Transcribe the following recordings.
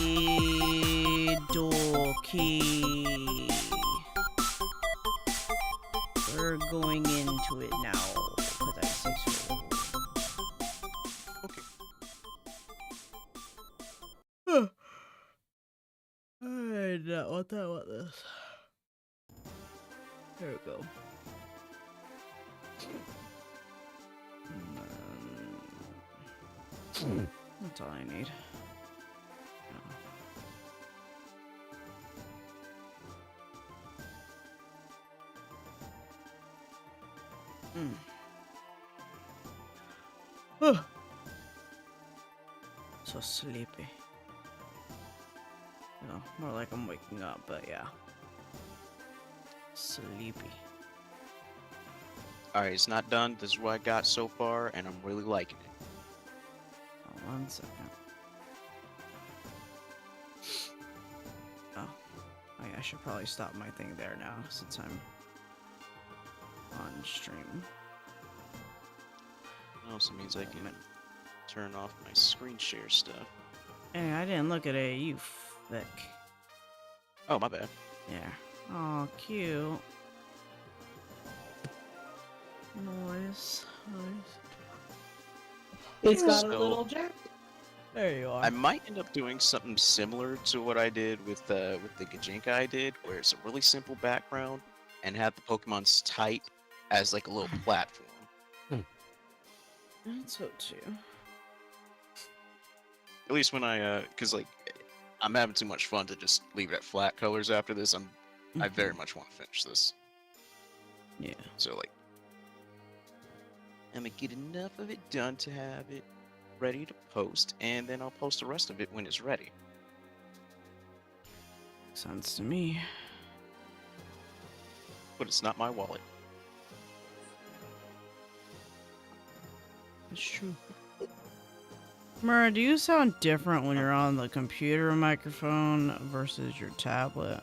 Okie dokie. We're going into it now, because I say so. Okay. I don't want that. Want this. There we go. That's all I need. So sleepy. No, more like I'm waking up, but yeah. Sleepy. Alright, it's not done. This is what I got so far, and I'm really liking it. Oh, 1 second. Oh, I should probably stop my thing there now, since I'm on stream. Also means I can turn off my screen share stuff. Hey, I didn't look at it, you thick. Oh, my bad. Yeah. Oh, cute. Nice. It's got So- a little jack. There you are. I might end up doing something similar to what I did with the Gajinka I did, where it's a really simple background and have the Pokemon's type as like a little platform. That's so too. At least when I, cause like, I'm having too much fun to just leave it at flat colors after this. I very much want to finish this. Yeah. So like, I'm gonna get enough of it done to have it ready to post, and then I'll post the rest of it when it's ready. Sounds to me. But it's not my wallet. It's true. Mara, do you sound different when you're on the computer microphone versus your tablet?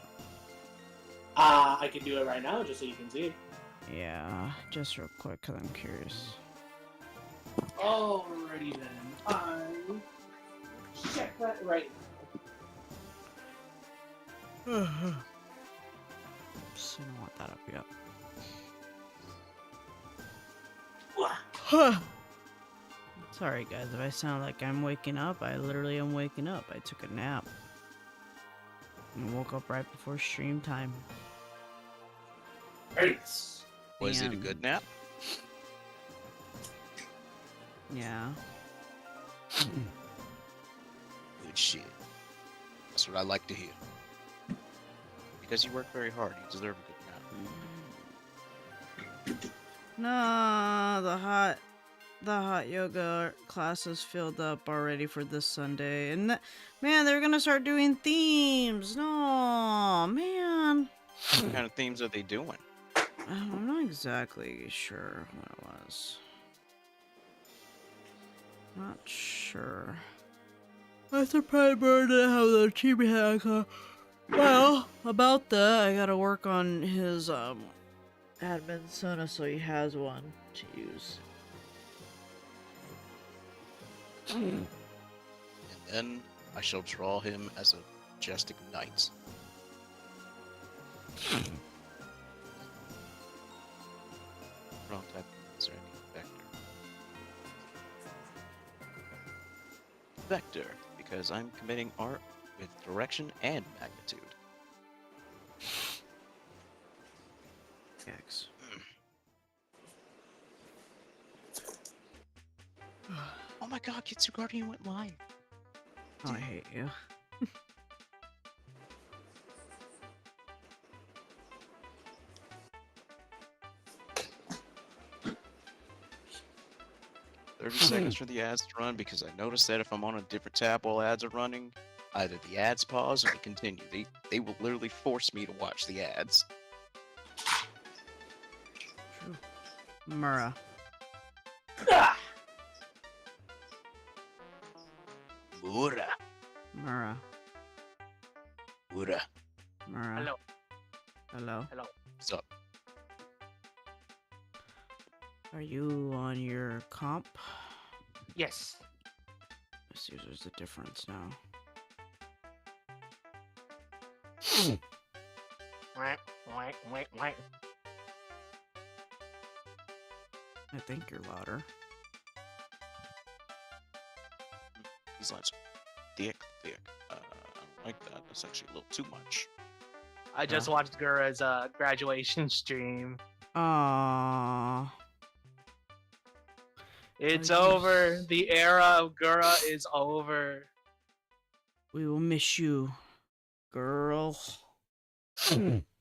I can do it right now just so you can see it. Yeah, just real quick, because I'm curious. Alrighty then. I check that right Oops, I don't want that up yet. now. Sorry guys, if I sound like I'm waking up, I literally am waking up. I took a nap. And woke up right before stream time. Nice. Was it a good nap? Yeah. Good shit. That's what I like to hear. Because you work very hard, you deserve a good nap. No, the hot yoga classes filled up already for this Sunday, and man, they're gonna start doing themes. No, man. What kind of themes are they doing? I'm not exactly sure what it was. Not sure. I surprised Bird didn't have the chibi haircut. Well, about that, I gotta work on his admin Sona so he has one to use. And then I shall draw him as a majestic knight. Wrong type. Is there any vector? Vector, because I'm committing art with direction and magnitude. X. Oh my god, Kitsu Guardian went live. Oh, I hate you. 30 seconds for the ads to run because I noticed that if I'm on a different tab while ads are running, either the ads pause or they continue. They will literally force me to watch the ads. True. Mura. Ah! Mura. Mura. Mura. Mura. Hello. Hello. Hello. What's up? Are you on your comp? Yes. Let's see if there's a difference now. Wait, wait, wait, wait. I think you're louder. These lines thick. I don't like that. That's actually a little too much. I just watched Gura's graduation stream. Aww. It's Are you over. The era of Gura is over. We will miss you, girl.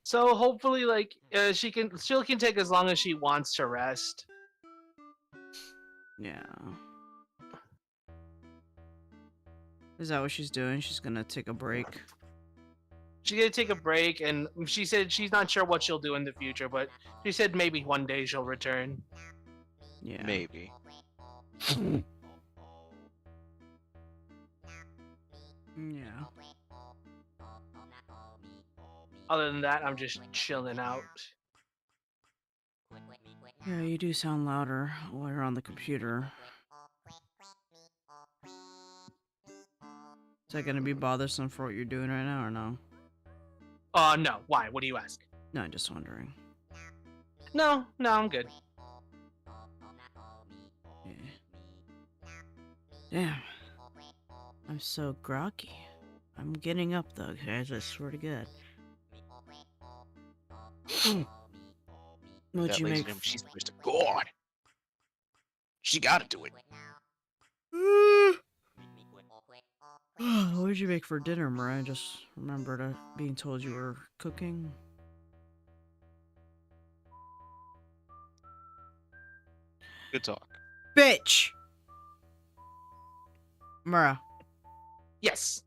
So hopefully, like, she can take as long as she wants to rest. Yeah. Is that what she's doing? She's gonna take a break. She's gonna take a break, and she said she's not sure what she'll do in the future, but she said maybe one day she'll return. Yeah. Maybe. Yeah. Other than that, I'm just chilling out. Yeah, you do sound louder while you're on the computer. Is that gonna be bothersome for what you're doing right now or no? No. Why? What do you ask? No, I'm just wondering. No, I'm good. Yeah. Damn. I'm so groggy. I'm getting up though, guys, I swear to God. What'd That you lady, make? she's supposed to God. She gotta do it. What did you make for dinner, Mariah? I just remembered being told you were cooking. Good talk. Bitch! Mara, Yes.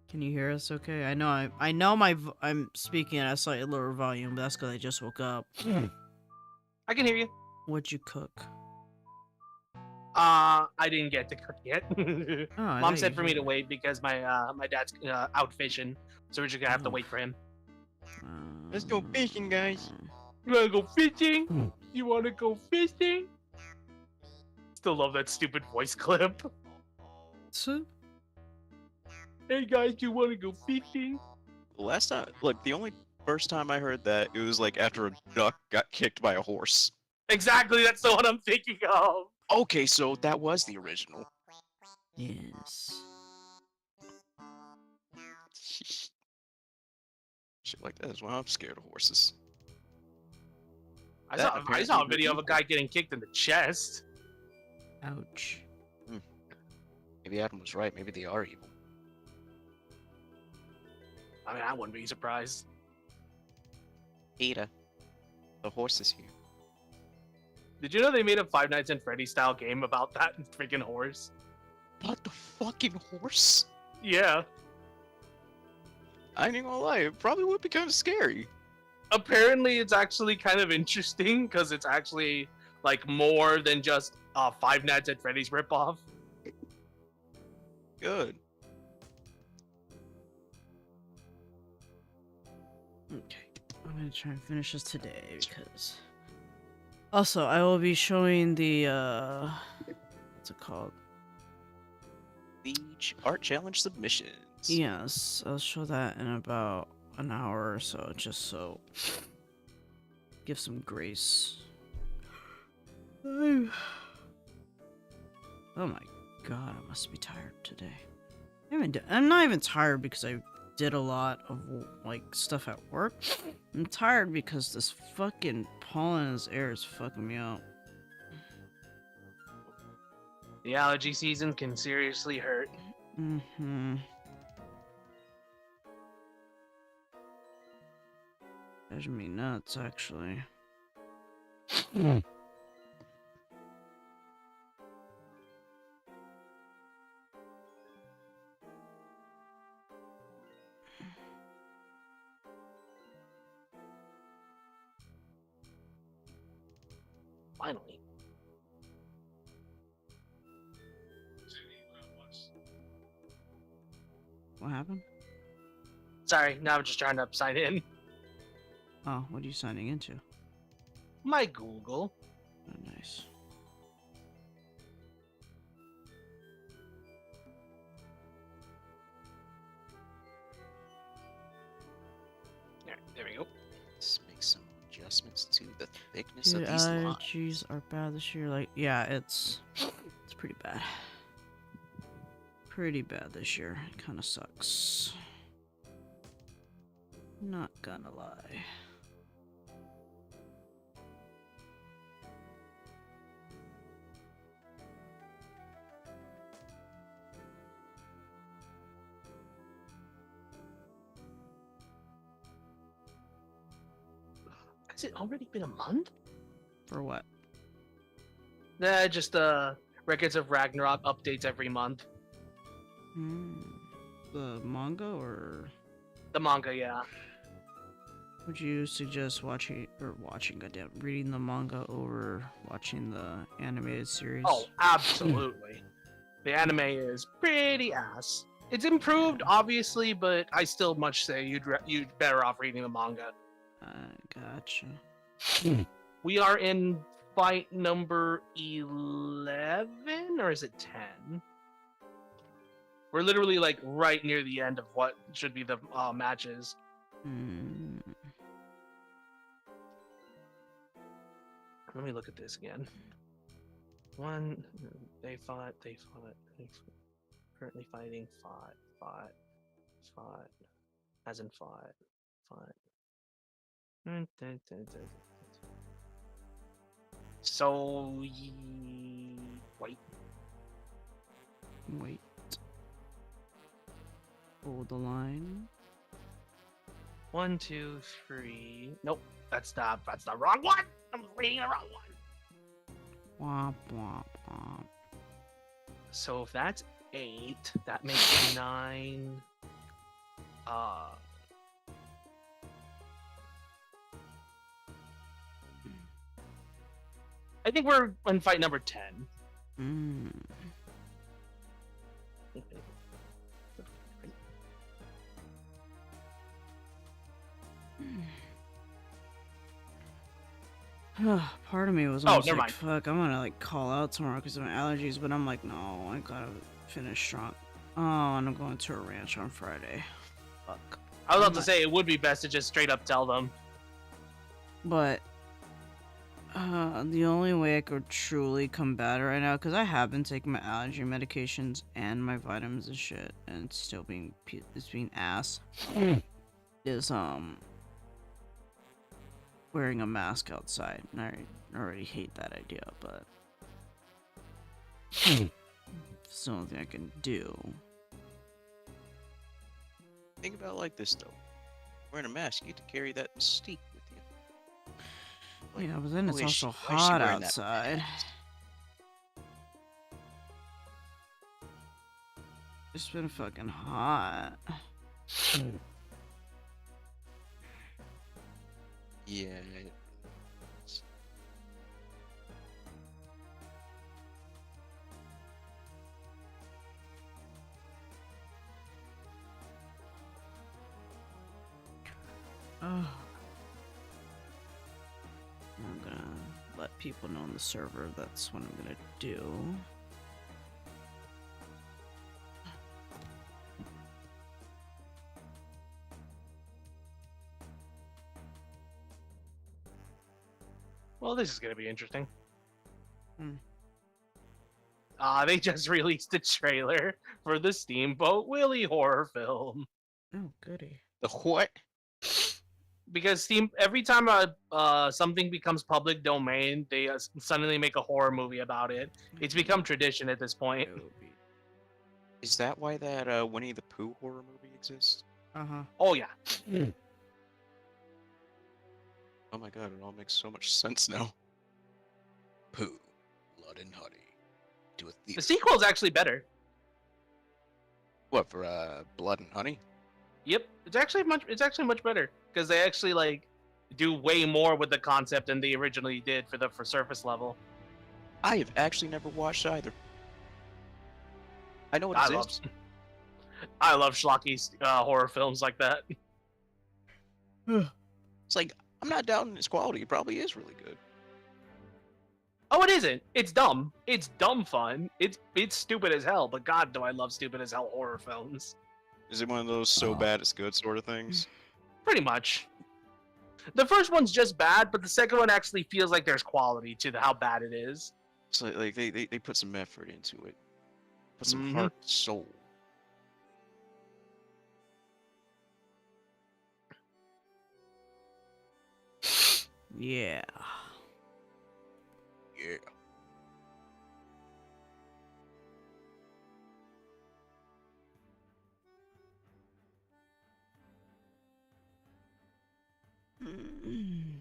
can you hear us okay? I know I'm speaking at a slightly lower volume, but that's because I just woke up. I can hear you. What'd you cook? I didn't get to cook yet. Oh, I Mom thought said you for me to said- wait because my dad's out fishing, so we're just gonna have to Oh. wait for him. Let's go fishing, guys. You wanna go fishing? You wanna go fishing? Still love that stupid voice clip. So, Hey guys, you wanna go fishing? Last time, like the only first time I heard that, it was like after a duck got kicked by a horse. Exactly, that's the one I'm thinking of. Okay, so that was the original. yes. Shit like that is why I'm scared of horses. I That saw a apparently video of a people- guy getting kicked in the chest. Ouch. Maybe Adam was right. Maybe they are evil. I mean, I wouldn't be surprised. Ada, the horse is here. Did you know they made a Five Nights at Freddy's style game about that freaking horse? Not the fucking horse. Yeah. I ain't gonna lie, it probably would be kind of scary. Apparently, it's actually kind of interesting because it's actually like more than just Five Nights at Freddy's ripoff. Good. Okay, I'm gonna try and finish this today because. Also, I will be showing the what's it called? The art challenge submissions. Yes, I'll show that in about an hour or so, just so give some grace. Oh my god, I must be tired today. I'm not even tired because I did a lot of like stuff at work. I'm tired because this fucking pollen in this air is fucking me up. The allergy season can seriously hurt. Mm-hmm. Drives me nuts, actually. Finally. What happened? Sorry, now I'm just trying to sign in. Oh, what are you signing into? My Google. Oh, nice. There we go. Let's make some adjustments to the thickness Dude, of these lines. allergies are bad this year. Like, yeah, it's pretty bad. Pretty bad this year. It kind of sucks. Not gonna lie. Has it already been a month? For what? Nah, just Records of Ragnarok updates every month. The manga, or The manga, yeah. would you suggest reading the manga over watching the animated series? Oh, absolutely. The anime is pretty ass. It's improved, obviously, but I still much say you'd better off reading the manga. Gotcha. We are in fight number 11, or is it 10? We're literally like right near the end of what should be the matches. Let me look at this again. They fought. Currently fighting, fought. Hasn't fought. So, wait. Hold the line. 1, 2, 3. Nope, that's the wrong one. I'm reading the wrong one. Womp womp womp. So if that's 8, that makes 9. I think we're in fight number 10. Part of me was Oh, almost never like, mind. fuck, I'm gonna like call out tomorrow because of my allergies, but I'm like, no, I gotta finish strong. Oh, and I'm going to a ranch on Friday. Fuck. I was about to say it would be best to just straight up tell them. But the only way I could truly combat it right now, because I have been taking my allergy medications and my vitamins and shit, and it's still being ass, is wearing a mask outside. And I already hate that idea, but it's the only thing I can do. Think about it like this though. Wearing a mask, you get to carry that mystique with you. Like, Yeah, but then it's why is she- also why is she hot wearing that outside. mask? It's been fucking hot. Yeah. Oh. let people know on the server. That's what I'm gonna do. Well, this is gonna be interesting. Hmm. They just released a trailer for the Steamboat Willie horror film. Oh, goody. The what? Because every time something becomes public domain, they suddenly make a horror movie about it. It's become tradition at this point. Is that why that Winnie the Pooh horror movie exists? Uh-huh. Oh yeah. Oh my god, it all makes so much sense now. Pooh, Blood and Honey. Do a theater. The sequel is actually better. What, for Blood and Honey? Yep, it's actually much better because they actually like do way more with the concept than they originally did for surface level. I have actually never watched either. I know it exists. I love schlocky horror films like that. It's like, I'm not doubting its quality. It probably is really good. Oh, it isn't. It's dumb. It's dumb fun. It's stupid as hell. But God, do I love stupid as hell horror films. Is it one of those so bad it's good sort of things? Pretty much. The first one's just bad, but the second one actually feels like there's quality to how bad it is. So like they put some effort into it. Put some heart and soul. Yeah. Yeah. Mm.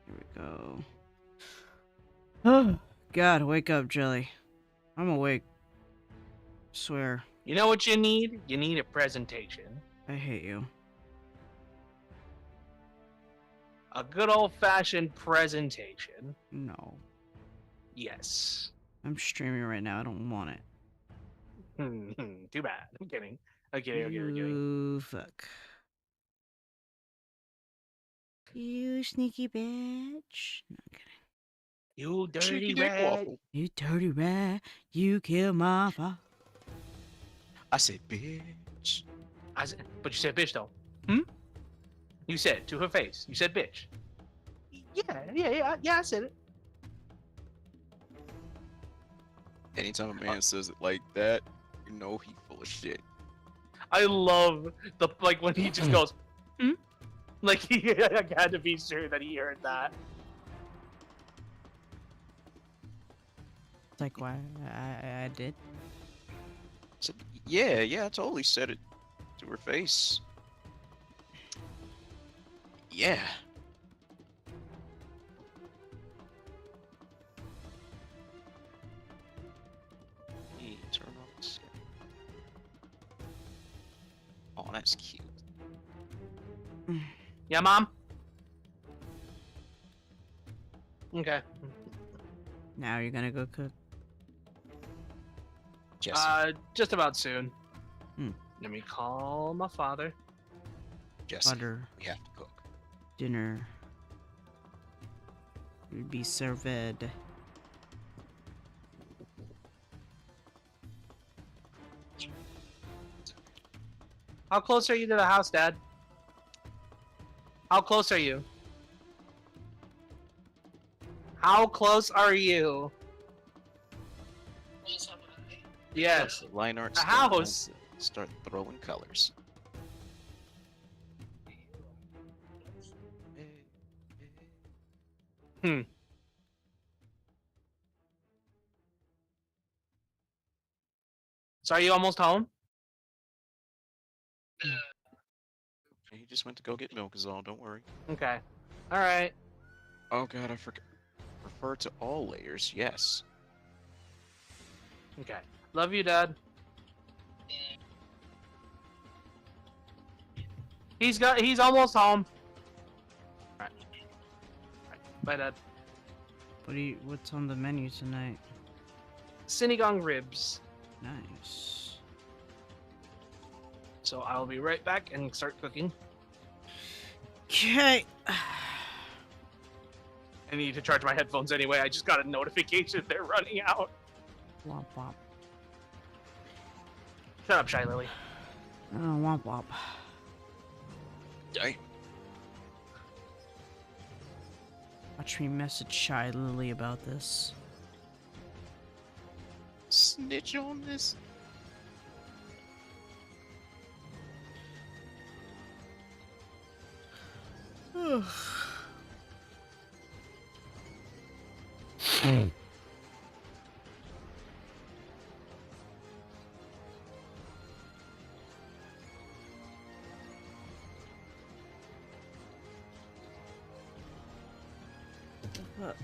Here we go. Oh, God, wake up, Jelly. I'm awake. Swear. You know what you need? You need a presentation. I hate you. A good old-fashioned presentation. No. Yes. I'm streaming right now. I don't want it. Too bad. I'm kidding. I'm kidding. You fuck. You sneaky bitch. No, I'm kidding. You dirty Cheeky dick rat. waffle. You dirty rat. You killed my father. I said, bitch. But you said bitch though. You said to her face. You said bitch. Yeah. I said it. Anytime a man says it like that, you know he full of shit. I love the when he just goes, like he had to be sure that he heard that. It's like, why? I did. So, yeah, I totally said it to her face. Yeah. Hey, turn off the sound. Oh, that's cute. Yeah, mom. Okay. Now you're gonna go cook. Jesse, Just about soon. Hmm. Let me call my father. Jesse, Butter. we have to cook. Dinner will be served. How close are you to the house, Dad? How close are you? How close are you? Yes. Line art. The style, house. Start throwing colors. So are you almost home? He just went to go get milk is all, don't worry. Okay. Alright. Oh god, I forgot. Refer to all layers. Yes. Okay. Love you, Dad. He's almost home. Alright. Bye, Dad. What's on the menu tonight? Sinigang ribs. Nice. So I'll be right back and start cooking. Okay. I need to charge my headphones anyway. I just got a notification they're running out. Womp womp. Shut up, Shy Lily. Oh, womp womp. I Watch me message Shy Lily about this. snitch on this. Fuck.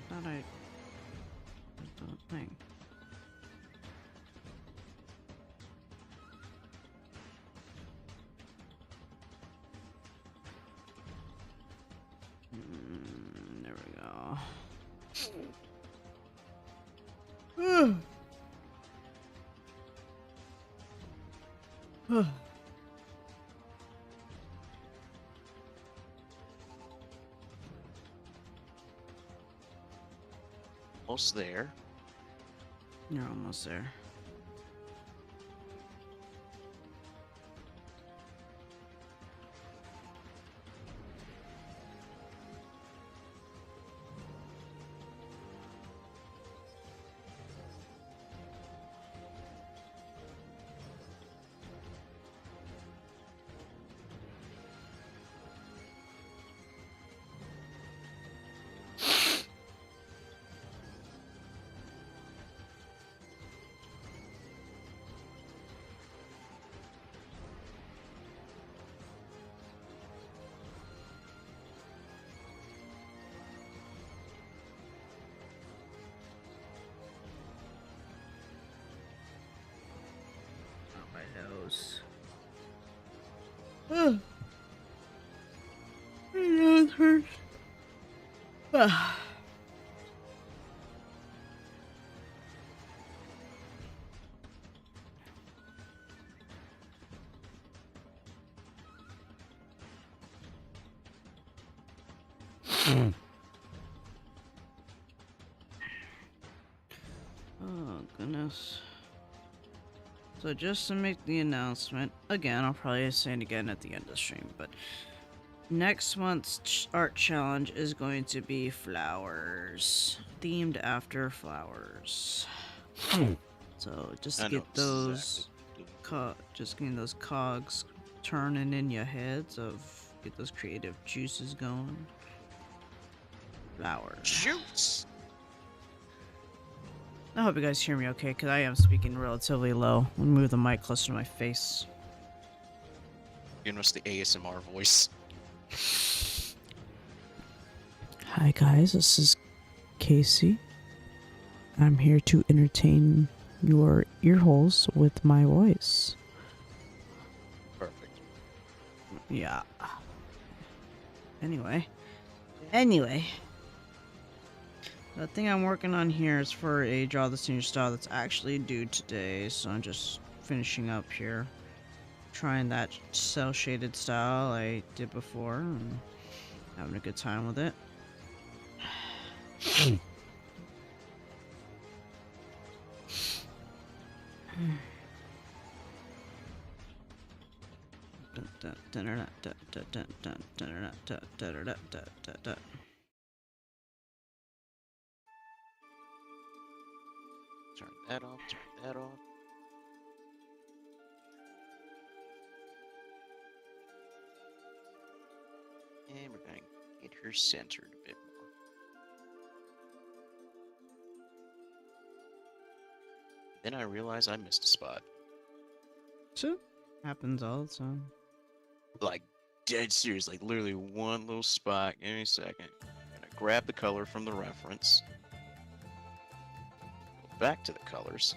Thought I don't think. There we go. Almost there. You're almost there. Oh, my nose. My nose hurts. Oh, goodness. So just to make the announcement, again, I'll probably say it again at the end of the stream, but next month's art challenge is going to be flowers, themed after flowers. So just I to know get those, exactly. just getting those cogs turning in your heads get those creative juices going. Flowers. Shoots. I hope you guys hear me okay, because I am speaking relatively low. I'll move the mic closer to my face. Giving us the ASMR voice. Hi guys, this is Casey. I'm here to entertain your earholes with my voice. Perfect. Yeah. Anyway. The thing I'm working on here is for a Draw the Senior style that's actually due today, so I'm just finishing up here. Trying that cell shaded style I did before and having a good time with it. Turn that off. Turn that off. And we're going to get her centered a bit more. Then I realized I missed a spot. So happens all the time. Like, dead serious, like literally one little spot. Give me a second. I'm gonna grab the color from the reference. Go back to the colors.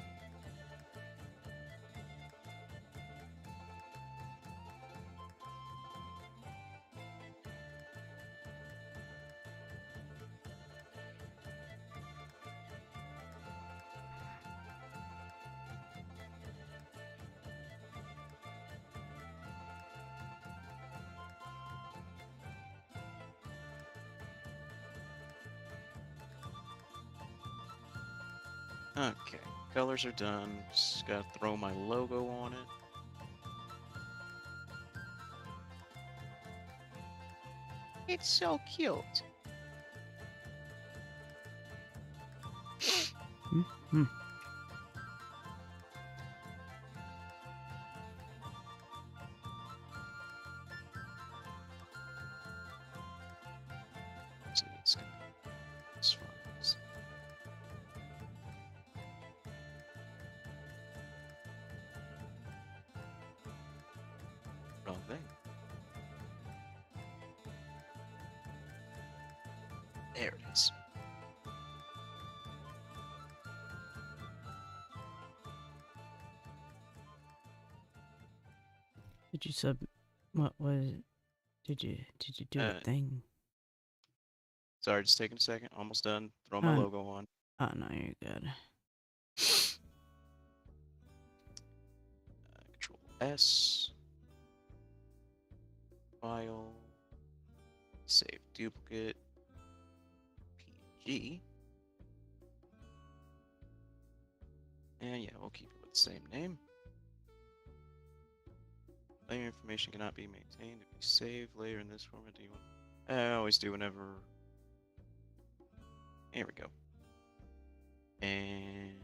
Okay, colors are done. Just gotta throw my logo on it. It's so cute. Hmm. See, it's gonna be as far as wrong thing. There it is. Did you sub? What was? Did you do a Uh, thing? Sorry, just taking a second. Almost done. Throw my Um, logo on. Oh no, you're good. Control S. File. Save duplicate. PNG. And yeah, we'll keep it with the same name. Layer information cannot be maintained if you save layer in this format. Do you want? I always do whenever. Here we go. And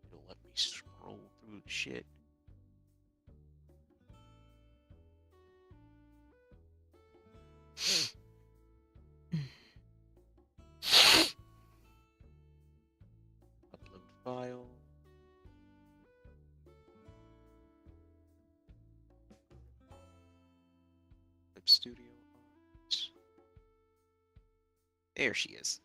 it'll let me scroll through the shit. Upload file. Clip Studio. Art. There she is.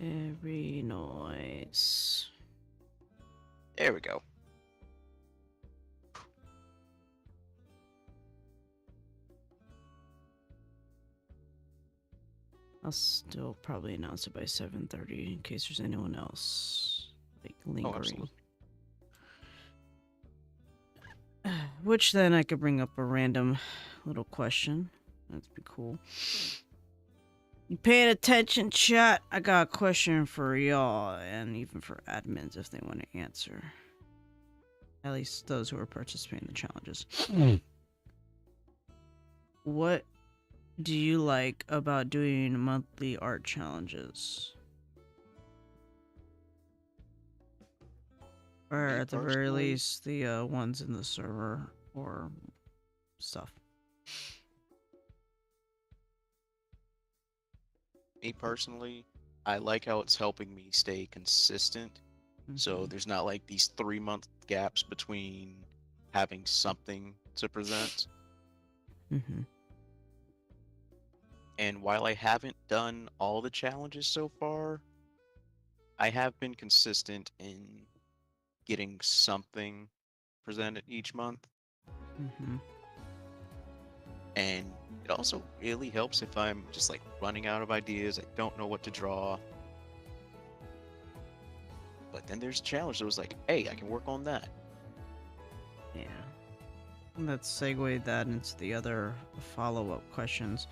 Very nice. There we go. I'll still probably announce it by 7:30 in case there's anyone else like lingering. absolutely. Which then I could bring up a random little question. That'd be cool. You paying attention, chat? I got a question for y'all and even for admins if they want to answer. At least those who are participating in the challenges. What do you like about doing monthly art challenges? Or Me at the very personally? least, the ones in the server or stuff. Me personally, I like how it's helping me stay consistent. So Mhm. there's not like these 3-month gaps between having something to present. Mhm. And while I haven't done all the challenges so far, I have been consistent in getting something presented each month. Mhm. And it also really helps if I'm just like running out of ideas, I don't know what to draw. But then there's a challenge that was like, hey, I can work on that. Yeah. And let's segue that into the other follow-up questions.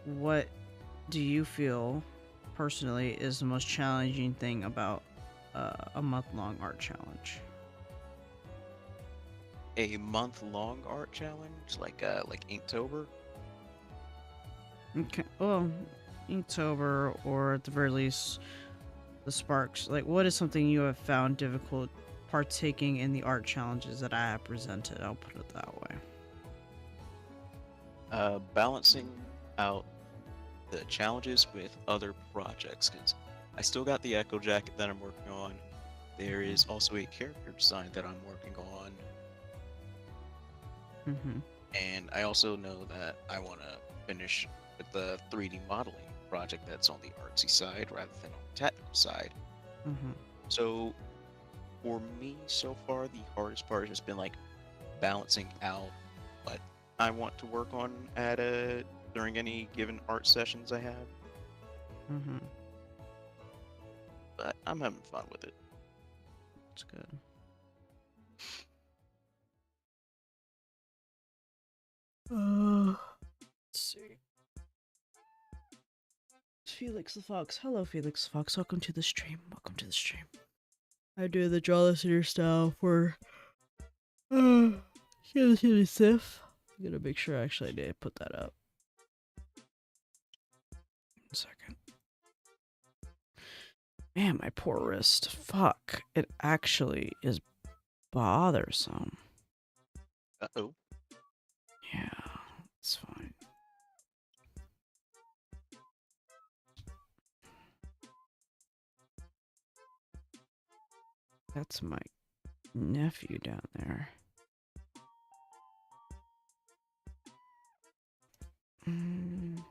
What do you feel personally is the most challenging thing about a month-long art challenge? A month-long art challenge, like Inktober. Okay. Well, Inktober, or at the very least, the Sparks. Like, what is something you have found difficult partaking in the art challenges that I have presented? I'll put it that way. Balancing out the challenges with other projects, because I still got the Echo Jacket that I'm working on. There is also a character design that I'm working on, Mm-hmm. and I also know that I want to finish with the 3D modeling project that's on the artsy side rather than on the technical side. Mm-hmm. So for me so far, the hardest part has been like balancing out what I want to work on at during any given art sessions I have. Mm-hmm. But I'm having fun with it. That's good. Let's see. Felix the Fox. Hello, Felix the Fox. Welcome to the stream. Welcome to the stream. I do the draw listener style for Sif. I'm gonna make sure actually I did put that up. 1 second. Man, my poor wrist. Fuck. It actually is bothersome. Uh-oh. Yeah, it's fine. That's my nephew down there. Mm.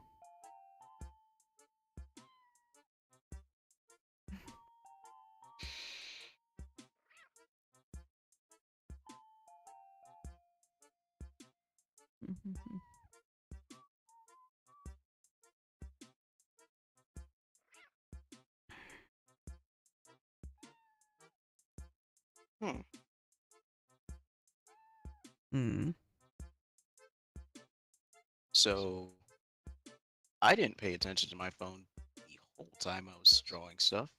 Hmm. Mm. So I didn't pay attention to my phone the whole time I was drawing stuff.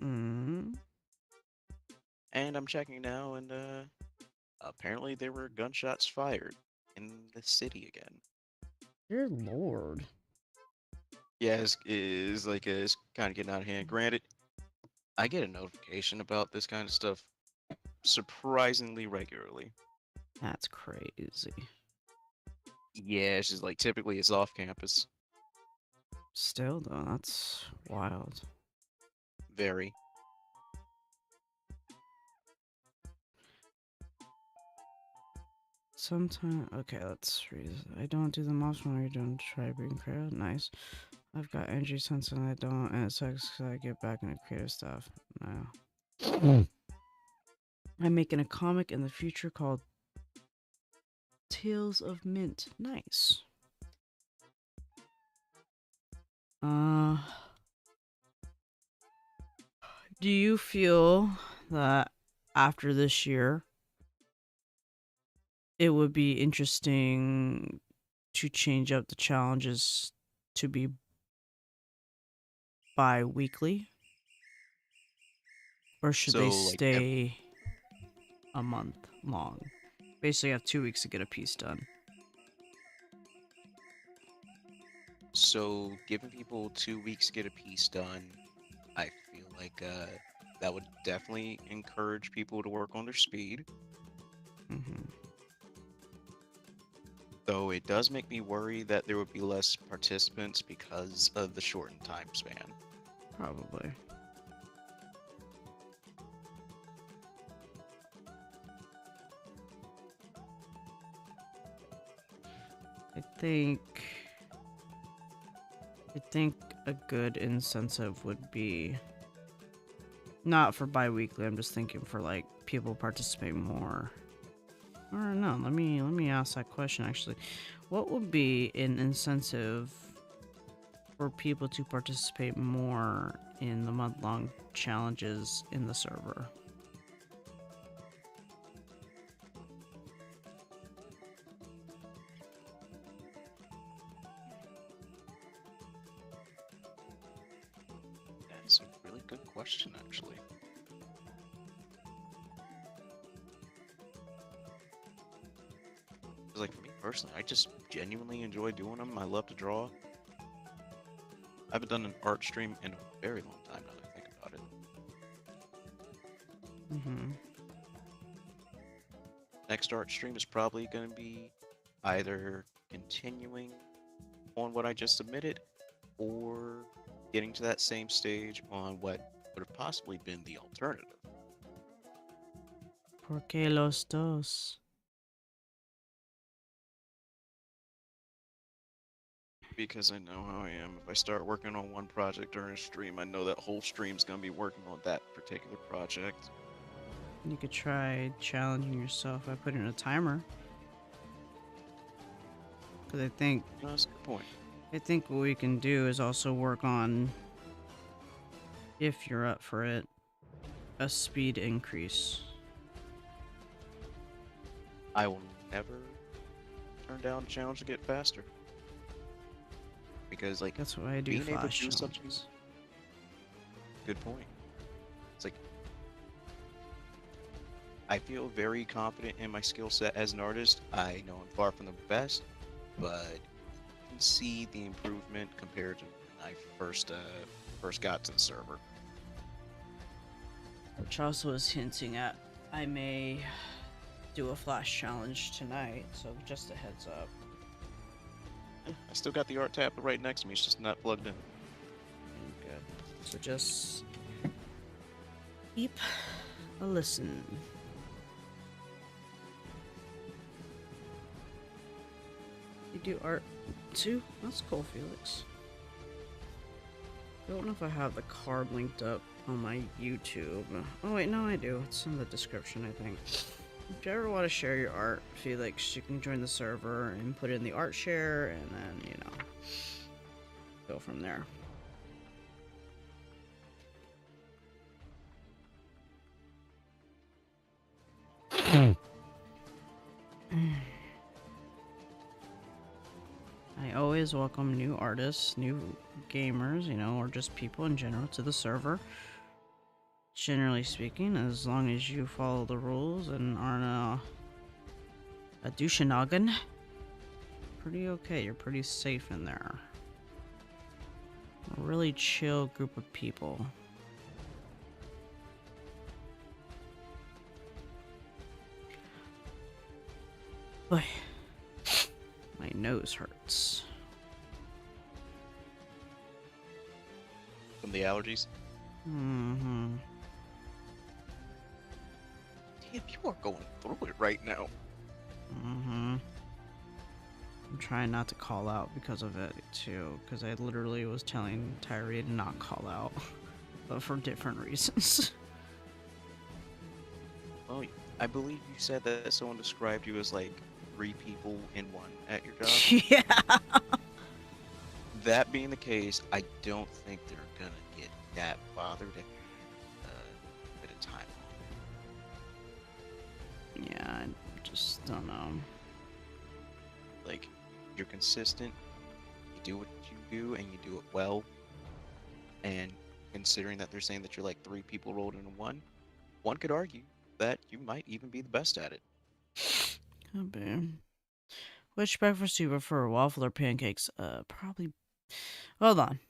Mm. And I'm checking now, and apparently there were gunshots fired in the city again. Dear Lord. Yeah, it's kind of getting out of hand. Granted, I get a notification about this kind of stuff surprisingly regularly. That's crazy. Yeah, it's just like typically it's off campus. Still, though, that's wild. Very. Sometimes, okay, let's read this. I don't do them often when I don't try being creative. Nice. I've got energy sense and I don't, and it sucks because I get back into creative stuff. No. I'm making a comic in the future called Tales of Mint. Nice. Do you feel that after this year, it would be interesting to change up the challenges to be bi-weekly? Or should they So like stay a month long? Basically, have 2 weeks to get a piece done. so giving people 2 weeks to get a piece done, I feel like that would definitely encourage people to work on their speed. Mm-hmm. Though it does make me worry that there would be less participants because of the shortened time span. Probably. I think a good incentive would be not for bi-weekly. I'm just thinking for like people participate more. I don't know. Let me ask that question actually. What would be an incentive for people to participate more in the month-long challenges in the server? That's a really good question, actually. Because, like, for me personally, I just genuinely enjoy doing them. I love to draw. I haven't done an art stream in a very long time now that I think about it. Mm-hmm. Next art stream is probably going to be either continuing on what I just submitted, or getting to that same stage on what would have possibly been the alternative. ¿Por qué los dos? Because I know how I am. If I start working on one project during a stream, I know that whole stream's gonna be working on that particular project. You could try challenging yourself by putting a timer. Because No, that's a good point. I think what we can do is also work on, if you're up for it, a speed increase. I will never turn down a challenge to get faster. Because, like, That's what I do. being able to Flash do something. challenges. Good point. It's like, I feel very confident in my skill set as an artist. I know I'm far from the best, but you can see the improvement compared to when I first got to the server. Which also is hinting at I may do a flash challenge tonight, so just a heads up. I still got the art tablet right next to me. It's just not plugged in. Good. So just keep a listen. You do art too? That's cool, Felix. I don't know if I have the card linked up on my YouTube. Oh wait, no I do. It's in the description, I think. If you ever want to share your art, Felix, you can join the server and put it in the art share, and then, you know, go from there. I always welcome new artists, new gamers, you know, or just people in general to the server. Generally speaking, as long as you follow the rules and aren't a douche-noggin, pretty okay. You're pretty safe in there. A really chill group of people. Boy, my nose hurts. From the allergies. Mm-hmm. Damn, you are going through it right now. Mm-hmm. I'm trying not to call out because of it, too. Because I literally was telling Tyree to not call out. But for different reasons. Well, I believe you said that someone described you as like 3 people in one at your job. Yeah! That being the case, I don't think they're gonna get that bothered at a bit of time. Yeah, I just don't know. Like, you're consistent, you do what you do, and you do it well. And considering that they're saying that you're like 3 people rolled into one could argue that you might even be the best at it. Could be. Which breakfast do you prefer, waffle or pancakes? Probably. Hold on.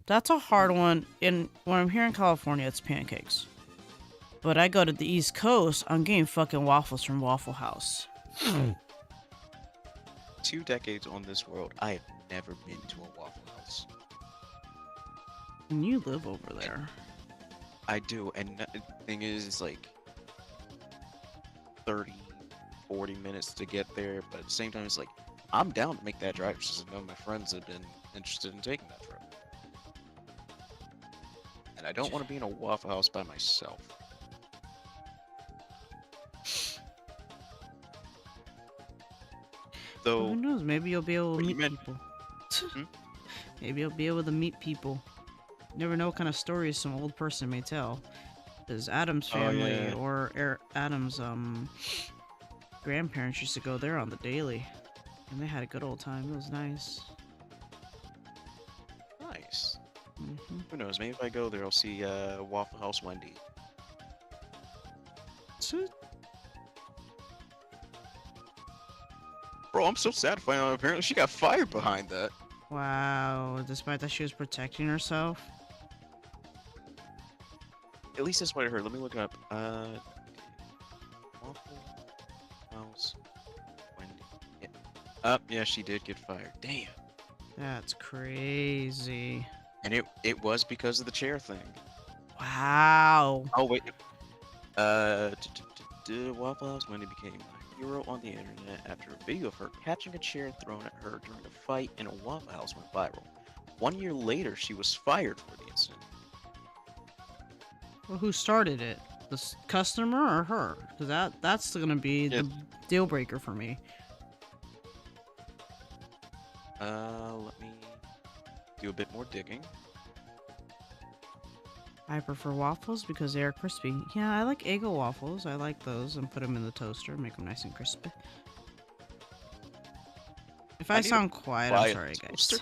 That's a hard one. When I'm here in California, it's pancakes. But I go to the East Coast, I'm getting fucking waffles from Waffle House. 2 decades on this world, I have never been to a Waffle House. And you live over there. I do, and the thing is, it's like 30, 40 minutes to get there, but at the same time, it's like, I'm down to make that drive, because none of my friends have been interested in taking that trip. And I don't want to be in a Waffle House by myself. Well, Though, who knows? Maybe you'll be able to What you meet meant- people. Hmm? Maybe you'll be able to meet people. Never know what kind of stories some old person may tell. Because Adam's Oh, family yeah. or Adam's grandparents used to go there on the daily, and they had a good old time. It was nice. nice. Hmm. Who knows? Maybe if I go there, I'll see Waffle House Wendy. Bro, I'm so sad to find out apparently she got fired behind that. Wow, despite that she was protecting herself. At least that's what I heard. Let me look it up. Waffle House Wendy. Yeah. Yeah, she did get fired. Damn. That's crazy. And it was because of the chair thing. Wow. Oh wait. Waffle House Wendy became a hero on the internet after a video of her catching a chair thrown at her during a fight in a Waffle House went viral. 1 year later, she was fired for the incident. Well, who started it? The customer or her? Because that's gonna be Yeah. the deal breaker for me. Let me do a bit more digging. I prefer waffles because they are crispy. Yeah, I like Eggo waffles. I like those and put them in the toaster, make them nice and crispy. If I I need to sound quiet, buy I'm a sorry, guys. toaster.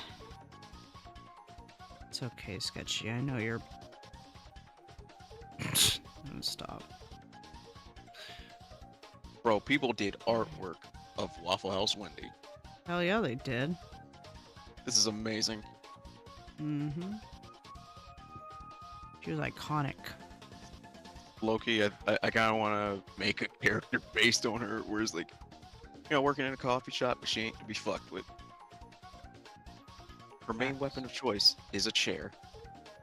It's okay, Sketchy. I know you're. Stop. Bro, people did artwork of Waffle House Wendy. Hell yeah, they did. This is amazing. Mm-hmm. She was iconic. Loki, I kind of want to make a character based on her, where it's like, working in a coffee shop, but she ain't to be fucked with. Her main Facts. weapon of choice is a chair.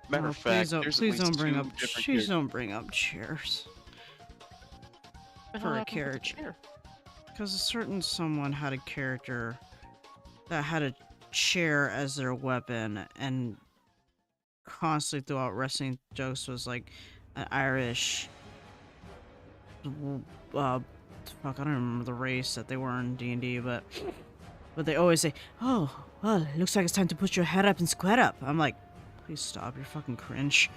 Matter Oh, of fact, please don't, there's at please least don't bring two up. different Please characters. don't bring up chairs The hell for a happened with the character. chair? Because a certain someone had a character that had a chair as their weapon, and constantly throughout wrestling jokes was like an Irish. Fuck, I don't remember the race that they were in D&D, but they always say, "Oh, well, it looks like it's time to put your head up and square up." I'm like, please stop, you're fucking cringe.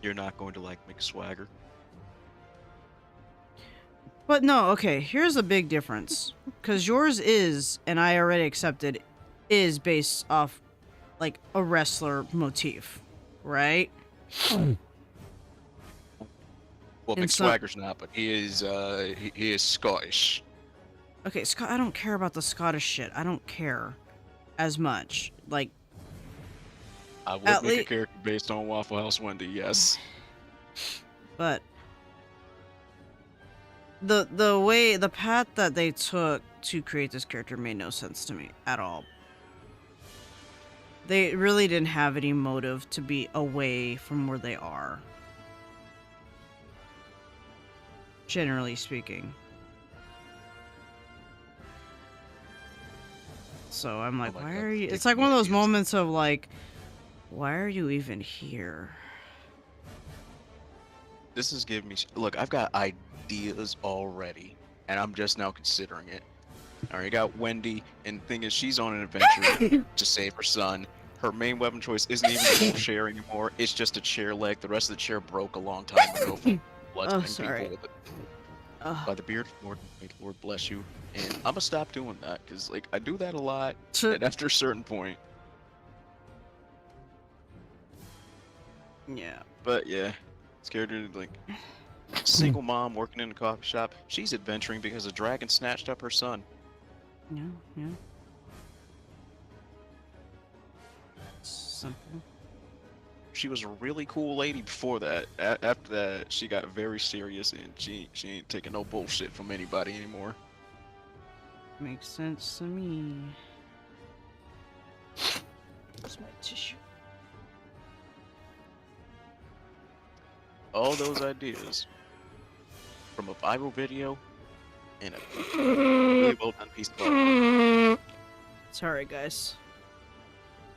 You're not going to like Mick Swagger. But no, okay, here's a big difference. Because yours is, and I already accepted, is based off, like, a wrestler motif, right? Well, In Mick some- Swagger's not, but he is. He is Scottish. Okay, I don't care about the Scottish shit. I don't care as much. Like, I would At make a lea- character based on Waffle House Wendy. Yes. but the path that they took to create this character made no sense to me at all. They really didn't have any motive to be away from where they are. Generally speaking. So I'm like, my why God, are you? take It's like one of me those ideas. moments of like, why are you even here? This is giving me. Look, I've got ideas already, and I'm just now considering it. I already got Wendy, and the thing is, she's on an adventure to save her son. Her main weapon choice isn't even a chair anymore. It's just a chair leg. The rest of the chair broke a long time ago from blood Oh, people sorry. with it. Ugh. By the beard of Lord, may the Lord bless you. And I'm gonna stop doing that because, like, I do that a lot, and after a certain point. Yeah. But yeah, scared her like single mom working in a coffee shop. She's adventuring because a dragon snatched up her son. Yeah, yeah. Simple. She was a really cool lady before that. After that, she got very serious, and she ain't taking no bullshit from anybody anymore. Makes sense to me. Where's my tissue? All those ideas from a viral video and a really well done piece of art. Sorry, guys.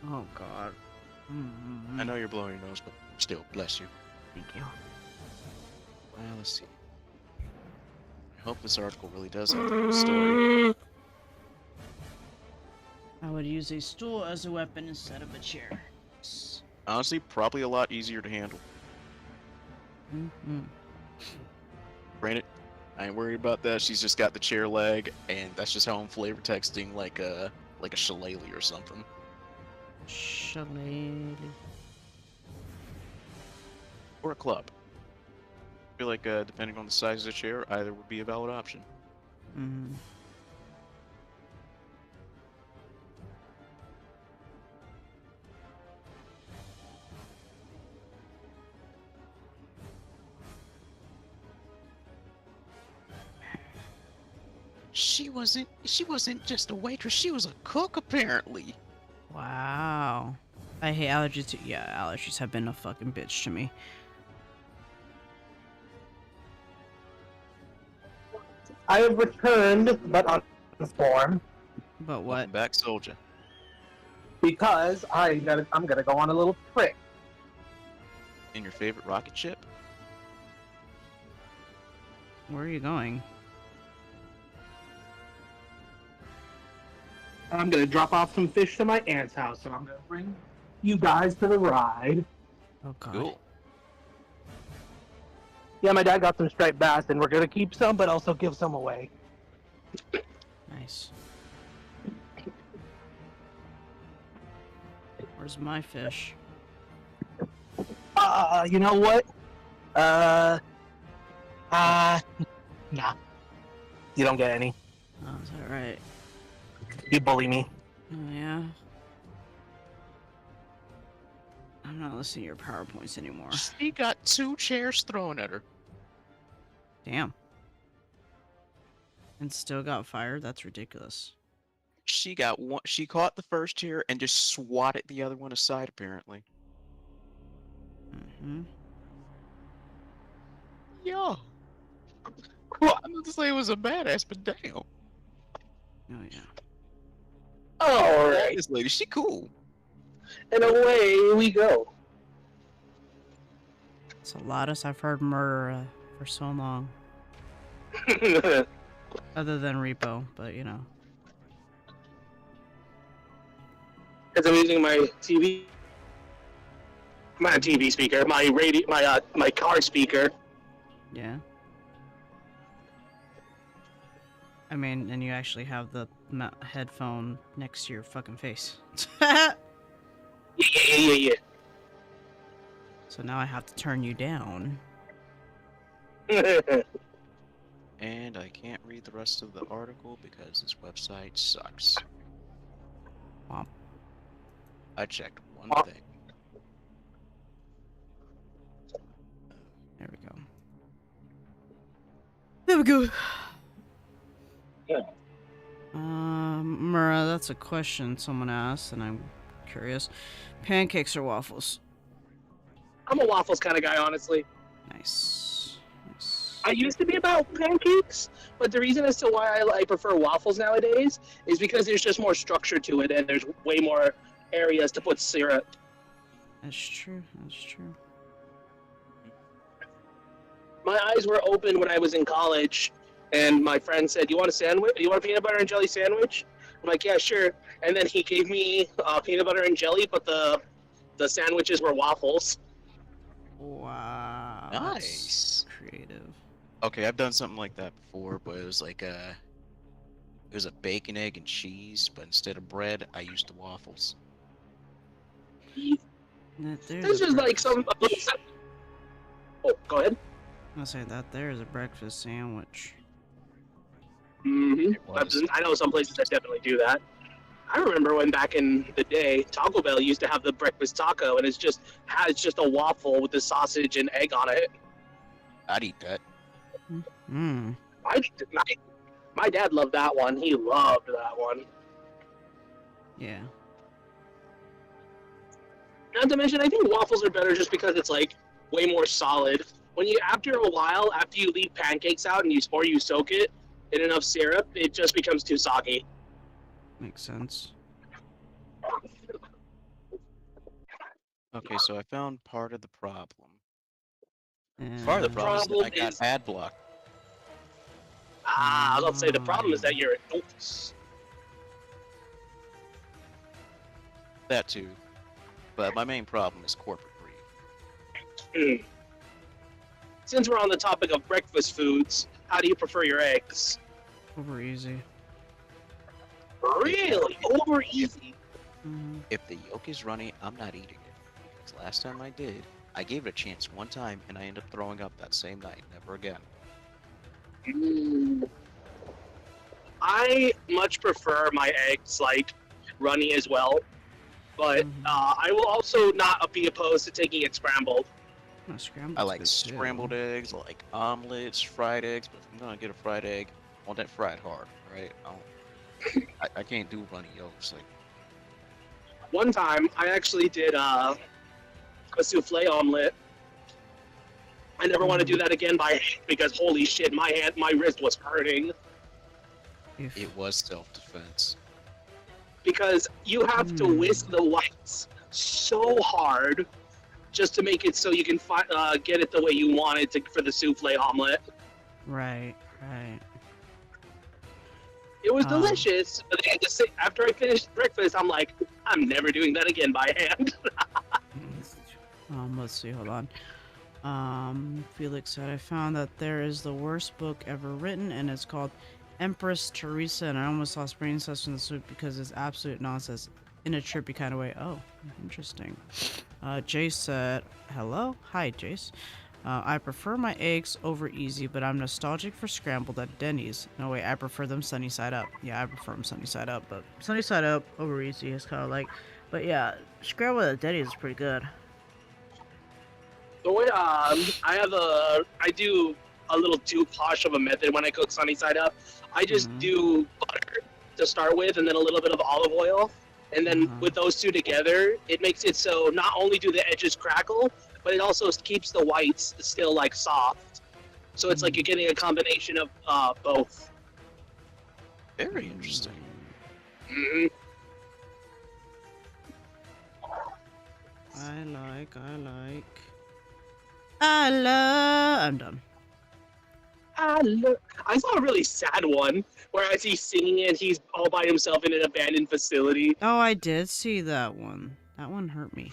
Oh God. I know you're blowing your nose, but still, bless you. Thank you. Well, let's see. I hope this article really does have a story. I would use a stool as a weapon instead of a chair. Honestly, probably a lot easier to handle. Mm-hmm. Granted, I ain't worried about that. She's just got the chair leg, and that's just how I'm flavor texting like a shillelagh or something. Shillelagh. Or a club. I feel like depending on the size of the chair, either would be a valid option. Mm-hmm. She wasn't just a waitress, she was a cook apparently. Wow. I hate allergies too. Yeah, allergies have been a fucking bitch to me. I have returned, but uninformed, But what? Welcome back, soldier. because I'm gonna go on a little trip. In your favorite rocket ship? Where are you going? I'm gonna drop off some fish to my aunt's house, and I'm gonna bring you guys to the ride. Oh god. Cool. Yeah, my dad got some striped bass, and we're gonna keep some, but also give some away. Nice. Where's my fish? You know what? Nah. You don't get any. Oh, is that right? You bully me. Oh yeah. I'm not listening to your PowerPoints anymore. She got 2 chairs thrown at her. Damn. And still got fired? That's ridiculous. She got one. She caught the first chair and just swatted the other one aside. Apparently. Mm-hmm. Yo. Well, I'm not to say it was a badass, but damn. Oh yeah. Alright, This lady, she cool. and away we go. It's a loudest I've heard murder for so long. Other than Repo, but you know. Because I'm using my TV, my TV speaker, my radio, my car speaker. Yeah. I mean, and you actually have the headphone next to your fucking face. Yeah. So now I have to turn you down. And I can't read the rest of the article because this website sucks. Womp. I checked one thing. There we go. There we go. Yeah. Mura, that's a question someone asked, and I'm curious. Pancakes or waffles? I'm a waffles kind of guy, honestly. Nice. Nice. I used to be about pancakes, but the reason as to why I prefer waffles nowadays is because there's just more structure to it, and there's way more areas to put syrup. That's true. That's true. My eyes were open when I was in college, and my friend said, "You want a sandwich? You want a peanut butter and jelly sandwich?" I'm like, "Yeah, sure." And then he gave me peanut butter and jelly, but the sandwiches were waffles. Wow. that's Nice. Creative. Okay, I've done something like that before, but it was like it was a bacon, egg, and cheese, but instead of bread, I used the waffles. This is like some. Oh, go ahead. I'll say that there is a breakfast sandwich. Mm-hmm. It was. I know some places that definitely do that. I remember when back in the day, Taco Bell used to have the breakfast taco, and it's just a waffle with the sausage and egg on it. I'd eat that. Mmm. My dad loved that one. He loved that one. Yeah. Not to mention, I think waffles are better just because it's like way more solid. When you after a while, after you leave pancakes out and you soak it in enough syrup, it just becomes too soggy. Makes sense. Okay, so I found part of the problem. And Part of the problem is that I Problem got is- ad block. I was about to say the problem is that you're adults. That too. But my main problem is corporate greed. Since we're on the topic of breakfast foods, how do you prefer your eggs? over easy. Really? Over easy. Mhm. If the yolk is runny, I'm not eating it. Because last time I did, I gave it a chance one time and I ended up throwing up that same night. Never again. I much prefer my eggs like runny as well, but Mhm. I will also not be opposed to taking it scrambled. Oh, scrambled. I like scrambled eggs, I like omelets, fried eggs, but if I'm gonna get a fried egg, want that fried hard, right? I can't do runny yolks. Like, One time, I actually did a souffle omelet. I never want to do that again by hand because holy shit, my wrist was hurting If- it was self-defense. because you have to whisk the whites so hard just to make it so you can get it the way you want it to for the souffle omelet. Right, right. It was Um, delicious, but then after I finished breakfast, I'm like, I'm never doing that again by hand. Let's see, hold on. Felix said, I found that there is the worst book ever written, and it's called Empress Teresa, and I almost lost brain cells in the soup because it's absolute nonsense in a trippy kind of way. Oh, interesting. Jace said, hello? Hi, Jace. I prefer my eggs over easy, but I'm nostalgic for scrambled at Denny's. No, wait, I prefer them sunny side up. Yeah, I prefer them sunny side up, but sunny side up over easy is kind of like, but yeah, scrambled at Denny's is pretty good. The way I do a little too posh of a method when I cook sunny side up. I just do butter to start with, and then a little bit of olive oil, and then with those two together, it makes it so not only do the edges crackle, but it also keeps the whites still like soft. So it's like you're getting a combination of both. Very interesting. hmm I'm done. I saw a really sad one where as he's singing it, he's all by himself in an abandoned facility. Oh, I did see that one. That one hurt me.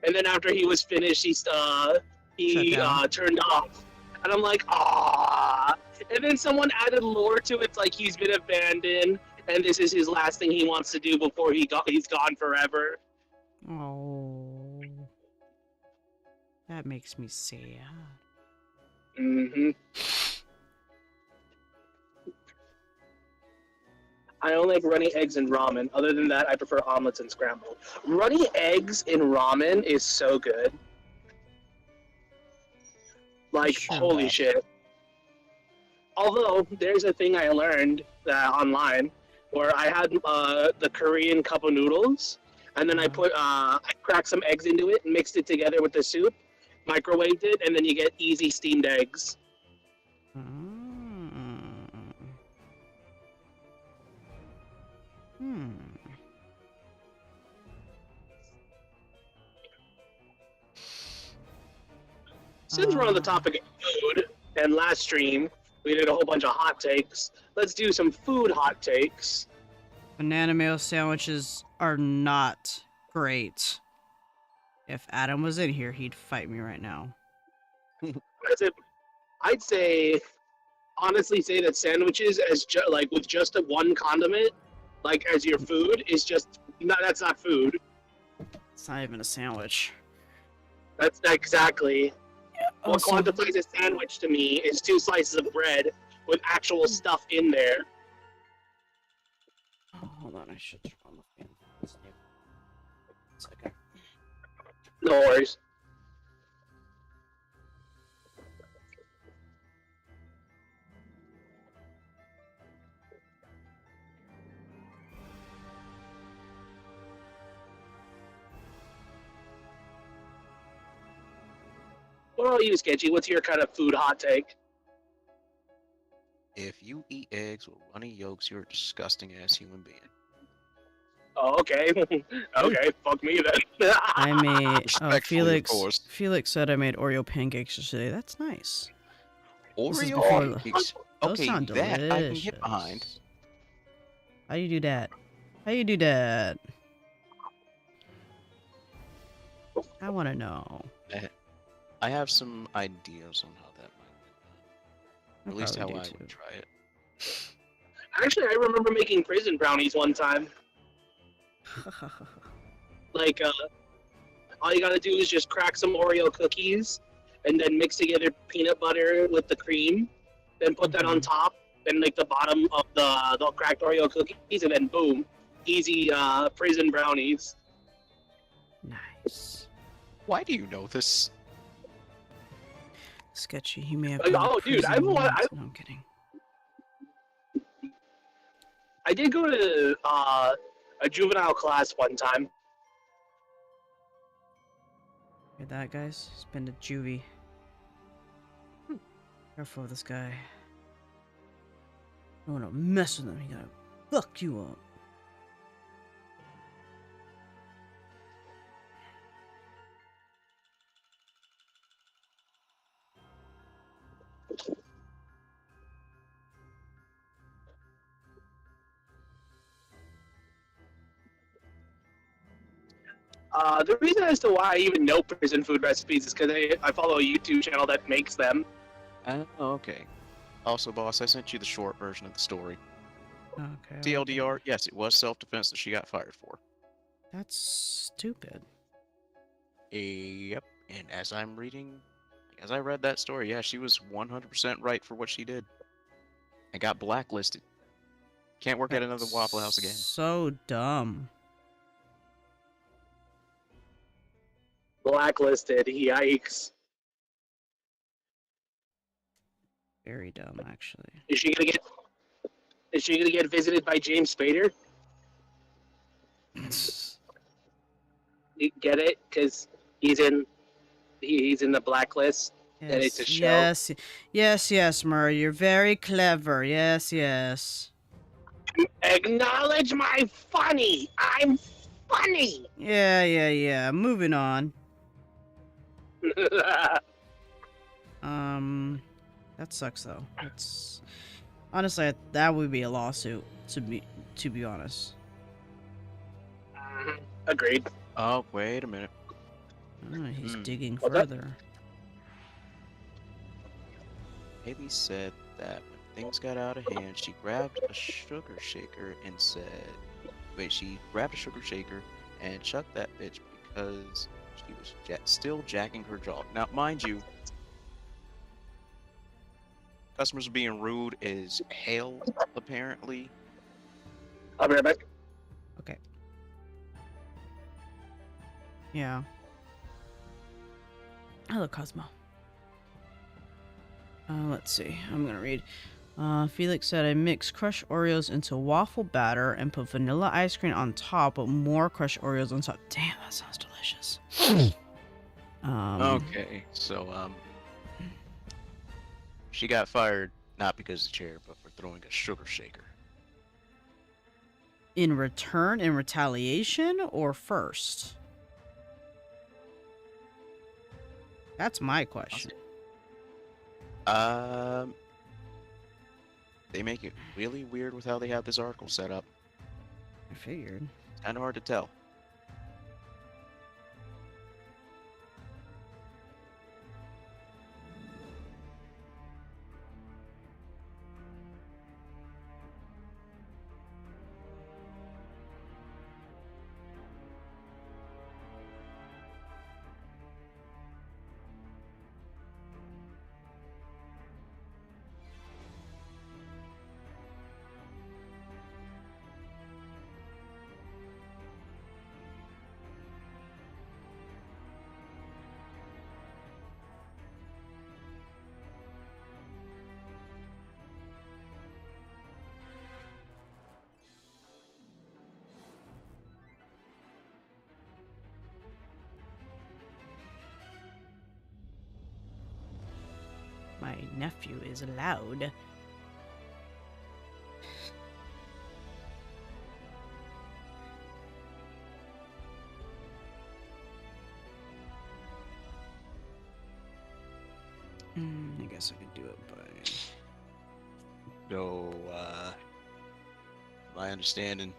And then after he was finished, he Shut down. turned off. And I'm like, ah. And then someone added lore to it, like he's been abandoned, and this is his last thing he wants to do before he's gone forever. Oh, that makes me sad. hmm I only like runny eggs and ramen. Other than that, I prefer omelets and scrambled. Runny eggs in ramen is so good. Like, Sure. holy shit. Although, there's a thing I learned online where I had the Korean cup of noodles, and then I cracked some eggs into it and mixed it together with the soup, microwaved it, and then you get easy steamed eggs. Since we're on the topic of food, and last stream we did a whole bunch of hot takes, let's do some food hot takes. Banana mayo sandwiches are not great. If Adam was in here, he'd fight me right now. I'd say, honestly, say that sandwiches as like with just one condiment, like as your food, is just that's not food. It's not even a sandwich. That's exactly what Also, quantifies a sandwich to me is 2 slices of bread with actual stuff in there. oh, hold on, I should turn on the fan. Second. No worries. What about you, Sketchy? What's your kind of food hot take? If you eat eggs with runny yolks, you're a disgusting ass human being. Oh, okay. Okay, fuck me then. I made Respectfully, of course. Felix said I made Oreo pancakes yesterday. That's nice. This is Oreo before the- pancakes. Those Okay, sound that delicious. I can get behind. How do you do that? How you do that? I want to know. I have some ideas on how that might be done. I At least how I probably do would too. try it. Actually, I remember making prison brownies one time. Like, all you gotta do is just crack some Oreo cookies and then mix together peanut butter with the cream, then put that on top and like the bottom of the cracked Oreo cookies, and then boom, easy prison brownies. Nice. Why do you know this? Sketchy. He may have. Like, been in oh, dude, prison I once. No, I'm kidding. I did go to a juvenile class one time. Hear that, guys? He's been to juvie. Careful of this guy. I don't want to mess with him. He gonna fuck you up. The reason as to why I even know prison food recipes is because I follow a YouTube channel that makes them. Oh, okay. Also, boss, I sent you the short version of the story. Okay. TLDR, yes, it was self-defense that she got fired for. That's stupid. Yep. And as I read that story, yeah, she was 100% right for what she did. And got blacklisted. Can't work at another Waffle House again. So dumb. Blacklisted. Yikes. Very dumb, actually. Is she gonna get visited by James Spader? You get it? Because he's in the blacklist. And it's a show. Yes, Murray. You're very clever. Yes. Acknowledge my funny. I'm funny. Yeah. Moving on. That sucks though. It's honestly that would be a lawsuit to be honest. Agreed. Oh, wait a minute. He's digging What's that? further. Haley said that when things got out of hand, she grabbed a sugar shaker and said, she grabbed a sugar shaker and chucked that bitch because she was still jacking her jaw. Now, mind you, customers being rude as hell, apparently. I'll be right back. Okay. Yeah. Hello, Cosmo. Let's see. I'm gonna read. Felix said, I mix crushed Oreos into waffle batter and put vanilla ice cream on top, but more crushed Oreos on top. Damn, that sounds delicious. Okay, so, she got fired not because of the chair, but for throwing a sugar shaker. In return, in retaliation, or first? That's my question. They make it really weird with how they have this article set up. I figured. Kind of hard to tell. My nephew is loud. I guess I could do it by... So, my understanding,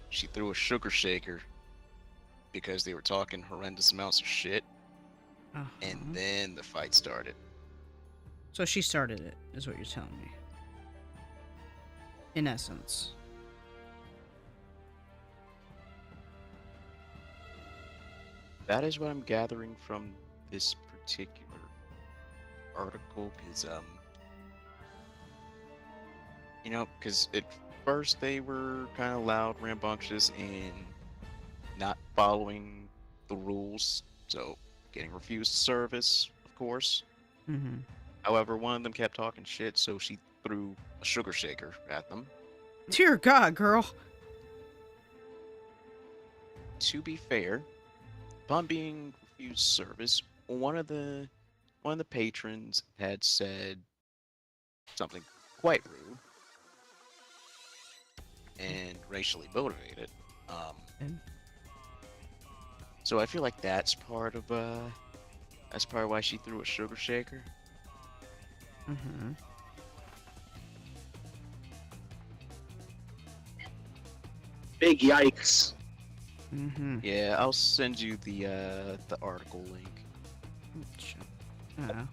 she threw a sugar shaker because they were talking horrendous amounts of shit, and then the fight started. So she started it, is what you're telling me. In essence. That is what I'm gathering from this particular article, because, because at first they were kind of loud, rambunctious, and not following the rules, so getting refused service, of course. However, one of them kept talking shit, so she threw a sugar shaker at them. Dear God, girl. To be fair, upon being refused service, one of the patrons had said something quite rude and racially motivated. And- So I feel like that's part of why she threw a sugar shaker. Mm-hmm. Big yikes. Mm-hmm. Yeah, I'll send you the article link. Yeah.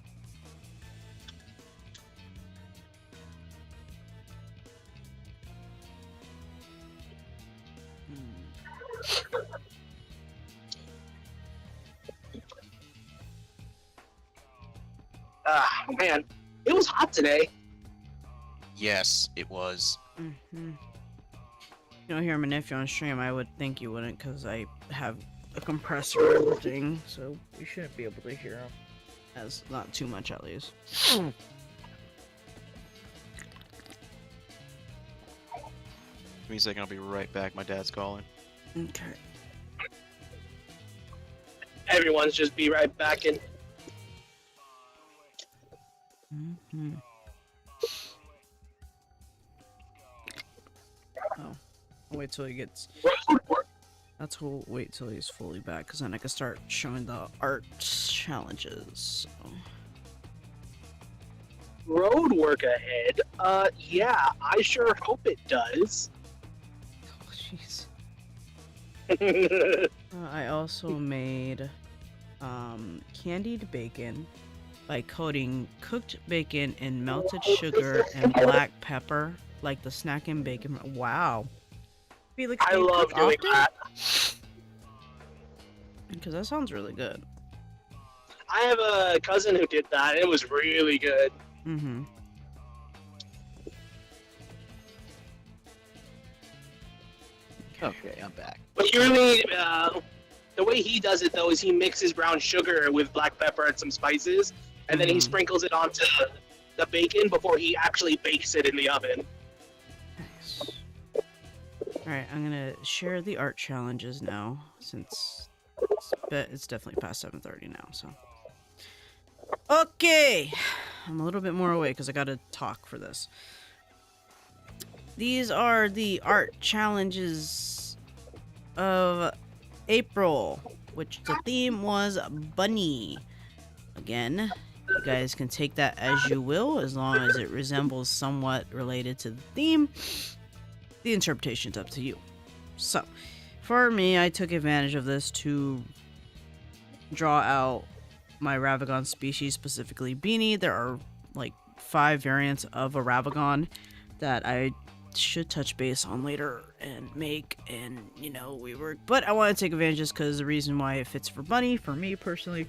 Ah, man. It was hot today. Yes, it was. Mm-hmm. You don't hear my nephew on stream. I would think you wouldn't, because I have a compressor and everything, so you shouldn't be able to hear him. As not too much, at least. Give me a second, I'll be right back. My dad's calling. Okay. Everyone's just be right back in. Mm-hmm. Oh. I'll wait till he gets. Road work. That's who'll wait till he's fully back, because then I can start showing the art challenges. So. Road work ahead. Yeah, I sure hope it does. Oh, jeez. I also made candied bacon by coating cooked bacon in melted sugar and black pepper, like the snacking bacon. Wow. Felix, I do you love cook doing often? that. Because that sounds really good. I have a cousin who did that. And it was really good. Mm-hmm. Okay, I'm back. But you really, the way he does it though is he mixes brown sugar with black pepper and some spices, and then he Mhm. sprinkles it onto the bacon before he actually bakes it in the oven. Nice. Alright, I'm gonna share the art challenges now, since it's definitely past 7:30 now, so. Okay! I'm a little bit more awake because I gotta talk for this. These are the art challenges of April, which the theme was bunny. Again, you guys can take that as you will, as long as it resembles somewhat related to the theme. The interpretation's up to you. So, for me, I took advantage of this to draw out my Ravagon species, specifically Beanie. There are like 5 variants of a Ravagon that I should touch base on later and make, and but I want to take advantage just because the reason why it fits for bunny, for me personally,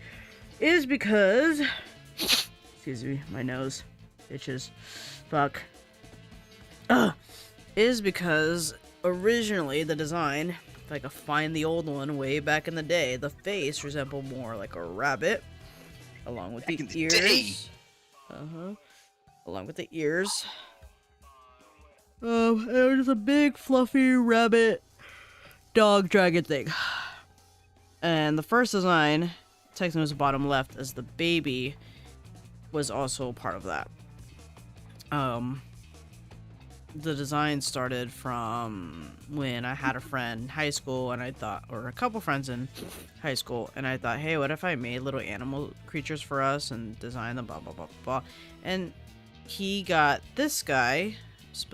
is because excuse me, my nose itches, fuck, is because originally the design, if I could find the old one way back in the day, the face resembled more like a rabbit, along with Back the in the ears. day. Along with the ears. It was a big fluffy rabbit dog dragon thing. And the first design, technically was bottom left, as the baby was also part of that. The design started from when I had a friend in high school, and I thought, or a couple friends in high school, and I thought, hey, what if I made little animal creatures for us and designed them, blah, blah, blah, blah. And he got this guy,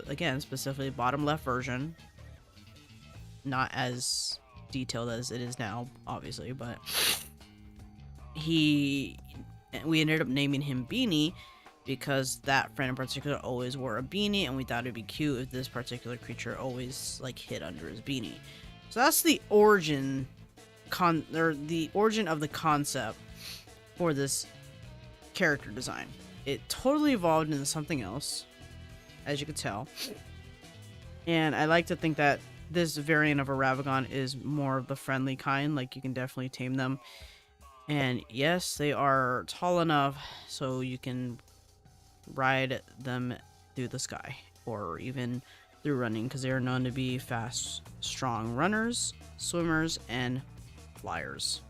again, specifically bottom left version, not as detailed as it is now, obviously, but we ended up naming him Beanie, because that friend in particular always wore a beanie, and we thought it'd be cute if this particular creature always like hid under his beanie. So that's the origin of the concept for this character design. It totally evolved into something else, as you could tell. And I like to think that this variant of a Ravagon is more of the friendly kind, like you can definitely tame them. And yes, they are tall enough so you can ride them through the sky, or even through running because they are known to be fast, strong runners, swimmers, and flyers.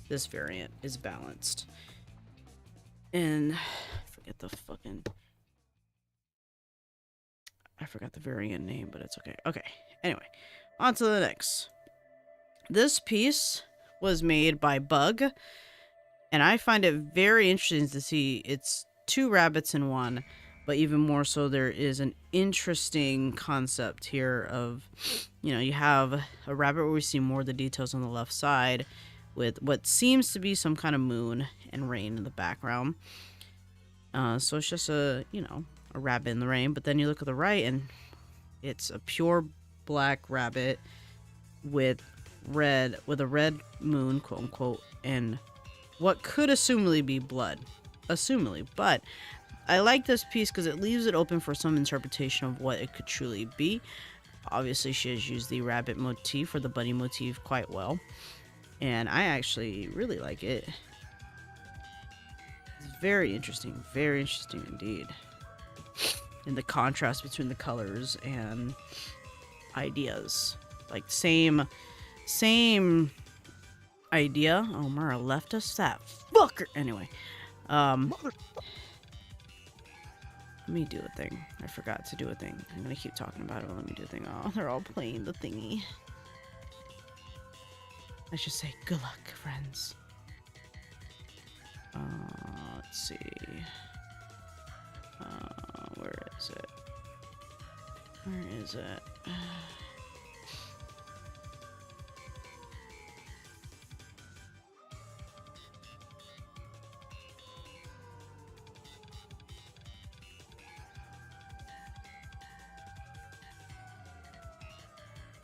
This variant is balanced. And I forgot the variant name, but it's okay. Okay. Anyway, on to the next. This piece was made by Bug, and I find it very interesting to see it's 2 rabbits in one, but even more so there is an interesting concept here of, you have a rabbit where we see more of the details on the left side with what seems to be some kind of moon and rain in the background. So it's just a rabbit in the rain, but then you look at the right and it's a pure black rabbit with a red moon, quote unquote, and what could assumably be blood. But I like this piece because it leaves it open for some interpretation of what it could truly be. Obviously, she has used the rabbit motif or the bunny motif quite well, and I actually really like it. It's very interesting indeed. And the contrast between the colors and ideas, like same idea. Oh, Mara left us, that fucker. Anyway, let me do a thing. I forgot to do a thing. I'm gonna keep talking about it, but let me do a thing. Oh, they're all playing the thingy. I should say good luck, friends. Let's see. Where is it? Where is it?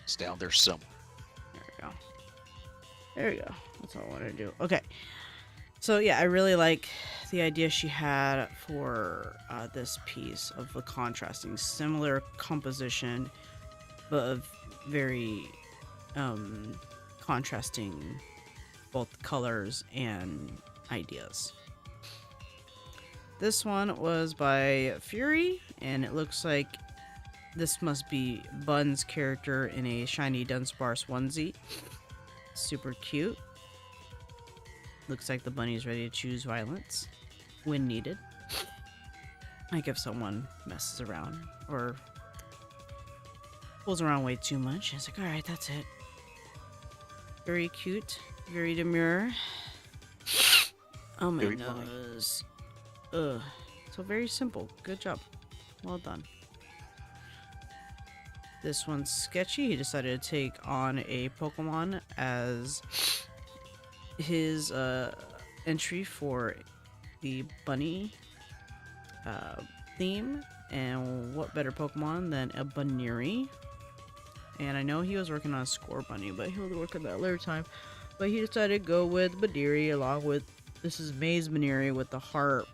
It's down there somewhere. There we go. There we go. That's all I want to do. Okay. So yeah, I really like the idea she had for this piece of the contrasting, similar composition, but of very contrasting both colors and ideas. This one was by Fury, and it looks like this must be Bun's character in a shiny Dunsparce onesie. Super cute. Looks like the bunny is ready to choose violence when needed. Like if someone messes around or pulls around way too much. It's like, alright, that's it. Very cute. Very demure. Oh my Very nose. Ugh. So very simple. Good job. Well done. This one's sketchy. He decided to take on a Pokemon as his entry for the bunny theme, and what better Pokemon than a Buneary. And I know he was working on a Scorbunny, but he'll work on that later time. But he decided to go with Buneary, along with, this is Maze Buneary with the heart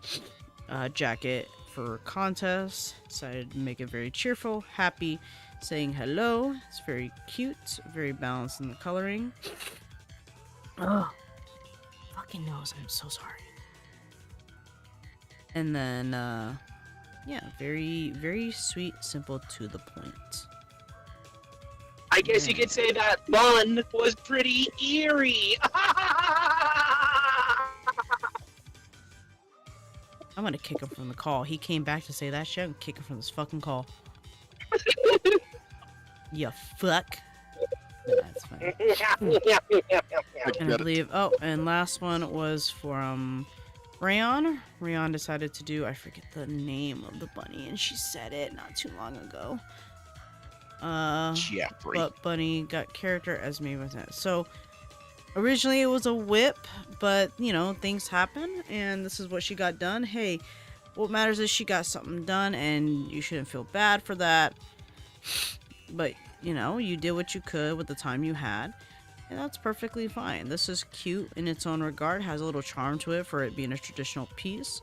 jacket for contest. Decided to make it very cheerful, happy, saying hello. It's very cute, very balanced in the coloring. Ugh. Fucking nose, I'm so sorry. And then, yeah, very, very sweet, simple, to the point. I guess you could say that Bun was pretty eerie. I'm gonna kick him from the call. He came back to say that shit. I'm kicking from this fucking call. You fuck. That's fine. And I believe, oh, and last one was from Rayon. Rayon decided to do, I forget the name of the bunny, and she said it not too long ago. Jeffrey. But bunny got character as me with it. So originally it was a whip, but things happen, and this is what she got done. Hey, what matters is she got something done, and you shouldn't feel bad for that. But you did what you could with the time you had, and that's perfectly fine. This is cute in its own regard, has a little charm to it for it being a traditional piece.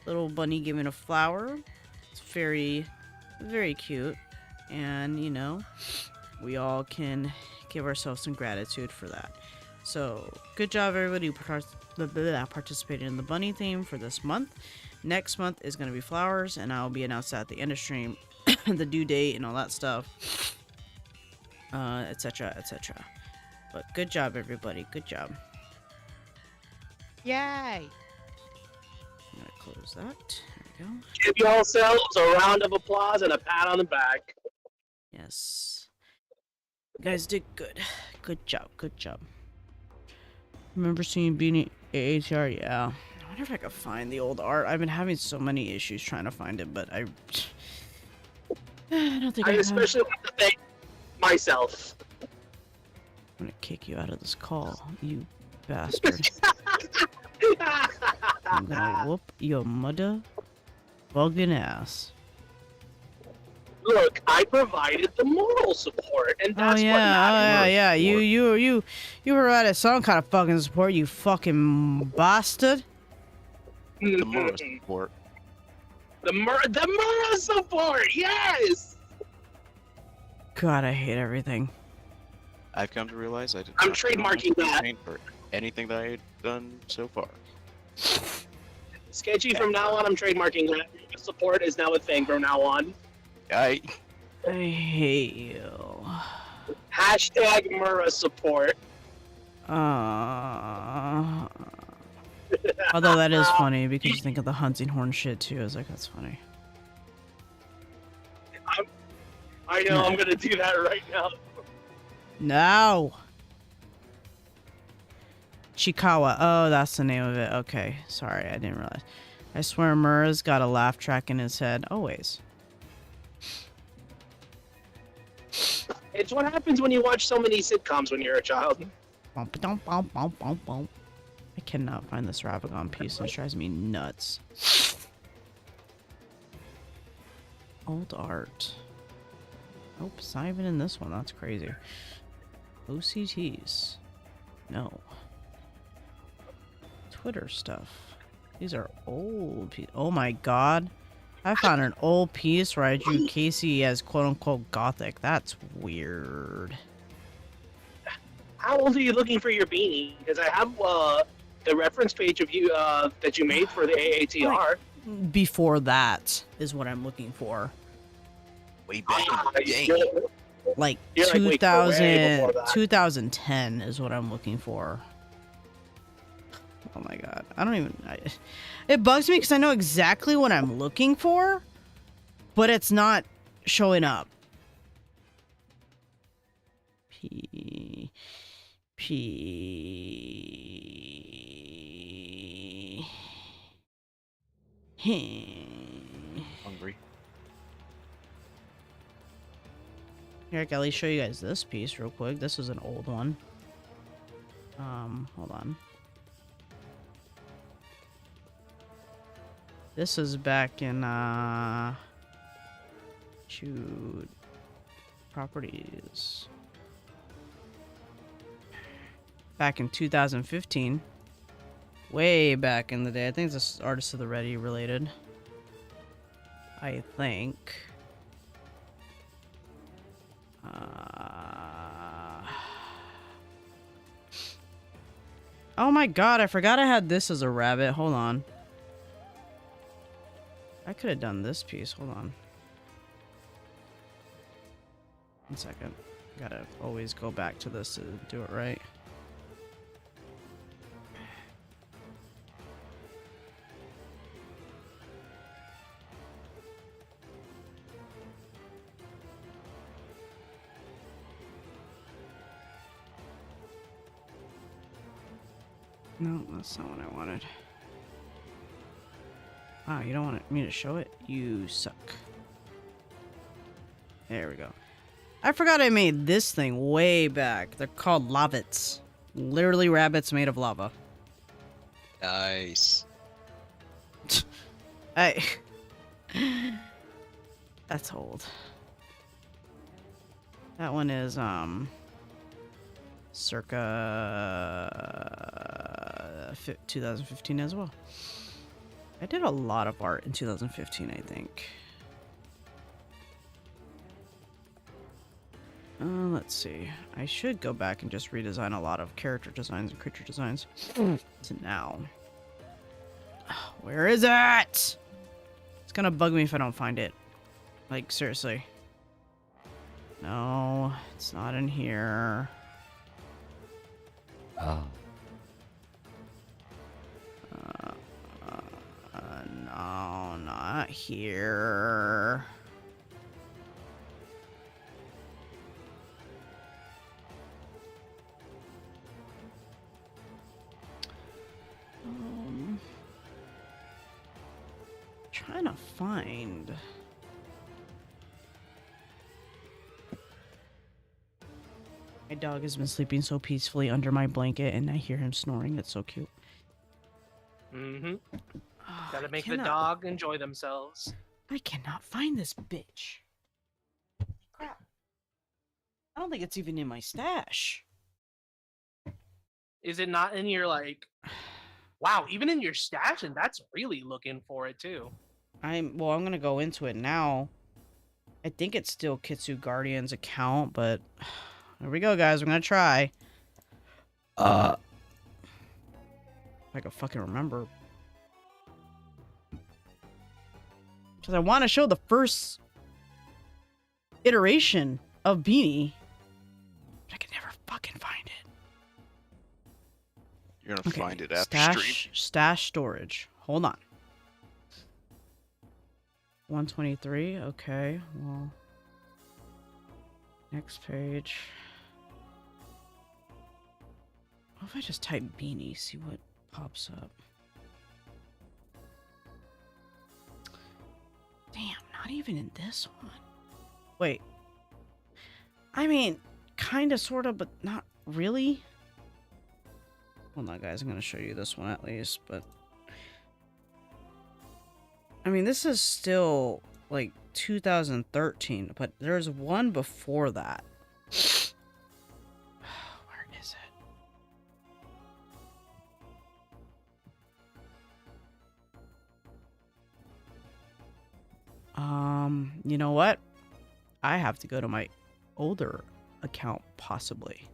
Little bunny giving a flower. It's very, very cute, and we all can give ourselves some gratitude for that. So good job everybody who participated in the bunny theme for this month. Next month is going to be flowers, and I'll be announced at the end of stream the due date and all that stuff, etc., etc. But good job, everybody. Good job. Yay! I'm gonna close that. There we go. Give yourselves a round of applause and a pat on the back. Yes. You guys did good. Good job. Good job. Remember seeing Beanie AATR? Yeah. I wonder if I could find the old art. I've been having so many issues trying to find it, but I don't think I I have. especially want to thank myself. I'm gonna kick you out of this call, you bastard. I'm gonna whoop your mother bugging ass. Look, I provided the moral support, and Oh that's yeah, what oh matters. yeah. You provided some kind of fucking support, you fucking bastard. The moral support. The moral support, yes! God, I hate everything. I've come to realize I did I'm not put on trademarking my that. campaign for anything that I had done so far. Sketchy, from now on, I'm trademarking that. Support is now a thing from now on. I I hate you. Hashtag Mura support. Although that is funny because you think of the hunting horn shit too. I was like, that's funny. I know, I'm gonna do that right now. No. Chikawa. Oh, that's the name of it. Okay. Sorry, I didn't realize. I swear Mura's got a laugh track in his head. Always. It's what happens when you watch so many sitcoms when you're a child. Bump, bump, bump, bump, bump, bump. I cannot find this Ravagon piece and it drives me nuts. Old art. Nope, it's not even in this one. That's crazy. OCTs. No. Twitter stuff. These are old pieces. Oh my god. I found an old piece where I drew Casey as quote-unquote gothic. That's weird. How old are you looking for your beanie? Because I have the reference page of you that you made for the AATR. Before that is what I'm looking for. way back in the day. Like You're like, wait, way 2000, before that. 2010 is what I'm looking for. Oh my god. I don't even... it bugs me because I know exactly what I'm looking for, but it's not showing up. P... Hungry. Here, I can at least show you guys this piece real quick. This is an old one. Hold on. This is back in, shoot. Properties. Back in 2015. Way back in the day. I think this is Artists of the Ready related. I think. Oh my god, I forgot I had this as a rabbit. Hold on. I could have done this piece. Hold on. 1 second. Gotta always go back to this to do it right. No, that's not what I wanted. Wow, you don't want me to show it? You suck. There we go. I forgot I made this thing way back. They're called lavits. Literally rabbits made of lava. Nice. Hey. That's old. That one is, circa 2015 as well. I did a lot of art in 2015, I think. Let's see. I should go back and just redesign a lot of character designs and creature designs to now. Where is it? It's gonna bug me if I don't find it. Like, seriously. No, it's not in here. Oh. No, not here. Trying to find. My dog has been sleeping so peacefully under my blanket, and I hear him snoring. It's so cute. Mm-hmm. Oh, Gotta I make the cannot- dog enjoy themselves. I cannot find this bitch. Crap. I don't think it's even in my stash. Is it not in your like? Wow, even in your stash, and that's really looking for it too. I'm gonna go into it now. I think it's still Kitsu Guardian's account, but here we go, guys. We're gonna try. If I can fucking remember. Because I want to show the first iteration of Beanie. But I can never fucking find it. You're gonna find it after stream. Stash storage. Hold on. 123. Okay. Well. Next page. What if I just type Beanie? See what pops up. Damn, not even in this one. Wait. I mean, kind of, sort of, but not really. Hold on, guys. I'm going to show you this one at least, but... I mean, this is still, like, 2013, but there's one before that. Where is it? You know what? I have to go to my older account, possibly.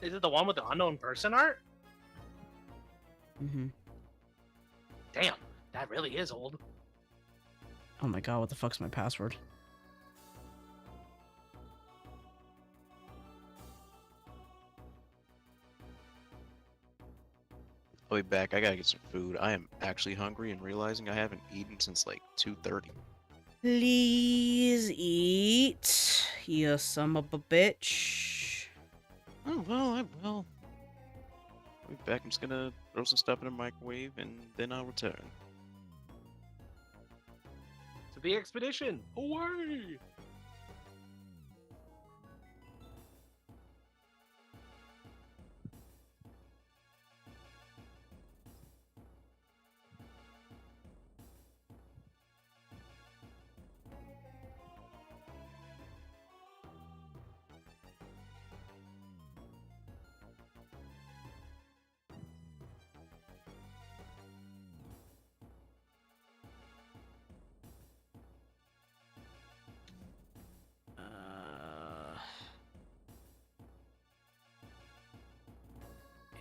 Is it the one with the unknown person art? Mm-hmm. Damn, that really is old. Oh my god, what the fuck's my password? I'll be back. I gotta get some food. I am actually hungry and realizing I haven't eaten since like 2:30. Please eat, you son of a bitch. Oh well, I will. I'll be back. I'm just gonna throw some stuff in the microwave and then I'll return. To the expedition, away!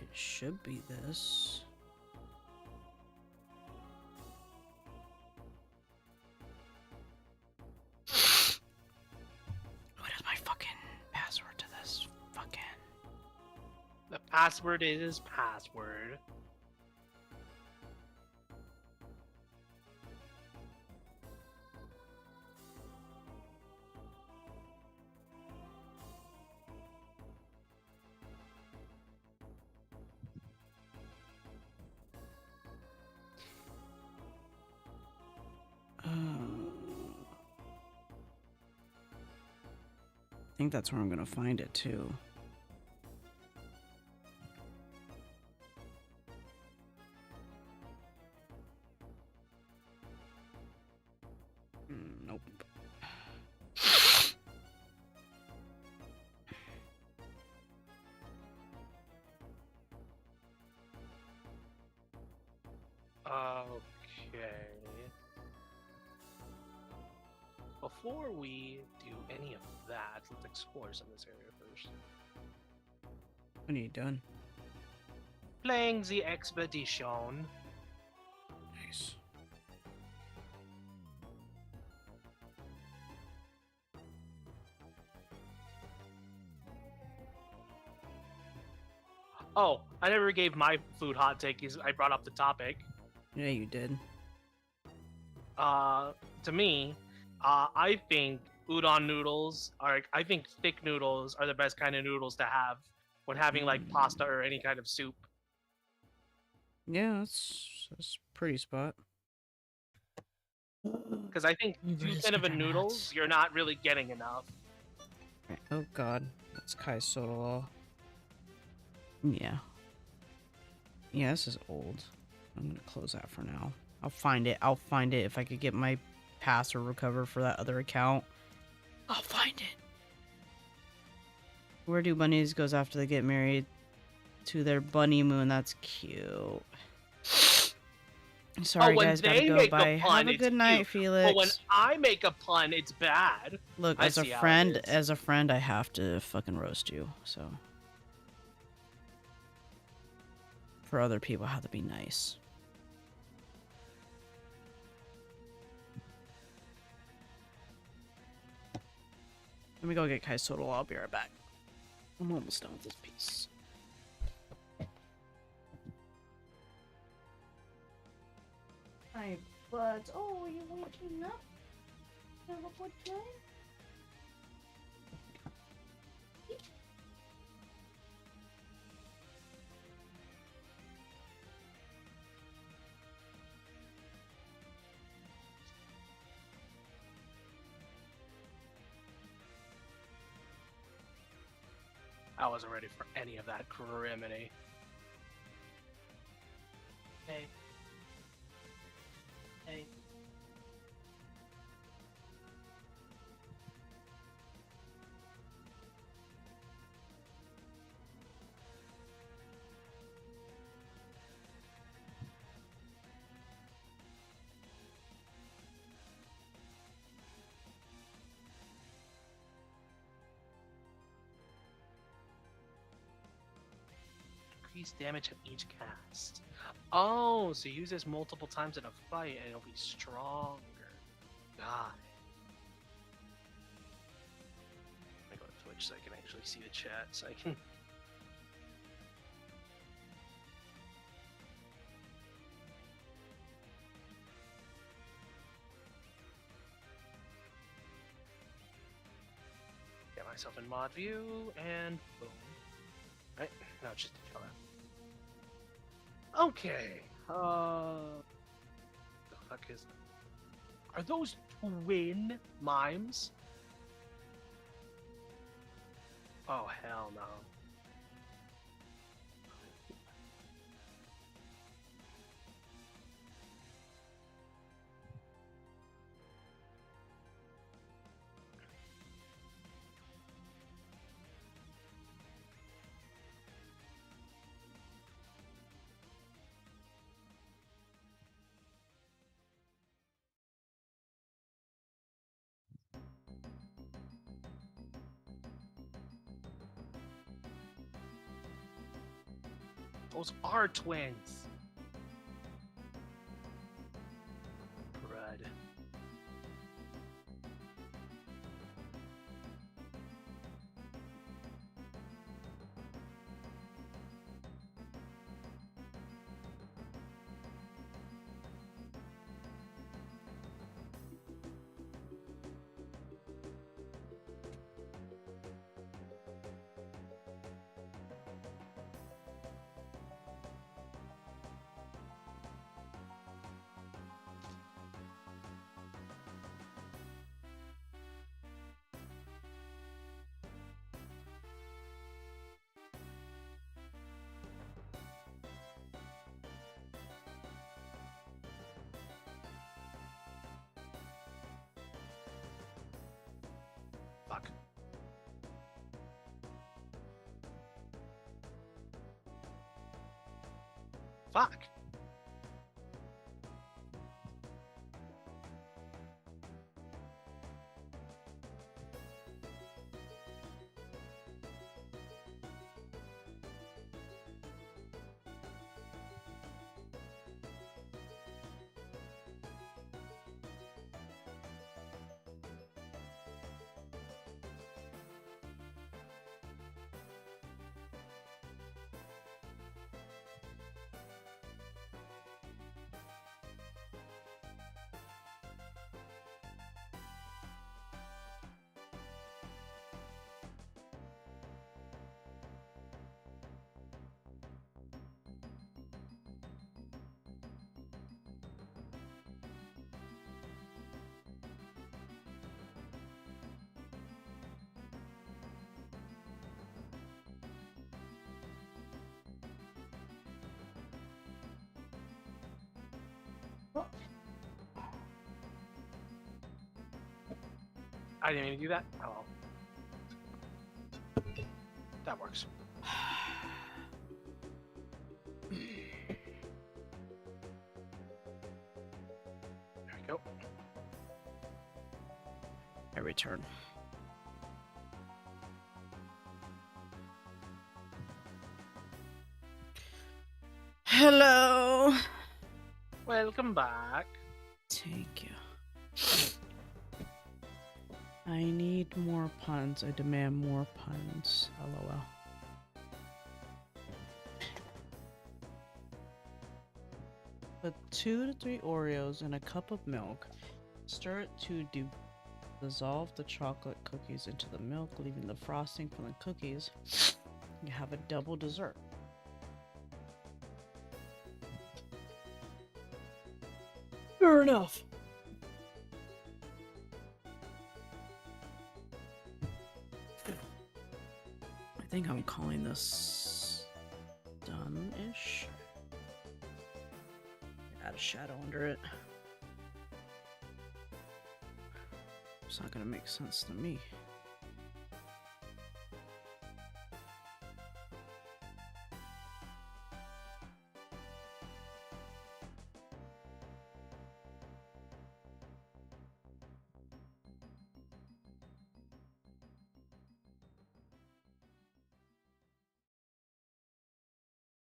It should be this. What is my fucking password to this? Fucking. The password is password. I think that's where I'm gonna find it too. Nope. Okay. Before we do any of that, let's explore some of this area first. What are you doing? playing the expedition. Nice. Oh, I never gave my food hot take. I brought up the topic. Yeah, you did. To me, I think udon noodles are. I think thick noodles are the best kind of noodles to have when having like pasta or any kind of soup. Yeah, that's pretty spot. Because I think too thin of a noodles, you're not really getting enough. Oh god, that's Kai Soda Law. Yeah. Yeah, this is old. I'm gonna close that for now. I'll find it. I'll find it if I could get my pass or recover for that other account. I'll find it. Where do bunnies goes after they get married? To their bunny moon. That's cute. Sorry, when guys, gotta they go. make a Bye. pun, Have a it's good night, cute. Felix. But when I make a pun, it's bad. Look, I as a see how it friend, is. I have to fucking roast you. So, for other people, I have to be nice. Let me go get Kai's Total. I'll be right back. I'm almost done with this piece. Hi, buds. Oh, are you waking up? Have a good day? I wasn't ready for any of that criminy. Hey. Hey. Increase damage of each cast. Oh, so use this multiple times in a fight and it'll be stronger. God. Let me go to Twitch so I can actually see the chat so I can. Get myself in mod view and boom. Right? No, just to chill out. Okay. The fuck is that? Are those twin mimes? Oh hell no. Those are twins. Crud. Fuck. Fuck. I didn't mean to do that. Oh, well. That works. There we go. I return. Hello. Welcome back. Thank you. I need more puns. I demand more puns. LOL. Put 2 to 3 Oreos in a cup of milk. Stir it to dissolve the chocolate cookies into the milk, leaving the frosting from the cookies. You have a double dessert. Fair enough. I think I'm calling this done-ish. Add a shadow under it. It's not gonna make sense to me.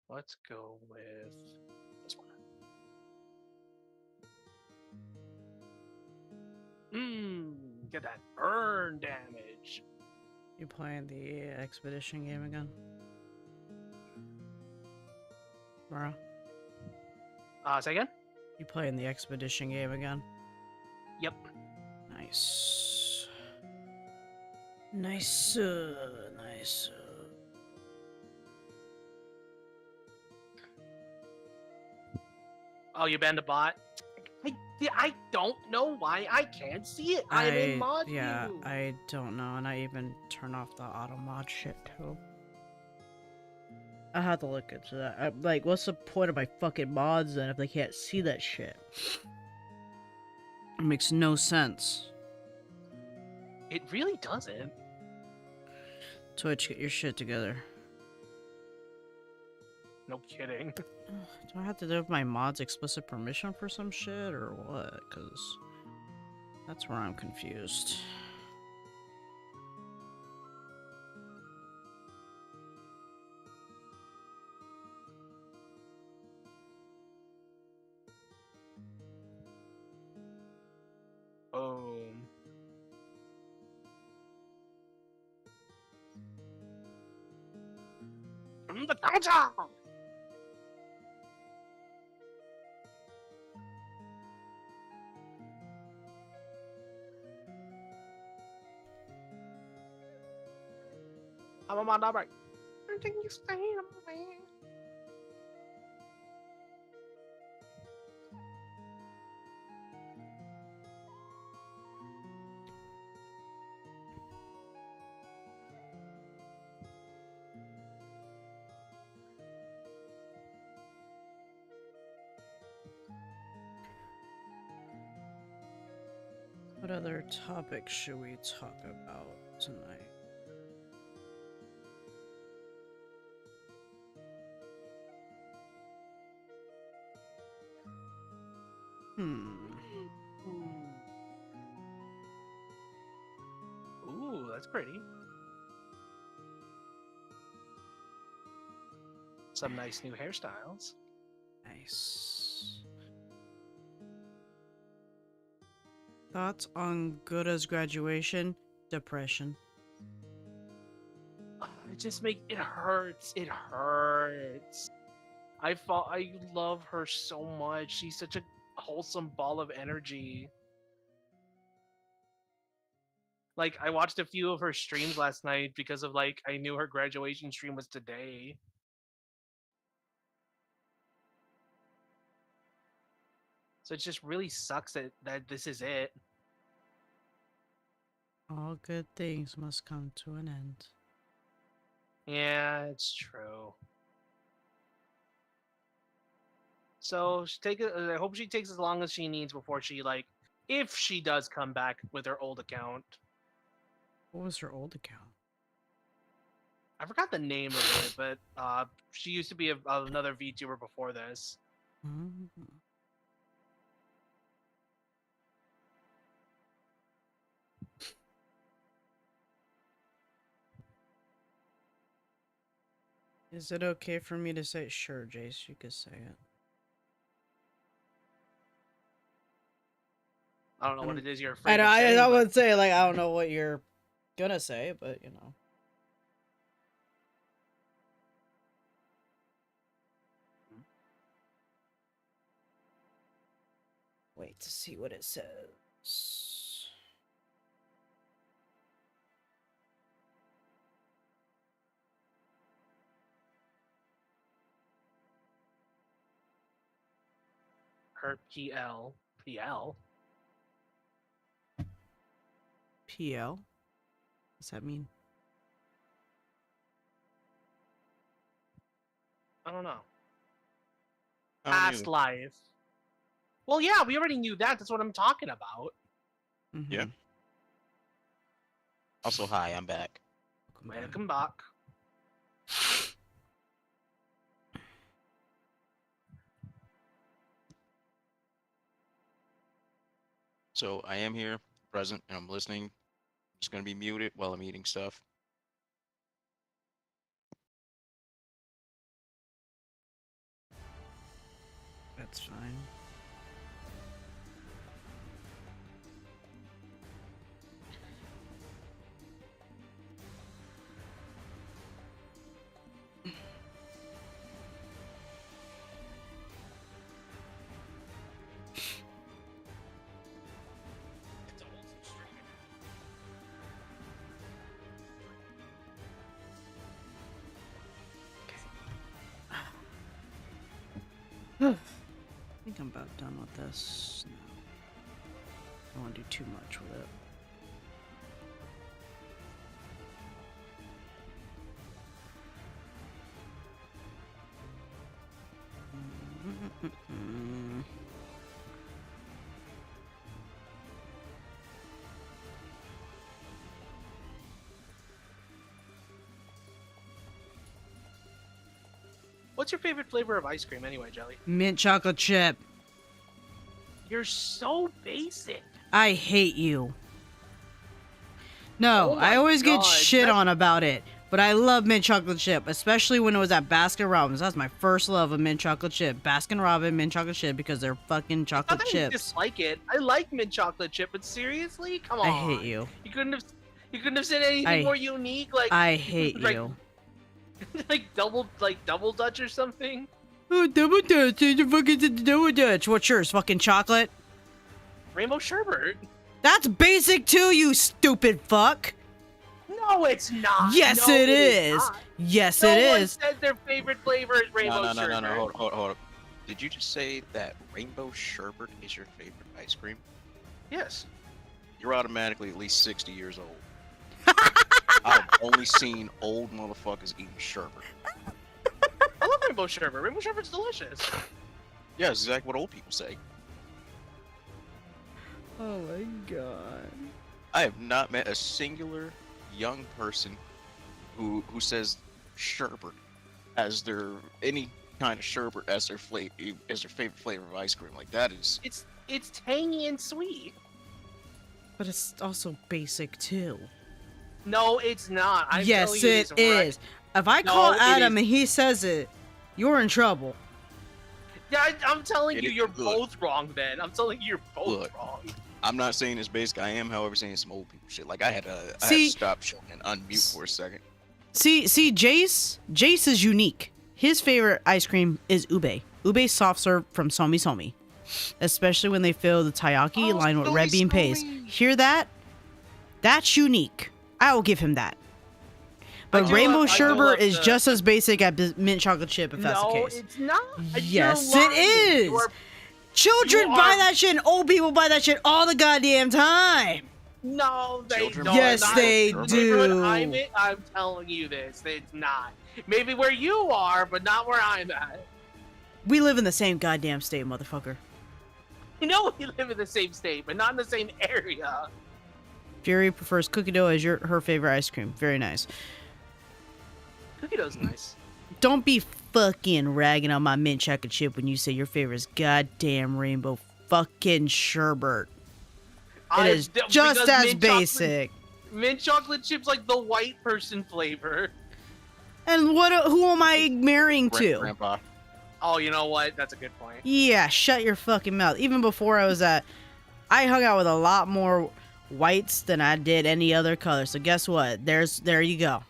Let's go with this one. Get that burn damage. You playing the expedition game again? Mara? Say again? You playing the expedition game again? Yep. Nice. Nice. Nice. Oh, you banned a bot? I don't know why I can't see it. I'm in mod Yeah, view. I don't know, and I even turn off the auto mod shit too. I have to look into that. I'm like, what's the point of my fucking mods then if they can't see that shit? It makes no sense. It really doesn't. Twitch, get your shit together. No kidding. Do I have to give my mods explicit permission for some shit or what? Because that's where I'm confused. Boom. The counter! I'm a mod break. Everything you say, I'm a man. What other topics should we talk about tonight? Ooh, that's pretty. Some nice new hairstyles. Nice. Thoughts on Guda's graduation? Depression. It just makes it hurts. It hurts. I love her so much. She's such a wholesome ball of energy. Like, I watched a few of her streams last night because of, like, I knew her graduation stream was today. So it just really sucks that this is it. All good things must come to an end. Yeah, it's true. So I hope she takes as long as she needs before she, like, if she does come back with her old account. What was her old account? I forgot the name of it, but she used to be another VTuber before this. Mhm. Is it okay for me to say sure, Jace? You could say it. I don't know what Um, it is you're afraid of I saying, but would say like I don't know what you're gonna say, but you know. Wait to see what it says. her PL. PL? What's that mean? I don't know. I don't Past either. life. Well, yeah, we already knew that. That's what I'm talking about. Mhm. Yeah. Also, hi, I'm back. Welcome back. So I am here, present, and I'm listening. I'm just gonna be muted while I'm eating stuff. That's fine. I think I'm about done with this. No. I don't want to do too much with it. What's your favorite flavor of ice cream anyway, Jelly? Mint chocolate chip. You're so basic. I hate you. No, Oh my I always get God, shit that's- on about it, but I love mint chocolate chip, especially when it was at Baskin Robbins. That's my first love of mint chocolate chip. Baskin Robbins mint chocolate chip because they're fucking Not chocolate that I chips. dislike it. I like mint chocolate chip, but seriously, come on. I hate you. You couldn't have said anything I- more unique, like I hate like- you. like double Dutch or something. Oh, double Dutch. It's a fucking double Dutch. What's yours? Fucking chocolate? Rainbow sherbet. That's basic too, you stupid fuck. No, it's not. Yes, No, it is. not. Yes, No it one is. said their favorite flavor is rainbow No, sherbet. hold up. Did you just say that rainbow sherbet is your favorite ice cream? Yes. You're automatically at least 60 years old. I've only seen old motherfuckers eating sherbet. I love rainbow sherbet. Rainbow sherbet's delicious. Yeah, it's exactly what old people say. Oh my god. I have not met a singular young person who says sherbet as their any kind of sherbet as their favorite flavor of ice cream. Like that is It's tangy and sweet. But it's also basic too. No, it's not. I'm Yes, telling you it this right- is. If I No, call it Adam is. and he says it, you're in trouble. Yeah, I'm telling It you, is you're good. both wrong, Ben. I'm telling you, you're both Look. wrong. I'm not saying it's basic. I am, however, saying some old people shit. Like I had to See- stop showing and unmute for a second. See, Jace is unique. His favorite ice cream is ube. Ube soft serve from Somi Somi. Especially when they fill the taiyaki Oh, lined with Somi red bean paste. Somi. Hear that? That's unique. I will give him that. But do rainbow love- I do sherbet love is the- just as basic as mint chocolate chip if that's No, the case. it's not. Yes, You're it lying. is. You're- Children You buy are- that shit and old people buy that shit all the goddamn time. No, they Children don't. Yes, Not- they the neighborhood do. I'm in, I'm telling you this. It's not. Maybe where you are, but not where I'm at. We live in the same goddamn state, motherfucker. You know we live in the same state, but not in the same area. Fury prefers cookie dough as her favorite ice cream. Very nice. Cookie dough's nice. Don't be fucking ragging on my mint chocolate chip when you say your favorite is goddamn rainbow fucking sherbet. It is just because as mint basic. Mint chocolate chip's like the white person flavor. And who am I marrying to? Grandpa. Oh, you know what? That's a good point. Yeah, shut your fucking mouth. Even before I hung out with a lot more whites than I did any other color. So guess what? There you go.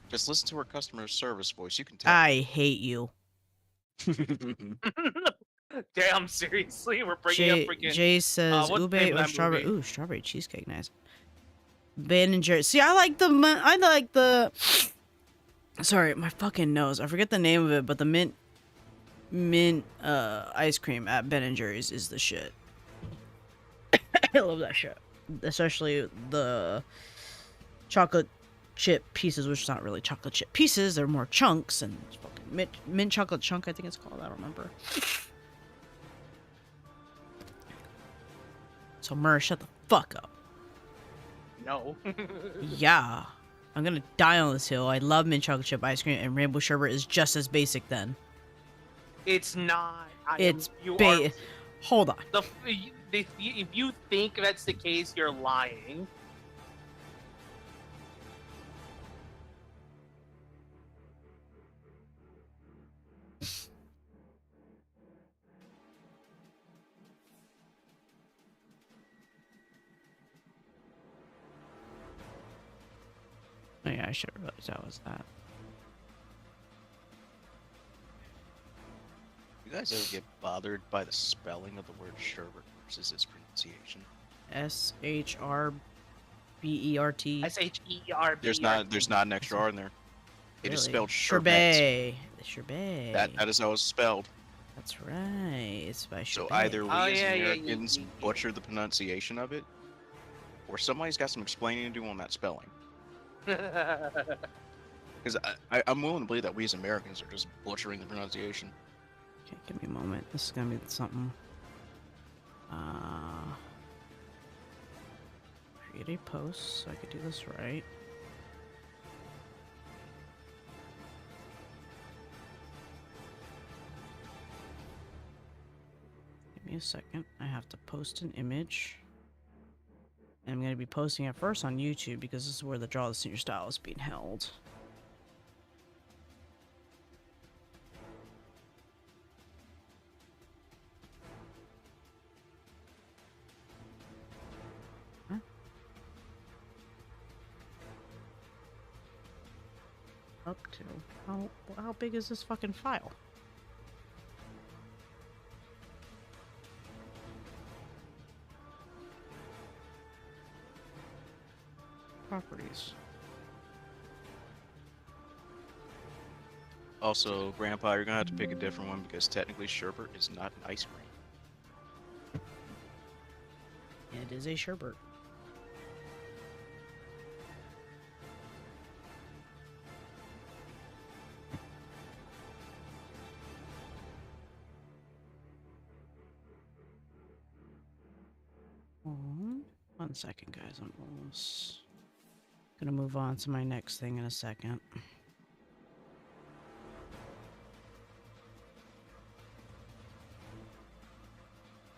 Just listen to her customer service voice. You can tell. I hate you. Damn, seriously, we're bringing up freaking. Jay says what's the ube name of or that strawberry. movie? Ooh, strawberry cheesecake, nice. Ben and Jerry. See, I like the. Sorry, my fucking nose. I forget the name of it, but the mint ice cream at Ben and Jerry's is the shit. I love that shit, especially the chocolate chip pieces, which is not really chocolate chip pieces. They're more chunks and fucking mint chocolate chunk. I think it's called. I don't remember. So Murr, shut the fuck up. No. Yeah. I'm gonna die on this hill. I love mint chocolate chip ice cream, and rainbow sherbet is just as basic then. It's not. Hold on. If you think that's the case, you're lying. Oh yeah, I should have realized that was that. You guys ever get bothered by the spelling of the word sherbet versus its pronunciation? SHRBERT. SHERB. There's not an extra R in there. It is spelled sherbet. sherbet. Sherbet. That is how it's spelled. That's right. It's by So sherbet. either we as yeah, Americans yeah. butcher the pronunciation of it, or somebody's got some explaining to do on that spelling. Because I'm willing to believe that we as Americans are just butchering the pronunciation. Okay, give me a moment. This is gonna be something. Create a post so I could do this right. Give me a second. I have to post an image. And I'm going to be posting it first on YouTube because this is where the Draw the Senior Style is being held. Huh? Up to how big is this fucking file? Properties. Also, Grandpa, you're gonna have to pick a different one because technically sherbet is not an ice cream. It is a sherbet. One second, guys. I'm almost gonna move on to my next thing in a second.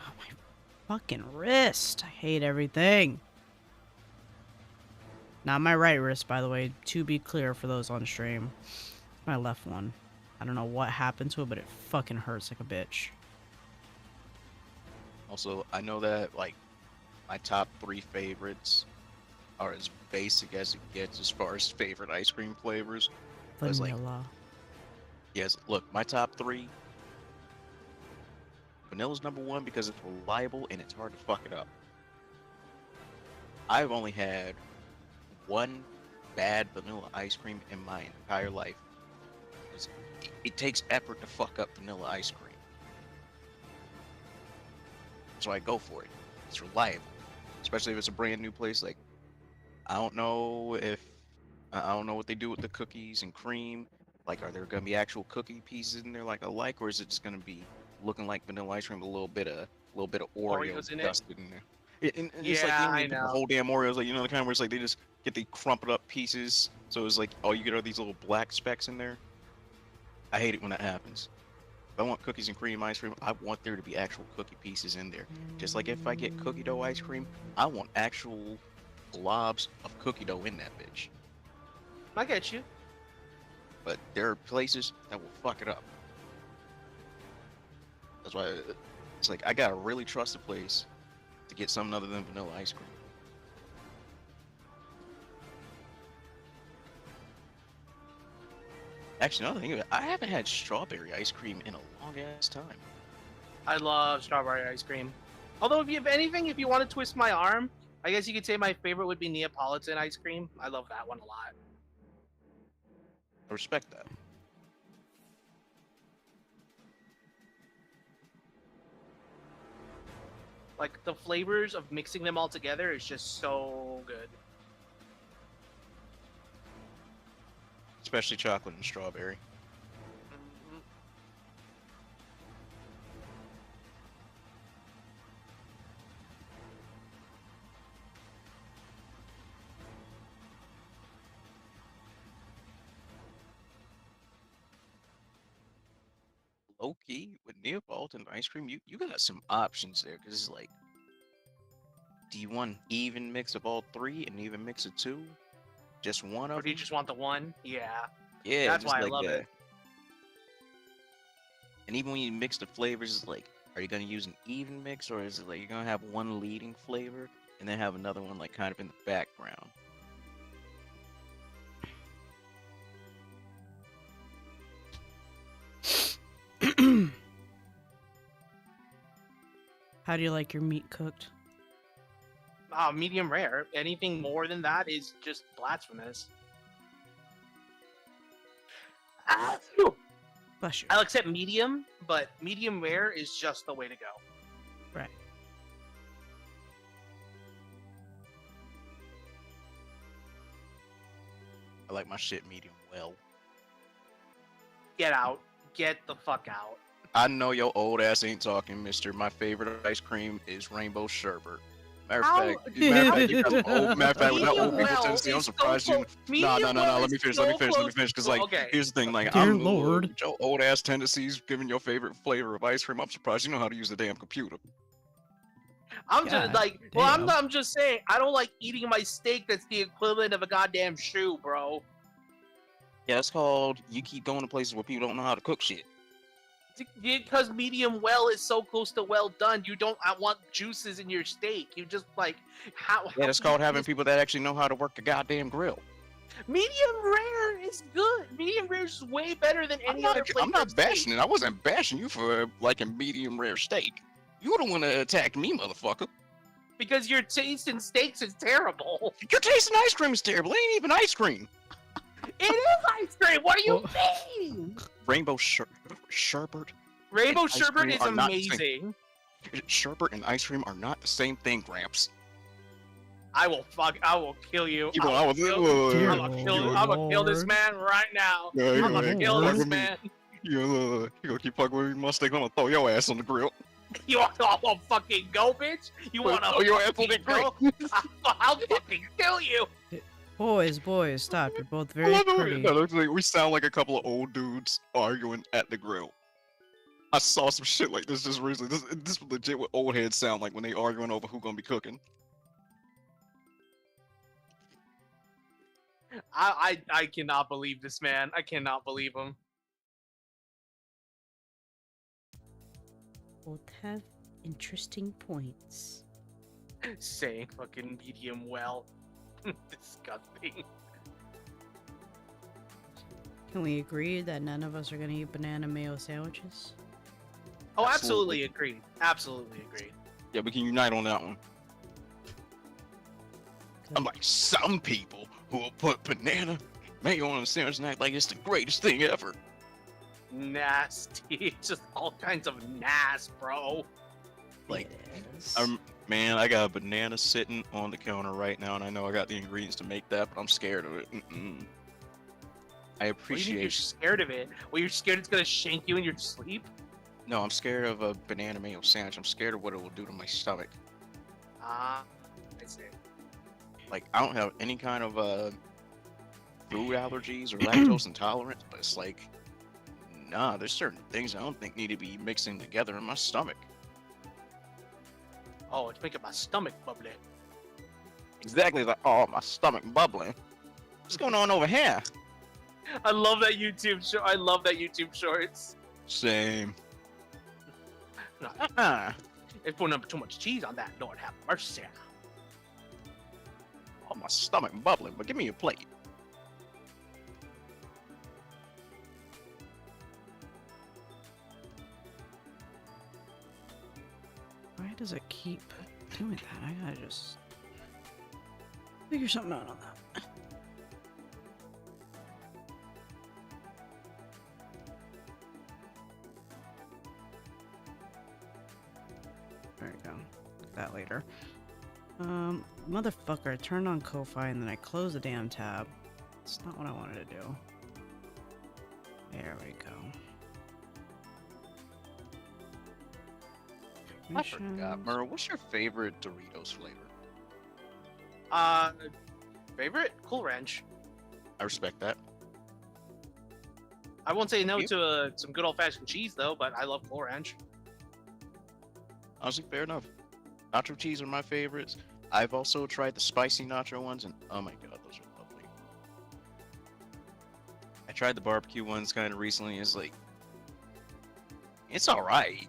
Oh, my fucking wrist. I hate everything. Not my right wrist, by the way, to be clear for those on stream. My left one. I don't know what happened to it, but it fucking hurts like a bitch. Also, I know that, like, my top 3 favorites are as basic as it gets as far as favorite ice cream flavors. It's like- Vanilla. Yes, look, my top 3. Vanilla's number 1 because it's reliable and it's hard to fuck it up. I've only had one bad vanilla ice cream in my entire life. It takes effort to fuck up vanilla ice cream. So I go for it. It's reliable. Especially if it's a brand new place. Like, I don't know what they do with the cookies and cream. Like, are there gonna be actual cookie pieces in there like I like, or is it just gonna be looking like vanilla ice cream with a little bit of Oreo Oreos in it? dusted in there? And it's like Yeah, they don't I even put the know. whole damn Oreos, like, you know, the kind where it's like they just get the crumpled up pieces. So it's like all you get are these little black specks in there. I hate it when that happens. If I want cookies and cream ice cream, I want there to be actual cookie pieces in there. Just like if I get cookie dough ice cream, I want actual globs of cookie dough in that bitch. I get you. But there are places that will fuck it up. That's why it's like I gotta really trust the place to get something other than vanilla ice cream. Actually, another thing, I haven't had strawberry ice cream in a long ass time. I love strawberry ice cream. Although, if you have anything, if you want to twist my arm, I guess you could say my favorite would be Neapolitan ice cream. I love that one a lot. I respect that. Like the flavors of mixing them all together is just so good. Especially chocolate and strawberry. Mhm. Low key with Neapolitan ice cream, you got some options there because it's like, do you want even mix of all three and even mix of two? Just one Or of do you them? just want the one? Yeah. Yeah, That's just why I like love that. it. And even when you mix the flavors, it's like, are you gonna use an even mix or is it like you're gonna have one leading flavor and then have another one like kind of in the background? How do you like your meat cooked? Medium rare. Anything more than that is just blasphemous. Phew. Bless you. I'll accept medium, but medium rare is just the way to go. Right. I like my shit medium well. Get out. Get the fuck out. I know your old ass ain't talking, mister. My favorite ice cream is rainbow sherbet. Matter How- of fact, you got some old, matter of fact, with that Medium old people well Tennessee, I'm is so surprised you. close. No, Medium well Let is me finish. so Let me close. finish. Because Well, like, okay. here's the thing. Like, Dear I'm Lord. your old ass Tennessee's giving your favorite flavor of ice cream. I'm surprised you know how to use the damn computer. I'm just God like, well, damn. I'm just saying, I don't like eating my steak that's the equivalent of a goddamn shoe, bro. Yeah, it's called. You keep going to places where people don't know how to cook shit. Because medium well is so close to well done, you don't want juices in your steak. You just like how? Yeah, it's called having this- people that actually know how to work a goddamn grill. Medium rare is good. Medium rare is way better than any other flavor. I'm not of steak. bashing it. I wasn't bashing you for liking medium rare steak. You the one that attacked me, motherfucker. Because your taste in steaks is terrible. Your taste in ice cream is terrible. It ain't even ice cream. It is ice cream. What do you Well- mean? Rainbow sherbet. Rainbow ice sherbet cream is are not the same. amazing. Sherbet and ice cream are not the same thing, Gramps. I will kill you. You know, I was. Dear I'm gonna kill this Lord. man right now. Yeah, you I'm gonna gonna keep kill fucking this with me. man. You gonna keep fucking with me, my steak? I'm gonna throw your ass on the grill. You want to fucking go, bitch? You want to throw your ass on the go? I'll fucking kill you. Boys, stop. You're both I very love it. pretty. No, looks like we sound like a couple of old dudes arguing at the grill. I saw some shit like this just recently. This was legit what old heads sound like when they arguing over who gonna be cooking. I cannot believe this man. I cannot believe him. Both have interesting points. Saying fucking medium well. Disgusting. Can we agree that none of us are gonna eat banana mayo sandwiches? Oh, Absolutely. absolutely agreed. Absolutely agreed. Yeah, we can unite on that one. I'm like, some people who will put banana mayo on a sandwich and act like it's the greatest thing ever. Nasty. It's just all kinds of nas, bro. Like, It is. Man, I got a banana sitting on the counter right now, and I know I got the ingredients to make that, but I'm scared of it. I What do you mean you're appreciate. scared of it? Well, you're scared it's gonna shank you in your sleep? No, I'm scared of a banana mayo sandwich. I'm scared of what it will do to my stomach. Ah, I see. Like, I don't have any kind of food allergies or lactose intolerance, but it's like, nah, there's certain things I don't think need to be mixing together in my stomach. Oh, it's making my stomach bubbly. Exactly, like, oh, my stomach bubbling. What's going on over here? I love that YouTube show. I love that YouTube shorts. Same. No, Uh-uh. it's putting up too much cheese on that. Lord have mercy. Oh, my stomach bubbling, but give me a plate. Why does it keep doing that? I gotta just figure something out on that. There you go. Look at that later. Motherfucker, I turned on Ko-Fi and then I closed the damn tab. It's not what I wanted to do. There we go. I forgot, Missions. Merle, what's your favorite Doritos flavor? Favorite? Cool Ranch. I respect that. I won't say no You? to some good old fashioned cheese though, but I love Cool Ranch. Honestly, fair enough. Nacho cheese are my favorites. I've also tried the spicy nacho ones, and oh my god, those are lovely. I tried the barbecue ones kind of recently. It's like, it's all right,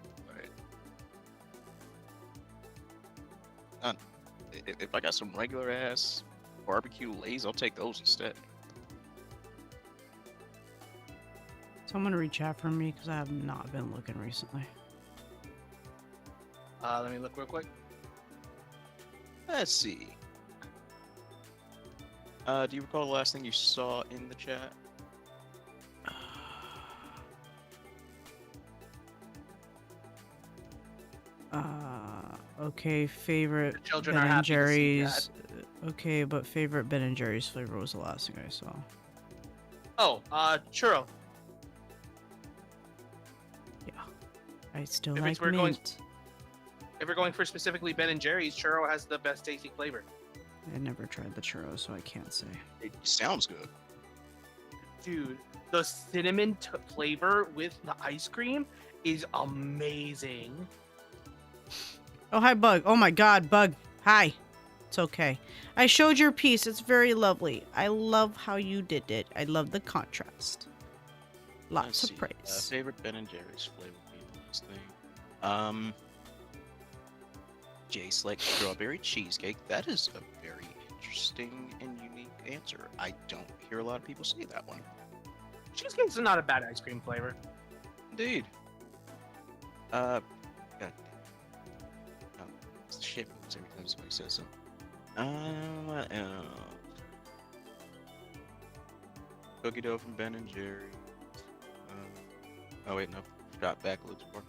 but if I got some regular ass barbecue Lays, I'll take those instead. Someone reach out for me because I have not been looking recently. Let me look real quick. Let's see. Do you recall the last thing you saw in the chat? Okay, favorite The children Ben are and happy to see Jerry's. Okay, but favorite Ben and Jerry's flavor was the last thing I saw. Oh, churro. Yeah, I still If like it's we're going- mint. If we're going for specifically Ben and Jerry's, churro has the best tasting flavor. I never tried the churros, so I can't say. It sounds good. Dude, the cinnamon flavor with the ice cream is amazing. Oh, hi, Bug. Oh my god, Bug. Hi. It's okay. I showed your piece. It's very lovely. I love how you did it. I love the contrast. Let's Lots of see. praise. Favorite Ben and Jerry's flavor being the last thing. J Select strawberry cheesecake. That is a very interesting and unique answer. I don't hear a lot of people say that one. Cheesecake's not a bad ice cream flavor. Indeed. God damn. Oh, shit moves every time somebody says something. What else? Cookie dough from Ben and Jerry. Oh wait, no. Drop back a little more.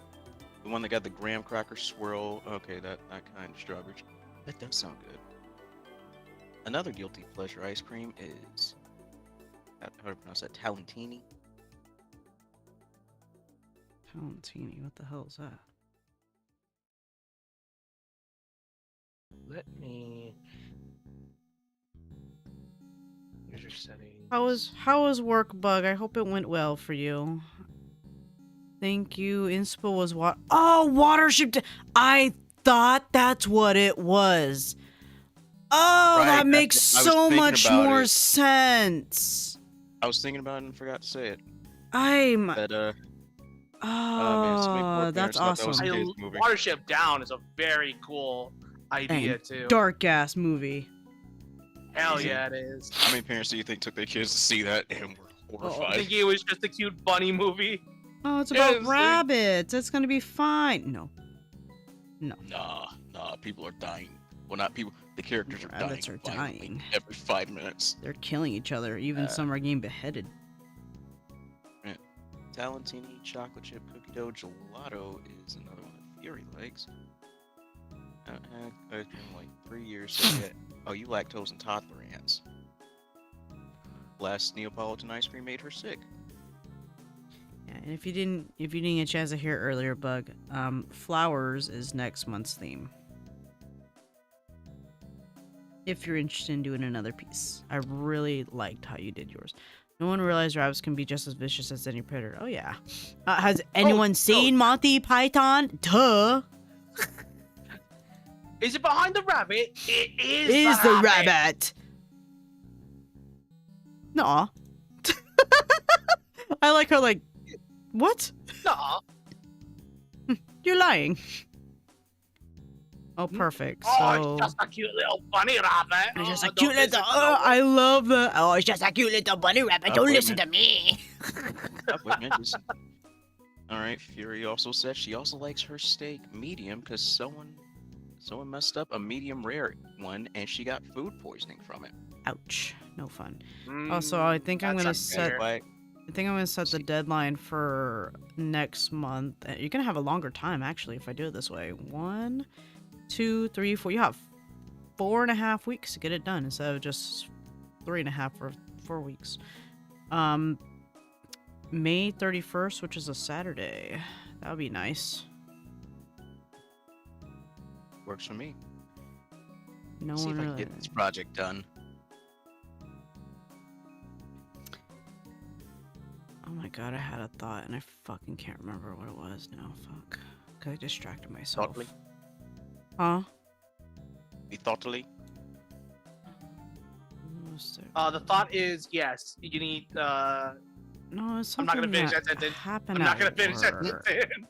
The one that got the graham cracker swirl. Okay, that kind of strawberry. That does sound good. Another guilty pleasure ice cream is, how do I pronounce that? Talentini. Talentini, what the hell is that? Let me. User settings. How was work, Bug? I hope it went well for you. Thank you. Inspo was what? Oh, Watership. I thought that's what it was. Oh, Right, that that's makes what- I was so thinking much about more it. sense. I was thinking about it and forgot to say it. I'm. That Oh, man, so many poor that's parents thought that was awesome. a kid's movie. Watership Down is a very cool idea And too. Dark ass movie. Hell yeah, it is. How many parents do you think took their kids to see that and were horrified? Thinking it was just a cute bunny movie. Oh, it's Yeah, about it's like- rabbits. It's gonna be fine. No, Nah, people are dying. Well, not people. The characters are Rabbits dying. are violently dying. every 5 minutes. they're killing each other. Even some are getting beheaded. Talentini chocolate chip cookie dough gelato is another one that Fury likes. It's been like 3 years. So yeah. Oh, you lactose intolerance. Last Neapolitan ice cream made her sick. Yeah, and if you didn't get a chance to hear earlier, Bug, Flowers is next month's theme. if you're interested in doing another piece. I really liked how you did yours. No one realized rabbits can be just as vicious as any predator. Oh yeah. Has anyone seen Monty Python? Duh. Is it behind the rabbit? It is, Is the rabbit. Nuh. I like her like, what? No. You're lying. Oh, perfect. Oh, So it's just a cute little bunny rabbit. it's just a Don't cute listen little. to Oh, the I love that. Oh, it's just a cute little bunny rabbit. Oh, Don't wait a listen to me. All right. Fury also said she also likes her steak medium because someone messed up a medium rare one and she got food poisoning from it. Ouch. No fun. Mm, Also, I think I'm that's gonna not set. fair. Like, I think I'm gonna set the deadline for next month. You're gonna have a longer time actually if I do it this way. 1, 2, 3, 4. You have 4.5 weeks to get it done instead of just 3.5 or 4 weeks. May 31st, which is a Saturday. That would be nice. works for me. No See one if I can really. get this project done. Oh my god, I had a thought and I fucking can't remember what it was now. Fuck. Cause I distracted myself. Thoughtfully. Huh? Be thoughtfully. What was there? The thought is yes. You need. No, it's I'm not something gonna finish that sentence. happened I'm not at gonna finish that work. sentence.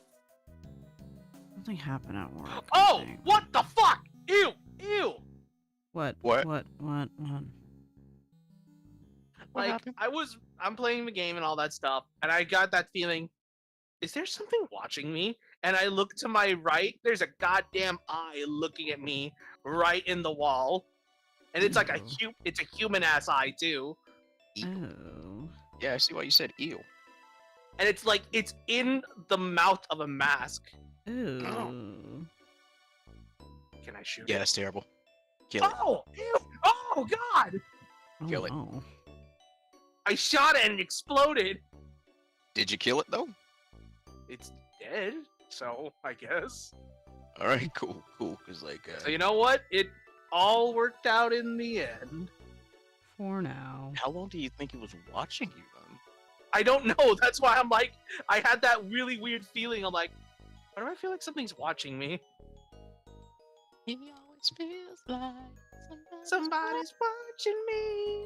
Something happened at work. I Oh, think. what the fuck? Ew, ew. What? What? What? What Like happened? I'm playing the game and all that stuff, and I got that feeling. Is there something watching me? And I look to my right. There's a goddamn eye looking at me right in the wall, and it's like Ew. it's a human ass eye too, Oh. Yeah, I see why you said ew. and it's like it's in the mouth of a mask. Ooh. Can I shoot? Yeah, it? that's terrible. Kill it. Oh, ew. Oh god! Oh, Kill it. no. I shot it and it exploded. Did you kill it though? It's dead, so I guess. All right, cool. Cause like, So you know what? It all worked out in the end. For now. how long do you think he was watching you then? I don't know. That's why I'm like, I had that really weird feeling. I'm like, why do I feel like something's watching me? He always feels like Somebody's watching me.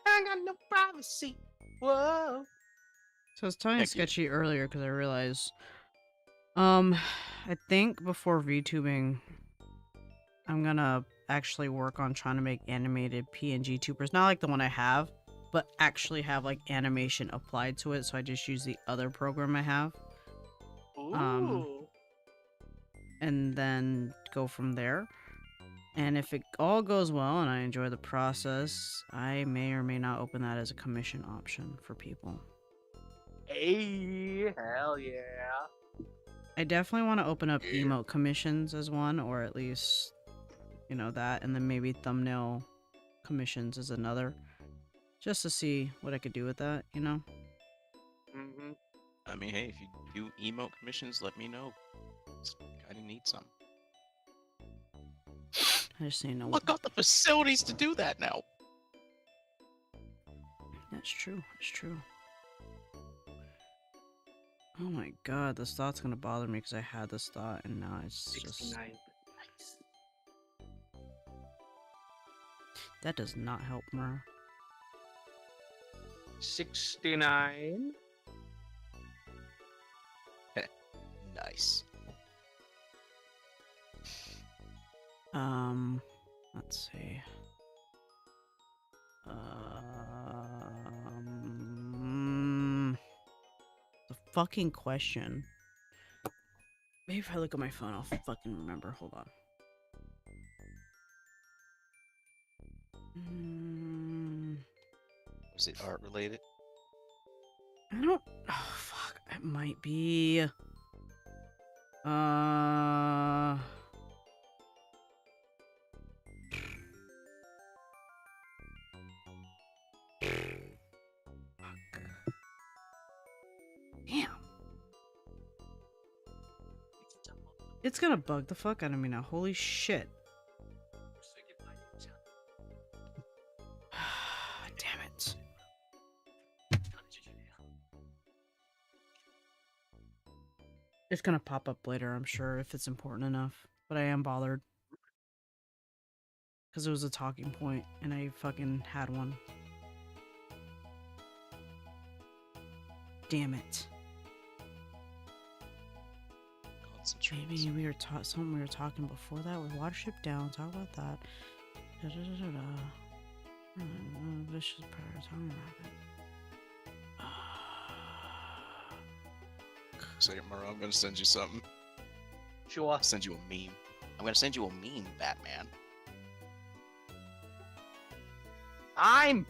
I got no privacy. Whoa. So I was telling Heck yeah. Sketchy earlier because I realized, I think before VTubing, I'm gonna actually work on trying to make animated PNG tubers. Not like the one I have, but actually have like animation applied to it. So I just use the other program I have, Ooh. and then go from there. And if it all goes well and I enjoy the process, I may or may not open that as a commission option for people. Hey, hell yeah. I definitely want to open up Yeah. emote commissions as one, or at least, you know, that, and then maybe thumbnail commissions as another, just to see what I could do with that, you know? Mm-hmm. I mean, hey, if you do emote commissions, let me know. I need some. I just need to know what. Look up the facilities to do that now. That's true. That's true. Oh my god, this thought's gonna bother me because I had this thought and now it's just. 69. Nice. That does not help, Mura. 69. Nice. Let's see. The fucking question. Maybe if I look at my phone, I'll fucking remember. Hold on. Was it art related? I don't. Oh fuck! It might be. Fuck. Damn. It's gonna bug the fuck out of me now. Holy shit. It's gonna pop up later, I'm sure, if it's important enough. But I am bothered. Because it was a talking point, and I fucking had one. Damn it. Concentrate. Maybe we were something we were talking before that with Watership Down. Talk about that. Vicious power. Talking about it. Say, Mara, I'm gonna send you something. Sure. I'll send you a meme. I'm gonna send you a meme, Batman. I'm.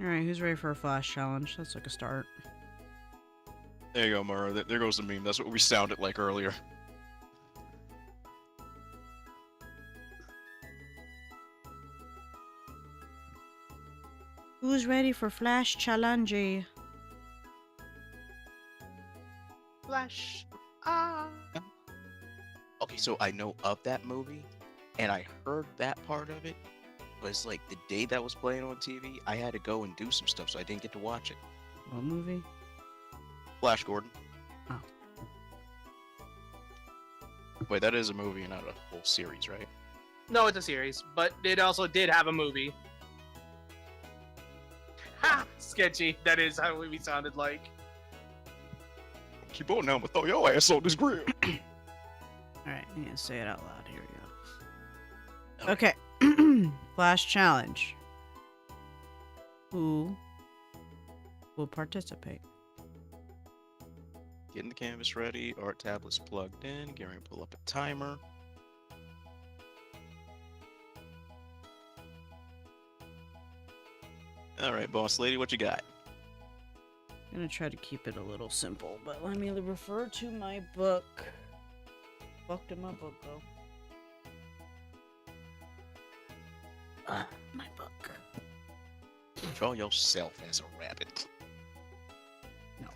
Alright, who's ready for a flash challenge? That's like a start. There you go, Mara. There goes the meme. That's what we sounded like earlier. Who's ready for flash challenge? Flash. Ah. Okay, so I know of that movie, and I heard that part of it. Was like the day that was playing on TV, I had to go and do some stuff, so I didn't get to watch it. What movie? Flash Gordon. Oh. Wait, that is a movie, not a whole series, right? No, it's a series, but it also did have a movie. Ha! Sketchy. That is how we sounded like. Keep on now, but throw your ass on this grill. Alright, I need to say it out loud. Here we go. Okay. Flash challenge. Who will participate? Getting the canvas ready, art tablets plugged in, getting ready to pull up a timer. Alright, boss lady, what you got? I'm gonna try to keep it a little simple, but let me refer to my book. Fucked in my book, though. My book. Draw yourself as a rabbit. No.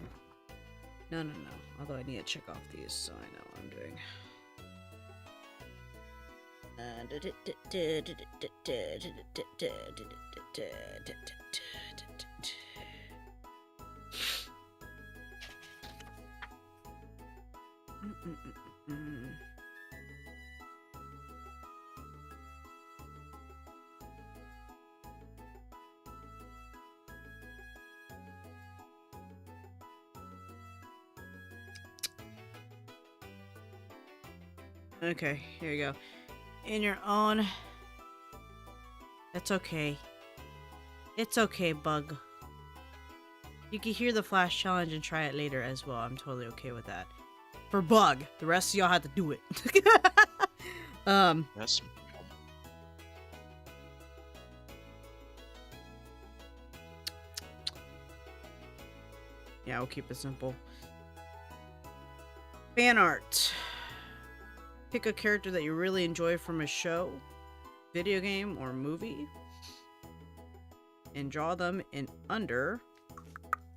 No. Although I need to check off these so I know what I'm doing. Okay, here you go. In your own... That's okay. It's okay, Bug. You can hear the flash challenge and try it later as well. I'm totally okay with that. For Bug. The rest of y'all have to do it. That's Yeah, we'll keep it simple. Fan art. Pick a character that you really enjoy from a show, video game, or movie, and draw them in under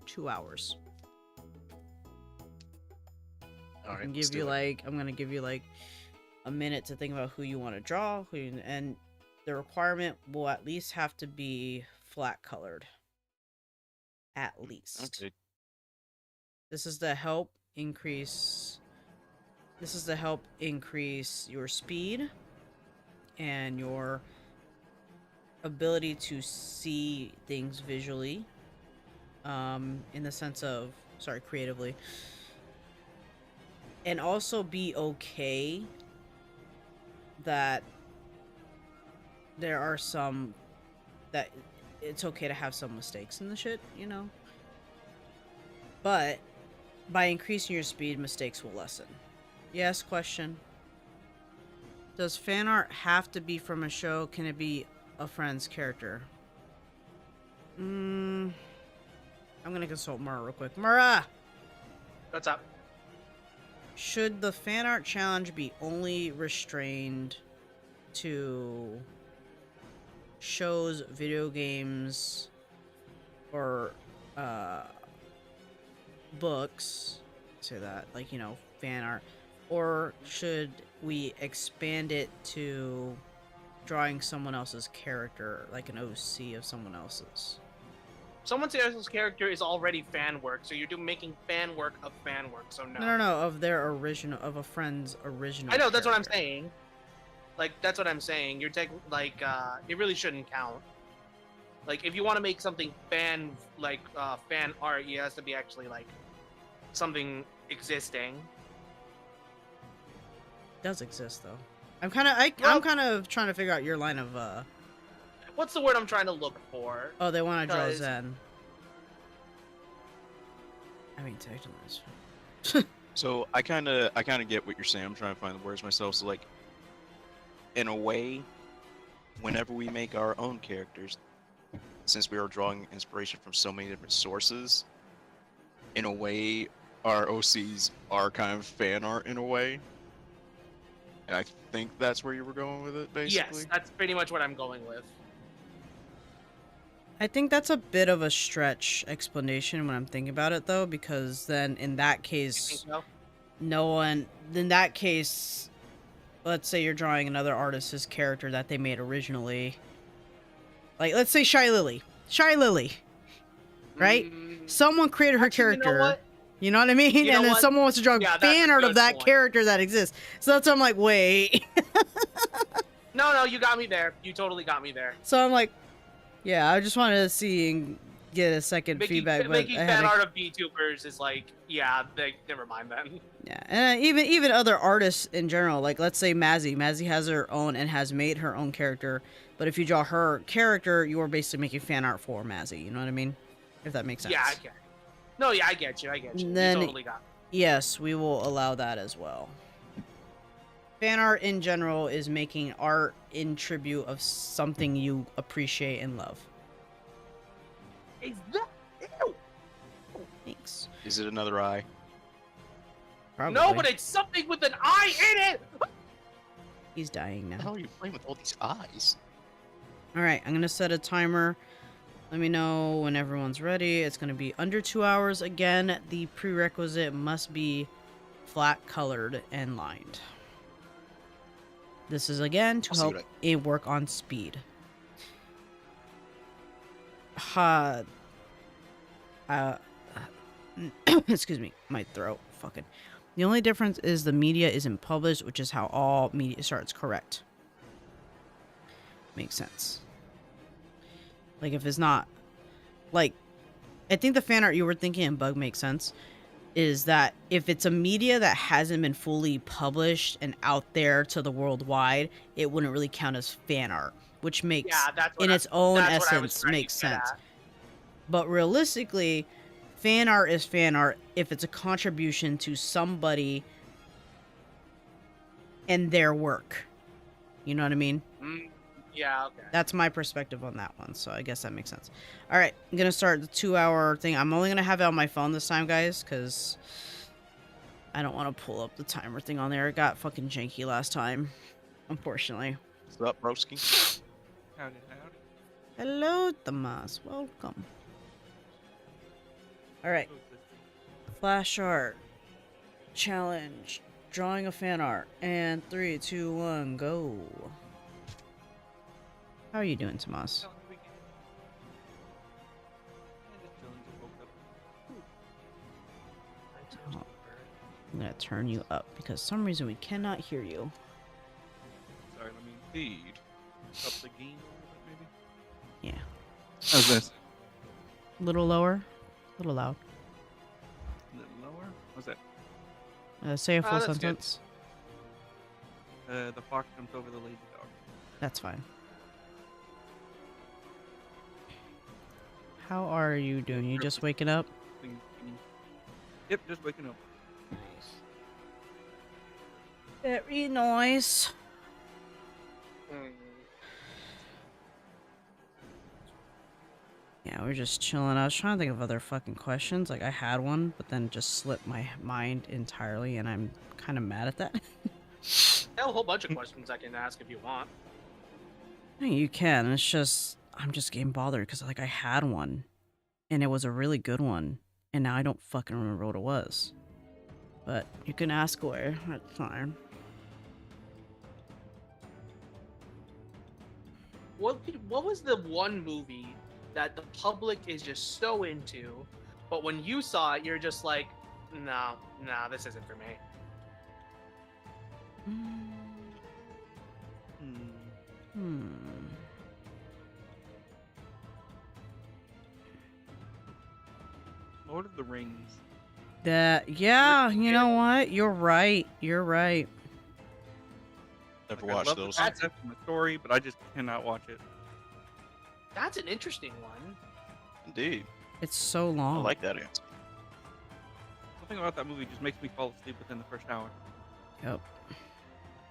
2 hours. alright. I'm gonna give you like a minute to think about who you want to draw, and the requirement will at least have to be flat colored. At least. Okay. This is to help increase your speed and your ability to see things visually. In the sense of, creatively. And also be okay that there are that it's okay to have some mistakes in the shit, you know? But by increasing your speed, mistakes will lessen. Yes, question. Does fan art have to be from a show? Can it be a friend's character? I'm gonna consult Mara real quick. Mara! What's up? Should the fan art challenge be only restrained to shows, video games, or books? Say that, like, you know, fan art. Or should we expand it to drawing someone else's character, like an OC of someone else's? Someone else's character is already fan work, so you're making fan work of fan work. So no. No, of their original, of a friend's original. I know that's what I'm character. saying. Like that's what I'm saying. You're it really shouldn't count. Like if you want to make something fan art, it has to be actually like something existing. It does exist though. I'm kind of trying to figure out your line of. What's the word I'm trying to look for? Oh, they want to draw 'Cause- Zen. I mean, technically, it's So I kind of get what you're saying. I'm trying to find the words myself. So like, in a way, whenever we make our own characters, since we are drawing inspiration from so many different sources, in a way, our OCs are kind of fan art in a way. And I think that's where you were going with it, basically. Yes, that's pretty much what I'm going with. I think that's a bit of a stretch explanation when I'm thinking about it, though, because then in that You case, think so? no one. In that case, let's say you're drawing another artist's character that they made originally. Like, let's say Shy Lily. Right? Mm, Someone created her actually, character. You know what? You know what I mean? You know And then what? someone wants to draw Yeah, that's fan a art of good that point. character that exists. So that's why I'm like, wait. No, you got me there. You totally got me there. So I'm like, yeah, I just wanted to see and get a second feedback. But Making I had fan to- art of VTubers is like, yeah, never mind then. Yeah, and even other artists in general, like let's say Mazzy. Mazzy has her own and has made her own character. But if you draw her character, you are basically making fan art for Mazzy. You know what I mean? If that makes sense. Yeah, okay. No, yeah, I get you. Then- You totally got me. Yes, we will allow that as well. Fan art in general is making art in tribute of something you appreciate and love. Is that? Ew. Thanks. Is it another eye? Probably. No, but it's something with an eye in it! He's dying How the now. hell are you playing with all these eyes? Alright, I'm gonna set a timer. Let me know when everyone's ready. It's gonna be under 2 hours. Again, the prerequisite must be flat colored and lined. This is again to I'll see help what it work on speed. Excuse me, my throat. Fucking. The only difference is the media isn't published, which is how all media starts. Correct. Makes sense. Like if it's not, like, I think the fan art you were thinking in Bug makes sense. Is that if it's a media that hasn't been fully published and out there to the worldwide, it wouldn't really count as fan art, which makes Yeah, that's what in its own that's what I was essence trying to makes get sense. at. But realistically, fan art is fan art if it's a contribution to somebody and their work. You know what I mean? Yeah, okay. That's my perspective on that one, so I guess that makes sense. All right, I'm gonna start the 2 hour thing. I'm only gonna have it on my phone this time, guys, because I don't want to pull up the timer thing on there. It got fucking janky last time, unfortunately. What's up, broski? Howdy. Hello, Tomas. Welcome. All right, flash art challenge, drawing a fan art, and 3, 2, 1, go. How are you doing, Tomas? I'm gonna turn you up because some reason we cannot hear you. Sorry, let me feed up the game a little bit, maybe. Yeah. How's this? A little lower, a little loud. A little lower? What's that? Say a full that's good. sentence. The fox jumped over the lazy dog. That's fine. How are you doing? You just waking up? Thingy. Yep, just waking up. Very nice. Mm. Yeah, we're just chilling. I was trying to think of other fucking questions. Like, I had one, but then just slipped my mind entirely, and I'm kind of mad at that. I have a whole bunch of questions I can ask if you want. I think you can. It's just, I'm just getting bothered because, like, I had one, and it was a really good one, and now I don't fucking remember what it was. But you can ask away. That's fine. What was the one movie that the public is just so into, but when you saw it, you're just like, no, this isn't for me. Lord of the Rings. Yeah, you know what? You're right. You're right. Never Like, I watched love the those. concept and the story, but I just cannot watch it. That's an interesting one. Indeed. It's so I long. like that answer. Something about that movie just makes me fall asleep within the first hour. Yep.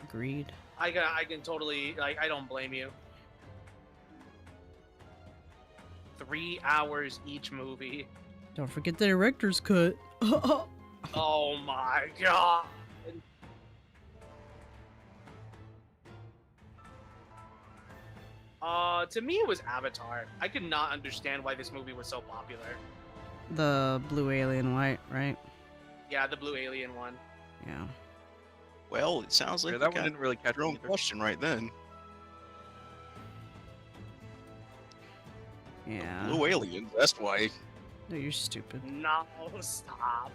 Agreed. I can totally, like, I don't blame you. 3 hours each movie. Don't forget the director's cut. Oh my god. To me it was Avatar. I could not understand why this movie was so popular. The blue alien white, right? Yeah, the blue alien one. Yeah. Well, it sounds like Yeah, you that one got didn't really catch your me own either. question right then. Yeah. Blue aliens. That's why No, you're stupid. No, stop.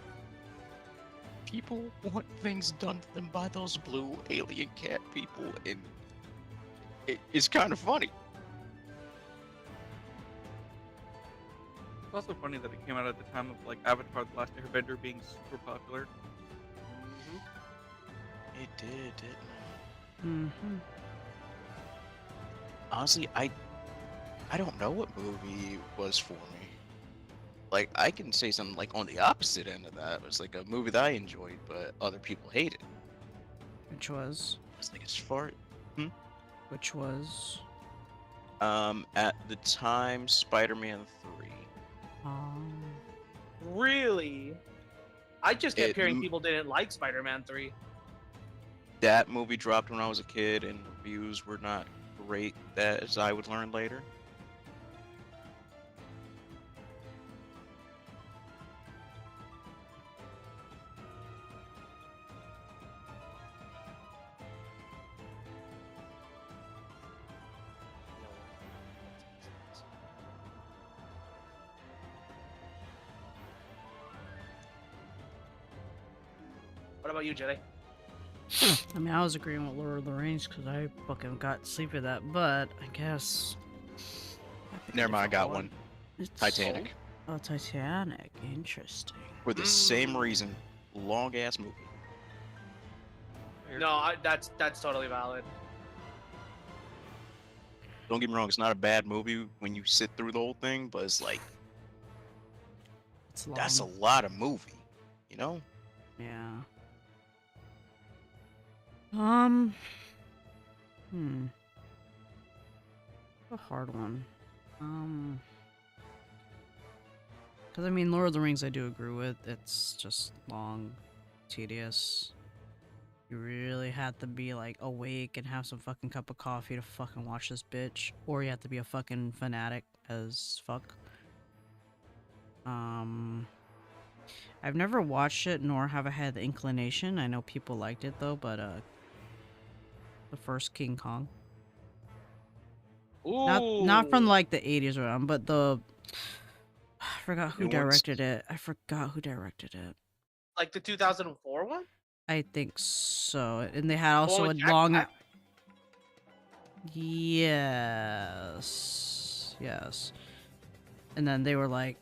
people want things done to them by those blue alien cat people, and it's kind of funny. It's also funny that it came out at the time of like Avatar: The Last Airbender being super popular. It did, didn't it? Mm-hmm. Honestly, I don't know what movie was for me. Like, I can say something like on the opposite end of that. It was like a movie that I enjoyed, but other people hated. Which was? It's like as far Which was? at the time, Spider-Man 3. Really? I just kept It hearing m- people didn't like Spider-Man 3. That movie dropped when I was a kid, and reviews were not great, as I would learn later. What about you, Jelly? I mean, I was agreeing with Lord of the Rings because I fucking got sleep with that, but I guess. I picked a Never mind, I different got one. It's... Titanic. Oh, Titanic. Interesting. For the same reason. Long ass movie. No, that's totally valid. Don't get me wrong, it's not a bad movie when you sit through the whole thing, but it's like, It's long. that's a lot of movie, you know? Yeah. A hard one. Because I mean, Lord of the Rings, I do agree with. It's just long, tedious. You really have to be like awake and have some fucking cup of coffee to fucking watch this bitch, or you have to be a fucking fanatic as fuck. I've never watched it, nor have I had the inclination. I know people liked it though, but the first King Kong. Ooh. Not from like the 80s or but the I forgot who New ones? directed it. I forgot who directed it. Like the 2004 one? I think so. And they had also a with Jack long Black? Yes. Yes. And then they were like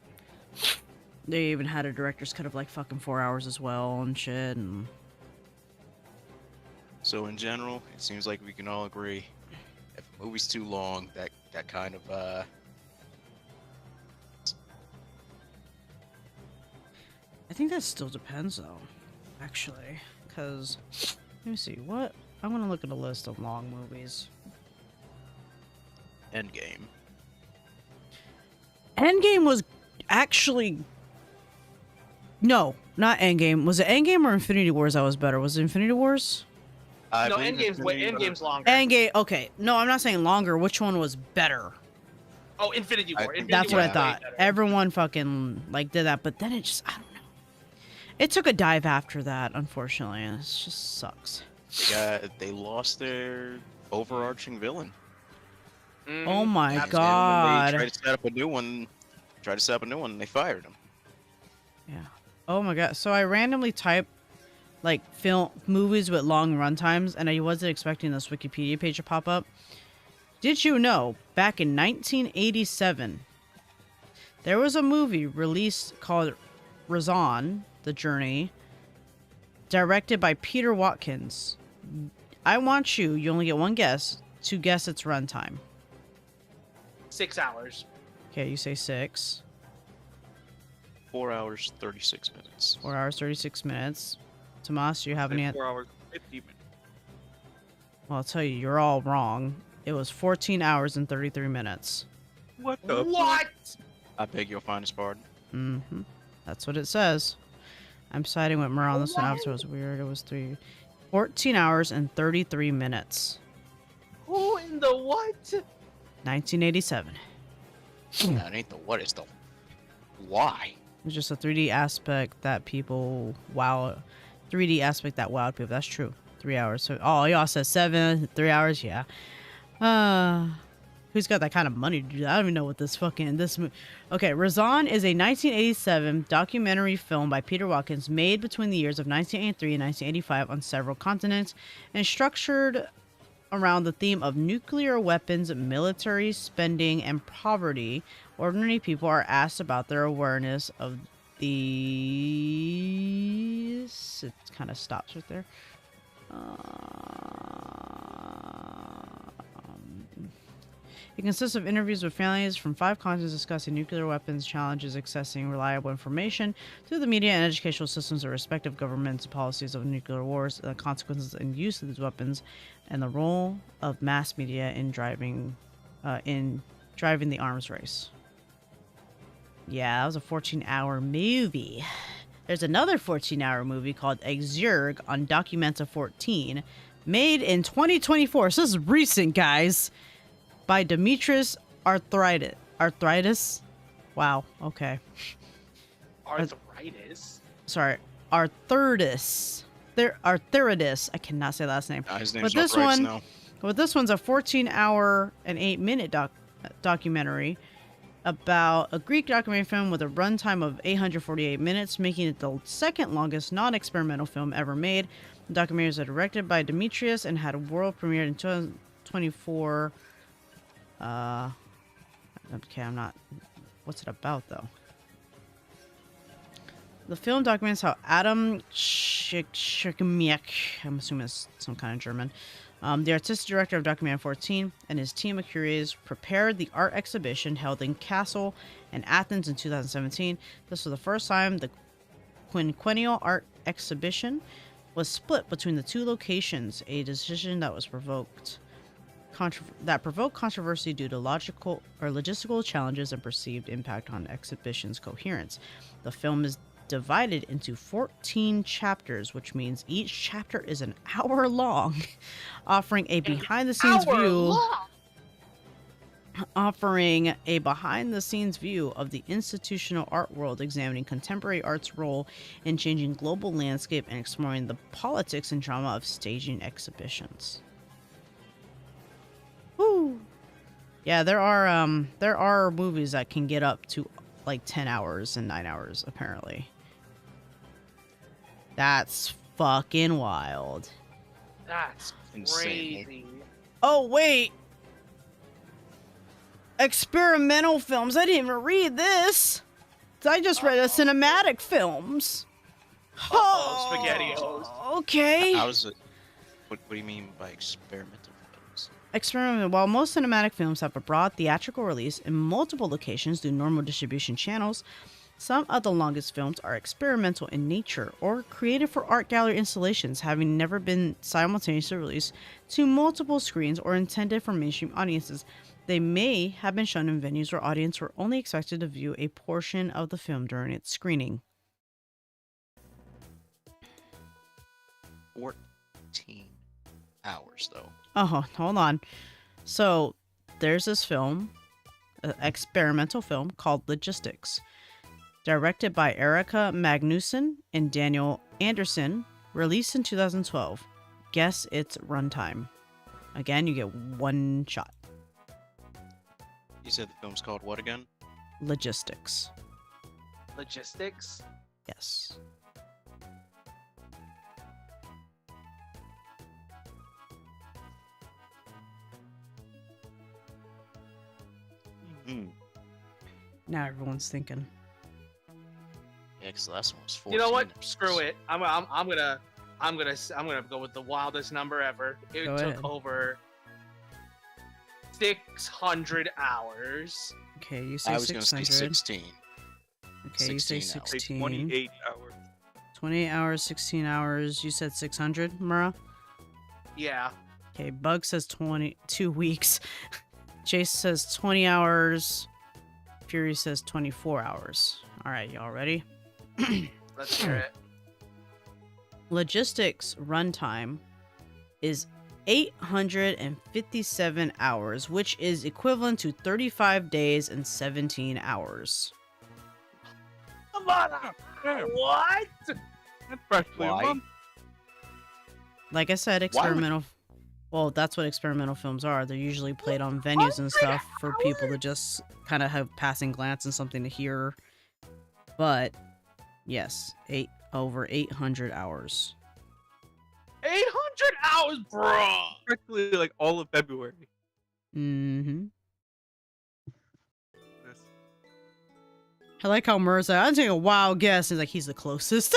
they even had a director's cut of like fucking 4 hours as well and shit and So in general, it seems like we can all agree, if a movie's too long, that kind of I think that still depends though, actually, because let me see what I want to look at a list of long movies. Endgame. Endgame was actually no, not Endgame. Was it Endgame or Infinity Wars that was better? Was it Infinity Wars? I No, believe Endgame's longer. Endgame. Okay, no, I'm not saying longer. Which one was better? Oh, Infinity I War. think Infinity That's War what I is way thought. better. Everyone fucking like did that, but then it just I don't know. It took a dive after that, unfortunately, and it just sucks. they lost their overarching villain. Oh my Absolutely. And when they god. tried to set up a new one, and they fired him. Yeah. Oh my god. So I randomly typed like film movies with long runtimes, and I wasn't expecting this Wikipedia page to pop up. Did you know back in 1987 there was a movie released called Razan: The Journey, directed by Peter Watkins? I want you only get one guess, to guess its runtime. 6 hours. Okay, you say 6. 4 hours 36 minutes. 4 hours 36 minutes. Tomas, do you have any? 4 hours 50 minutes. Well, I'll tell you, you're all wrong. It was 14 hours and 33 minutes. What the? What? I beg your finest pardon. Mm-hmm. That's what it says. I'm siding with Mer on this one. What? After it was weird. It was 14 hours and 33 minutes. Who in the what? 1987. No, it ain't the what, it's the why. It was just a 3D aspect that people wow. 3D aspect that wowed people. That's true. 3 hours. So, oh, y'all said 7, 3 hours. Yeah. Who's got that kind of money to do that? I don't even know what Okay, Razan is a 1987 documentary film by Peter Watkins made between the years of 1983 and 1985 on several continents and structured around the theme of nuclear weapons, military spending, and poverty. Ordinary people are asked about their awareness of these. It kind of stops right there. It consists of interviews with families from 5 continents discussing nuclear weapons, challenges accessing reliable information through the media and educational systems of respective governments, policies of nuclear wars, the consequences and use of these weapons, and the role of mass media in driving the arms race. Yeah, that was a 14-hour movie. There's another 14-hour movie called Exurg on Documenta 14, made in 2024. So this is recent, guys. By Dimitris Arthritis. Wow, okay. Arthritis? Sorry, Arthritis. Arthritis. I cannot say the last name. His name's But this Arthritis one, now. But this one's a 14-hour and 8-minute documentary about a Greek documentary film with a runtime of 848 minutes, making it the second longest non-experimental film ever made. The documentary is directed by Demetrius and had a world premiere in 2024. Okay, I'm not. What's it about, though? The film documents how Adam Schirmiak, I'm assuming it's some kind of German, the artistic director of Documentary 14, and his team of curators prepared the art exhibition held in Castle in Athens in 2017. This was the first time the quinquennial art exhibition was split between the 2 locations, a decision that was provoked controversy due to logistical challenges and perceived impact on exhibition's coherence. The film is divided into 14 chapters, which means each chapter is an hour long, offering a behind-the-scenes view of the institutional art world, examining contemporary art's role in changing global landscape and exploring the politics and drama of staging exhibitions. Woo! Yeah, there are movies that can get up to like 10 hours and 9 hours, apparently. That's fucking wild. That's Insane. crazy. Oh, wait! Experimental films. I didn't even read this. I just read a cinematic films. SpaghettiOs. Okay. How is it? What do you mean by experimental films? Experimental. While most cinematic films have a broad theatrical release in multiple locations through normal distribution channels, some of the longest films are experimental in nature or created for art gallery installations, having never been simultaneously released to multiple screens or intended for mainstream audiences. They may have been shown in venues where audiences were only expected to view a portion of the film during its screening. 14 hours, though. Oh, hold on. So, there's this film, an experimental film called Logistics, directed by Erica Magnuson and Daniel Anderson, released in 2012. Guess its runtime. Again, you get one shot. You said the film's called what again? Logistics. Logistics. Yes. Hmm. Now everyone's thinking. Yeah, because the last one was 14. You know what? episodes. Screw it. I'm gonna go with the wildest number ever. It Go took ahead. over 600 hours. Okay, you say I was going to say 600. 16. Okay, you say 16 hours. Say 16. 28 hours. 28 hours, 16 hours. You said 600, Mura? Yeah. Okay, Bug says 22 weeks. Chase says 20 hours. Fury says 24 hours. All right, y'all ready? Let's hear it. Logistics runtime is 857 hours, which is equivalent to 35 days and 17 hours. Come on. Yeah, What? that's practically Why? a month. Like I said, Why would- experimental. Well, that's what experimental films are. They're usually played on venues and stuff for people to just kind of have passing glance and something to hear. But yes, over 800 hours. 800 hours, bro. Practically like all of February. Mm-hmm. This- I like how Murr's like, I'm taking a wild guess. He's like, he's the closest.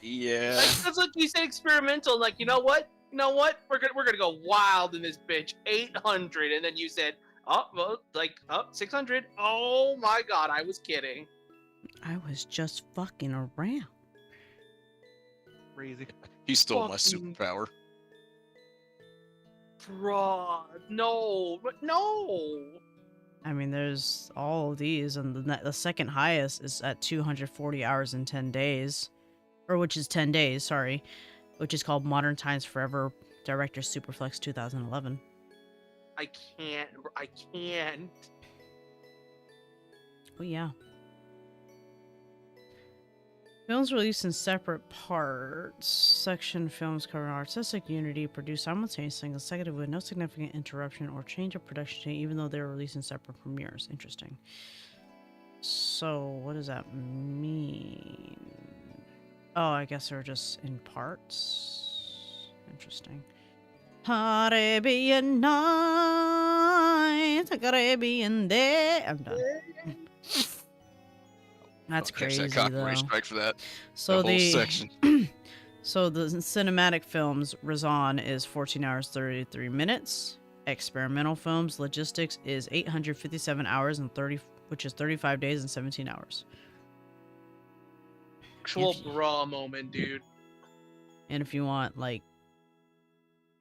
Yeah. Like, that's like you said, experimental. Like, you know what? You know what? We're gonna go wild in this bitch. 800, and then you said, oh, well, like, oh, 600. Oh my god, I was kidding. I was just fucking around. Crazy. He stole my Fucking- superpower. Bro, no, but no. I mean, there's all of these, and the second highest is at 240 hours in 10 days. Or which is 10 days, sorry. Which is called Modern Times Forever Director Superflex 2011. I can't. Oh, yeah. Films released in separate parts. Section films covering artistic unity produced simultaneously and consecutively with no significant interruption or change of production date, even though they were released in separate premieres. Interesting. So, what does that mean? Oh, I guess they're just in parts. Interesting. Caribbean night, Caribbean day. I'm done. That's I'll catch crazy, that copyright though. strike for that. So the whole section. So the cinematic films, Razan is 14 hours 33 minutes. Experimental films, Logistics is 857 hours and 30, which is 35 days and 17 hours. Actual If you- bra moment, dude. And if you want like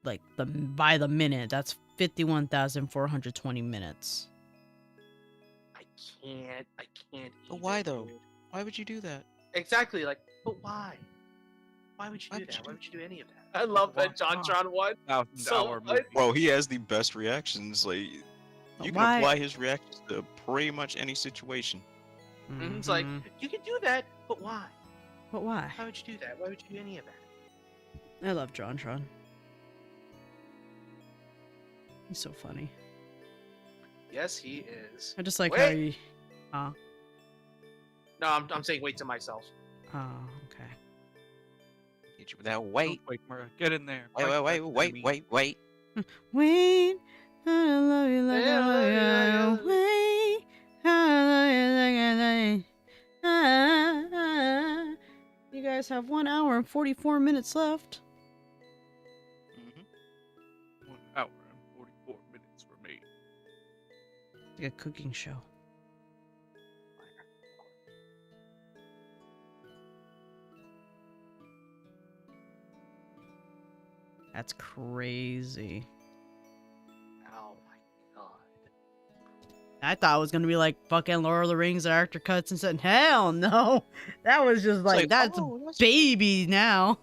the by the minute, that's 51,420 minutes. I can't. But even, why, though? dude. Why would you do that? Exactly. Like, but why? Why would you Why do would that? you Why do- would you do any of that? I love that Why John not? Tron one. 1,000-hour So, movie. Well, he has the best reactions. Like, you can Why- apply his reactions to pretty much any situation. And it's like, Mhm. you can do that, but why? But why? Why would you do that? Why would you do any of that? I love John Tron. He's so funny. Yes, he is. I just like how Wait. he. Oh, No, I'm saying wait to myself. okay. Hit you with that Don't wait. wait, Mara. Get in there. Wait, Fight wait, that wait, wait, enemy. wait, wait. Wait, I love you like Yeah, I love yeah. you. Wait, I love you like I love you. Ah. You guys have 1 hour and 44 minutes left. Mhm. 1 hour and 44 minutes remain. Like a cooking show. That's crazy. Oh my god. I thought it was gonna be like fucking Lord of the Rings director cuts and said, hell no. That was just like, that's oh, that's- baby now.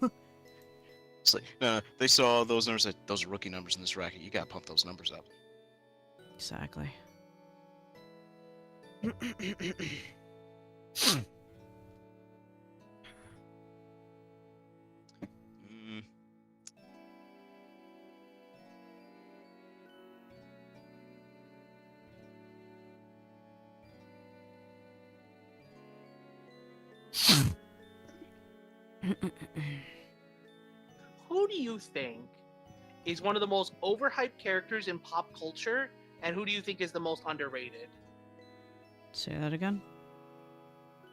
It's like, no, they saw those numbers. Like, those are rookie numbers in this racket. You gotta pump those numbers up. Exactly. Mm. Who do you think is one of the most overhyped characters in pop culture, and who do you think is the most underrated? Say that again.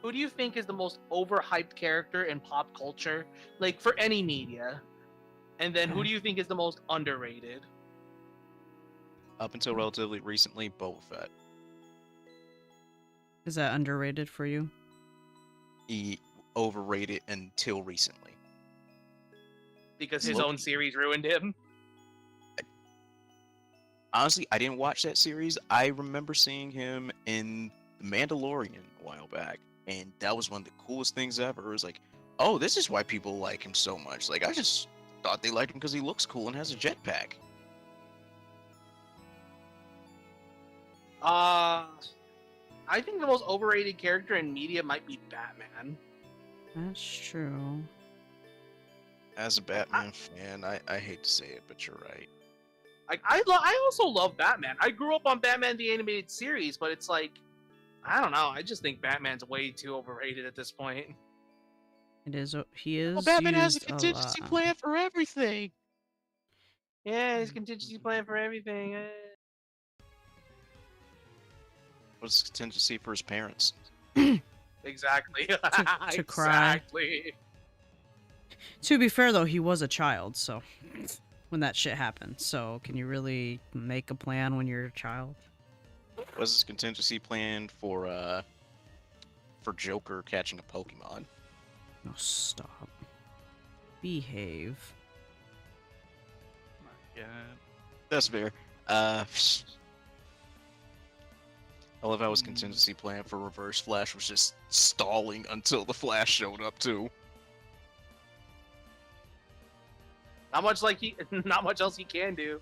Who do you think is the most overhyped character in pop culture, like for any media? And then who Okay. do you think is the most underrated? Up until relatively recently, Boba Fett. Is that underrated for you? He overrated until recently. Because his Loki. own series ruined him. Honestly, I didn't watch that series. I remember seeing him in The Mandalorian a while back, and that was one of the coolest things ever. It was like, oh, this is why people like him so much. Like, I just thought they liked him because he looks cool and has a jetpack. I think the most overrated character in media might be Batman. That's true. As a Batman fan, I hate to say it, but you're right. Like I also love Batman. I grew up on Batman the animated series, but it's like I don't know. I just think Batman's way too overrated at this point. It is. He is. Well, Batman has a used contingency lot. plan for everything. Yeah, his contingency plan for everything. What's his contingency for his parents? Exactly. To cry. Exactly. To be fair, though, he was a child, so when that shit happened. So, can you really make a plan when you're a child? What's his contingency plan for Joker catching a Pokemon? No, stop. Behave. My God. That's fair. I love how his contingency plan for Reverse Flash was just stalling until the Flash showed up too. Not much else he can do.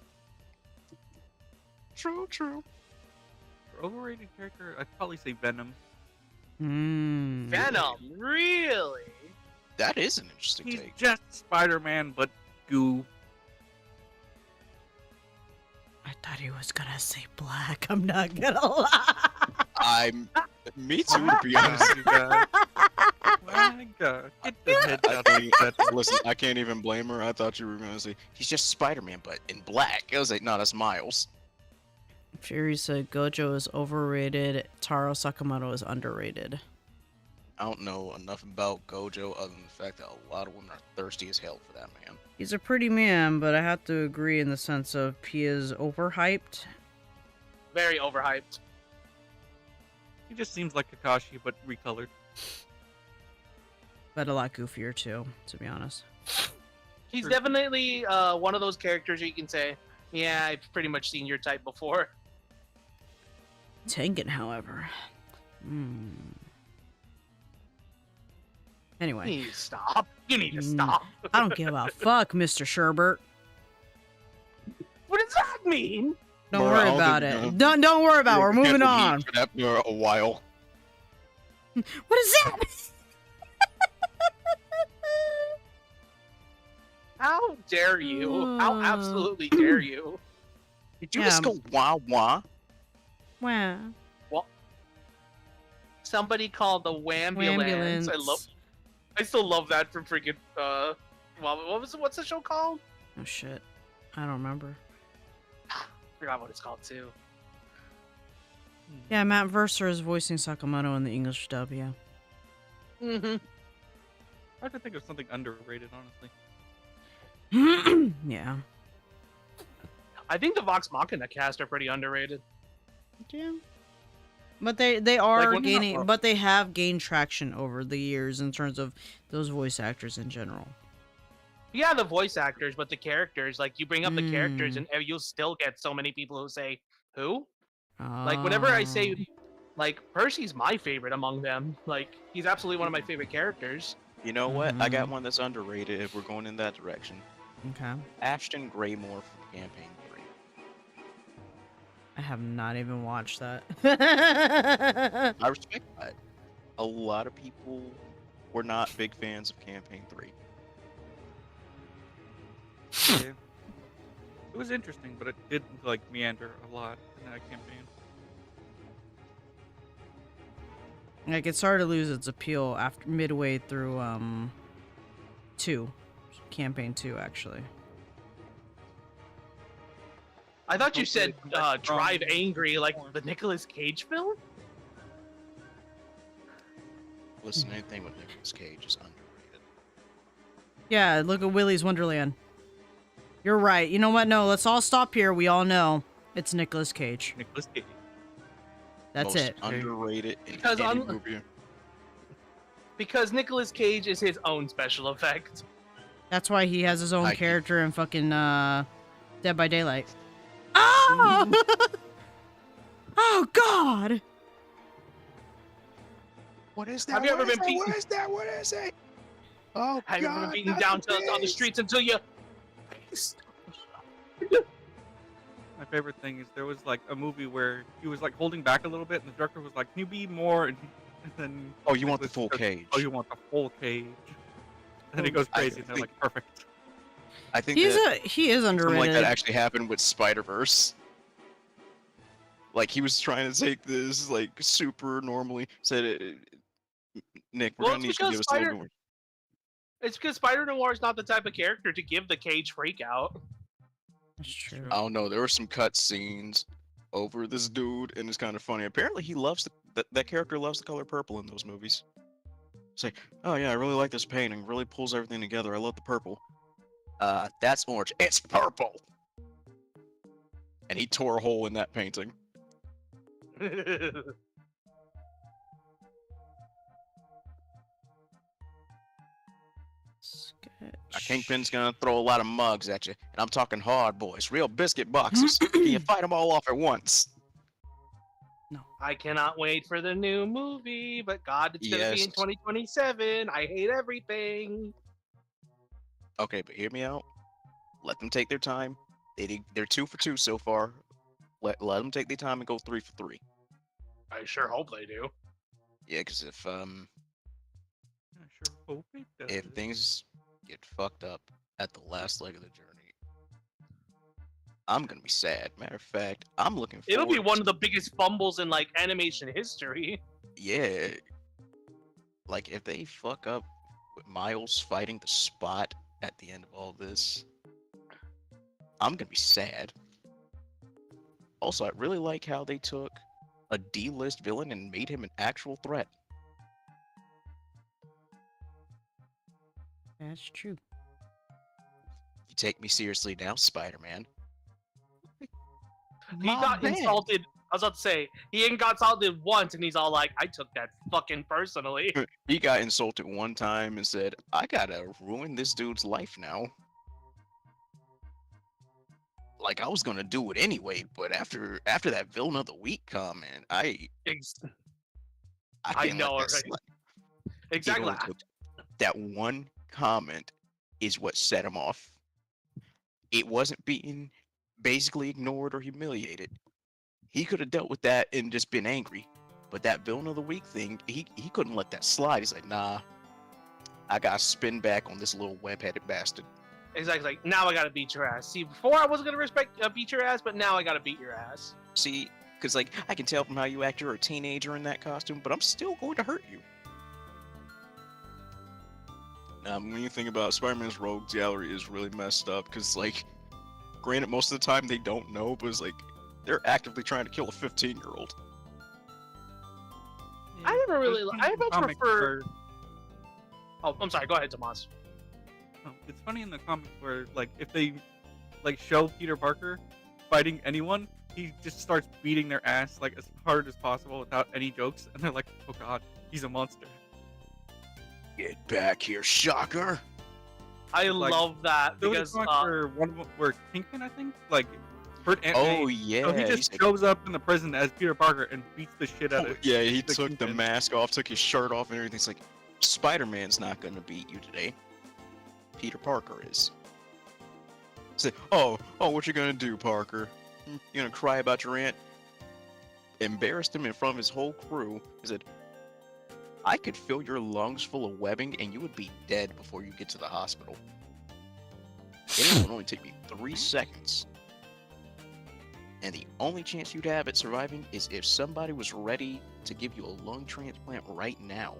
True. For overrated character, I'd probably say Venom. Venom, really? That is an interesting He's take. just Spider-Man, but goo. I thought he was gonna say black. I'm not gonna lie. Me too, to be honest. You guys. My God. Get the head I out thought of that. Listen, I can't even blame her. I thought you were gonna say he's just Spider-Man, but in black. I was like, no, that's Miles. Fury said Gojo is overrated. Taro Sakamoto is underrated. I don't know enough about Gojo other than the fact that a lot of women are thirsty as hell for that man. He's a pretty man, but I have to agree in the sense of he is overhyped. Very overhyped. He just seems like Kakashi, but recolored. But a lot goofier too, to be honest. He's Sure. definitely one of those characters you can say, yeah, I've pretty much seen your type before. Tengen, however. Anyway, You need to stop. You need to Mm. stop. I don't give a fuck, Mr. Sherbert. What does that mean? Don't Bro, I worry don't about think, it. Don't worry about it. We're We're gonna moving have to meet on. for that for a while. What is that? How dare you? How absolutely dare you? Did you Yeah, just go wah wah? Wow. Somebody called the Wambulance. I still love that from freaking what's the show called? Oh shit. I don't remember. Forgot what it's called too. Yeah, Matt Verser is voicing Sakamoto in the English dub, yeah. Mm-hmm. Hard to think of something underrated, honestly. Yeah. I think the Vox Machina cast are pretty underrated. Yeah. But they are when- gaining, but they have gained traction over the years in terms of those voice actors in general. Yeah, the voice actors, but the characters, like you bring up the characters Mm. and you'll still get so many people who say, who? Like whenever I say, like, Percy's my favorite among them. Like, he's absolutely one of my favorite characters. You know what? I got Mhm. one that's underrated if we're going in that direction. Okay. Ashton Greymore from Campaign 3. I have not even watched that. I respect that. A lot of people were not big fans of Campaign 3. Yeah. It was interesting, but it did meander a lot in that campaign. Like, it started to lose its appeal after midway through 2, campaign 2 actually. I thought you Hopefully said they come back Drive strong. Angry, like the Nicolas Cage film. Listen, anything with Nicolas Cage is underrated. Yeah, look at Willy's Wonderland. You're right. You know what? No, let's all stop here. We all know it's Nicolas Cage. Nicolas Cage. That's Most it. underrated in Because any un- movie. Because Nicolas Cage is his own special effect. That's why he has his own I- character in fucking Dead by Daylight. Oh! Oh God! What is Have you ever been beaten? What is that? What is it? Oh, Have you ever been God, beaten not down the on the face. streets until you? My favorite thing is there was like a movie where he was like holding back a little bit, and the director was like, "Can you be more?" And then Oh, you want the Nicolas full goes, cage? "Oh, you want the full cage?" And he goes I crazy, and they're think- like, "Perfect." I think He is that something like underrated. that actually happened with Spider-Verse. Like he was trying to take this like super normally. Said, Nick, we're Well, gonna it's need you to because give us a little Spider- bit more. It's because Spider Noir is not the type of character to give the Cage freak out. That's true. I don't know. There were some cut scenes over this dude, and it's kind of funny. Apparently, he loves that character loves the color purple in those movies. Say, oh yeah, I really like this painting. Really pulls everything together. I love the purple. That's orange. It's purple. And he tore a hole in that painting. Now, Kingpin's gonna throw a lot of mugs at you, and I'm talking hard boys, real biscuit boxes. Can you fight them all off at once? I cannot wait for the new movie, but God, it's gonna be Yes. in 2027. I hate everything. Okay, but hear me out. Let them take their time. They're 2 for 2 so far. Let them take their time and go 3 for 3. I sure hope they do. Yeah, because if I sure hope it does. things get fucked up at the last leg of the journey, I'm gonna be sad. Matter of fact, I'm looking forward. It'll be one to- of the biggest fumbles in like animation history. Yeah. Like if they fuck up with Miles fighting the Spot at the end of all this, I'm gonna be sad. Also, I really like how they took a D-list villain and made him an actual threat. That's true. You take me seriously now, Spider-Man. He got insulted. I was about to say he ain't got insulted once, and he's all like, "I took that fucking personally." He got insulted one time and said, "I gotta ruin this dude's life now." Like I was gonna do it anyway, but after that villain of the week comment, I I can't know, let that right? slide. Exactly. It only took- that one comment is what set him off. It wasn't being basically ignored or humiliated. He could have dealt with that and just been angry. But that villain of the week thing, he couldn't let that slide. He's like, nah, I gotta spin back on this little web-headed bastard. Exactly. Like now I gotta beat your ass. See, before I wasn't gonna beat your ass, but now I gotta beat your ass. See, because like I can tell from how you act, you're a teenager in that costume, but I'm still going to hurt you. Now, when you think about it, Spider-Man's rogues gallery is really messed up because, like, granted, most of the time they don't know, but it's like they're actively trying to kill a 15-year-old. I never really. There's I funny much comics prefer. where- Oh, I'm sorry. Go ahead, Tomas. It's funny in the comics where, like, if they, like, show Peter Parker fighting anyone, he just starts beating their ass, like, as hard as possible without any jokes, and they're like, oh god, he's a monster. Get back here, Shocker! I Like, love that There was because a comic where one of them, where Kingpin, I think, like, hurt Aunt Oh May. yeah, So he he's just like, shows up in the prison as Peter Parker and beats the shit out oh, of yeah, he the took the Kingpin. mask off, took his shirt off, and everything. It's like Spider-Man's not gonna beat you today. Peter Parker is. Say, oh, what you gonna do, Parker? You gonna cry about your aunt? Embarrassed him in front of his whole crew. He said, I could fill your lungs full of webbing and you would be dead before you get to the hospital. It would only take me 3 seconds. And the only chance you'd have at surviving is if somebody was ready to give you a lung transplant right now.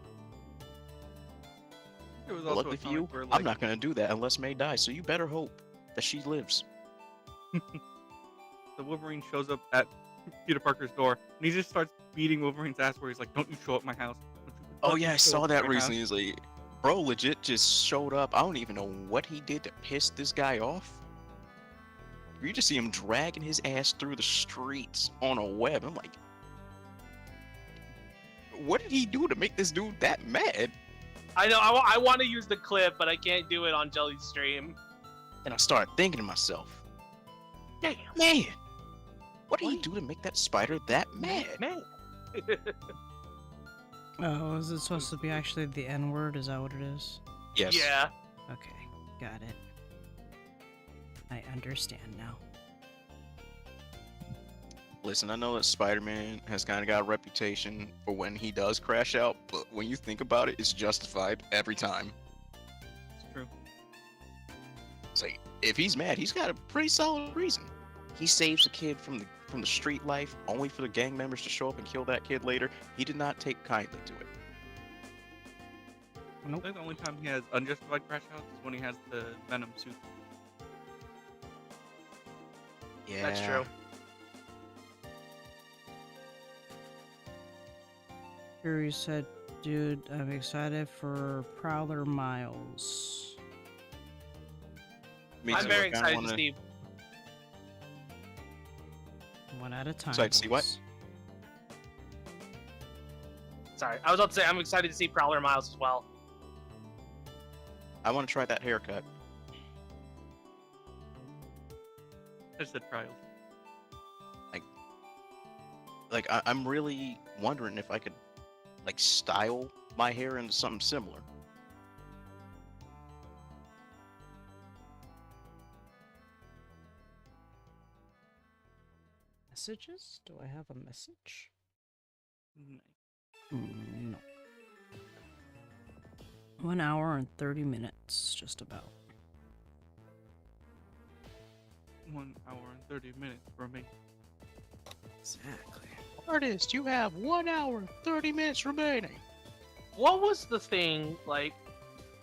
There was also Luckily a for you, comic where, I'm like, not gonna do that unless May dies. So you better hope that she lives. the Wolverine shows up at Peter Parker's door, and he just starts beating Wolverine's ass. Where he's like, "Don't you show up my house." Don't you Oh fucking yeah, I show saw up that your house." recently. He's like, bro, legit just showed up. I don't even know what he did to piss this guy off. You just see him dragging his ass through the streets on a web. I'm like, what did he do to make this dude that mad? I know. I want to use the clip, but I can't do it on Jelly's stream. And I started thinking to myself, Damn, man, what did he Wait. do to make that spider that mad? man. Oh, is it supposed to be actually the N word? Is that what it is? Yes. Yeah. Okay, got it. I understand now. Listen, I know that Spider-Man has kind of got a reputation for when he does crash out, but when you think about it, it's justified every time. It's true. It's like, if he's mad, he's got a pretty solid reason. He saves a kid from the street life, only for the gang members to show up and kill that kid later. He did not take kindly to it. I think the only time he has unjustified crash outs is when he has the Venom suit. Yeah, That's true. Fury said, dude, I'm excited for Prowler Miles. Me I'm too, very I kinda excited wanna- to see. One at a time. Excited to see what? boys. Sorry, I was about to say I'm excited to see Prowler Miles as well. I want to try that haircut. I just said trials. Like, I'm really wondering if I could, like, style my hair into something similar. Messages? Do I have a message? Nice. No. 1 hour and 30 minutes, just about. 1 hour and 30 minutes for me. Exactly. Artist, you have 1 hour and 30 minutes remaining. What was the thing like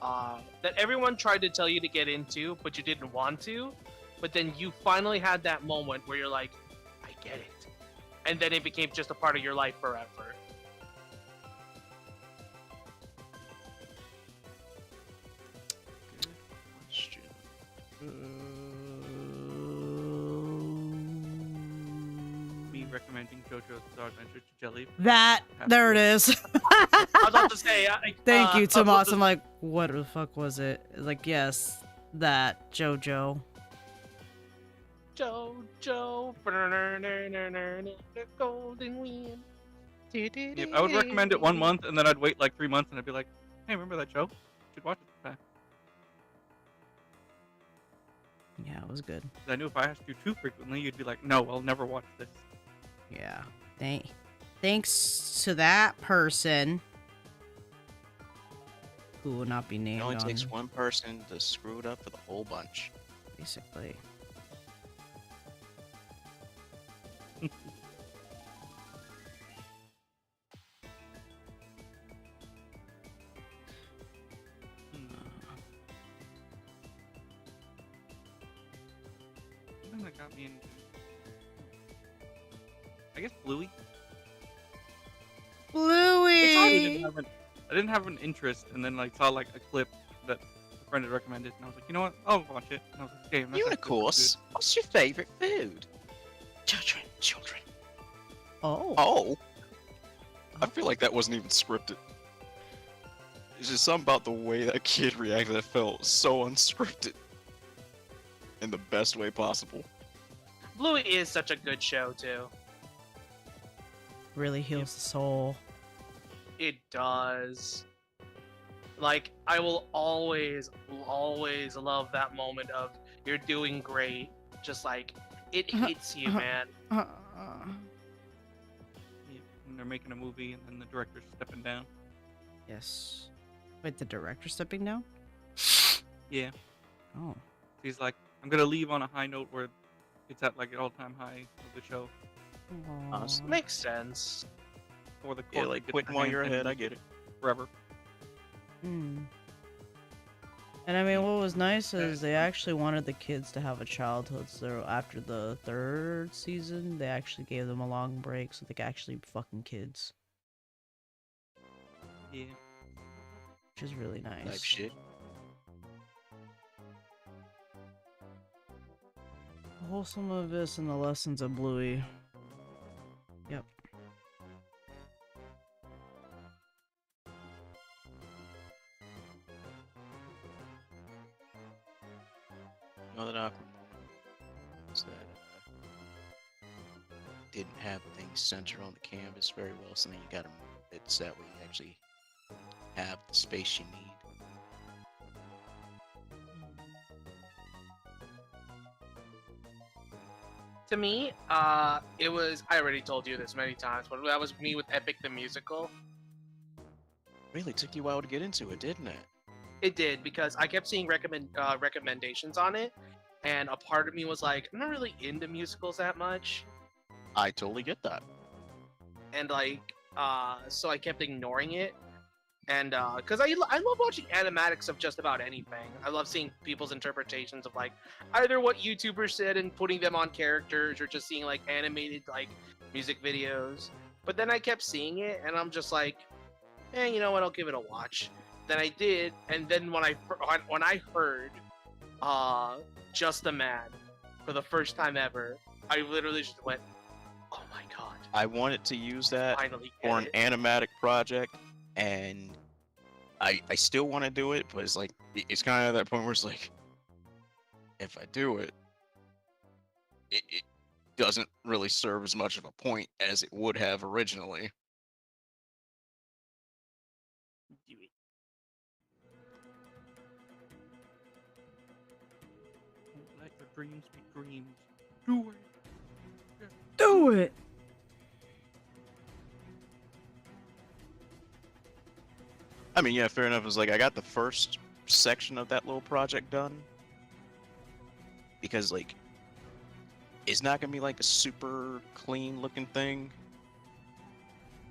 that everyone tried to tell you to get into, but you didn't want to? But then you finally had that moment where you're like, I get it. And then it became just a part of your life forever. Good question. Me recommending JoJo's Bizarre Adventure to Jelly. That, there it is. I was about to say, Thank you, I was about Tomas. to- I'm like, what the fuck was it? Like, yes, that JoJo. Jojo, golden wind. Yep, I would recommend it 1 month, and then I'd wait like 3 months, and I'd be like, "Hey, remember that show? You should watch it." Back. Yeah, it was good. 'Cause I knew if I asked you too frequently, you'd be like, "No, I'll never watch this." Yeah. Thanks to that person who will not be It named only on, takes one person to screw it up for the whole bunch. basically. Something that got me into, I guess, Bluey. Bluey! I didn't have an interest, and then like saw like a clip that a friend had recommended, and I was like, you know what, I'll watch it. And I was like, damn, that's actually Unicorns, what's your favorite food? Children, children. Oh. Oh. I feel like that wasn't even scripted. It's just something about the way that kid reacted that felt so unscripted. In the best way possible. Bluey is such a good show too. Really heals the soul. It does. Like, I will always love that moment of you're doing great. Just like, it hits you, man. Yeah, and they're making a movie, and then the director's stepping down. Yes. Wait, the director stepping down? Yeah, Oh. he's like, I'm gonna leave on a high note where it's at like an all-time high of the show. Aw. Awesome. Makes sense. before the Yeah, court like gets quitting their while you're hands ahead. in I get it. forever. Hmm. And I mean, what was nice is they actually wanted the kids to have a childhood. So after the 3rd season, they actually gave them a long break so they could actually be fucking kids, Yeah. which is really Type nice. shit. Wholesome of this and the lessons of Bluey. Yep. Another awkward moment is that didn't have things centered on the canvas very well, so then you gotta move it so that way you actually have the space you need. To me, it was. I already told you this many times, but that was me with Epic the Musical. Really took you a while to get into it, didn't it? It did because I kept seeing recommendations on it, and a part of me was like, I'm not really into musicals that much, I totally get that. and like, so I kept ignoring it. And because I love watching animatics of just about anything. I love seeing people's interpretations of like either what YouTubers said and putting them on characters, or just seeing like animated like music videos. But then I kept seeing it, and I'm just like, you know what? I'll give it a watch. Then I did, and then when I heard Just a Man for the first time ever, I literally just went, oh my god! I wanted to use that Finally for get an it. animatic project, and I still want to do it, but it's like it's kind of at that point where it's like, if I do it, it doesn't really serve as much of a point as it would have originally. Do it. Don't let your dreams be dreams. Do it. Do it! I mean, yeah, fair enough. It's like I got the first section of that little project done because like it's not gonna be like a super clean looking thing,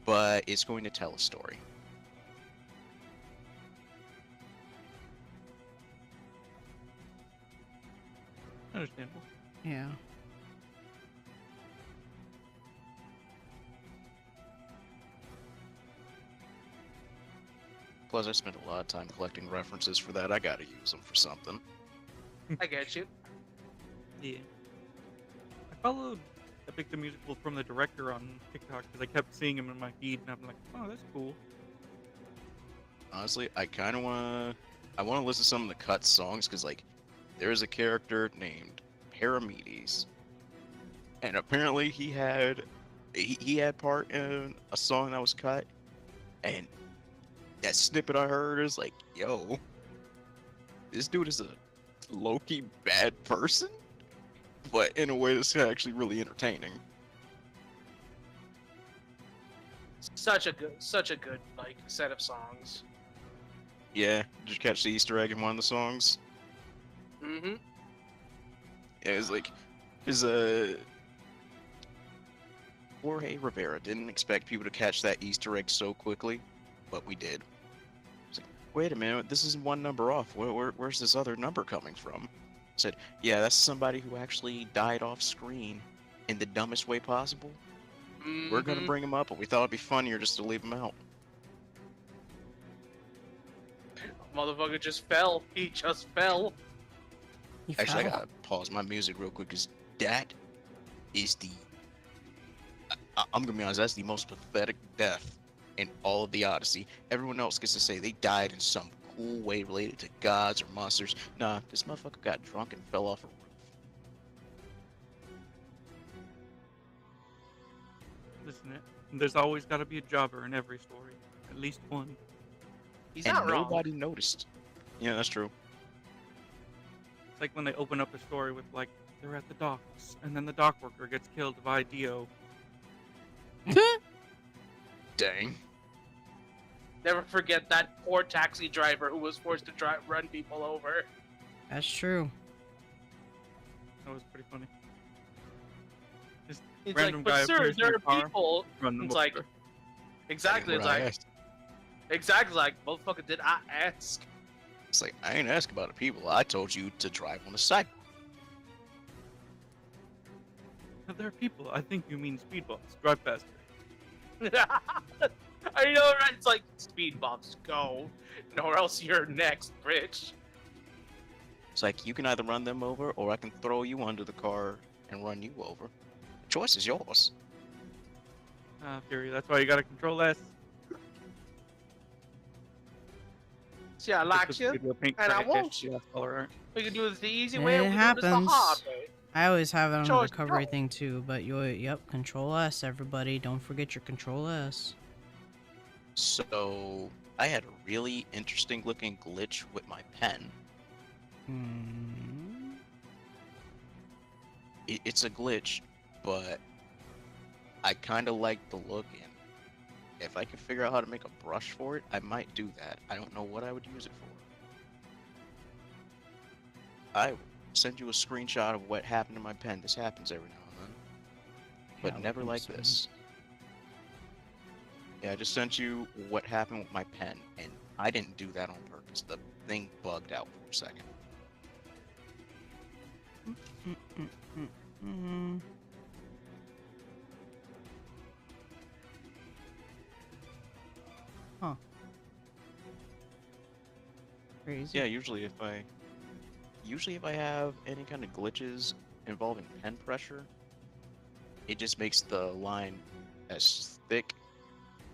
but it's going to tell a story. Understandable. Yeah. Plus, I spent a lot of time collecting references for that. I gotta use them for something. I get you. Yeah. I followed Epic the Musical from the director on TikTok because I kept seeing him in my feed, and I'm like, oh, that's cool. Honestly, I kind of I want to listen to some of the cut songs because like there's a character named Paramedes, and apparently he had part in a song that was cut, and that snippet I heard is like, yo, this dude is a low-key bad person, but in a way that's actually really entertaining. Such a good like set of songs. Yeah, did you catch the Easter egg in one of the songs? Mm-hmm. Yeah, it was like, because Jorge Rivera didn't expect people to catch that Easter egg so quickly, but we did. It's like, wait a minute, this is one number off. Where's this other number coming from? I said, yeah, that's somebody who actually died off screen in the dumbest way possible. We're gonna bring him up, but we thought it'd be funnier just to leave him out. Motherfucker just fell. He just fell. He Actually, I fell. gotta pause my music real quick, because that is the... I'm gonna be honest, that's the most pathetic death in all of the Odyssey. Everyone else gets to say they died in some cool way related to gods or monsters. Nah, this motherfucker got drunk and fell off a roof. Listen, there's always got to be a jobber in every story. At least one. He's And not wrong. nobody noticed. Yeah, that's true. It's like when they open up a story with, like, they're at the docks, and then the dock worker gets killed by Dio. Dang. Never forget that poor taxi driver who was forced to run people over. That's true. That was pretty funny. It's Random like, guy but sir, appears in there your are car, people. Run them It's over. like, Exactly. It's like exactly like motherfucker. Did I ask? It's like, I ain't asking about the people. I told you to drive on the side. There are people. I think you mean speed bumps. Drive faster. I know, right? It's like speed bumps go, or else you're next, bitch. It's like, you can either run them over, or I can throw you under the car and run you over. The choice is yours. Fury, that's why you gotta control S. See, I like you, and I want you. That's all right. We can do this the easy way, It or we can do this the happens. hard way. I always have it on the Choice recovery control. thing too, but yep, Control S, everybody. Don't forget your Control S. So, I had a really interesting looking glitch with my pen. Hmm. It's a glitch, but I kind of like the look, and if I can figure out how to make a brush for it, I might do that. I don't know what I would use it for. I will send you a screenshot of what happened to my pen. This happens every now and then, but Yeah, never look like insane. this. Yeah, I just sent you what happened with my pen, and I didn't do that on purpose. The thing bugged out for a second. Mm. Huh. Crazy. Yeah, usually if I have any kind of glitches involving pen pressure, it just makes the line as thick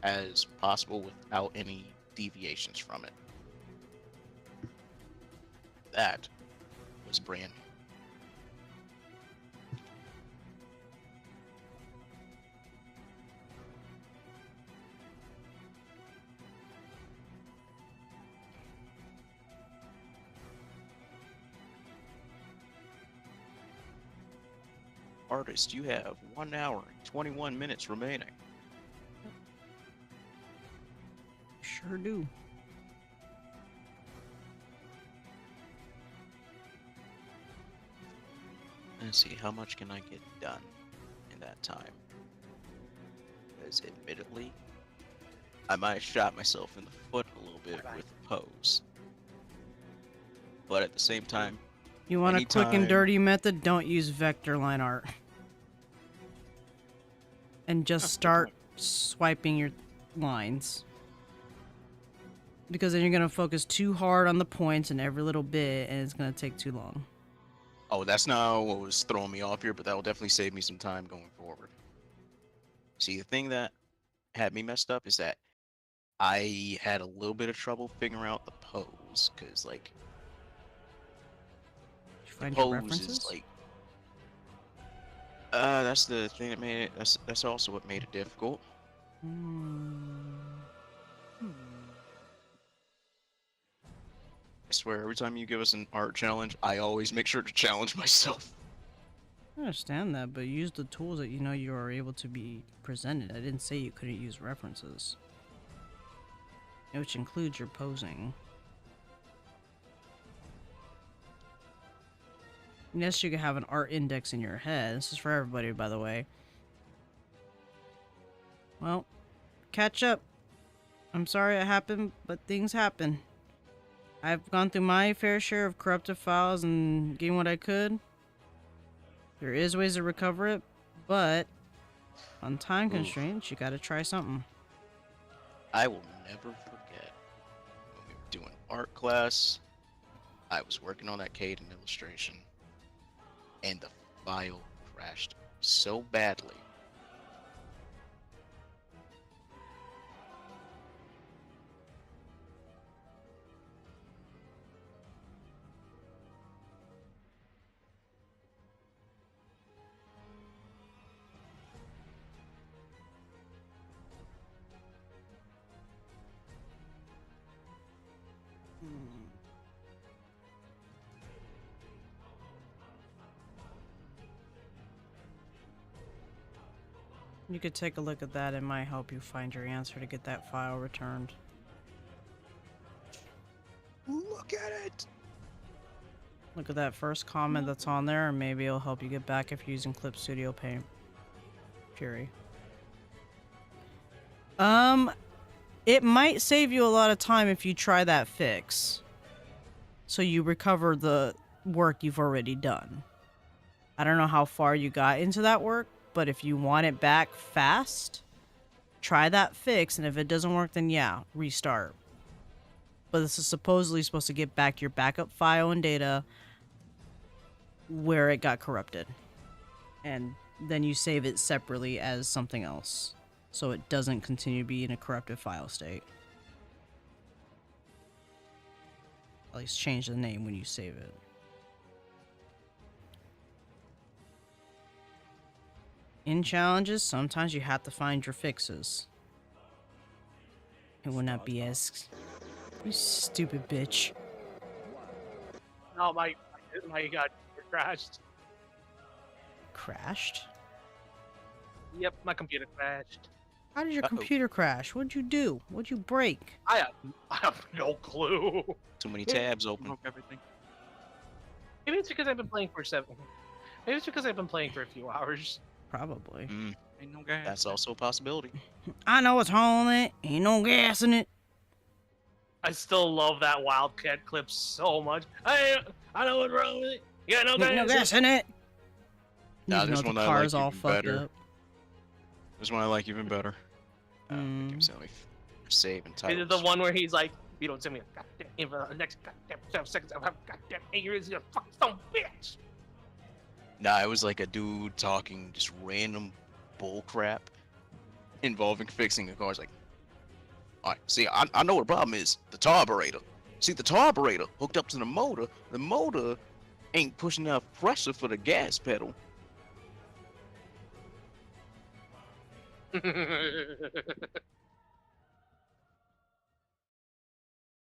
as possible without any deviations from it. That was brand new. Artist, you have 1 hour and 21 minutes remaining. Sure do. Let's see, how much can I get done in that time? Because admittedly, I might have shot myself in the foot a little bit with the pose. But at the same time, You want a quick and Anytime. dirty method? Don't use vector line art. And just Good start point. swiping your lines. Because then you're going to focus too hard on the points in every little bit, and it's going to take too long. Oh, that's not what was throwing me off here, but that will definitely save me some time going forward. See, the thing that had me messed up is that I had a little bit of trouble figuring out the pose, because, like, Did you find the your pose references? is, like... that's the thing that made it... That's also what made it difficult. Hmm. I swear, every time you give us an art challenge, I always make sure to challenge myself. I understand that, but use the tools that you know you are able to be presented. I didn't say you couldn't use references. Which includes your posing. Yes, you can have an art index in your head. This is for everybody, by the way. Well, catch up. I'm sorry it happened, but things happen. I've gone through my fair share of corrupted files and getting what I could. There is ways to recover it, but on time Oof. constraints, you gotta try something. I will never forget when we were doing art class. I was working on that Caden illustration, and the file crashed so badly. You could take a look at that. It might help you find your answer to get that file returned. Look at it! Look at that first comment that's on there, and maybe it'll help you get back if you're using Clip Studio Paint. Fury. It might save you a lot of time if you try that fix. So you recover the work you've already done. I don't know how far you got into that work, but if you want it back fast, try that fix, and if it doesn't work, then yeah, restart. But this is supposedly supposed to get back your backup file and data where it got corrupted. And then you save it separately as something else, so it doesn't continue to be in a corrupted file state. At least change the name when you save it. In challenges, sometimes you have to find your fixes. It will not be as... You stupid bitch. Oh my god, it crashed. Crashed? Yep, my computer crashed. How did your Uh-oh. computer crash? What'd you do? What'd you break? I have no clue. Too many tabs open. Broke everything. Maybe it's because I've been playing for Maybe it's because I've been playing for a few hours. Probably. Ain't no gas. That's also a possibility. I know what's wrong with it. Ain't no gas in it. I still love that Wildcat clip so much. I know what's wrong with it. Yeah, no Ain't no gas in it. Nah, Even this though one the I car's like all even fucked better. up. This one I like even better. Mm. Save and It titles. is the one where he's like, "You don't send me a goddamn invite the next goddamn 7 seconds. I'll have goddamn 8 years. You fuck some bitch." Nah, it was like a dude talking just random bull crap involving fixing a car. It's like, alright, see, I know what the problem is. The carburetor. See, the carburetor hooked up to the motor ain't pushing enough pressure for the gas pedal.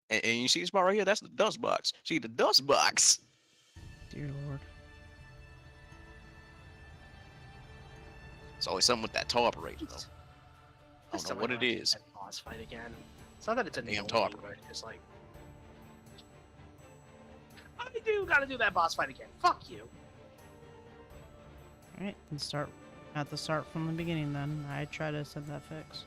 And you see this part right here? That's the dust box. See, the dust box. Dear Lord. It's always something with that carburetor, though. I don't know what it is. That boss fight again. It's not that it's a Damn annoying, top. but it's like, I do gotta do that boss fight again. Fuck you. Alright, then have to start from the beginning then. I try to set that fix.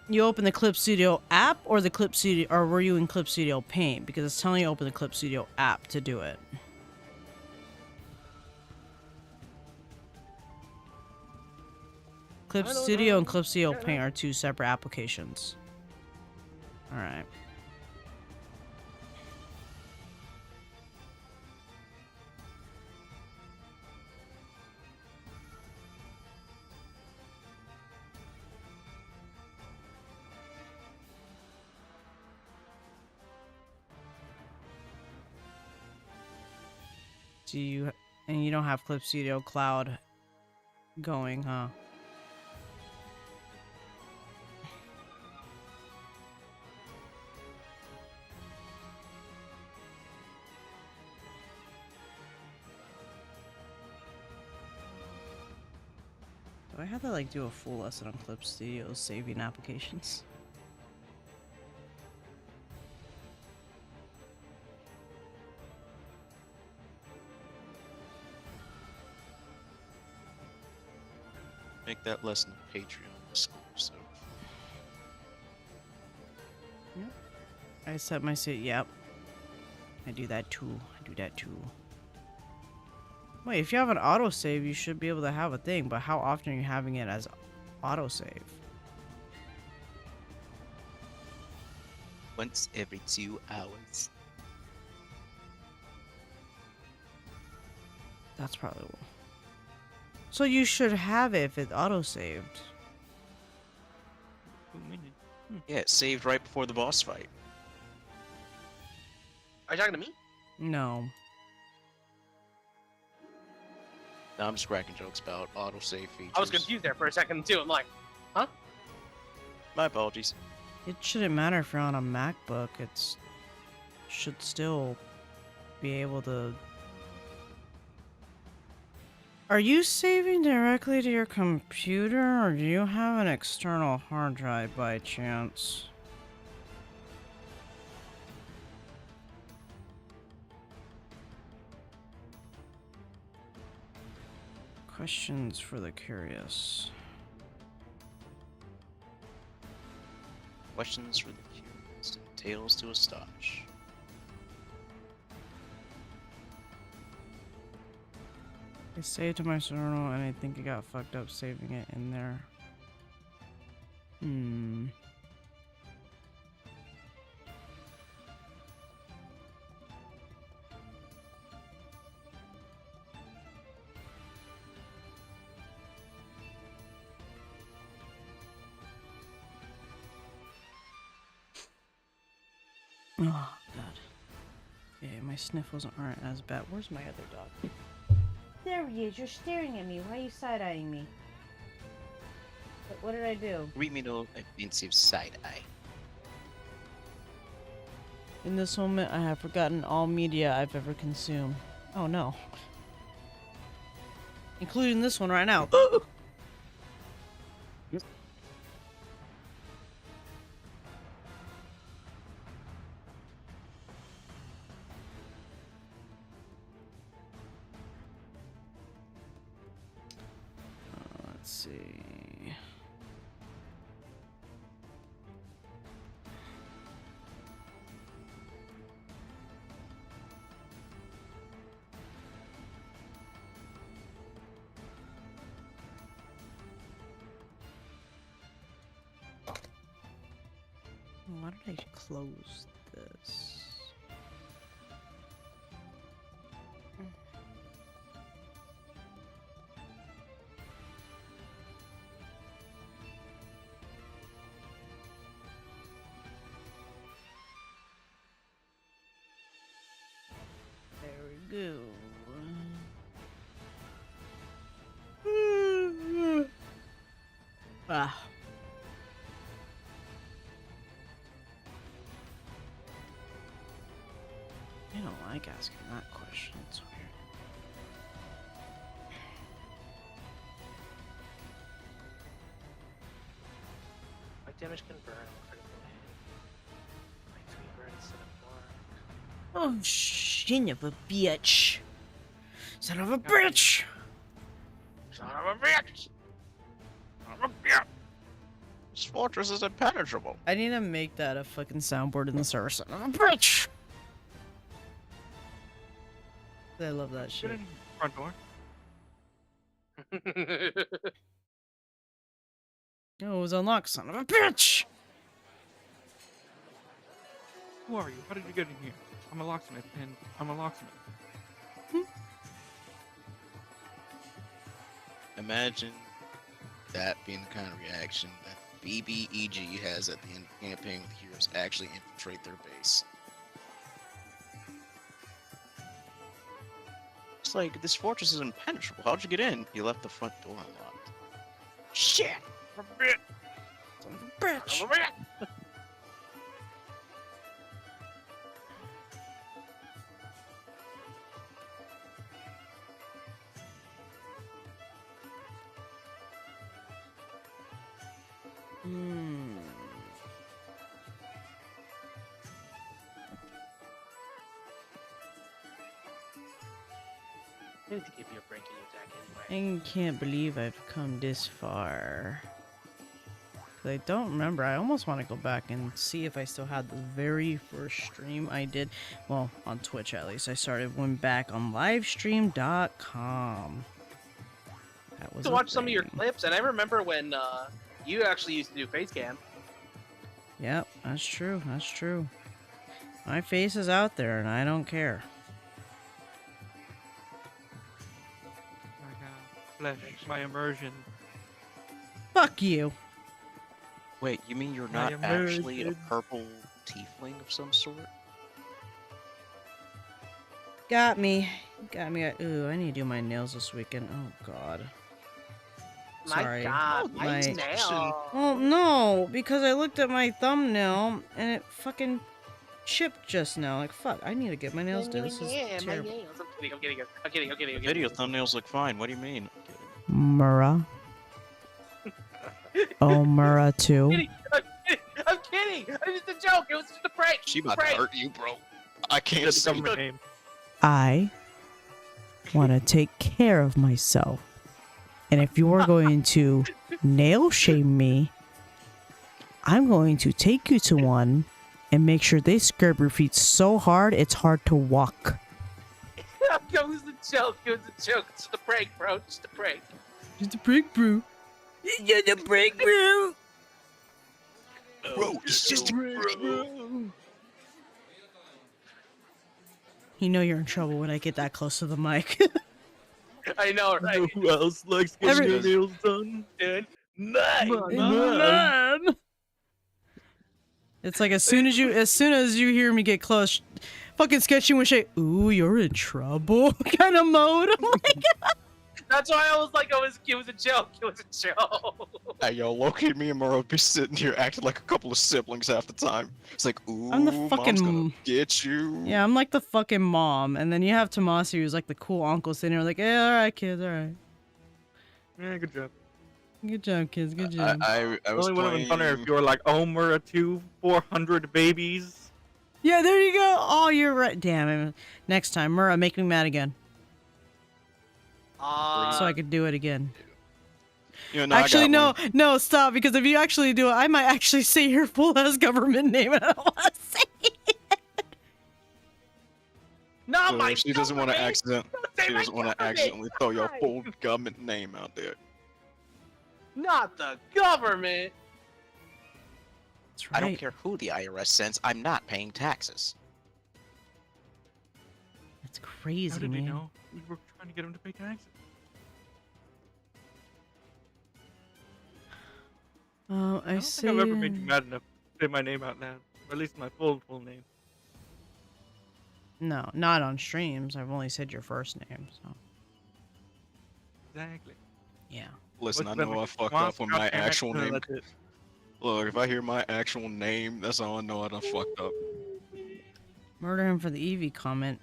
You open the Clip Studio app or the Clip Studio, or were you in Clip Studio Paint? Because it's telling you to open the Clip Studio app to do it. Clip I don't Studio know. and Clip Studio Yeah, Paint are two separate applications. Alright. And you don't have Clip Studio Cloud going, huh? Do I have to like do a full lesson on Clip Studio saving applications? Make that lesson Patreon exclusive. I set my seat. Yep. I do that too. Wait, if you have an autosave, you should be able to have a thing, but how often are you having it as autosave? Once every 2 hours. That's probably what. So you should have it if it's autosaved. 2 minutes. Yeah, it saved right before the boss fight. Are you talking to me? No. Now I'm just cracking jokes about autosave features. I was confused there for a second too. I'm like, My apologies. It shouldn't matter if you're on a MacBook. It's should still be able to. Are you saving directly to your computer, or do you have an external hard drive by chance? Questions for the curious. questions for the curious and tales to astonish. I saved to my journal and I think it got fucked up saving it in there. Oh, God. Yeah, my sniffles aren't as bad. Where's my other dog? There he is. You're staring at me. Why are you side-eyeing me? What did I do? Read me no offensive side eye. In this moment, I have forgotten all media I've ever consumed. Oh, no. Including this one right now. Let's see. Why did I close this? There we go. Ah. I don't like asking that question. It's weird. My damage can burn critical hit. My 3 burn instead of 4. Oh, son of a bitch! Son of a bitch! Son of a bitch! Son of a bitch! This fortress is impenetrable. I need to make that a fucking soundboard in the server. Son of a bitch! I love that Get shit. in the front door. Oh, it was unlocked, son of a bitch! Who are you? How did you get in here? I'm a locksmith, and I'm a locksmith. Imagine that being the kind of reaction that BBEG has at the end of the campaign with heroes actually infiltrate their base. It's like, this fortress is impenetrable. How'd you get in? You left the front door unlocked. Shit! Son of a bitch! I need to give you a breaking attack anyway. I can't believe I've come this far. 'Cause I don't remember. I almost want to go back and see if I still had the very first stream I did. Well, on Twitch at least. I went back on livestream.com. That was To a watch some of your thing. clips, and I remember when you actually used to do face cam. Yep, that's true. That's true. My face is out there and I don't care. My flesh, my immersion. Fuck you. Wait, you mean you're I not am actually a virgin. purple tiefling of some sort? Got me. Got me. Ooh, I need to do my nails this weekend. Oh, God. Sorry. My God, my My- nail. Well, no, because I looked at my thumbnail and it fucking chipped just now. Like, fuck, I need to get my nails done. This is my terrible. nails. I'm kidding. I'm kidding. I'm kidding. I'm kidding. The I'm video kidding. thumbnails look fine. What do you mean? I'm kidding. Murrah. Oh, Murrah, too. I'm kidding. It was just a joke. It was just a prank. She about to Prank. hurt you, bro. I can't That's the see. government name. I want to take care of myself. And if you're going to nail shame me, I'm going to take you to one and make sure they scrub your feet so hard it's hard to walk. It was a joke. It was a joke. It's just a prank, bro. Just a prank. Just a break, bro. Just a break, bro. Bro, it's just a bro. You know you're in trouble when I get that close to the mic. I know, right? Who else likes Every- getting their nails done? Dude. Man. It's like as soon as you hear me get close, fucking sketchy when she, ooh, you're in trouble kind of mode. I'm like, That's why I was like, it was a joke. It was a joke. Hey, yo, low-key, me and Moro be sitting here acting like a couple of siblings half the time. It's like, ooh, I'm the mom's fucking- gonna get you. yeah, I'm like the fucking mom, and then you have Tomasi who's like the cool uncle sitting there like, yeah, all right, kids, all right, Yeah, good job. good job, kids, good job. I was Only would have been funnier if playing... you were like, oh, Mura 2, 400 babies. Yeah, there you go. Oh, you're right. Damn it. Next time, Murrah, make me mad again, so I could do it again. You know, I Actually, got no, one. no, stop. Because if you actually do it, I might actually say your full ass government name, and I don't want to say it. Not my She doesn't want to government. accident. Don't say She my doesn't want to government. accidentally throw your God. full government name out there. Not the government. That's I don't right. care who the IRS sends. I'm not paying taxes. That's crazy, How did man. you know? We were trying to get him to pay taxes. Oh, I I don't see. think I've ever made you mad enough to say my name out loud. Or at least my full name. No, not on streams. I've only said your first name, so Exactly. yeah. Listen, I What's know been I like, fucked "Come on, up with stop my saying that," actual and name. that's it. Look, if I hear my actual name, that's how I know I done fucked up. Murder him for the Eevee comment.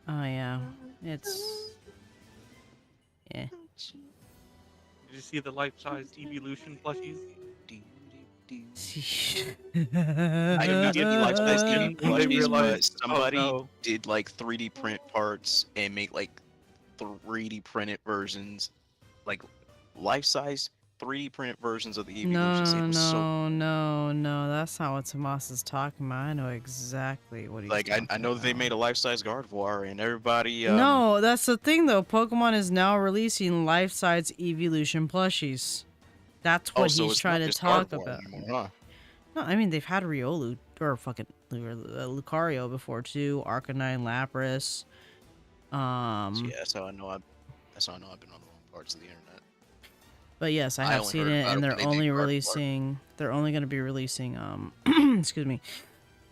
Oh yeah, it's yeah. Did you see the life-size evolution plushies? I immediately liked this When game, they but realized, somebody oh, no. did like 3D print parts and make like 3D printed versions, like life-size 3D printed versions of the evolution. No, It was so no. That's not what Tomas is talking about. I know exactly what he's like talking I know that they about. made a life-size Gardevoir and everybody. No, that's the thing though. Pokemon is now releasing life-size evolution plushies. That's what also, he's it's trying not to just talk Gardevoir about. anymore, huh? No, I mean they've had Riolu or fucking Lucario before too. Arcanine, Lapras. So, yeah, that's how I know I've been on the wrong parts of the internet. But yes, I I have only seen heard it, about and it they're when they did only Gardevoir. releasing. They're only going to be releasing. Excuse me.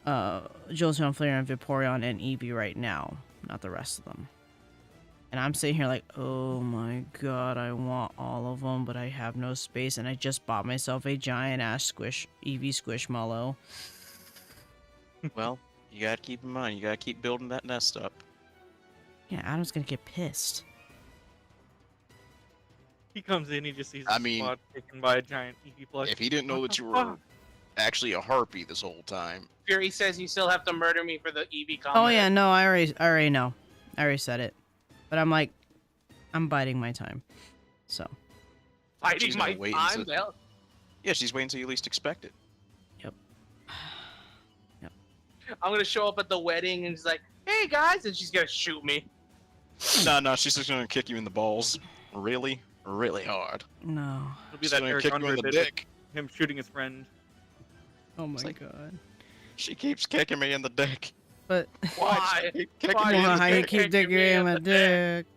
Jolteon, Flareon, Vaporeon, and Eevee right now, not the rest of them. And I'm sitting here like, oh my god, I want all of them, but I have no space, and I just bought myself a giant ass Eevee Squishmallow. Well, you gotta keep in mind, you gotta keep building that nest up. Yeah, Adam's gonna get pissed. He comes in, he just sees I his mean, squad taken by a giant Eevee plush. If he didn't know What that the you fuck? were actually a harpy this whole time, Fury says you still have to murder me for the EV comment. Oh yeah, no, I already know. I already said it. But I'm like, I'm biding my time. So, Fighting She's my gonna wait time. until- Hell, yeah, she's waiting until you least expect it. I'm gonna show up at the wedding and she's like, "Hey guys," and she's gonna shoot me. No, she's just gonna kick you in the balls, really, really hard. no. It'll be She's that gonna Eric kick you Andre in the bit dick. with him shooting his friend. Oh my It's like- god. She keeps kicking me in the dick. But Why? She keep kicking Why me in is the why you dick. keep digging in my dick?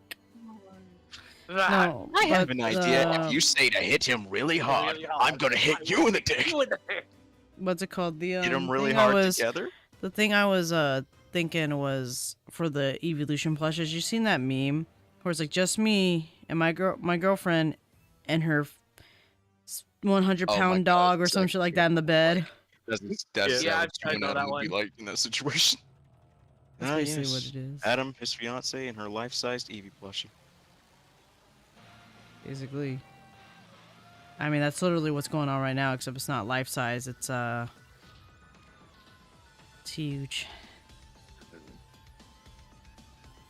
That- No, I have but, an idea. uh, If you say to hit him really hard, Really hard. I'm gonna hit you in the dick. You in the dick. what's it called? The Hit him really thing I hard was, together. The thing I was thinking was for the evolution plushes. You seen that meme where it's like just me and my girlfriend and her 100 Oh my pound God, dog or it's some like- shit like that in the bed. That's Yeah, how I it's going know out that would be one. like in that situation. That's Ah, basically yes. what it is. Adam, his fiance, and her life-sized Eevee plushie. Basically. I mean, that's literally what's going on right now, except it's not life size. It's huge.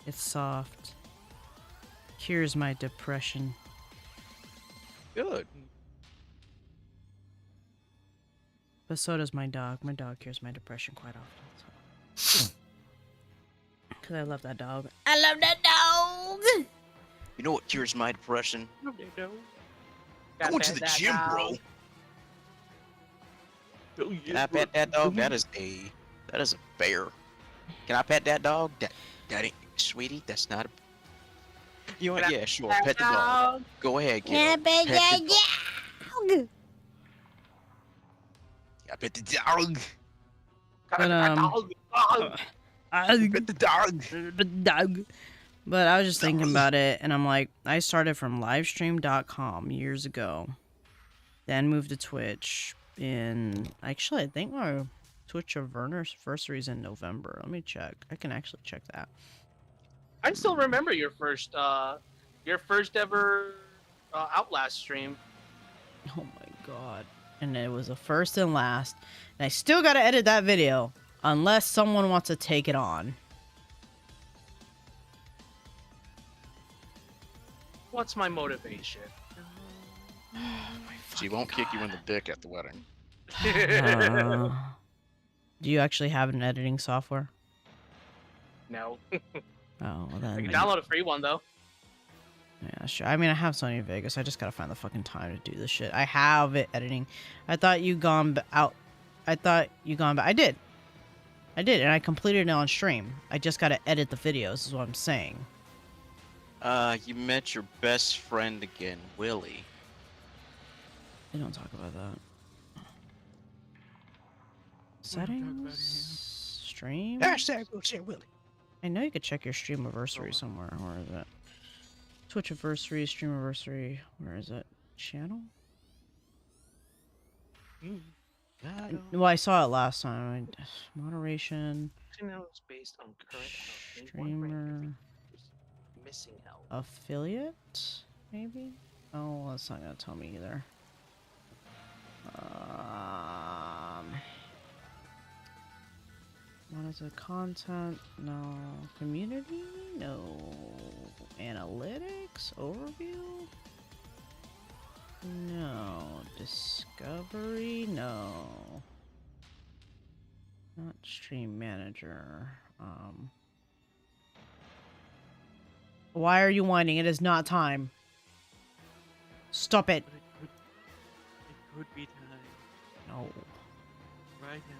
It's soft. Cures my depression. Good. But so does my dog. My dog cures my depression quite often. So. Cause I love that dog. I love that dog. You know what cures my depression? Gotta Going to pet the that gym, dog. bro. Oh, Can I pet that dog? That is a bear. Can I pet that dog? That ain't sweetie. That's not a. You know what? Can I Yeah, sure. Pet Pet the dog. Go ahead, kiddo. Pet the dog. Yeah, pet the dog. But, Dog. Pet the dog. dog. But I was just thinking about it, and I'm like, I started from livestream.com years ago, then moved to Twitch actually, I think my Twitch anniversary is in November. Let me check. I can actually check that. I still remember your first ever Outlast stream. Oh my god. And it was the first and last. And I still gotta edit that video, unless someone wants to take it on. What's my motivation? She won't kick you in the dick at the wedding. Do you actually have an editing software? No. Oh, well I then. can download a free one though. Yeah, sure. I mean, I have Sony Vegas. I just gotta find the fucking time to do this shit. I have it editing. I thought you gone out. I thought you gone back. I did, and I completed it on stream. I just gotta edit the videos, is what I'm saying. You met your best friend again, Willie. They don't talk about that. We don't talk about him. Settings? Stream? Hashtag wheelchair Willie. I know you could check your stream anniversary somewhere. Where is it? Twitch anniversary, stream anniversary. Where is it? Channel? Well, I saw it last time. Moderation. Channels based on current health. Streamer. Missing health. Affiliate? Maybe? Oh, that's not gonna tell me either. What is it? Content? No. Community? No. Analytics? Overview? No. Discovery? No. Not stream manager. Why are you whining? It is not time. Stop it. But it could be time No. right now.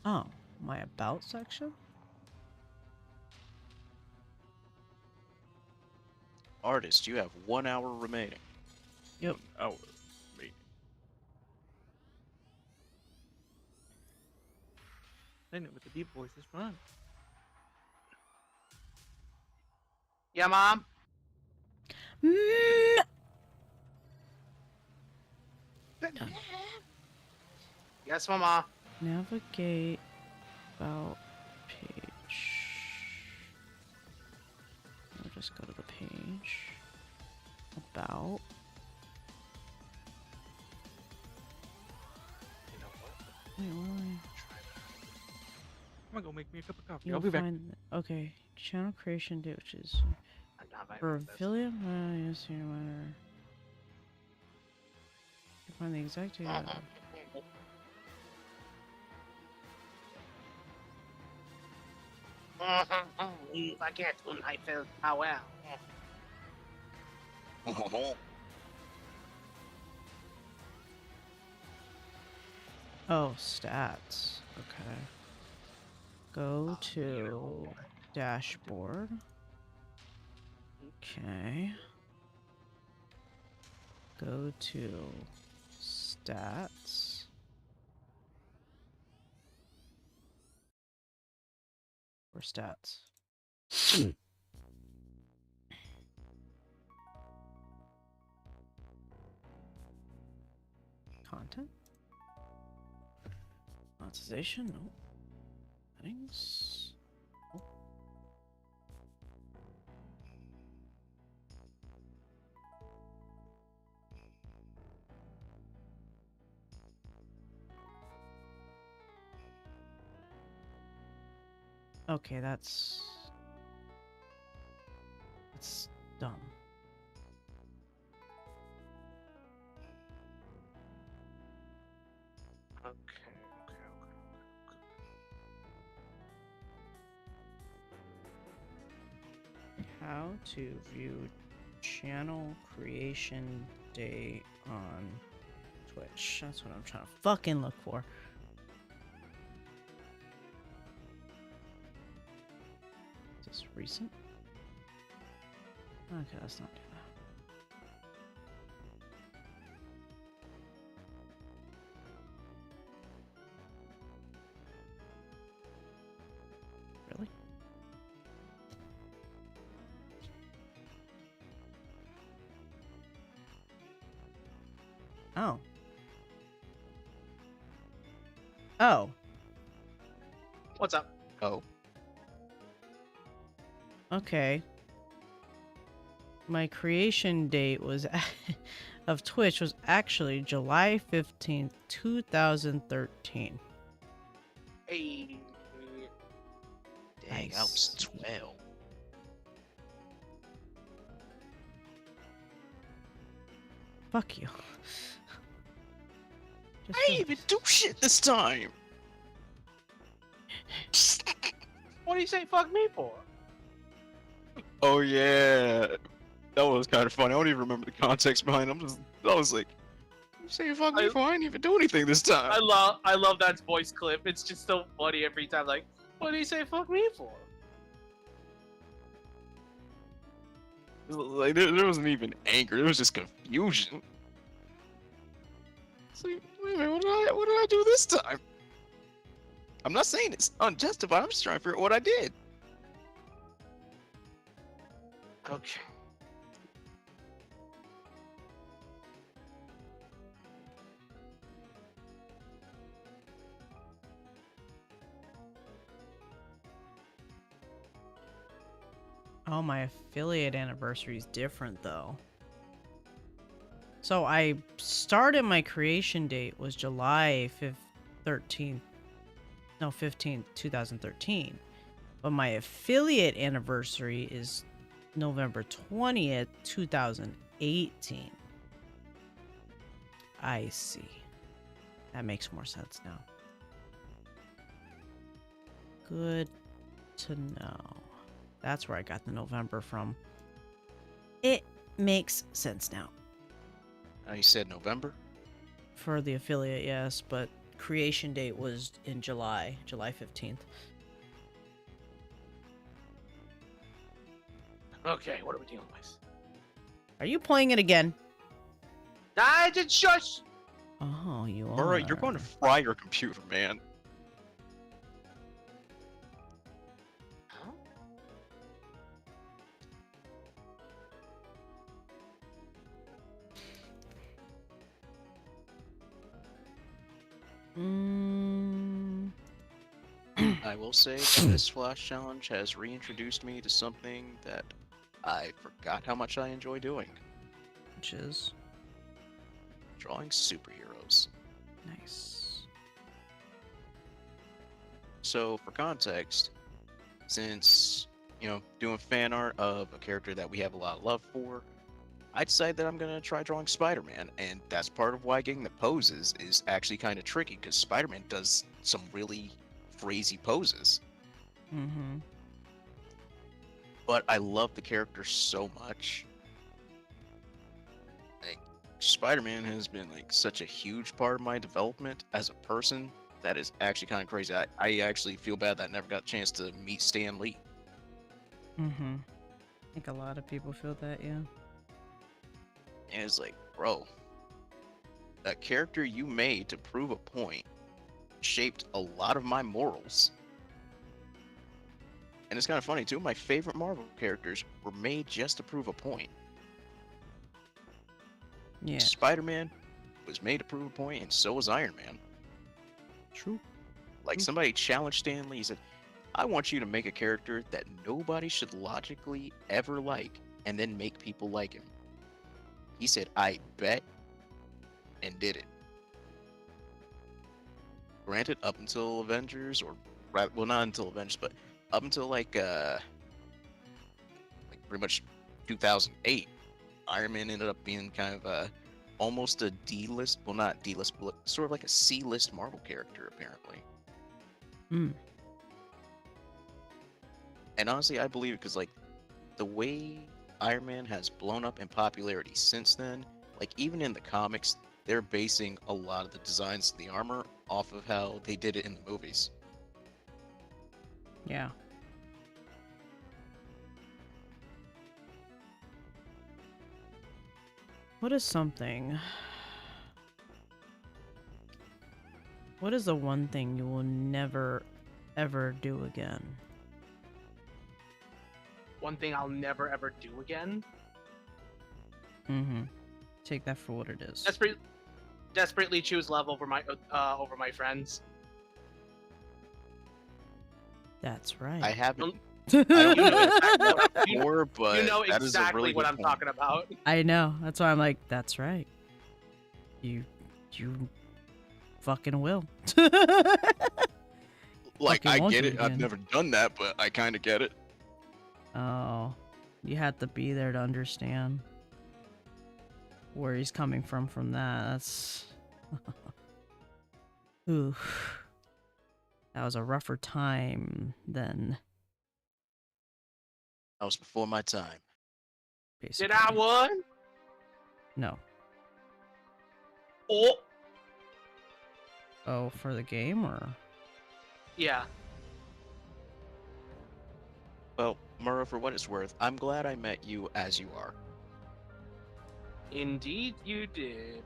Oh, my about section? Artist, you have 1 hour remaining. Yep. Oh, wait. Saying it with the deep voice is fun. Yeah, mom. Mm. Yes, mama. Navigate about page. I'll just go to the page. About. You know what? Wait, where am I? I'm gonna go make me a cup of coffee. You'll I'll be back. find okay. Channel creation date, which is I'm not my for best. affiliate. Yes, you matter. You find the exact date. If I get one, I feel how well. Oh, stats. Okay. Go to dashboard. Okay. Go to stats. Or stats. Content. Monetization? No. Settings. Nope. Okay, that's dumb. Okay. How to view channel creation day on Twitch. That's what I'm trying to fucking look for. Is this recent? Okay, let's not do that. Really? Oh. Oh. What's up? Oh, Okay. My creation date was of Twitch was actually July 15th, 2013. Hey. dang, I was 12. Fuck you. Just I didn't even do shit this time. What do you say fuck me for? Oh yeah, that was kind of funny. I don't even remember the context behind it. I was like, you saying fuck me for? I didn't even do anything this time. I love that voice clip. It's just so funny every time. Like, what do you say fuck me for? Like there wasn't even anger. There was just confusion. It's like, wait a minute, what did I do this time? I'm not saying it's unjustified. I'm just trying to figure out what I did. Okay. Oh, my affiliate anniversary is different though. So I started my creation date was July 15th, 2013. But my affiliate anniversary is November 20th, 2018. I see. That makes more sense now. Good to know. That's where I got the November from. It makes sense now. You said November? For the affiliate, yes, but creation date was in July 15th. Okay, what are we dealing with? Are you playing it again? I just shush. Oh, you are. Alright, you're going to fry your computer, man. Huh? I will say that this Flash Challenge has reintroduced me to something that I forgot how much I enjoy doing. Which is Drawing superheroes. nice. So, for context, since, doing fan art of a character that we have a lot of love for, I decided that I'm going to try drawing Spider-Man, and that's part of why getting the poses is actually kind of tricky, because Spider-Man does some really crazy poses. Mm-hmm. But I love the character so much. Like, Spider-Man has been like such a huge part of my development as a person that is actually kind of crazy. I actually feel bad that I never got a chance to meet Stan Lee. Mm-hmm. I think a lot of people feel that, yeah. And it's like, bro, that character you made to prove a point shaped a lot of my morals. And it's kind of funny, too. My favorite Marvel characters were made just to prove a point. Yeah. Spider-Man was made to prove a point, and so was Iron Man. True. Like, somebody challenged Stan Lee, said, I want you to make a character that nobody should logically ever like, and then make people like him. He said, I bet, and did it. Granted, up until Avengers, or well, not until Avengers, but up until like pretty much 2008, Iron Man ended up being kind of almost a D-list, well not D-list, but sort of like a C-list Marvel character apparently. Mm. And honestly, I believe it because like the way Iron Man has blown up in popularity since then, like even in the comics, they're basing a lot of the designs of the armor off of how they did it in the movies. Yeah. What is something? What is the one thing you will never, ever do again? One thing I'll never ever do again. Mm-hmm. Take that for what it is. Desperately choose love over my friends. That's right. I haven't. You I don't know know exactly what, before, but you know that is a exactly really what good I'm point. talking about. I know. That's why I'm like, that's right. You fucking will. Like, fucking I won't get do it. it I've again. never done that, but I kind of get it. Oh, you had to be there to understand where he's coming from that. That's ooh, that was a rougher time than That was before my time. basically. Did I won? No. Oh, Oh, for the game or yeah. Well, Murrow, for what it's worth, I'm glad I met you as you are. Indeed, you did.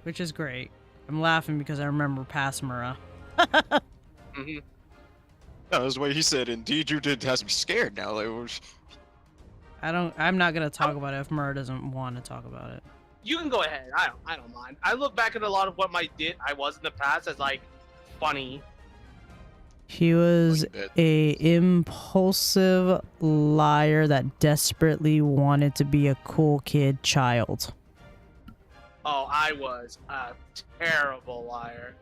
which is great. I'm laughing because I remember past Mura. Hmm. That was the way he said, indeed you did. Has me scared now. Like, I'm not gonna talk about it if Mura doesn't want to talk about it. You can go ahead. I don't mind. I look back at a lot of what I was in the past as like funny. He was like that. a impulsive liar that desperately wanted to be a cool kid child. Oh, I was a terrible liar.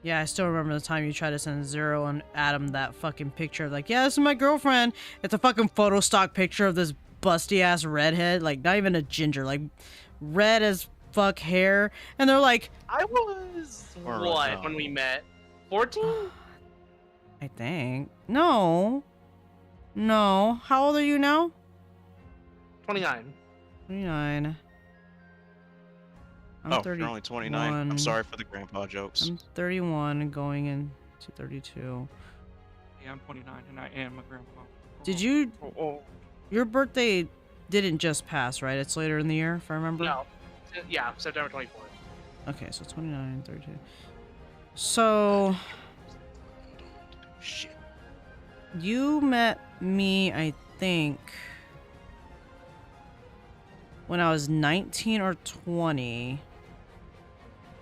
Yeah, I still remember the time you tried to send Zero and Adam that fucking picture of like, yeah, this is my girlfriend. It's a fucking photo stock picture of this busty ass redhead, like not even a ginger, like red as fuck hair. And they're like, I was Or, what no. when we met? 14? I think. No. No. How old are you now? 29. 29. I'm oh, 30. you're only 29. I'm 31. sorry for the grandpa jokes. I'm 31 and going into 32. Yeah, I'm 29 and I am a grandpa. Did you... Oh. Your birthday didn't just pass, right? It's later in the year, if I remember? No. Yeah, September 24th. Okay, so 29, 32. So, Shit. you met me, I think, when I was 19 or 20.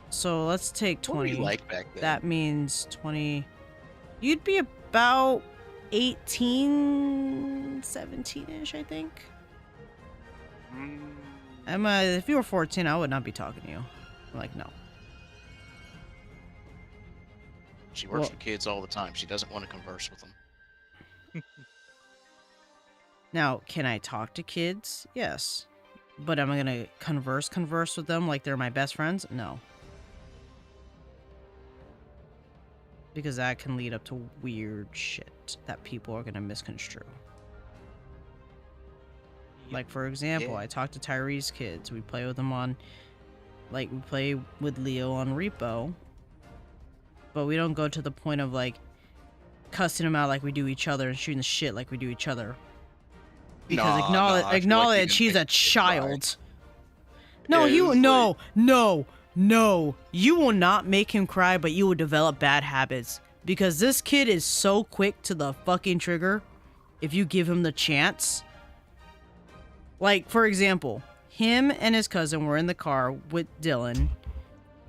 So let's take What were 20. you like back then? That means 20. You'd be about 18, 17-ish, I think. If you were 14, I would not be talking to you. I'm like, no. She works Well- with kids all the time. She doesn't want to converse with them. Now, can I talk to kids? Yes. But am I gonna converse with them like they're my best friends? No. Because that can lead up to weird shit that people are gonna misconstrue. Like, for example, Yeah. I talk to Tyree's kids. We play with them on... Like, we play with Leo on Repo. But we don't go to the point of, like, cussing them out like we do each other and shooting the shit like we do each other. Because Nah, acknowledge, nah, I feel like acknowledge you can she's make a it cry. child. No, Yeah, you it's no, no, no. You will not make him cry, but you will develop bad habits. Because this kid is so quick to the fucking trigger if you give him the chance. Like, for example, him and his cousin were in the car with Dylan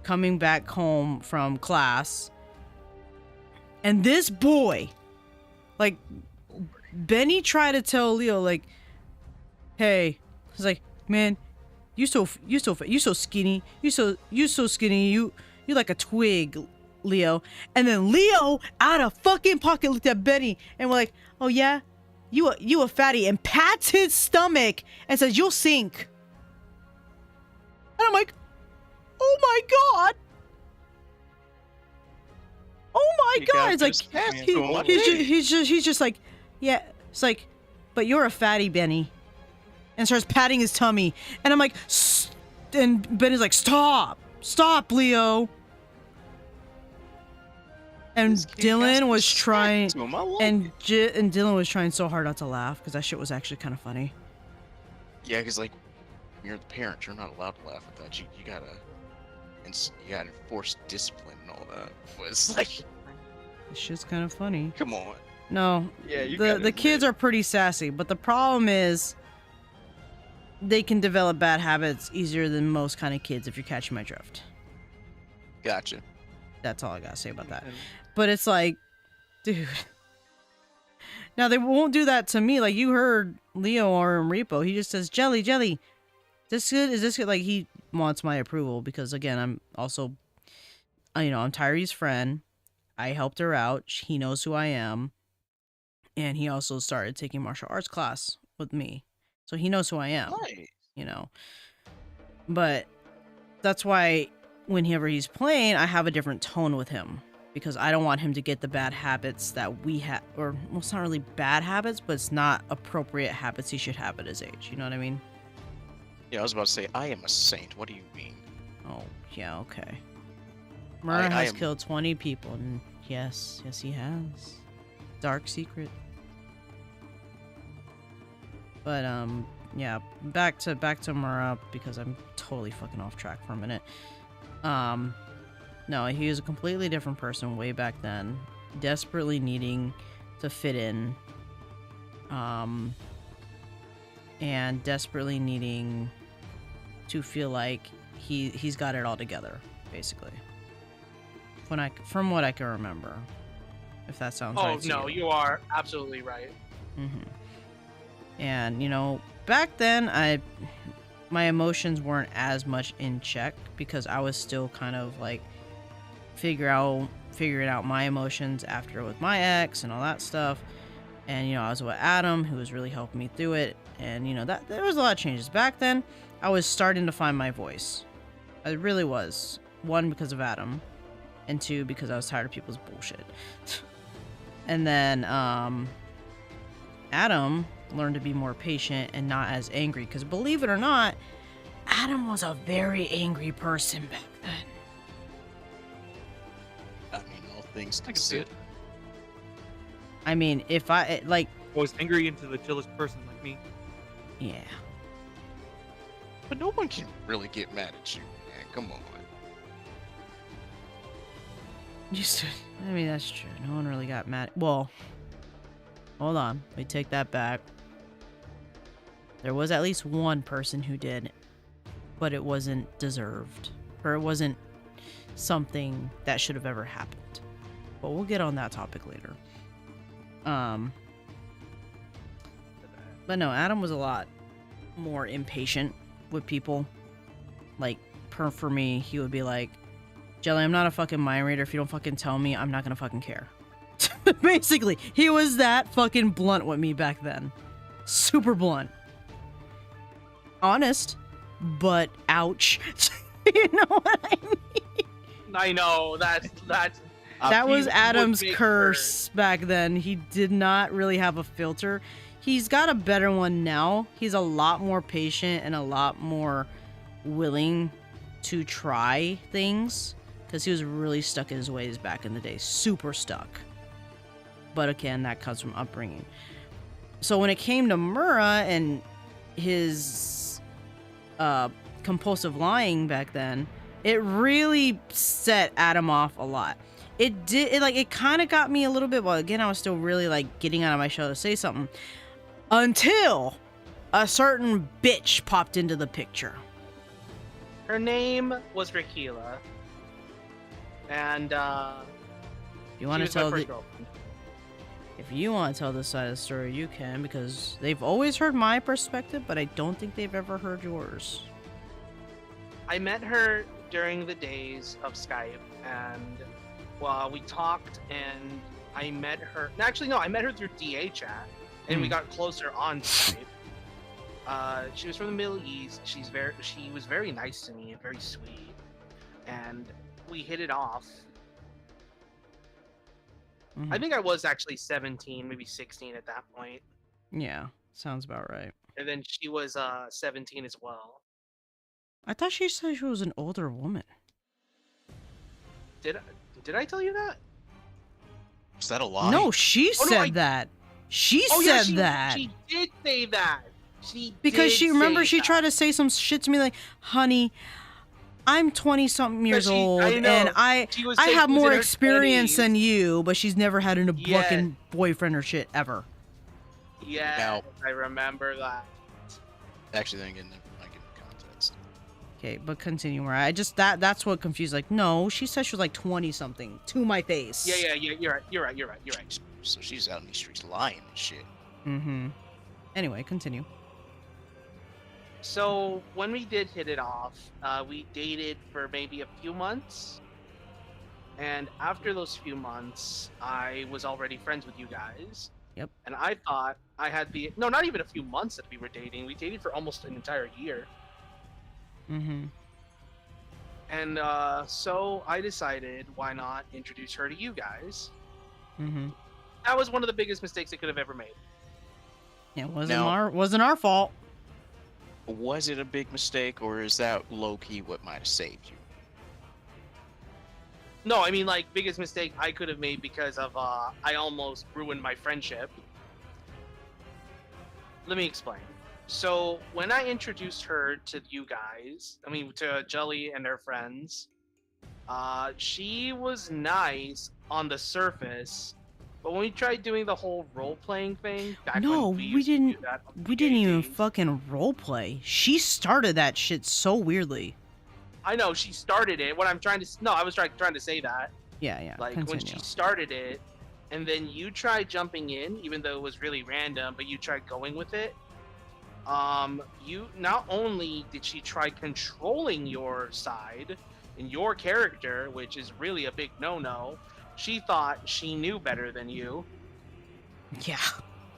coming back home from class. And this boy, like, Benny tried to tell Leo, like, hey, he's like, man, you so skinny, you so skinny, you like a twig, Leo. And then Leo, out of fucking pocket, looked at Benny and we're like, oh yeah? You a fatty, and pats his stomach and says, you'll sink. And I'm like, oh my god. Oh my You god. got It's like, this, man. he's just like, yeah. It's like, but you're a fatty, Benny. And starts patting his tummy. And I'm like, and Benny's like, stop. Stop, Leo. And This kid got Dylan some was respect trying, to him. I like and it. and Dylan was trying so hard not to laugh because that shit was actually kind of funny. Yeah, because like when you're the parent, you're not allowed to laugh at that. You gotta enforce discipline and all that. Was like, This shit's kind of funny. come on. No, Yeah, you the kids are pretty sassy, but the problem is they can develop bad habits easier than most kind of kids if you're catching my drift. Gotcha. That's all I gotta say about that. But it's like, dude. Now they won't do that to me. Like you heard Leo or in Repo, he just says, Jelly, Jelly. This good? Is this good? Like he wants my approval because again, I'm also, I'm Tyree's friend. I helped her out. He knows who I am. And he also started taking martial arts class with me. So he knows who I am, Nice. But that's why whenever he's playing, I have a different tone with him. Because I don't want him to get the bad habits that we have. Or, well, it's not really bad habits, but it's not appropriate habits he should have at his age. You know what I mean? Yeah, I was about to say, I am a saint. What do you mean? Oh, yeah, okay. Murrah I has am- killed 20 people. And yes, he has. Dark secret. But yeah, back to Murrah because I'm totally fucking off track for a minute. No, he was a completely different person way back then, desperately needing to fit in, and desperately needing to feel like he's got it all together, basically. From what I can remember, if that sounds right. Oh no, you are absolutely right. Mm-hmm. And back then my emotions weren't as much in check because I was still kind of like figuring out my emotions after with my ex and all that stuff. And I was with Adam, who was really helping me through it. And that there was a lot of changes back then. I was starting to find my voice. I really was. One, because of Adam, and two, because I was tired of people's bullshit. And then Adam learned to be more patient and not as angry, because believe it or not, Adam was a very angry person back then. I mean, all things I can see it. considered. I mean, if I like, I was angry into the chillest person like me. yeah, But no one can really get mad at you, man. Come on. I mean that's true. No one really got mad. Well, hold on, we take that back. There was at least one person who did, but it wasn't deserved, or it wasn't something that should have ever happened. But we'll get on that topic later. But no, Adam was a lot more impatient with people. Like, for me, he would be like, Jelly, I'm not a fucking mind reader. If you don't fucking tell me, I'm not gonna fucking care. Basically, he was that fucking blunt with me back then. Super blunt. Honest, but ouch. You know what I mean? I know that's That was he would Adam's make curse back then. He did not really have a filter. He's got a better one now. He's a lot more patient and a lot more willing to try things because he was really stuck in his ways back in the day. Super stuck. But again, that comes from upbringing. So when it came to Murrah and his compulsive lying back then, it really set Adam off a lot. It kind of got me a little bit, well, again, I was still really like getting out of my shell to say something until a certain bitch popped into the picture. Her name was Rakila, and You want she to was my tell first the girlfriend. If you want to tell this side of the story, you can, because they've always heard my perspective, but I don't think they've ever heard yours. I met her during the days of Skype, and we talked and I met her. Actually, no, I met her through DA chat, and we got closer on Skype. She was from the Middle East. She was very nice to me and very sweet, and we hit it off. I think I was actually 17, maybe 16 at that point, Yeah, sounds about right. and then she was 17 as well. I thought she said she was an older woman. Did I tell you that? Is that a lie? No, she Oh, no, said that. She yeah, said that. She did say that. Because she remember she that. tried to say some shit to me like, honey, I'm 20 something years old I know. and I She was I saying have she was in more her experience 20s. than you, but she's never had a Yeah. fucking boyfriend or shit ever. Yeah, Now- I remember that. Actually, then again, never mind in context. Okay, but continue. Where I just that's what confused. Like, no, she said she was like 20 something to my face. Yeah. You're right. So she's out in these streets lying and shit. Mm-hmm. Anyway, continue. So when we did hit it off, we dated for maybe a few months, and after those few months, I was already friends with you guys. Yep. And I thought I had not even a few months that we were dating. We dated for almost an entire year. Mm-hmm. And so I decided, why not introduce her to you guys? Mm-hmm. That was one of the biggest mistakes I could have ever made. It wasn't Now- our fault. Was it a big mistake, or is that low-key what might have saved you? No, I mean, like, biggest mistake I could have made because of, I almost ruined my friendship. Let me explain. So, when I introduced her to you guys, to Jelly and her friends, she was nice on the surface, but when we tried doing the whole role-playing thing, back No, when we used to do didn't- that on We didn't DA even days. fucking roleplay. She started that shit so weirdly. I know, she started it. What I'm trying to... No, I was trying to say that. Yeah. Like Continue. when she started it, and then you tried jumping in, even though it was really random, but you tried going with it. You not only did she try controlling your side and your character, which is really a big no-no, she thought she knew better than you. Yeah.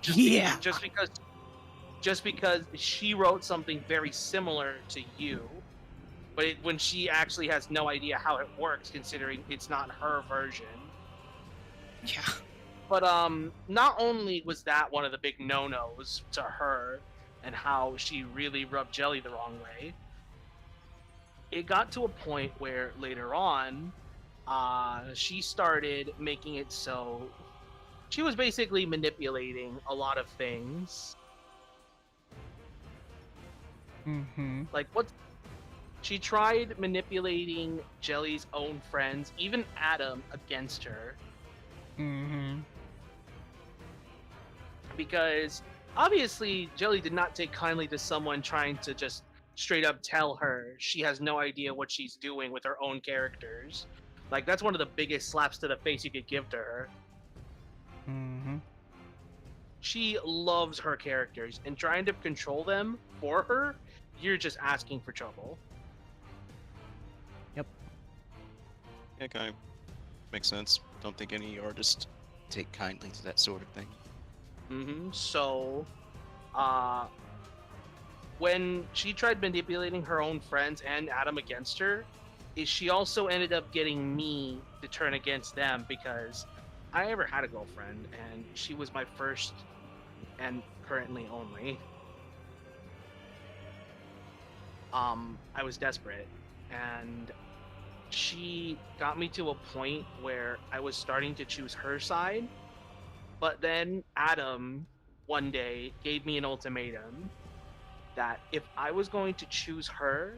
Just Yeah. just because she wrote something very similar to you, but when she actually has no idea how it works, considering it's not her version. Yeah. But not only was that one of the big no-nos to her and how she really rubbed Jelly the wrong way, it got to a point where later on, she started making it so she was basically manipulating a lot of things. Mm-hmm. Like she tried manipulating Jelly's own friends, even Adam, against her. Mm-hmm. Because obviously Jelly did not take kindly to someone trying to just straight up tell her she has no idea what she's doing with her own characters. Like, that's one of the biggest slaps to the face you could give to her. Mm-hmm. She loves her characters, and trying to control them for her, you're just asking for trouble. Yeah, kind of makes sense. Don't think any artists take kindly to that sort of thing. So, when she tried manipulating her own friends and Adam against her, she also ended up getting me to turn against them because I never had a girlfriend, and she was my first and currently only. I was desperate, and she got me to a point where I was starting to choose her side. But then Adam one day gave me an ultimatum that if I was going to choose her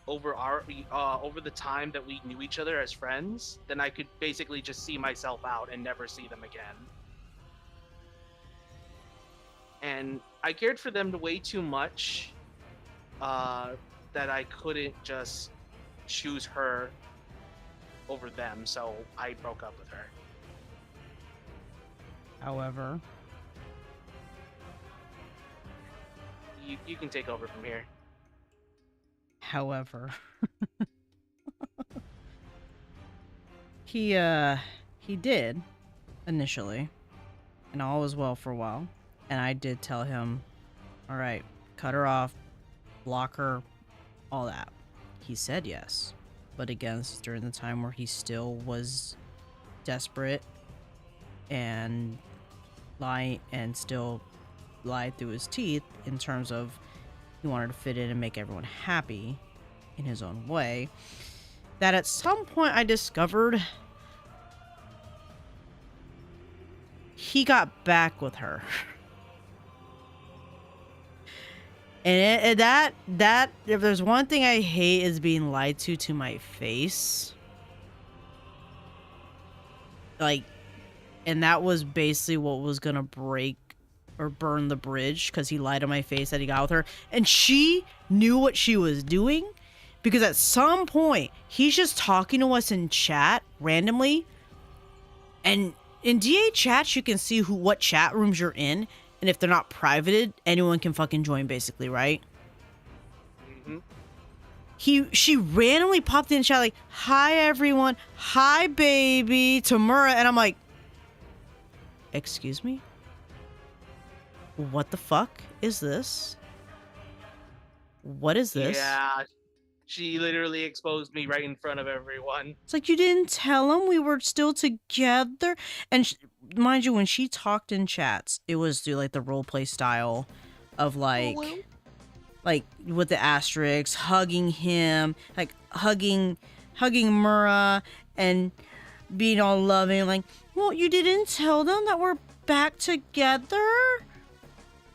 over over the time that we knew each other as friends, then I could basically just see myself out and never see them again. And I cared for them way too much that I couldn't just choose her over them, so I broke up with her. However, You can take over from here. He did initially, and all was well for a while. And I did tell him, all right, cut her off, block her, all that. He said yes, but again, this is during the time where he still was desperate and still lied through his teeth in terms of he wanted to fit in and make everyone happy in his own way. That at some point I discovered he got back with her. And that if there's one thing I hate is being lied to my face. Like, and that was basically what was gonna break or burn the bridge, because he lied to my face that he got with her, and she knew what she was doing, because at some point he's just talking to us in chat randomly, and in DA chats you can see what chat rooms you're in. And if they're not privated, anyone can fucking join, basically, right? Mm-hmm. She randomly popped in chat like, "Hi everyone, hi baby," to Mura, and I'm like, "Excuse me? What the fuck is this? What is this?" Yeah, she literally exposed me right in front of everyone. It's like, you didn't tell him we were still together? And mind you, when she talked in chats, it was through like the roleplay style of like with the asterisks, hugging him, like hugging Mura and being all loving, like, "Well, you didn't tell them that we're back together?"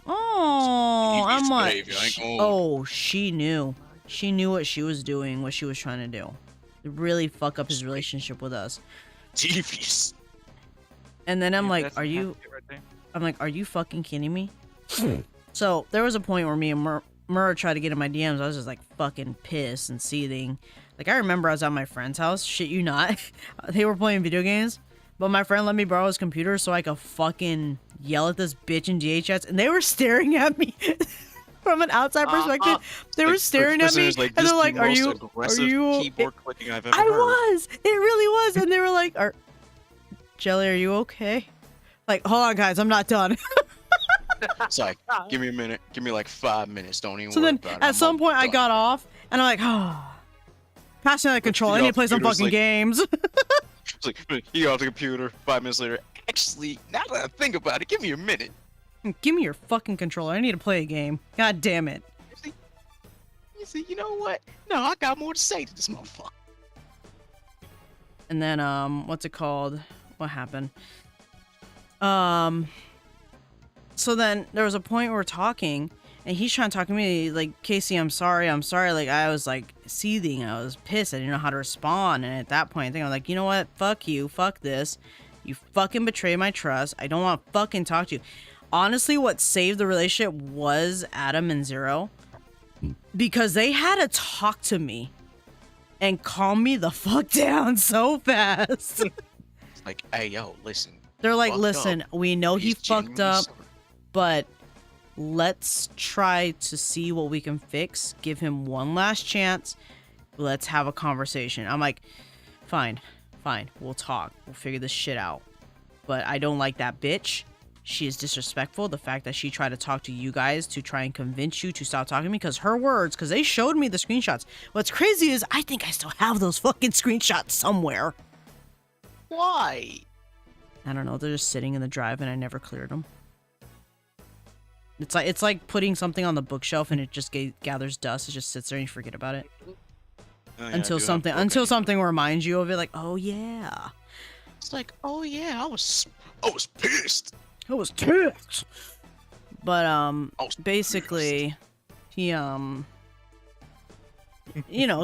Oh, I'm like, she knew. She knew what she was doing, what she was trying to do. To really fuck up his relationship with us. Devious. And then I'm Yeah, like, that's are the you... right there. I'm like, are you fucking kidding me? So there was a point where me and Murra tried to get in my DMs. I was just like fucking pissed and seething. Like, I remember I was at my friend's house. Shit you not. They were playing video games. But my friend let me borrow his computer so I could fucking yell at this bitch in DA chats. And they were staring at me from an outside perspective. They were staring at me. Like, and they're this like, the are most you... aggressive Are you... keyboard clicking I've ever I heard. was. It really was. And they were like, Jelly, are you okay? Like, hold on, guys. I'm not done. It's like, give me a minute. Give me like 5 minutes. Don't even So worry then, about it. at I'm some point, I done. got off. And I'm like, oh... Pass me that controller. I need to play some computer's fucking like- games. It's like, you got off the computer. 5 minutes later. Actually, now that I think about it, give me a minute. Give me your fucking controller. I need to play a game. God damn it. You know what? No, I got more to say to this motherfucker. And then, what's it called? What happened? So then there was a point where we're talking, and he's trying to talk to me like, "Casey, I'm sorry. Like, I was like seething. I was pissed. I didn't know how to respond. And at that point, I think I'm like, you know what? Fuck you. Fuck this. You fucking betrayed my trust. I don't want to fucking talk to you." Honestly, what saved the relationship was Adam and Zero, because they had to talk to me and calm me the fuck down so fast. It's like, hey, yo, listen. They're like, Fucked "Listen, up. we know he He's fucked genuinely up, sorry." but let's try to see what we can fix. Give him one last chance. Let's have a conversation." I'm like, fine, we'll talk. We'll figure this shit out. But I don't like that bitch. She is disrespectful. The fact that she tried to talk to you guys to try and convince you to stop talking to me, because her words, because they showed me the screenshots. What's crazy is I think I still have those fucking screenshots somewhere. Why? I don't know. They're just sitting in the drive, and I never cleared them. It's like putting something on the bookshelf, and it just gathers dust. It just sits there, and you forget about it Oh, yeah, I until do have something broken- reminds you of it. Like, oh yeah, It's like, oh yeah, I was pissed. it was ticked. But I was basically, he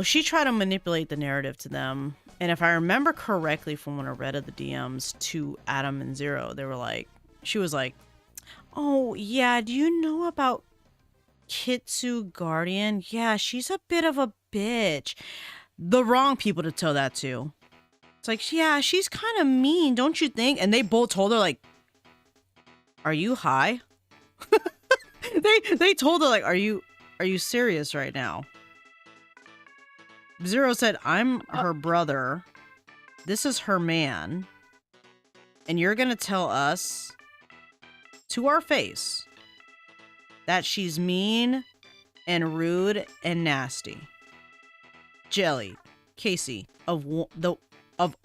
she tried to manipulate the narrative to them. And if I remember correctly from when I read of the DMs to Adam and Zero, she was like, "Oh yeah, do you know about Kitsu Guardian? Yeah, she's a bit of a bitch." The wrong people to tell that to. It's like, yeah, she's kind of mean, don't you think? And they both told her, like, "Are you high?" They told her, like, are you serious right now? Zero said, "I'm her brother. this is her man, and you're gonna tell us to our face that she's mean and rude and nasty. Jelly, Casey, of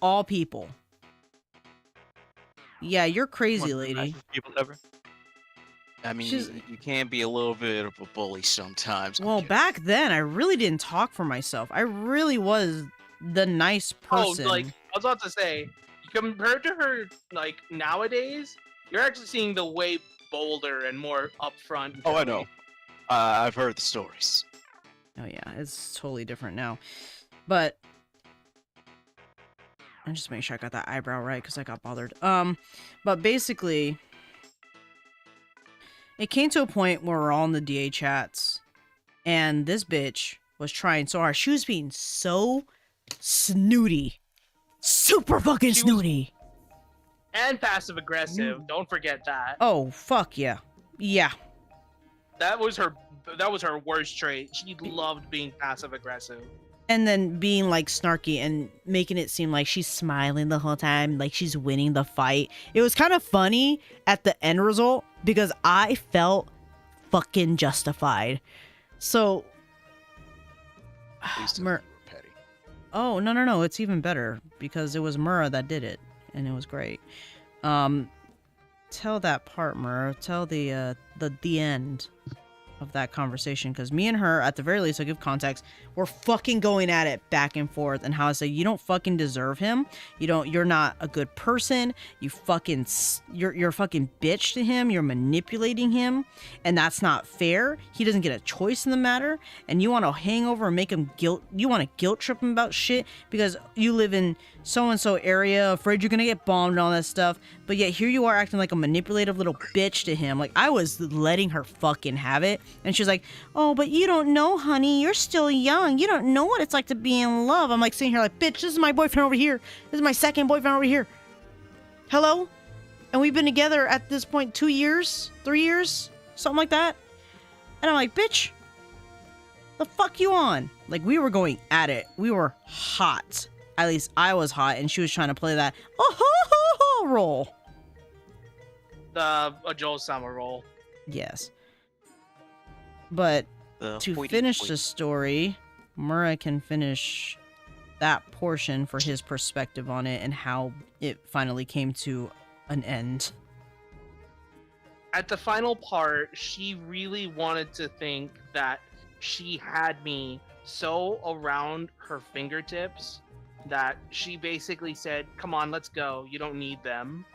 all people. Yeah, you're crazy, One of the lady. nicest people ever. I mean, She's- you can be a little bit of a bully sometimes. Well, back then, I really didn't talk for myself. I really was the nice person. Oh, like I was about to say, compared to her, like nowadays, you're actually seeing the way bolder and more upfront. Oh, I Jelly. know. I've heard the stories. Oh yeah, it's totally different now. But I'm just making sure I got that eyebrow right because I got bothered. But basically, it came to a point where we're all in the DA chats, and this bitch was trying so hard. She was being so snooty, super fucking She was- snooty. And passive aggressive. Don't forget that. Oh fuck yeah, yeah. That was her worst trait. She loved being passive aggressive. And then being like snarky and making it seem like she's smiling the whole time, like she's winning the fight. It was kind of funny at the end result because I felt fucking justified. So, Please tell Mur- me you were petty. oh no, it's even better because it was Mura that did it, and it was great. Tell that part, Mura. Tell the end of that conversation, because me and her, at the very least, I'll give context, we're fucking going at it back and forth, and how I say, you don't fucking deserve him, you're not a good person, you're a fucking bitch to him, you're manipulating him, and that's not fair. He doesn't get a choice in the matter, and you want to hang over and make him you want to guilt trip him about shit because you live in so-and-so area, afraid you're gonna get bombed and all that stuff, but yet here you are acting like a manipulative little bitch to him. Like, I was letting her fucking have it, and she's like, oh, but you don't know, honey, you're still young, you don't know what it's like to be in love. I'm like sitting here like, bitch, this is my boyfriend over here, this is my second boyfriend over here, hello? And we've been together at this point 2 years, 3 years, something like that. And I'm like, bitch, the fuck you on? Like, we were going at it, we were hot. At least I was hot, and she was trying to play that role. A Joel Sama role. Yes. But The to hoity finish toity. the story, Mura can finish that portion for his perspective on it and how it finally came to an end. At the final part, she really wanted to think that she had me so around her fingertips that she basically said, come on, let's go. You don't need them.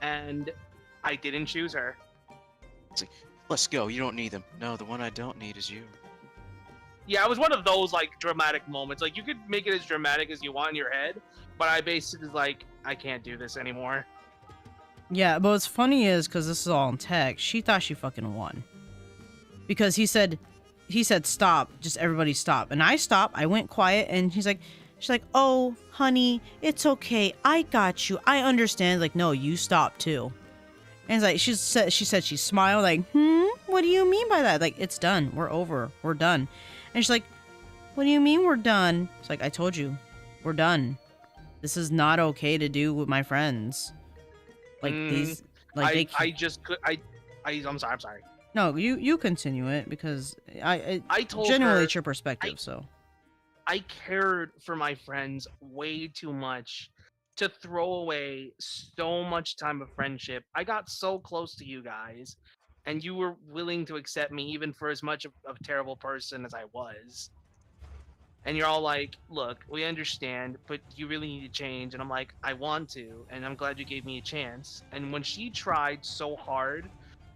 And I didn't choose her. Let's go. You don't need them. No, the one I don't need is you. Yeah, it was one of those like dramatic moments. Like, you could make it as dramatic as you want in your head, but I basically was like, I can't do this anymore. Yeah, but what's funny is, because this is all in text, she thought she fucking won. Because he said stop, just everybody stop. And I stopped, I went quiet, and she's like, oh, honey, it's okay, I got you, I understand. Like, no, you stop too. And it's like, she said she smiled, like, what do you mean by that? Like, it's done, we're over, we're done. And she's like, what do you mean we're done? It's like, I told you, we're done. This is not okay to do with my friends. Like, these, like, they can't. I just could. I'm sorry. No, you continue it, because I told generally her it's your perspective, so. I cared for my friends way too much to throw away so much time of friendship. I got so close to you guys, and you were willing to accept me even for as much of a terrible person as I was. And you're all like, look, we understand, but you really need to change. And I'm like, I want to, and I'm glad you gave me a chance. And when she tried so hard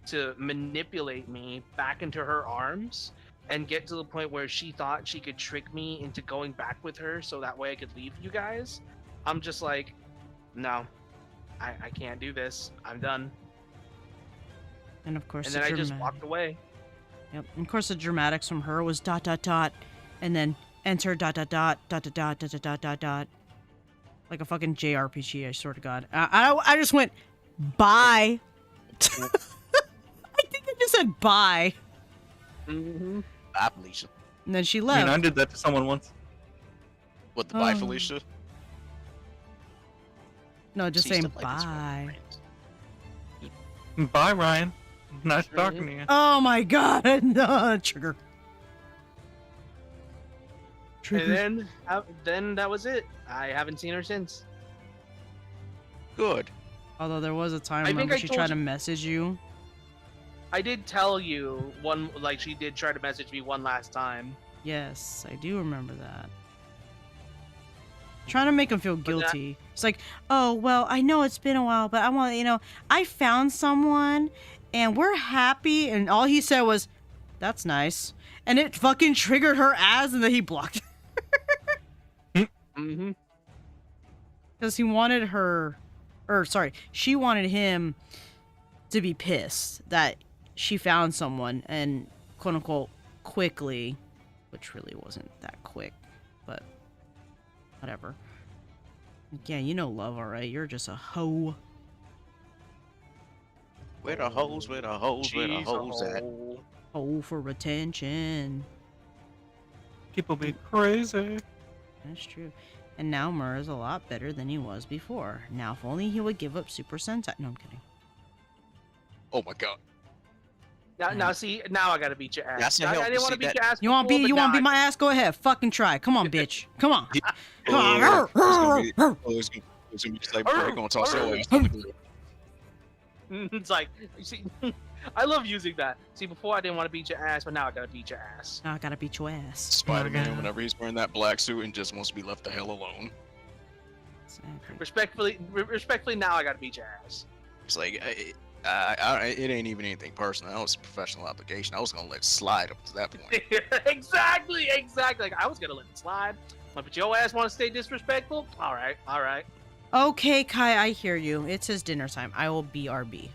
to manipulate me back into her arms and get to the point where she thought she could trick me into going back with her so that way I could leave you guys, I'm just like, no, I can't do this. I'm done. And of course, And then I just walked away. Yep. And of course, the dramatics from her was ... and then enter ... like a fucking JRPG. I swear to God. I just went bye. I think I just said bye, Mm-hmm. Bye, Felicia. and then she I left. mean, I did that to someone once. What, the bye, Oh. Felicia? No, just See, saying stuff like this one, bye. right? Bye, Ryan. Nice talking to you. Oh my god, no, trigger. And then that was it. I haven't seen her since. Good. Although there was a time I think remember I she told tried to you- message you. I did tell you one, like she did try to message me one last time. Yes, I do remember that. Trying to make him feel that- guilty. It's like, oh, well, I know it's been a while, but I want, I found someone and we're happy. And all he said was, that's nice. And it fucking triggered her ass and then he blocked Mm-hmm. because he wanted her, or sorry, she wanted him to be pissed that she found someone and quote unquote quickly, which really wasn't that quick, but whatever. Yeah, you know love, alright? You're just a hoe. Where the hoes, where the hoes, where the She's a hoes at? hoe. Hoe for attention. People be crazy. That's true. And now Mur is a lot better than he was before. Now, if only he would give up Super Sentai. No, I'm kidding. Oh my god. Now see, now I gotta beat your ass. That's the I hell- didn't want see to beat that- your ass. You want to before, beat? but You want now to beat my ass? Go ahead. Fucking try. Come on, bitch. Come on. Come Oh, on. it's gonna be just like, we're gonna toss your ass on the ground. It's like, you see, I love using that. See, before I didn't want to beat your ass, but now I gotta beat your ass. Now I gotta beat your ass. Spider-Man, whenever he's wearing that black suit and just wants to be left the hell alone. Exactly. Respectfully, now I gotta beat your ass. It's like, it ain't even anything personal. That was a professional application. I was gonna let it slide up to that point. exactly. Like I was gonna let it slide, but your ass want to stay disrespectful? All right. Okay, Kai, I hear you. It's his dinner time. I will BRB.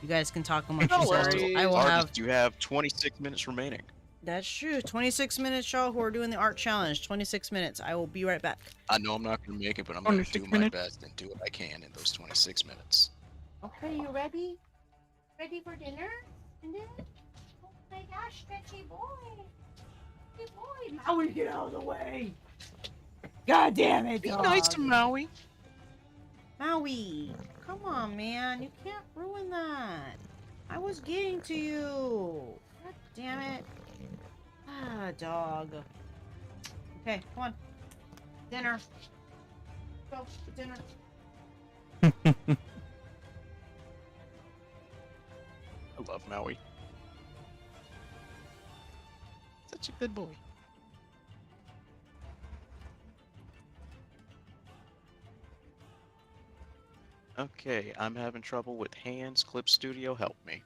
You guys can talk amongst No yourselves. worries. I will Artist, have. you have 26 minutes remaining. That's true. 26 minutes, y'all, who are doing the art challenge. 26 minutes. I will be right back. I know I'm not gonna make it, but I'm gonna 26 do my minutes. best and do what I can in those 26 minutes. Okay, you ready? Ready for dinner? And then, oh my gosh, stretchy boy. Stretchy boy. Maui, get out of the way. God damn it, Be dog. nice to Maui. Maui, come on, man. You can't ruin that. I was getting to you. God damn it. Ah, dog. Okay, come on. Dinner. Go to dinner. I love Maui. Such a good boy. Okay, I'm having trouble with hands. Clip Studio, help me.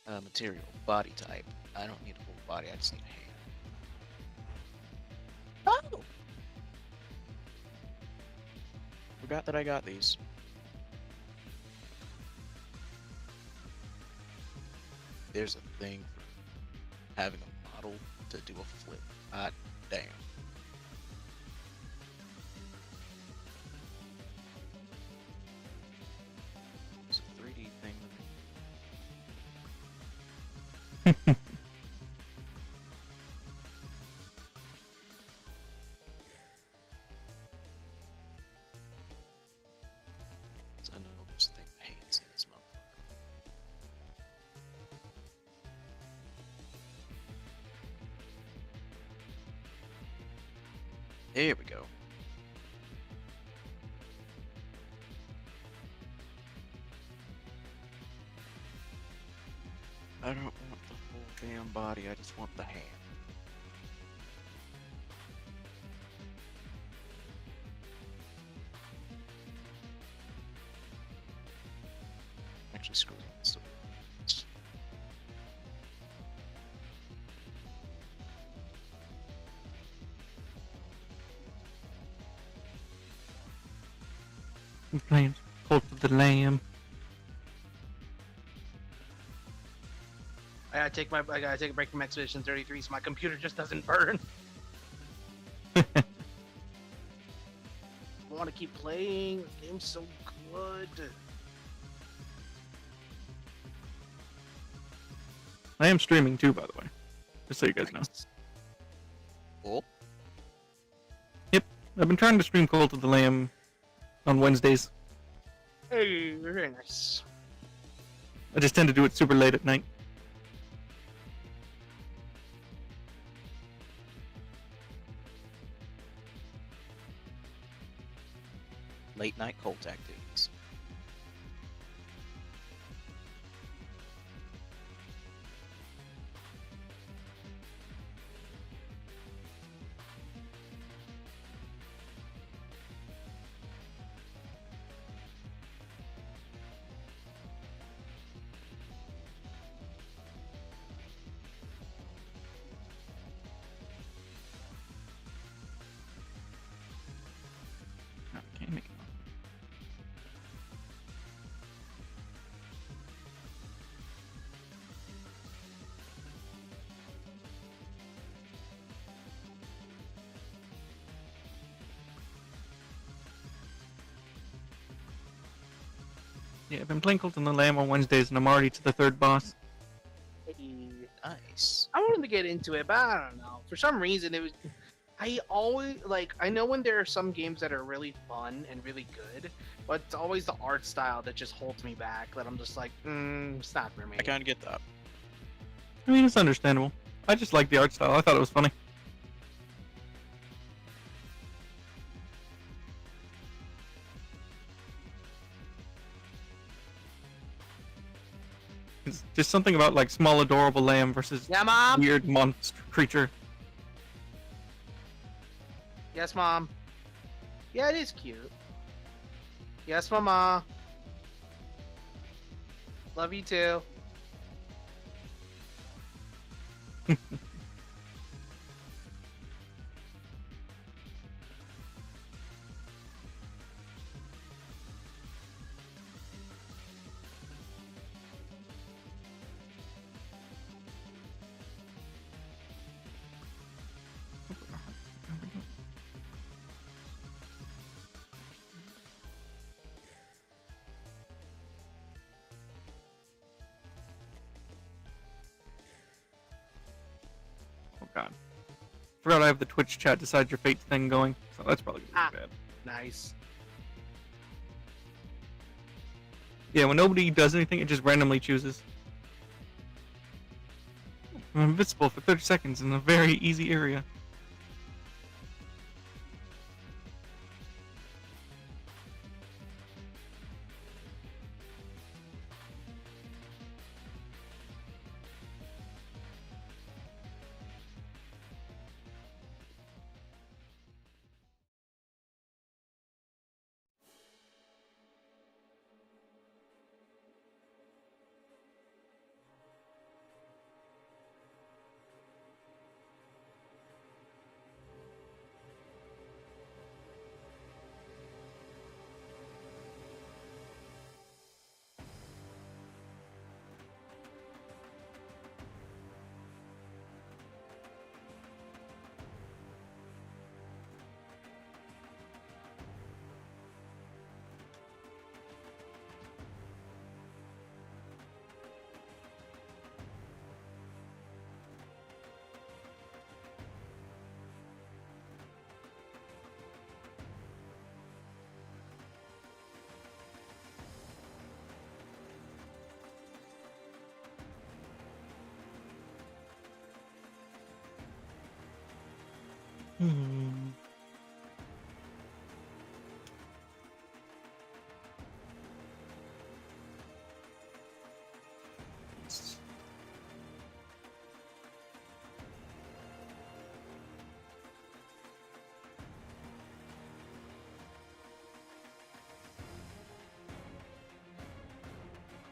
Material, body type. I don't need a whole body, I just need a hand. Oh! Forgot that I got these. There's a thing for having a model to do a flip. God damn. It's a 3D thing. So I know there's a thing with hands in this motherfucker. There we go. I don't want the whole damn body, I just want the hand. Actually, screw it. So, I'm playing Cult of the Lamb. I gotta take a break from Expedition 33 so my computer just doesn't burn. I want to keep playing. The game's so good. I am streaming too, by the way. Just so you guys know. Nice. Cool. I've been trying to stream Cult of the Lamb on Wednesdays. Hey, very nice. I just tend to do it super late at night. Late night cult activities. Okay, make it. Yeah, I've been playing Cult of the Lamb on Wednesdays, and I'm already to the 3rd boss. Nice. I wanted to get into it, but I don't know. For some reason, it was. I always like. I know when there are some games that are really fun and really good, but it's always the art style that just holds me back. That I'm just like, it's not for me. I kind of get that. I mean, it's understandable. I just like the art style. I thought it was funny. It's just something about like small adorable lamb versus Yeah, mom. weird monster creature. Yes, mom. Yeah, it is cute. Yes, mama. Love you too. Oh god. Forgot I have the Twitch chat decide your fate thing going, so that's probably gonna be bad. Nice. Yeah, when nobody does anything, it just randomly chooses. I'm invisible for 30 seconds in a very easy area. Hmm.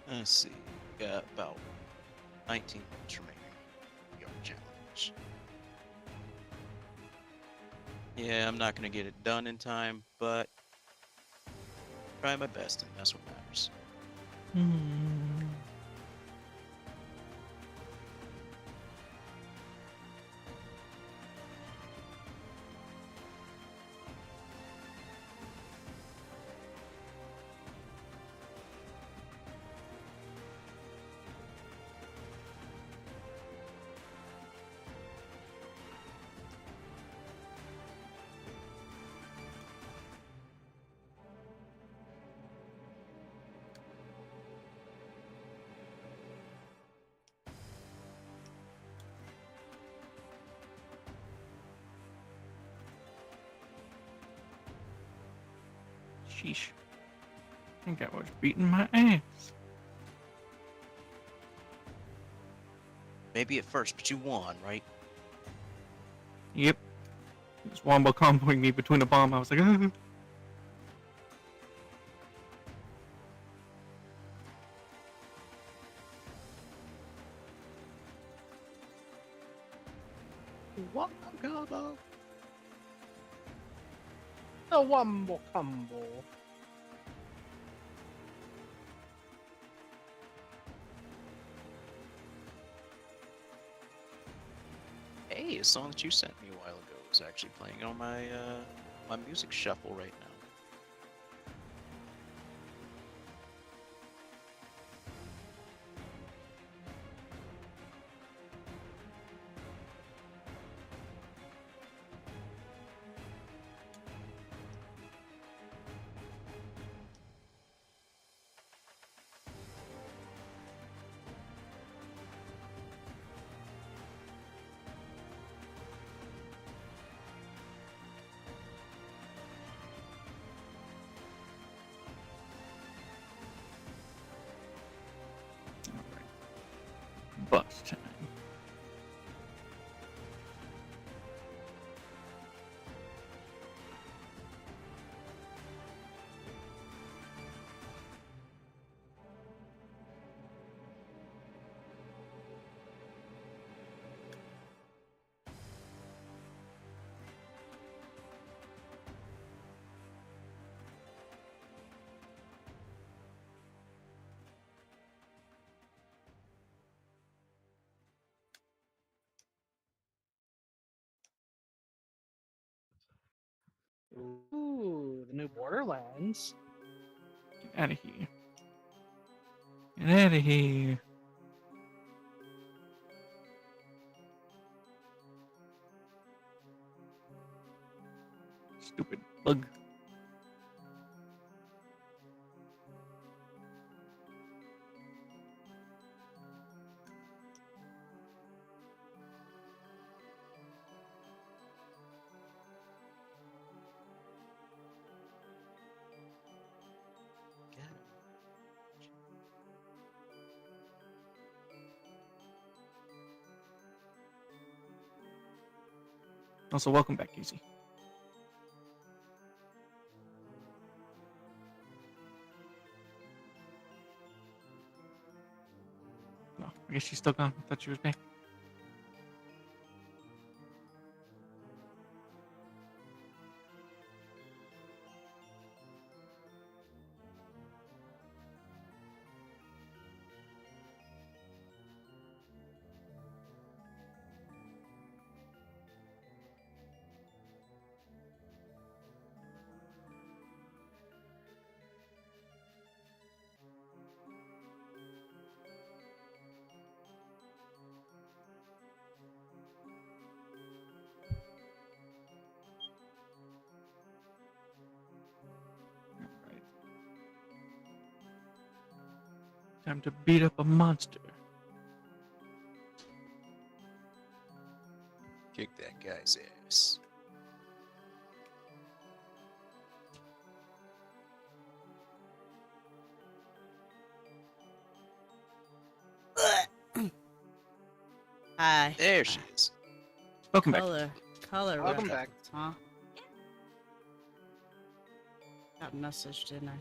Let's see. Got about 19 minutes remaining. Your challenge. Yeah, I'm not gonna get it done in time, but try my best, and that's what matters. Hmm. Sheesh. I think I was beating my ass. Maybe at first, but you won, right? Yep. He was wombo comboing me between a bomb. I was like, What combo? The Wombo combo. Hey, a song that you sent me a while ago is actually playing on my music shuffle right now. bus time. Ooh, the new Borderlands. Get out of here. Get out of here. Stupid bug. Also, welcome back, Casey. No, I guess she's still gone. I thought she was back. Alright. Time to beat up a monster. Kick that guy's ass. Hi. There she is. Welcome back. Color Welcome reference, huh? Got a message, didn't I?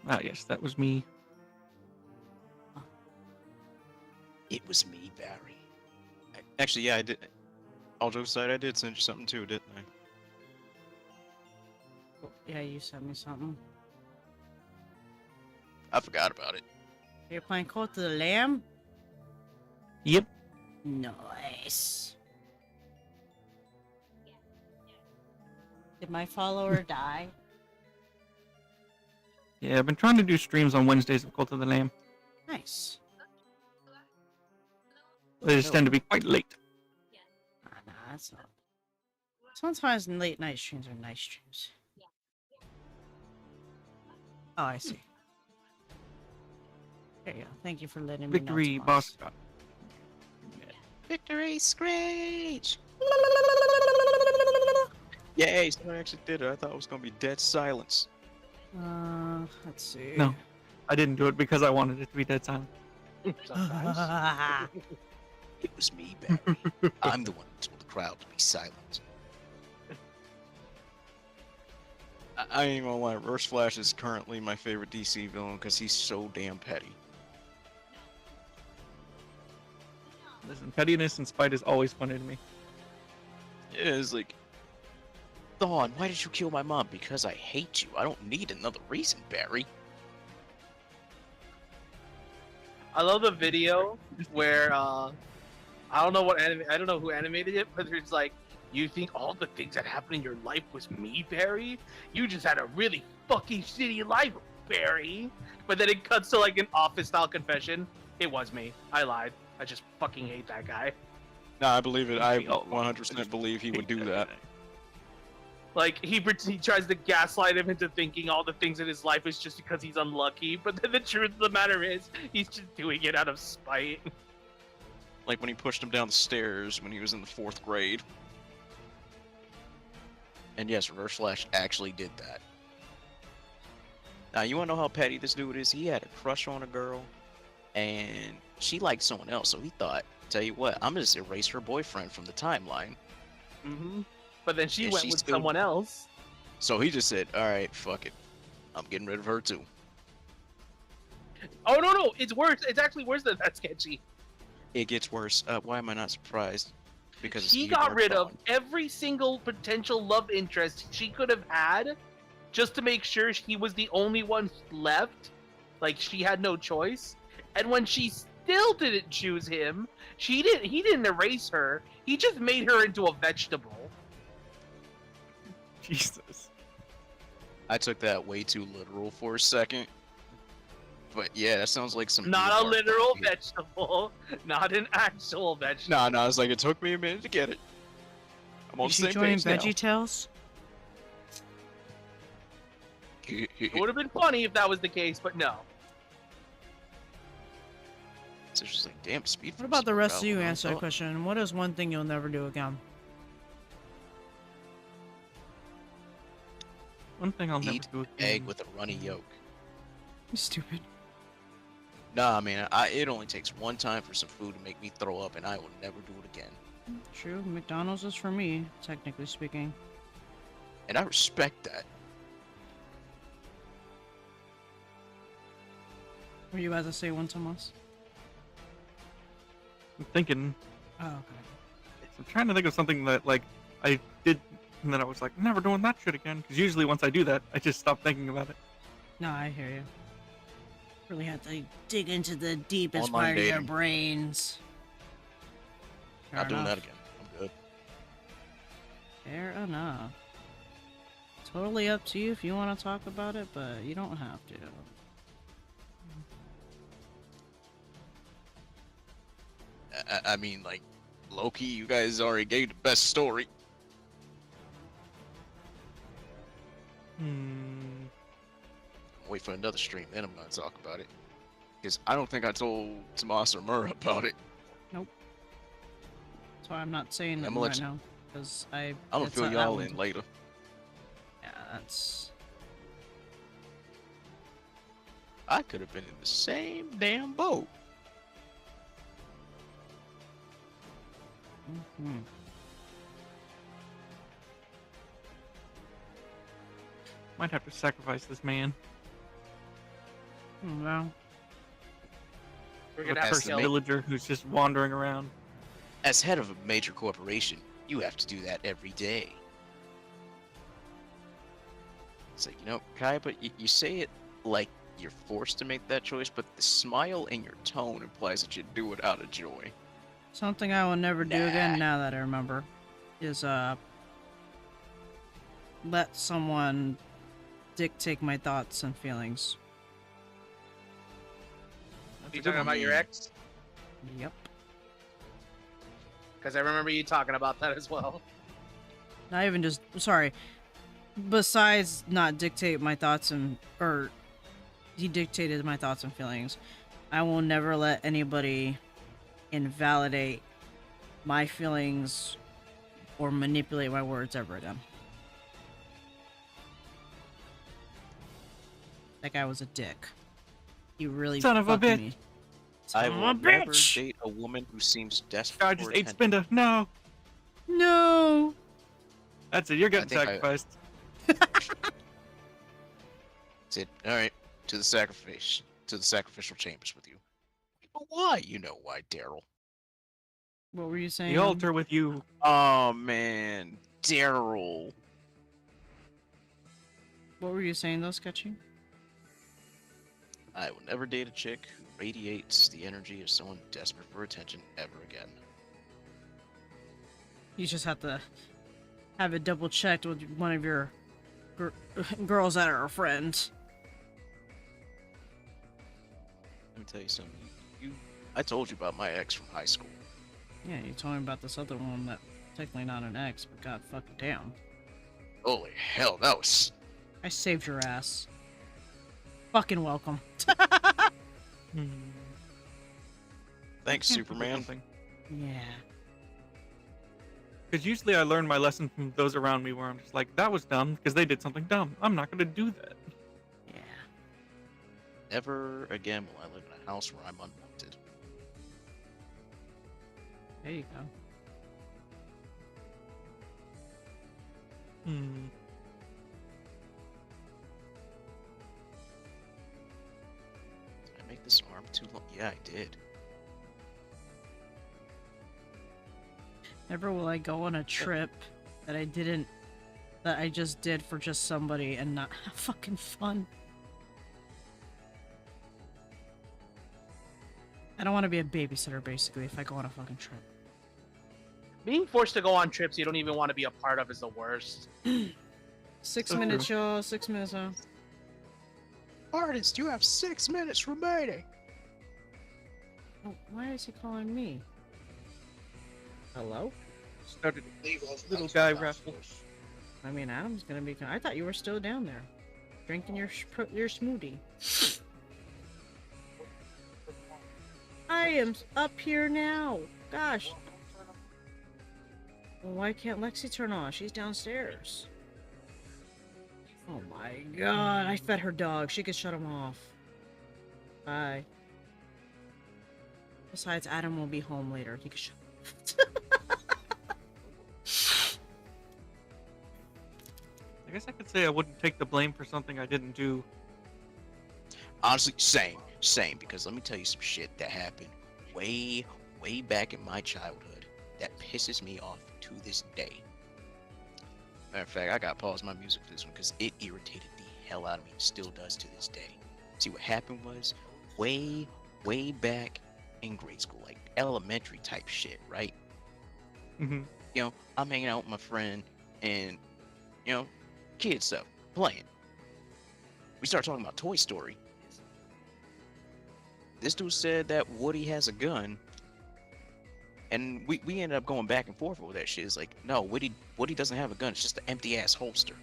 Ah, yes, that was me. It was me, Barry. Actually, yeah, I did. All jokes aside, I did send you something too, didn't I? Yeah, you sent me something. I forgot about it. You're playing Cult of the Lamb? Yep. Nice. Did my follower die? Yeah, I've been trying to do streams on Wednesdays of Cult of the Lamb. Nice. They just tend to be quite late. Nah, that's not. Sometimes late night streams are nice streams. Oh, I see. There you go. Thank you for letting me know. Victory, Tomas. boss. God. Victory Screech! Yay, someone actually did it. I thought it was gonna be dead silence. Let's see. No. I didn't do it because I wanted it to be dead silent. Sometimes. It was me, Barry. I'm the one who told the crowd to be silent. I ain't gonna lie, Reverse Flash is currently my favorite DC villain because he's so damn petty. Listen, pettiness and spite is always funny to me. Yeah, it's like, Dawn, why did you kill my mom? Because I hate you. I don't need another reason, Barry. I love the video where I don't know I don't know who animated it, but it's like, you think all the things that happened in your life was me, Barry? You just had a really fucking shitty life, Barry. But then it cuts to like an office style confession. It was me. I lied. I just fucking hate that guy. Nah, I believe it. I We all 100% believe he would do that. Like he tries to gaslight him into thinking all the things in his life is just because he's unlucky. But then the truth of the matter is, he's just doing it out of spite. Like when he pushed him down the stairs when he was in the 4th grade. And yes, Reverse Flash actually did that. Now, you wanna know how petty this dude is? He had a crush on a girl, and she liked someone else, so he thought, tell you what, I'm gonna just erase her boyfriend from the timeline. Mm-hmm. But then she And went she with still- someone else. So he just said, alright, fuck it. I'm getting rid of her too. Oh no, it's worse. It's actually worse than that, Sketchy. It gets worse. Why am I not surprised? Because it's He Eve got rid of Dawn. every single potential love interest she could have had, just to make sure he was the only one left. Like she had no choice. And when she still didn't choose him, he didn't erase her. He just made her into a vegetable. Jesus. I took that way too literal for a second. But yeah, that sounds like some. Not a Eve literal Dawn. vegetable, not an actual vegetable. Nah, it's like it took me a minute to get it. I'm on Did the she same join page now. VeggieTales? It would have been funny if that was the case, but no. So it's just like, damn, speed. What about the rest of you? Answer the question. What is one thing you'll never do again? One thing I'll never Eat do again. Egg with a runny yolk. Stupid. Nah, man, it only takes one time for some food to make me throw up, and I will never do it again. True. McDonald's is for me, technically speaking. And I respect that. Were you about to say one, Tomas? I'm thinking. Oh, okay. I'm trying to think of something that like I did, and then I was like, never doing that shit again. Because usually once I do that, I just stop thinking about it. No, I hear you. Really have to dig into the deepest Online part of your dating. brains. Fair Not doing that enough. again. I'm good. Fair enough. Totally up to you if you want to talk about it, but you don't have to. I mean, like, Loki, you guys already gave the best story. Wait for another stream, then I'm gonna talk about it. Because I don't think I told Tomas or Murrah about it. That's why I'm not saying I'm it gonna let right you- now. Because I'm gonna it's fill not- that y'all one's- in later. Yeah, that's. I could have been in the same damn boat. Mhm. Might have to sacrifice this man. Well, We're A gonna have to That's the kill main- villager who's just wandering around. As head of a major corporation, you have to do that every day. It's like, Kai, but you say it like you're forced to make that choice, but the smile in your tone implies that you do it out of joy. something I will never do again Nah. now that I remember is let someone dictate my thoughts and feelings. You talking about your ex? Yep. Because I remember you talking about that as well. Not even just sorry. Besides not dictate my thoughts or he dictated my thoughts and feelings. I will never let anybody invalidate my feelings or manipulate my words ever again. That guy was a dick. He really Son of a fucked bitch. me. I Son of will a never bitch. date a woman who seems desperate I for just ate attention. Spinda. No. No. That's it. You're getting think sacrificed. That's it. All right, to the sacrificial chambers with you. But why? You know why, Daryl. What were you saying? The altar with you. Oh man, Daryl. What were you saying though, Sketchy? I will never date a chick who radiates the energy of someone desperate for attention ever again. You just have to have it double checked with one of your girls that are a friend. Let me tell you something. I told you about my ex from high school. Yeah, you told me about this other one that technically not an ex, but god fucking damn. Holy hell, that was. I saved your ass. Fucking welcome. Thanks, Superman. Yeah. Because usually I learn my lesson from those around me where I'm just like, that was dumb because they did something dumb. I'm not going to do that. Yeah. Never again will I live in a house where I'm unwanted. There you go. Hmm. Did I make this arm too long? Yeah, I did. Never will I go on a trip that I just did for just somebody and not have fucking fun. I don't want to be a babysitter, basically, if I go on a fucking trip. Being forced to go on trips you don't even want to be a part of is the worst. 6 So minutes, y'all. 6 minutes, huh? Artist, you have 6 minutes remaining. Oh, why is he calling me? Hello? Started a little guy raffle. I mean, Adam's gonna be. I thought you were still down there, drinking your smoothie. I am up here now. Gosh. Well, why can't Lexi turn on? She's downstairs. Oh my god! I fed her dog. She could shut him off. Bye. Besides, Adam will be home later. He could shut. I guess I could say I wouldn't take the blame for something I didn't do. Honestly, same, because let me tell you some shit that happened way back in my childhood that pisses me off to this day. Matter of fact, I gotta pause my music for this one because it irritated the hell out of me and still does to this day. See, what happened was way back in grade school, like elementary type shit, right? Mm-hmm. You know, I'm hanging out with my friend and, you know, kid stuff, playing. We start talking about Toy Story. This dude said that Woody has a gun, and we ended up going back and forth over that shit. It's like, no, Woody doesn't have a gun. It's just an empty ass holster.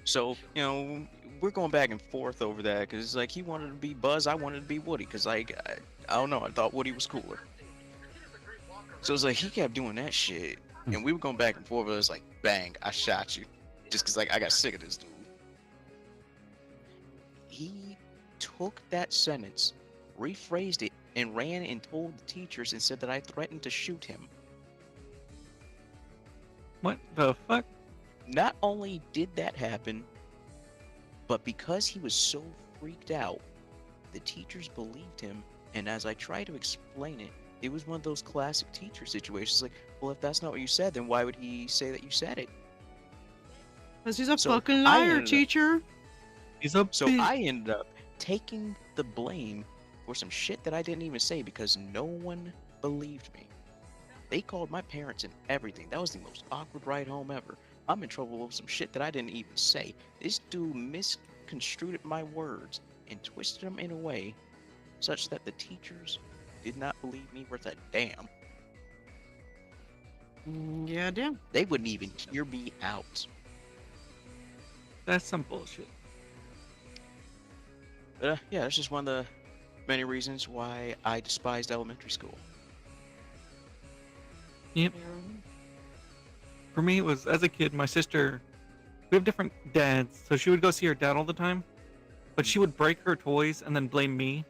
So, you know, we're going back and forth over that because it's like he wanted to be Buzz, I wanted to be Woody because like I don't know, I thought Woody was cooler. So it's like he kept doing that shit, and we were going back and forth. But it was like, bang, I shot you, just because like I got sick of this dude. He took that sentence, rephrased it, and ran and told the teachers and said that I threatened to shoot him. What the fuck? Not only did that happen, but because he was so freaked out, the teachers believed him, and as I try to explain it, it was one of those classic teacher situations like, well, if that's not what you said, then why would he say that you said it? Because he's a So, fucking I liar, ended up- teacher. He's a So bitch. I ended up taking the blame for some shit that I didn't even say because no one believed me. They called my parents and everything. That was the most awkward ride home ever. I'm in trouble with some shit that I didn't even say. This dude misconstrued my words and twisted them in a way such that the teachers did not believe me worth a damn. Yeah, damn. They wouldn't even hear me out. That's some bullshit. But yeah, that's just one of the many reasons why I despised elementary school. Yep. For me, it was as a kid, my sister We have different dads, so she would go see her dad all the time, but she would break her toys and then blame me.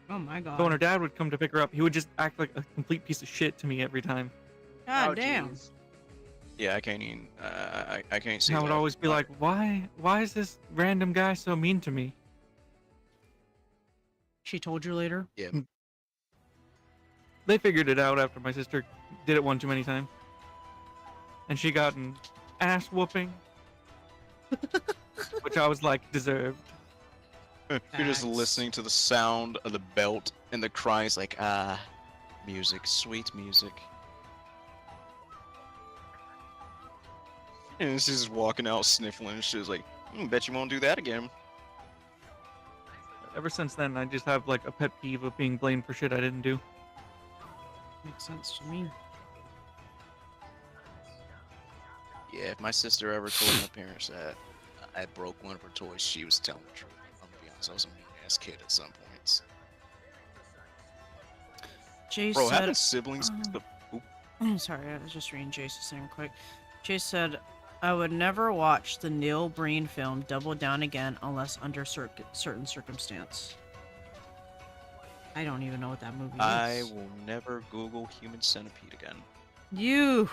Oh my god. So when her dad would come to pick her up, he would just act like a complete piece of shit to me every time. God Oh, damn. jeez. Yeah, I can't even. I can't see. And I would that. always be like, why is this random guy so mean to me? She told you later? Yeah. They figured it out after my sister did it one too many times. And she got an ass whooping. Which I was like, deserved. You're just Facts. listening to the sound of the belt and the cries, like music, sweet music. And she's just walking out sniffling, and she's like, "Bet you won't do that again." Ever since then, I just have like a pet peeve of being blamed for shit I didn't do. Makes sense to me. Yeah, if my sister ever told my parents that I broke one of her toys, she was telling the truth. I'm gonna be honest, I was a mean ass kid at some points. Jay Bro, said, having siblings. sorry, I was just reading Jace's thing quick. Jay said, I would never watch the Neil Breen film Double Down Again unless under certain circumstance. I don't even know what that movie I is. will never Google Human Centipede again. You.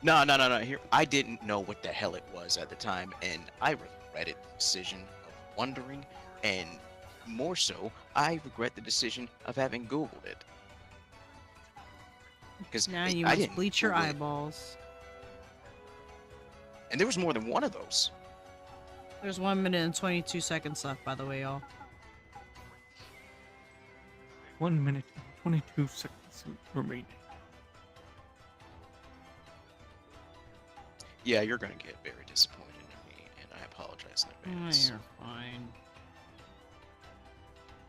No. Here, I didn't know what the hell it was at the time, and I regretted the decision of wondering, and more so, I regret the decision of having Googled it. Because Now you I must didn't bleach your Google it. eyeballs. And there was more than one of those. There's 1 minute and 22 seconds left, by the way, y'all. 1 minute and 22 seconds remaining. Yeah, you're gonna get very disappointed in me, and I apologize in Oh, advance. you're fine.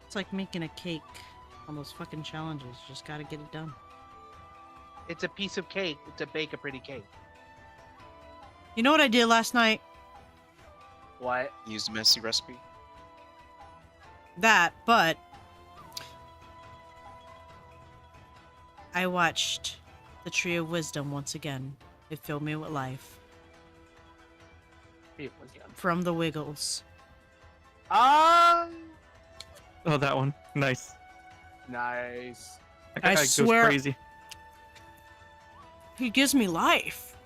It's like making a cake on those fucking challenges. Just gotta get it done. It's a piece of cake to bake a pretty cake. You know what I did last night? What? Use the messy recipe. That, but I watched The Tree of Wisdom once again. It filled me with life. It was yum. From the Wiggles. Ah, Oh, that one. Nice. nice. That I guy goes swear- crazy. He gives me life.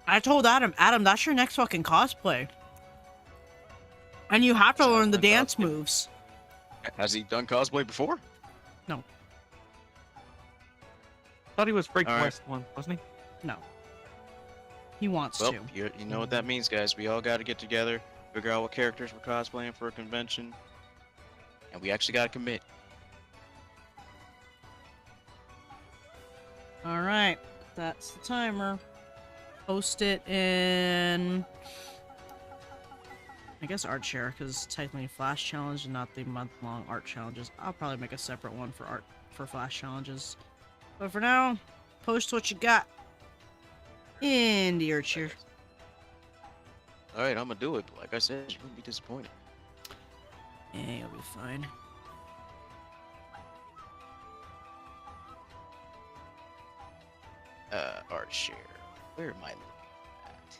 I told Adam, that's your next fucking cosplay. And you have to Is that learn the my dance cosplay? moves. Has he done cosplay before? Thought he was Frank All right. West one, wasn't he? No. He wants Well, to. you know what that means, guys. We all got to get together, figure out what characters we're cosplaying for a convention, and we actually got to commit. Alright. That's the timer. Post it in... I guess art share, because it's technically Flash Challenge and not the month-long art challenges. I'll probably make a separate one for Flash Challenges. But for now, post what you got in the art share. All right, I'm gonna do it. But like I said, you're gonna be disappointed. Yeah, you'll be fine. Art share. Where am I looking at?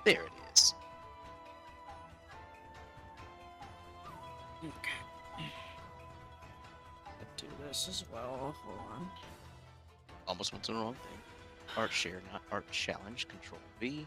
There it is. Okay. Do this as well. Hold on. Almost went to the wrong thing. Art share, not art challenge. Control V.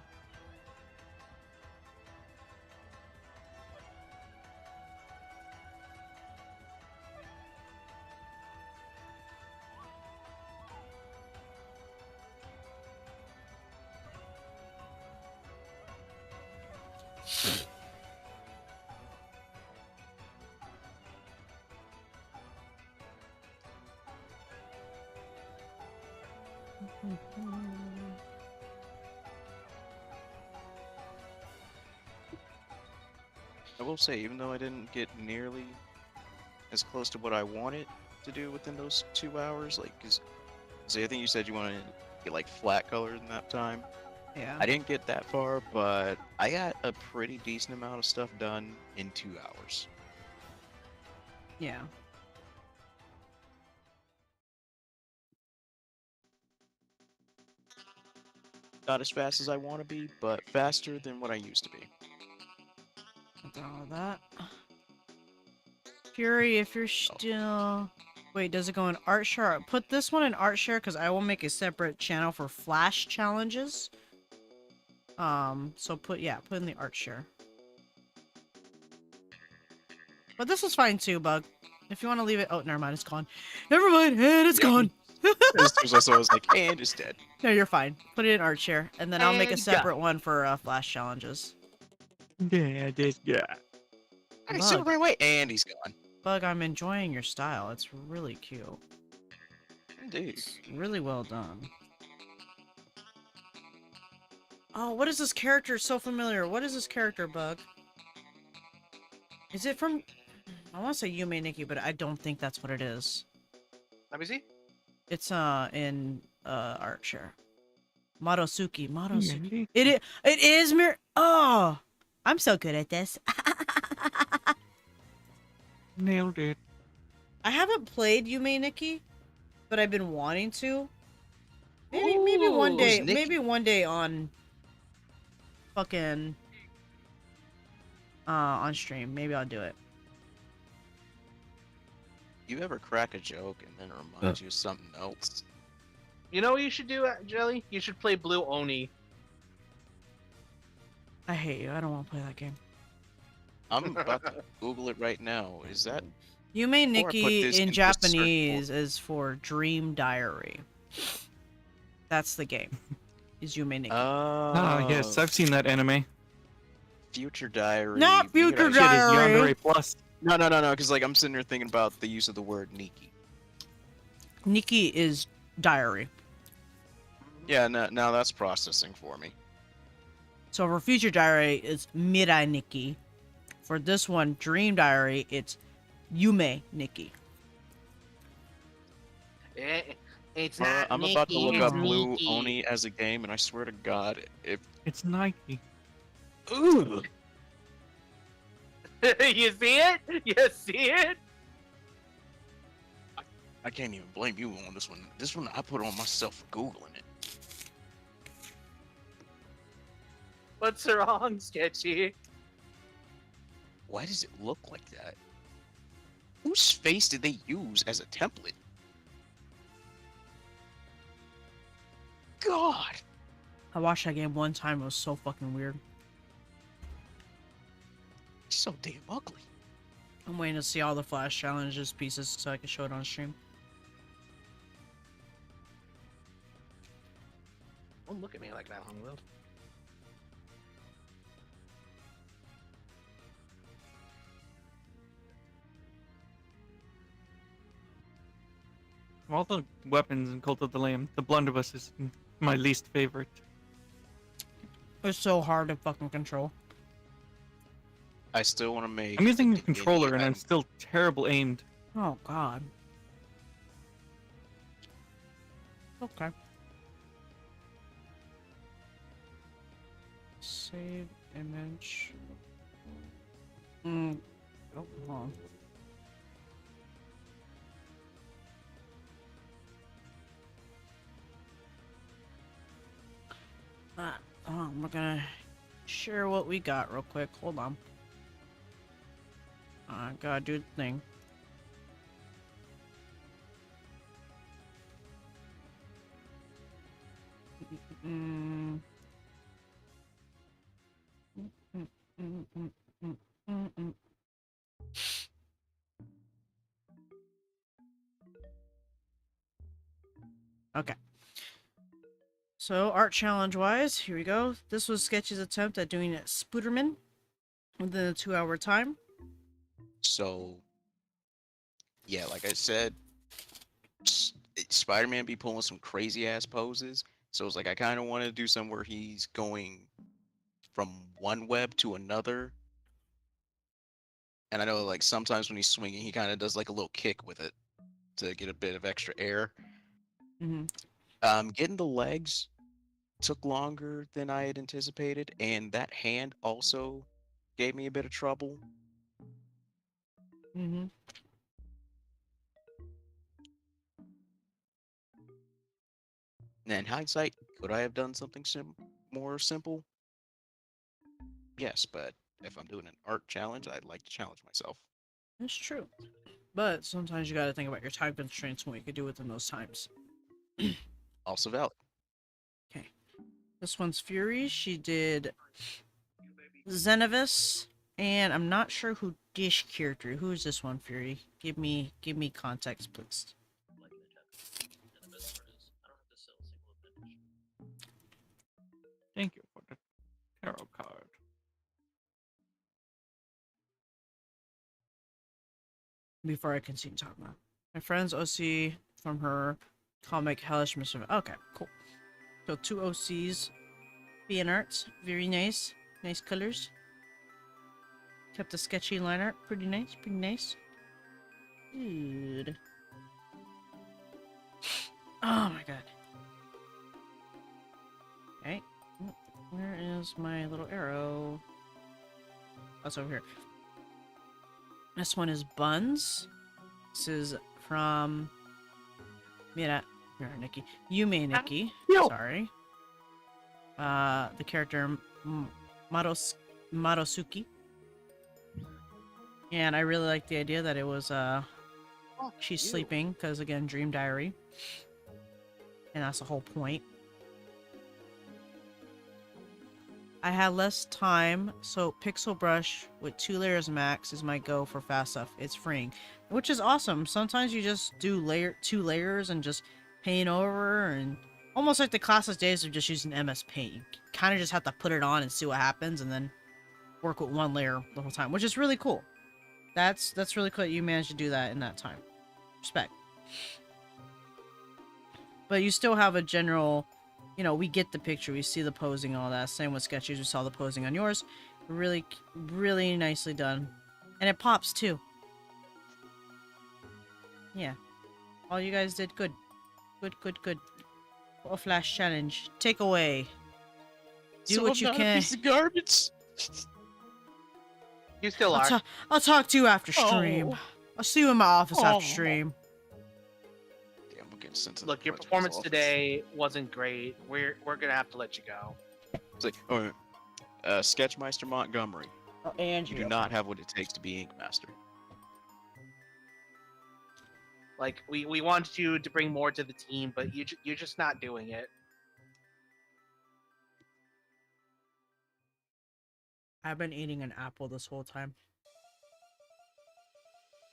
I will say, even though I didn't get nearly as close to what I wanted to do within those 2 hours, like, cause I think you said you wanted to get like flat colors in that time. Yeah. I didn't get that far, but I got a pretty decent amount of stuff done in 2 hours. Yeah. Not as fast as I want to be, but faster than what I used to be. All that. Fury, if you're still... Wait, does it go in art share? Put this one in art share because I will make a separate channel for flash challenges. So put in the art share. But this is fine too, Bug. If you want to leave it... Oh, never mind, it's gone. Never mind, and it's Yeah. gone. As soon as I was like, and it's dead. No, you're fine. Put it in art share, and then I'll make a And separate one for flash challenges. Yeah, this guy. I see the Bug. right way, and he's gone. Bug, I'm enjoying your style. It's really cute. Indeed. It's really well done. Oh, what is this character? So familiar. What is this character, Bug? Is it from... I want to say Yume Nikki, but I don't think that's what it is. Let me see. It's in art share. Madosuki. Madosuki. Yeah. It is Mir... Oh! I'm so good at this. Nailed it. I haven't played Yume Nikki, but I've been wanting to. Maybe one Ooh, day. Nikki. Maybe one day on fucking on stream. Maybe I'll do it. You ever crack a joke and then it reminds you of something else? You know what you should do, Jelly? You should play Blue Oni. I hate you. I don't want to play that game. I'm about to Google it right now. Is that... Yume put Nikki this in into a search Japanese is for Dream Diary. That's the game. Is Yume Nikki. Ah, yes, I've seen that anime. Future Diary. Not Maybe Future I should- Shit is Diary. Yandere Plus. No, because like I'm sitting there thinking about the use of the word Nikki. Nikki is diary. Yeah, now that's processing for me. So for Future Diary, it's Mirai Nikki. For this one, Dream Diary, it's Yume Nikki. It's I'm about to look up Blue Oni as a game, and I swear to God, if It's Nike. ooh, You see it? You see it? I can't even blame you on this one. This one I put on myself for googling it. What's wrong, Sketchy? Why does it look like that? Whose face did they use as a template? God, I watched that game one time. It was so fucking weird. it's so damn ugly. I'm waiting to see all the Flash challenges pieces so I can show it on stream. Don't look at me like that, Hunglo. Of all the weapons in Cult of the Lamb, the blunderbuss is my least favorite. It's so hard to fucking control. I still want to make. I'm using the the controller and I'm item. still terrible aimed. Oh god. Okay. Save image. Oh, hold on. We're gonna share what we got real quick. Hold on. I gotta do the thing. Mm. Okay. So, art challenge wise, here we go. This was Sketchy's attempt at doing a Spooderman within a 2-hour time. So, yeah, like I said, Spider-Man be pulling some crazy ass poses. So it's like I kind of want to do something where he's going from one web to another. And I know like sometimes when he's swinging, he kind of does like a little kick with it to get a bit of extra air. Mm-hmm. Getting the legs took longer than I had anticipated, and that hand also gave me a bit of trouble. Mm-hmm. And in hindsight, Could I have done something more simple? Yes, but if I'm doing an art challenge, I'd like to challenge myself. That's true. But sometimes you gotta think about your time constraints and what you could do within those times. Also valid. Okay. This one's Fury. She did Xenovis, and I'm not sure who Dish character. Who is this one, Fury? Give me context, please. Thank you for the tarot card. Before I continue talking about my friend's OC from her comic Hellish Mistress. Okay, cool. So 2 OCs, fan arts, very nice, nice colors. Kept a sketchy line art, pretty nice, pretty nice. Good. Oh my god. Okay, where is my little arrow? Oh, it's over here. This one is Buns. This is from Nikki. Yume Nikki. Yo! Sorry. The character Madosuki. And I really like the idea that it was she's sleeping because again, dream diary. And that's the whole point. I had less time, so Pixel Brush with 2 layers max is my go for fast stuff. It's freeing, which is awesome. Sometimes you just do 2 layers and just paint over, and almost like the classic days of just using MS Paint. You kind of just have to put it on and see what happens, and then work with 1 layer the whole time, which is really cool. That's really cool that you managed to do that in that time. Respect. But you still have a general, you know, we get the picture, we see the posing, all that. Same with sketches, we saw the posing on yours. Really, really nicely done. And it pops too. Yeah. All you guys did good. Good. A flash challenge. Take away. Do what you can. Piece of garbage. You still are. I'll talk to you after stream. Oh. I'll see you in my office Oh. after stream. Damn, we're getting sent to Look, the your principal's performance office. today wasn't great. We're gonna have to let you go. It's like, Sketchmeister Montgomery. Oh, and You do not have what it takes to be Ink Master. Like we wanted you to bring more to the team, but you're just not doing it. I've been eating an apple this whole time.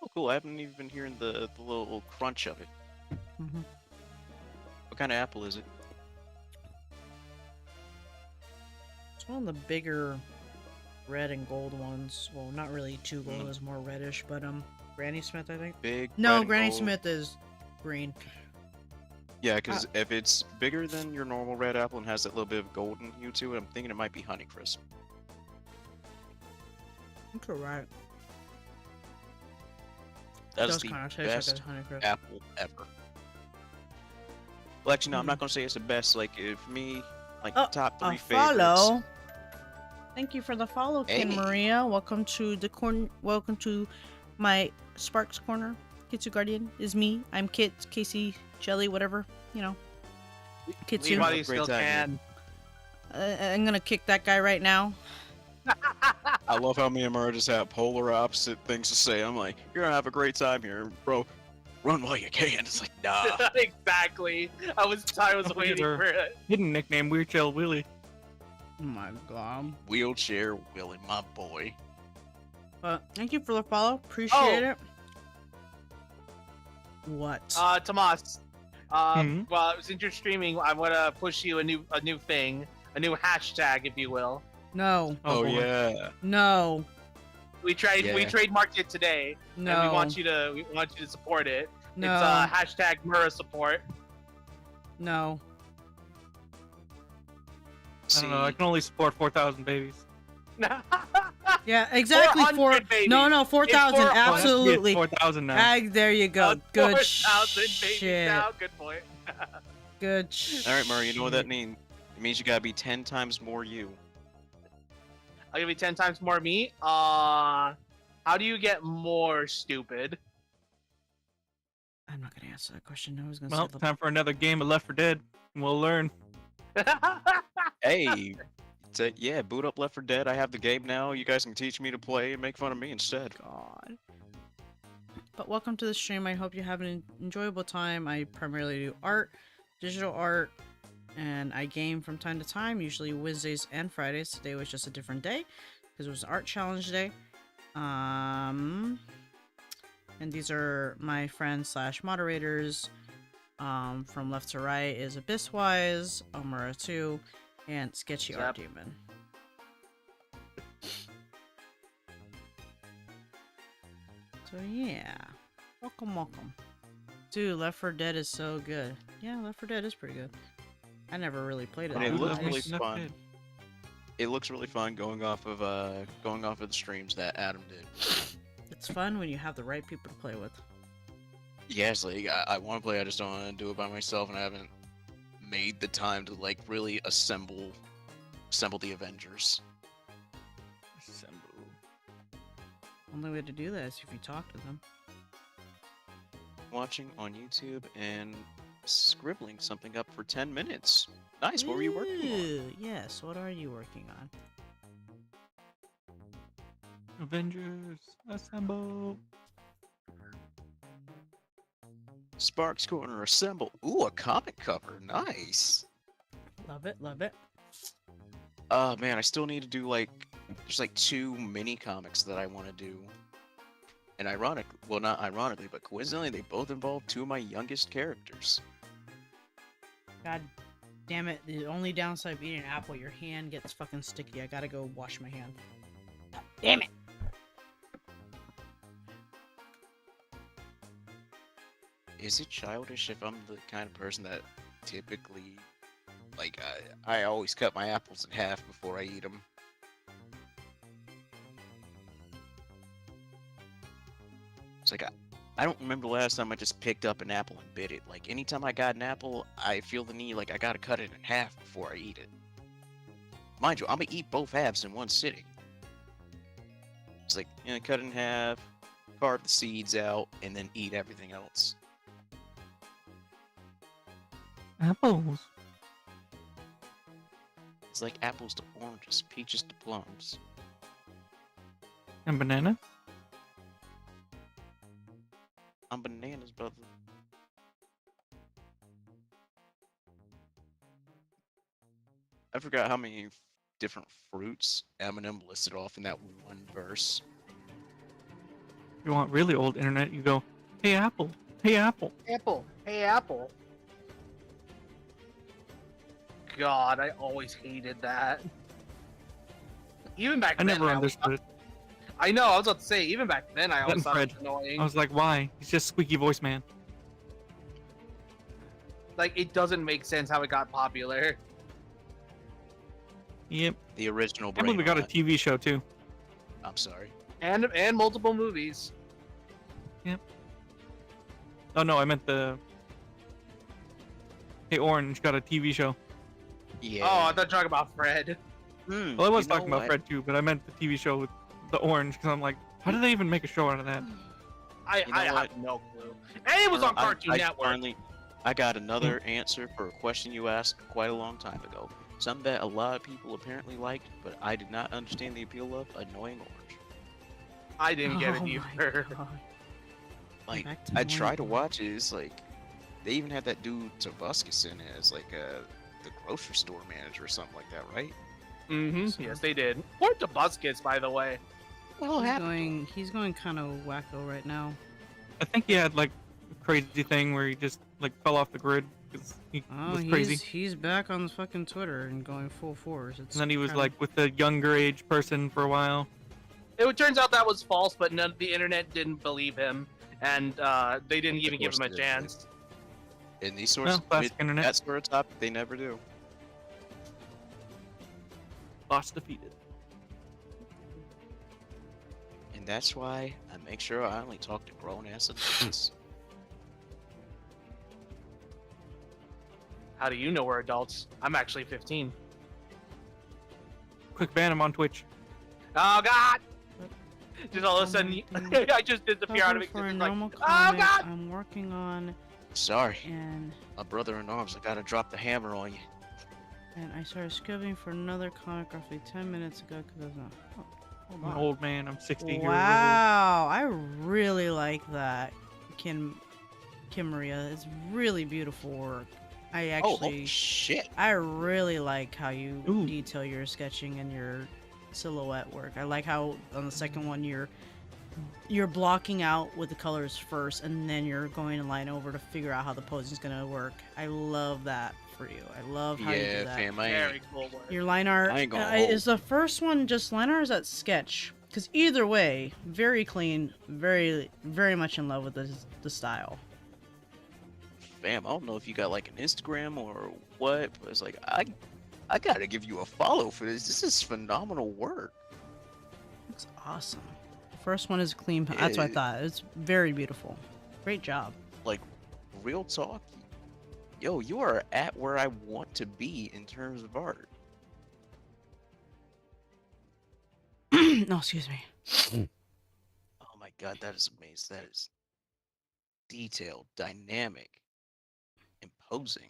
Oh, cool. I haven't even been hearing the little crunch of it. Mm-hmm. What kind of apple is it? It's one of the bigger red and gold ones. Well, not really too gold, Mm. it's more reddish, but Granny Smith, I think. Big. No, red and Granny gold? Smith is green. Yeah, because if it's bigger than your normal red apple and has that little bit of golden hue to it, I'm thinking it might be Honeycrisp. Correct. That is Does the kind of taste best like a Honeycrisp. apple ever. Well, actually, no, I'm Mhm. not gonna say it's the best. Like, for me, like Oh, top 3 a favorites. follow. Thank you for the follow, Ken Hey. Maria. Welcome to the corner. Welcome to my Sparks Corner. Kitsu Guardian is me. I'm Kit, Casey, Jelly, whatever. You know. Kitsu. Leave while you Great still time, can. I'm gonna kick that guy right now. I love how me and Mara just have polar opposite things to say. I'm like, you're gonna have a great time here, bro. Run while you can. It's like, nah. Exactly. I was Look waiting at her. for it. Hidden nickname Wheelchair Willie. Oh my god. Wheelchair Willie, my boy. But thank you for the follow. Appreciate Oh. it. What? Tomas. Hmm? Well, since you're streaming, I want to push you a new thing, a new hashtag, if you will. No. Oh, boy. yeah. No. We Yeah. trademarked it today, No. and we want you to support it. No. It's hashtag Mura support. No. I don't know. I can only support 4,000 babies. Yeah, exactly. 400, baby. No, 4,000. 400. Absolutely. 4,000 now. There you go. Good 4,000 babies shit. now. Good point. Good All right, Mara, you know what that means? It means you gotta be 10 times more you. I'll give you 10 times more me. How do you get more stupid? I'm not gonna answer that question. I was gonna Well, say time for another game of Left 4 Dead. And we'll learn. Hey, yeah, boot up Left 4 Dead. I have the game now. You guys can teach me to play and make fun of me instead. God. But welcome to the stream. I hope you have an enjoyable time. I primarily do art, digital art, and I game from time to time, usually Wednesdays and Fridays. Today was just a different day because it was art challenge day. And these are my friends slash moderators. From left to right is Abysswise, Omura2, and Sketchy Art Demon. So yeah, welcome. Dude, Left 4 Dead is so good. Yeah, Left 4 Dead is pretty good. I never really played it. And it looks Nice. really Not fun. bad. It looks really fun going off of the streams that Adam did. It's fun when you have the right people to play with. Yes, like I want to play, I just don't want to do it by myself, and I haven't made the time to like really assemble the Avengers. Only way to do that is if you talk to them. Watching on YouTube and scribbling something up for 10 minutes. Nice. What were you working on? Ooh, yes, what are you working on? Avengers, assemble. Sparks Corner assemble. Ooh, a comic cover. Nice. Love it, love it. Oh man, I still need to do there's like 2 mini comics that I want to do. And not ironically, but coincidentally, they both involve 2 of my youngest characters. God damn it, the only downside of eating an apple, your hand gets fucking sticky. I gotta go wash my hand. God damn it! Is it childish if I'm the kind of person that typically, I always cut my apples in half before I eat them? It's like, I don't remember the last time I just picked up an apple and bit it. Like, anytime I got an apple, I feel the need, I gotta cut it in half before I eat it. Mind you, I'm gonna eat both halves in one sitting. It's like, cut it in half, carve the seeds out, and then eat everything else. Apples. It's like apples to oranges, peaches to plums. And banana? I'm bananas, brother. I forgot how many different fruits Eminem listed off in that one verse. If you want really old internet, you go, hey Apple, hey Apple. Apple. Hey, Apple. God, I always hated that. Even back I then, never understood it. I know, I was about to say, even back then, I That always and thought it Fred. was annoying. I was like, why? He's just squeaky voice man. Like, it doesn't make sense how it got popular. Yep. The original I brain. believe we got a rot. TV show too. I'm sorry. And multiple movies. Oh no, I meant the. Hey Orange got a TV show. Yeah. Oh, I thought you were talking about Fred. Well, I was talking about Fred too, but I meant the TV show with the Orange because I'm like, how did they even make a show out of that? I You know have what? no clue. And it was on Cartoon Network. I got another answer for a question you asked quite a long time ago. Something that a lot of people apparently liked, but I did not understand the appeal of: Annoying Orange. I didn't get it Oh my either. God. Like, Back to I Annoying try to Orange. watch it. It's like they even had that dude Tavuskus in it as the grocery store manager or something like that, right? Mm-hmm. Yes, they did. Poor Tobuscus, by the way. Well, He's going kind of wacko right now. I think he had like a crazy thing where he just like fell off the grid because he Oh, was crazy. he's back on fucking Twitter and going full force. It's And then he was kinda- like with a younger age person for a while. It turns out that was false, but none, the internet didn't believe him, and they didn't even give course him a they didn't. chance. In these sorts, Well, classic with internet. that sort of topic, they never do. Boss defeated. And that's why I make sure I only talk to grown-ass adults. How do you know we're adults? I'm actually 15. Quick ban him on Twitch. Oh God! Just all of a sudden, I just disappear out of Cover for a existence. Like, normal oh comic God! I'm working on, Sorry, and my brother in arms. I gotta drop the hammer on you. And I started scribbling for another comic roughly 10 minutes ago because I was not. Oh, hold I'm an on. old man. I'm 60 years old. Wow, I really like that, Kim Maria. It's really beautiful work. I Oh, holy actually, shit! I really like how you Ooh. detail your sketching and your silhouette work. I like how on the second one you're blocking out with the colors first, and then you're going to line over to figure out how the posing is gonna work. I love that for you. I love how you do Yeah, that. fam, I Very ain't, cool work. Your line art I ain't gonna is the first one just line art or is that sketch? Because either way, very clean, very much in love with the style. fam. I don't know if you got like an Instagram or what, but it's like I gotta give you a follow for this. This is phenomenal work. Looks awesome. The first one is clean. That's what I Yeah. thought. It's very beautiful. Great job. Like, real talk. Yo, you are at where I want to be in terms of art. No, excuse me. Oh my god, that is amazing. That is detailed, dynamic, imposing.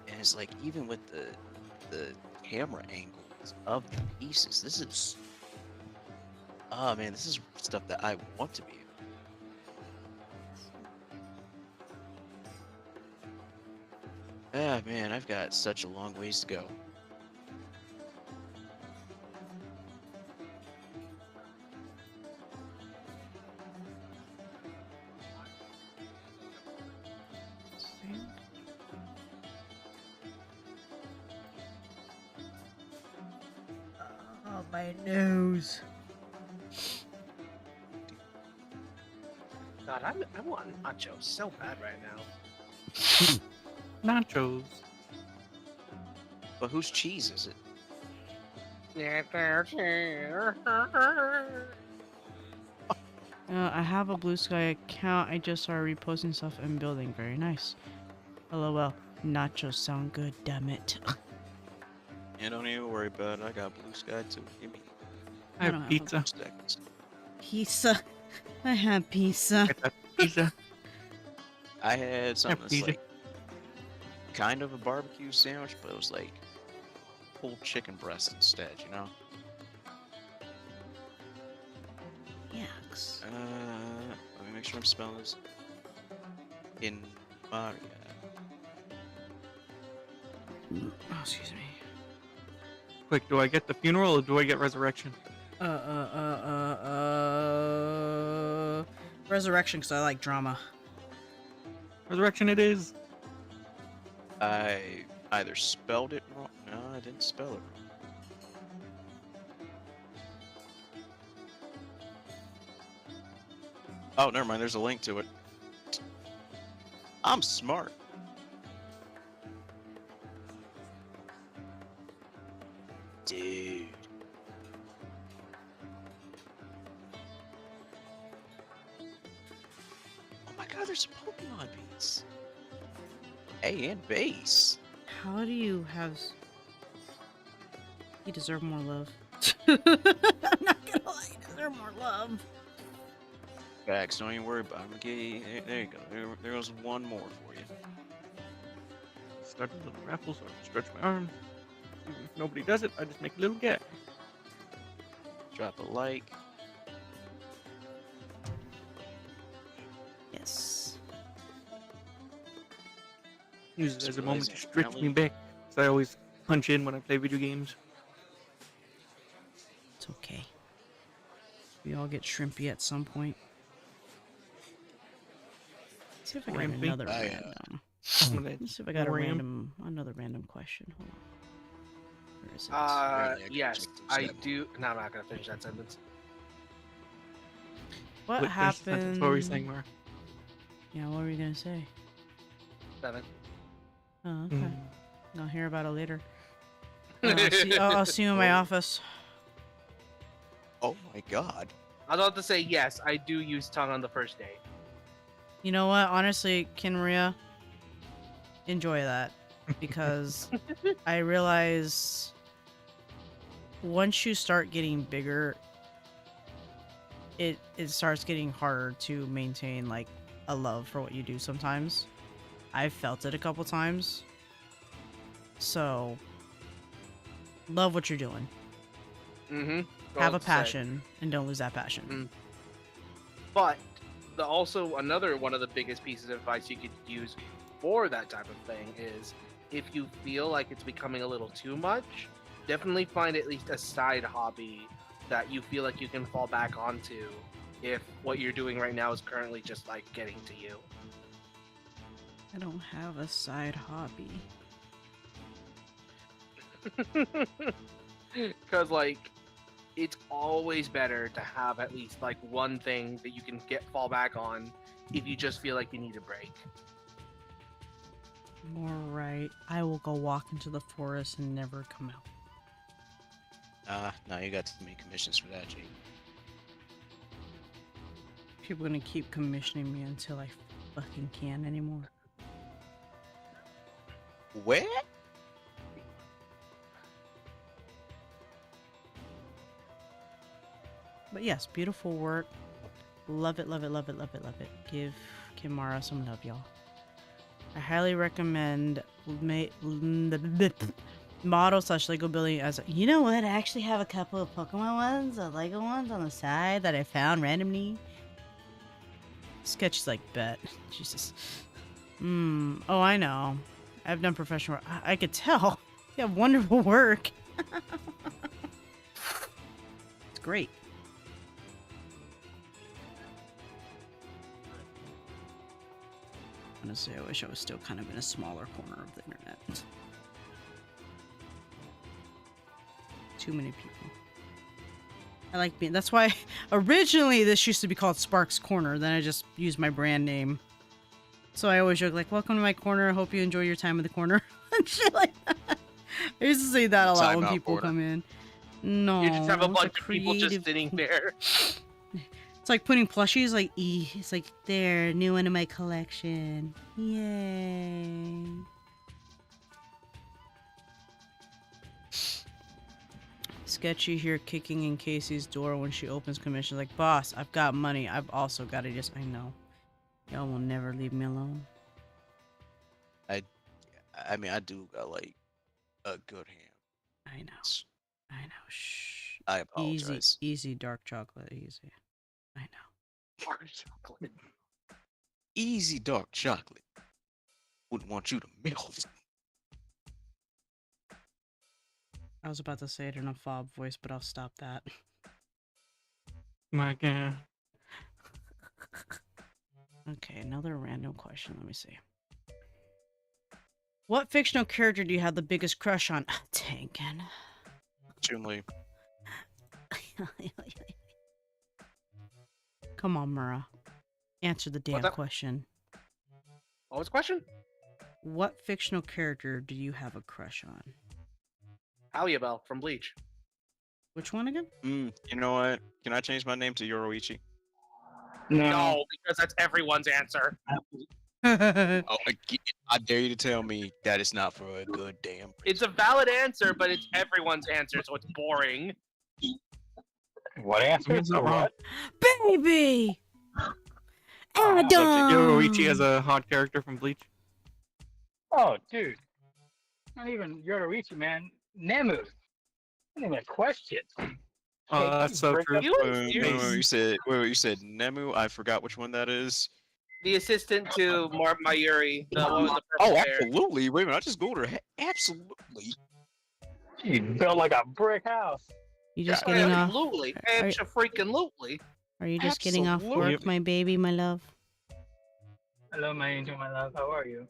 And it's like even with the camera angles of the pieces, this is oh man, this is stuff that I want to be. Ah man, I've got such a long ways to go. Oh, my nose. God, I want nachos so bad right now. Nachos. But whose cheese is it? I have a Blue Sky account. I just started reposting stuff and building. Very nice. LOL. Nachos sound good, damn it. Yeah, don't even worry about it. I got blue sky too. Give me I don't have have pizza. seconds. Pizza. I have pizza. Get that pizza. I had something that's pizza. like kind of a barbecue sandwich, but it was like pulled chicken breast instead, you know? Yucks. Let me make sure I'm spelling this. In Maria. Oh, excuse me. Quick, do I get the funeral or do I get resurrection? Resurrection, because I like drama. Resurrection it is. I either spelled it wrong. No, I didn't spell it wrong. Oh, never mind. There's a link to it. I'm smart. Dude. Oh my god, there's some Pokemon beats. A and base. How do you have... You deserve more love. I'm not gonna lie, you deserve more love. Facts, don't even worry about it. I'm gonna get you, there you go. There goes one more for you. Start a little raffle so I can stretch my arms. If nobody does it, I just make a little gap. Drop a like. Yes. Use it Just as a moment to realizing stretch me apparently- back. So I always punch in when I play video games. It's okay. We all get shrimpy at some point. Let's see if I got Shrimpy? another I, random. Some of that Let's see if I got a ram. another random question. Hold on. Where is it? Apparently I can Yes, check this I out. do. No, I'm not gonna finish that sentence. What Quick, finish the sentence. happened? What were you saying, Mar? Yeah, what were you gonna say? 7. Oh, okay. Mm. I'll hear about it later. I'll see you in my office. Oh my god. I was about to say yes. I do use tongue on the first day. You know what? Honestly, Kinria, enjoy that because I realize once you start getting bigger, it starts getting harder to maintain like a love for what you do sometimes. I've felt it a couple times. So, love what you're doing. Mm-hmm. Have a passion and don't lose that passion. But also another one of the biggest pieces of advice you could use for that type of thing is if you feel like it's becoming a little too much, definitely find at least a side hobby that you feel like you can fall back onto if what you're doing right now is currently just like getting to you. I don't have a side hobby. Because like it's always better to have at least like one thing that you can fall back on if you just feel like you need a break. More right. I will go walk into the forest and never come out. Now you got too many commissions for that, Jake. People are gonna keep commissioning me until I fucking can't anymore. Where? But yes, beautiful work. Love it, love it, love it, love it, love it. Give Kimara some love, y'all. I highly recommend model/Lego building as a, you know what? I actually have a couple of Pokemon ones, Lego ones on the side that I found randomly. Sketch is like, bet. Jesus. Oh, I know. I've done professional work. I could tell. You have wonderful work. It's great. Honestly, I wish I was still kind of in a smaller corner of the internet. Too many people. I like being. That's why originally this used to be called Sparks Corner. Then I just used my brand name. So I always joke like, "Welcome to my corner. I hope you enjoy your time in the corner." And shit like that. I used to say that a lot when people come in. No, You just have a it's bunch of people just creative sitting there. It's like putting plushies like it's like there, new one in my collection. Yay. Sketchy here kicking in Casey's door when she opens commission like, boss, I've got money. I've also got to just I know. Y'all will never leave me alone. I mean, I do got like a good hand. I know. I know. Shh. I apologize. Easy dark chocolate, easy. I know. Dark chocolate. Easy dark chocolate. Wouldn't want you to melt. I was about to say it in a fob voice, but I'll stop that. My God. Okay, another random question. Let me see. What fictional character do you have the biggest crush on? Tankin. Chun-Li. Come on, Mura. Answer the damn What's up? question. What was the question? What fictional character do you have a crush on? Aluabel from Bleach. Which one again? You know what? Can I change my name to Yoroichi? No, because that's everyone's answer. Oh, I dare you to tell me that it's not for a good damn. It's a valid answer, but it's everyone's answer, so it's boring. What answer? It's not wrong. Baby! Adam! Yoroichi as a hot character from Bleach. Oh, dude. Not even Yoroichi, man. Nemu. Not even a question. Oh, that's so true. You Wait, you said Nemu. I forgot which one that is. The assistant to Mayuri, the one with the purple Oh, hair. absolutely. Wait a minute, I just googled her. Absolutely. You built like a brick house. You just getting off? Absolutely. Are- Absolutely. Are you just getting off Absolutely. work, my baby, my love? Hello, my angel, my love. How are you?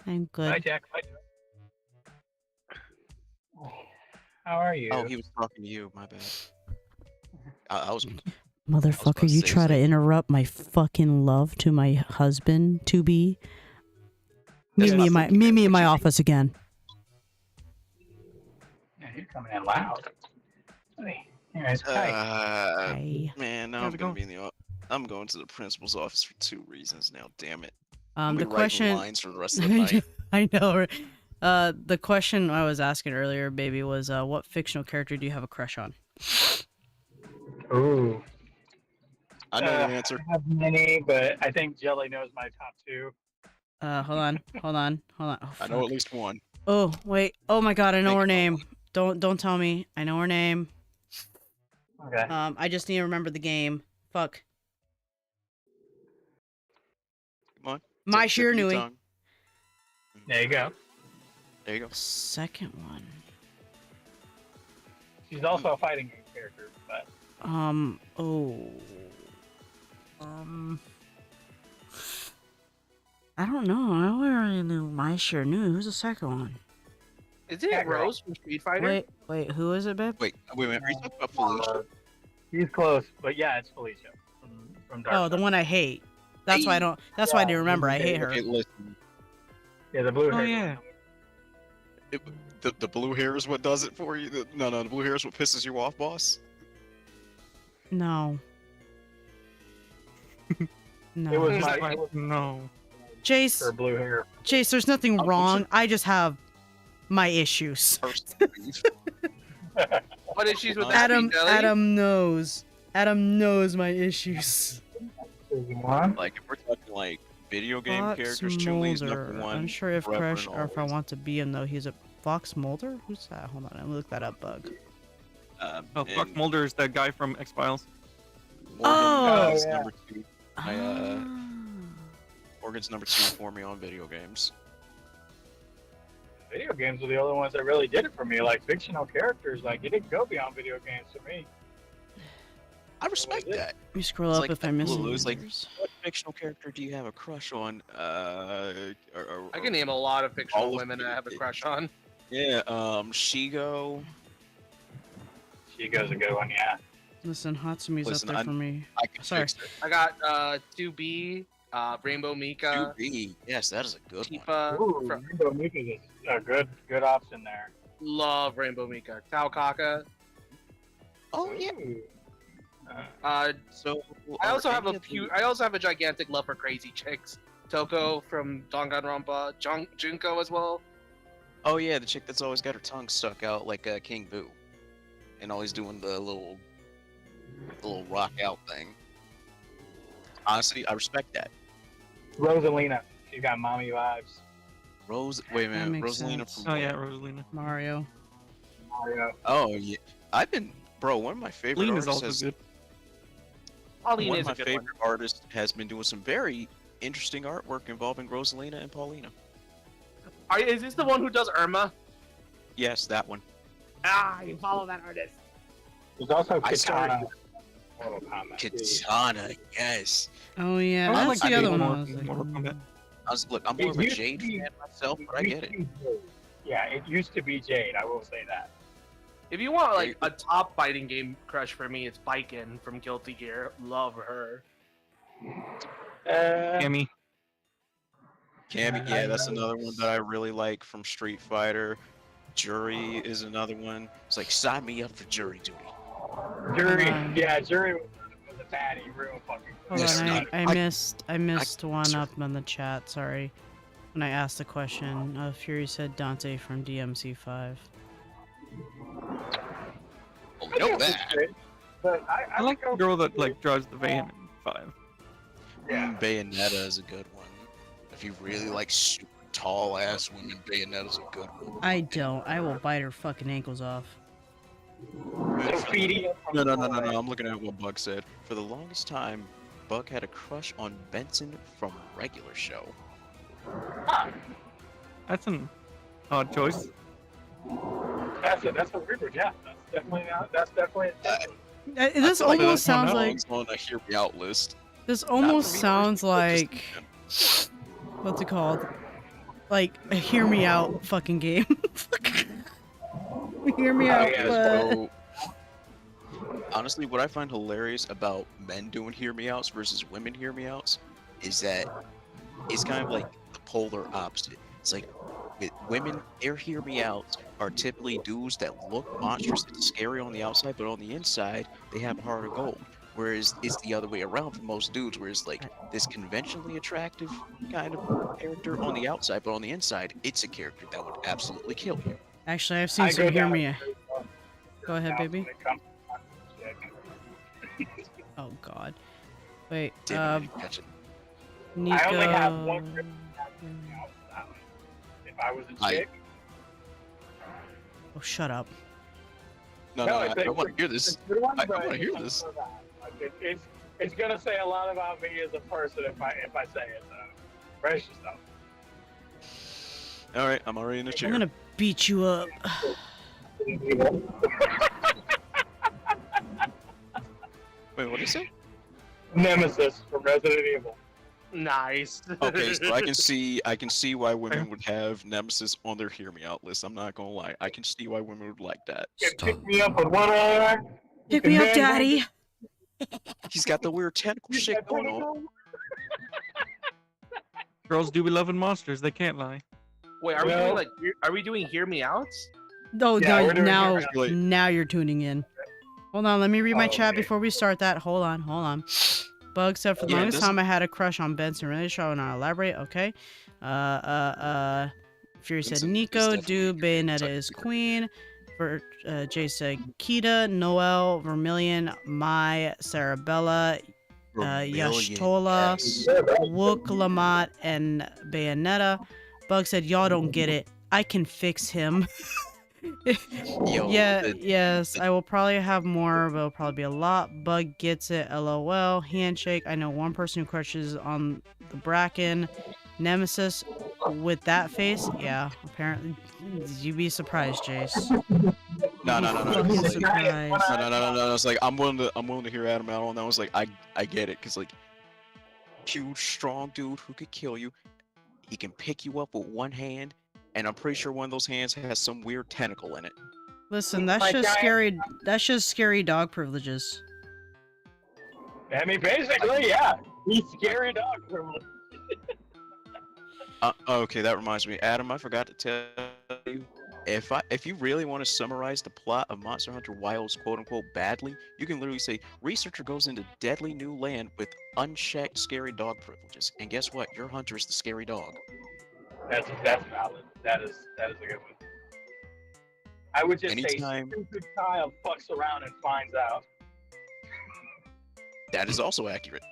I'm good. Hi, Jack. Hi, Jack. How are you? Oh, he was talking to you. My bad. I was. Motherfucker, to you say try to something. interrupt my fucking love to my husband to be. That's Meet me not in fucking my what you office again. Yeah, you're coming in loud. Hey, here's Kai. Hi. Man, now How's I'm it gonna going? be in the. I'm going to the principal's office for 2 reasons now. Damn it. The I'm gonna be writing question. lines for the rest of the night. I know. Right? The question I was asking earlier, baby, was what fictional character do you have a crush on? Ooh. I know the answer. I have many, but I think Jelly knows my top two. Hold on. Oh, I know fuck. at least one. Oh, wait. Oh my god, I know Think her about name. Don't tell me. I know her name. Okay. I just need to remember the game. Fuck. Come on. My Tip of your Shiranui. tongue. There you go. There you go. Second one. She's also a fighting game character, but Oh. I don't know. I already knew My Shiranui. Who's the second one? Is it Cat girl. Rose from Street Fighter? Wait, who is it, babe? Wait a minute. Are you talking about Felicia? he's close. But yeah, it's Felicia from Dark. Oh, the Souls. one I hate. That's why I don't. That's why I didn't remember. I hate her. Okay, listen. Yeah, the blue Oh hair. yeah. The blue hair is what does it for you. No, the blue hair is what pisses you off, boss. No. It No. was It's my like, no. Jace, her blue hair. Jace, there's nothing Oh, wrong. shit. I just have my issues. First, What issues with that? Adam, Jelly? Adam knows. Adam knows my issues. like if we're talking like video game Fox characters, Chun-Li's Mulder. number one. Unsure if forever crush and or if I always. want to be him though. He's a Fox Mulder. Who's that? Hold on, I'm gonna look that up. Bug. Oh, Fox And Mulder is that guy from X Files. Morgan Oh! is Yeah. number 2. Morgan's number 2 for me on video games. Video games were the only ones that really did it for me. Like fictional characters, like it didn't go beyond video games for me. I respect that. Let me scroll It's up like if I that miss Blue any is like- others. What fictional character do you have a crush on? I can name a lot of fictional all of women the- that I have a crush on. Yeah, Shigo. She goes a good one, yeah. Listen, Hatsumi's Listen, up there I'm- for me. I can Sorry. fix it. I got 2B, Rainbow Mika, 2B. Yes, that is a good one. Tifa. Ooh, From, Rainbow Mika is a good option there. love Rainbow Mika. Tao Kaka. Oh yeah. Ooh. So I also are have any of the- I also have a gigantic love for crazy chicks. Toko from Danganronpa, Junko as well. Oh yeah, the chick that's always got her tongue stuck out like King Boo, and always doing the little rock out thing. Honestly, I respect that. Rosalina, she's got mommy vibes. Wait a That minute, makes Rosalina sense. from. Oh yeah, Rosalina. Mario. Mario. Oh yeah, one of my favorite Lean is artists also has, good. Pauline one is of my a good favorite artists has been doing some very interesting artwork involving Rosalina and Paulina. one. Is this the one who does Irma? Yes, that one. Ah, you follow that artist. There's also I started- Katana. Mortal Kombat. Katana, yes. Oh yeah, I that's like the other one. more I was like, Mortal Kombat. I'm more of a used to Jade be- fan myself, but I It get used it. to be Jade. Yeah, it used to be Jade. I will say that. If you want like a top fighting game crush for me, it's Baiken from Guilty Gear. Love her. Cammy. Cammy, yeah, that's another one that I really like from Street Fighter. Jury is another one. It's like sign me up for jury duty. Jury. Um, Yeah, Jury was a fatty, real fucking. Hold Yes, on, I- I missed one sorry. up in the chat. Sorry, when I asked the question, Fury said Dante from DMC5. Oh, we know that. But I like the girl that like drives the van in 5. Yeah. Bayonetta is a good one. If you really like super tall ass women, Bayonetta's a good one. I don't. I will bite her fucking ankles off. Sophia. No. I'm looking at what Bug said. For the longest time, Bug had a crush on Benson from Regular Show. That's an odd choice. That's it. That's a river. Yeah, that's definitely not. That's definitely. This I feel like almost that's sounds one like It's on a hear me out list. this Not almost for me sounds personally, but like just- what's it called? Like a hear me out fucking game. Hear me out. yeah, but- So, honestly, what I find hilarious about men doing hear me outs versus women hear me outs is that it's kind of like the polar opposite. It's like with women, their hear me outs are typically dudes that look monstrous and scary on the outside, but on the inside, they have a heart of gold. Whereas it's the other way around for most dudes, where it's like this conventionally attractive kind of character on the outside, but on the inside, it's a character that would absolutely kill you. Actually, I've seen I some go hear down me. a- Go ahead, baby. when it comes to- Oh God. Wait. Damn it, I didn't catch it. Nico. I only have one If I was a I- chick, Oh, shut up. No, No, no, it's I a- want to hear this. it's a good one, I but wanna it's hear not this. so bad. Like, it's gonna say a lot about me as a person if I say it. So brace yourself. All right, I'm already in the chair. I'm gonna beat you up. Wait, what did you say? Nemesis from Resident Evil. Nice. Okay, so I can see why women would have Nemesis on their hear me out list. I'm not gonna lie. I can see why women would like that. You can pick me up with one eye. Pick me up, daddy. He's got the weird tentacle You shit got going on. tentacle. Girls do be loving monsters. They can't lie. Wait, are we Well- doing like? Are we doing hear me outs? Oh, Yeah, we're doing now, it right. now you're tuning in. Hold on, let me read my chat Okay. before we start that. Hold on. Bug said for the Yeah, it longest doesn't- time I had a crush on Benson. Really sure I will not elaborate. Okay. Fury said Benson is Nico, definitely do good. Bayonetta Sorry. is queen. For Jay said Kita, Noel, Vermilion, Mai, Sarabella, Yashtola, Yes. Wook, Lamont, and Bayonetta. Bug said y'all don't get it. I can fix him. Yo, Yes, I will probably have more, but it'll probably be a lot. Bug gets it, lol. Handshake. I know one person who crushes on the Bracken. Nemesis with that face, yeah, apparently. You'd be surprised, Jace. No. Fucking It's like, surprised. no. It's like I'm willing to hear Adam out on that. I was like, I get it, cause like, huge, strong dude who could kill you. He can pick you up with one hand, and I'm pretty sure one of those hands has some weird tentacle in it. Listen, that's My just giant- scary. That's just scary dog privileges. I mean, basically, yeah. He's scary dog privilege. Okay, that reminds me, Adam. I forgot to tell you. If you really want to summarize the plot of Monster Hunter Wilds quote unquote badly, you can literally say researcher goes into deadly new land with unchecked scary dog privileges, and guess what? Your hunter is the scary dog. That's valid. That is a good one. I would just Anytime- say stupid child fucks around and finds out. That is also accurate.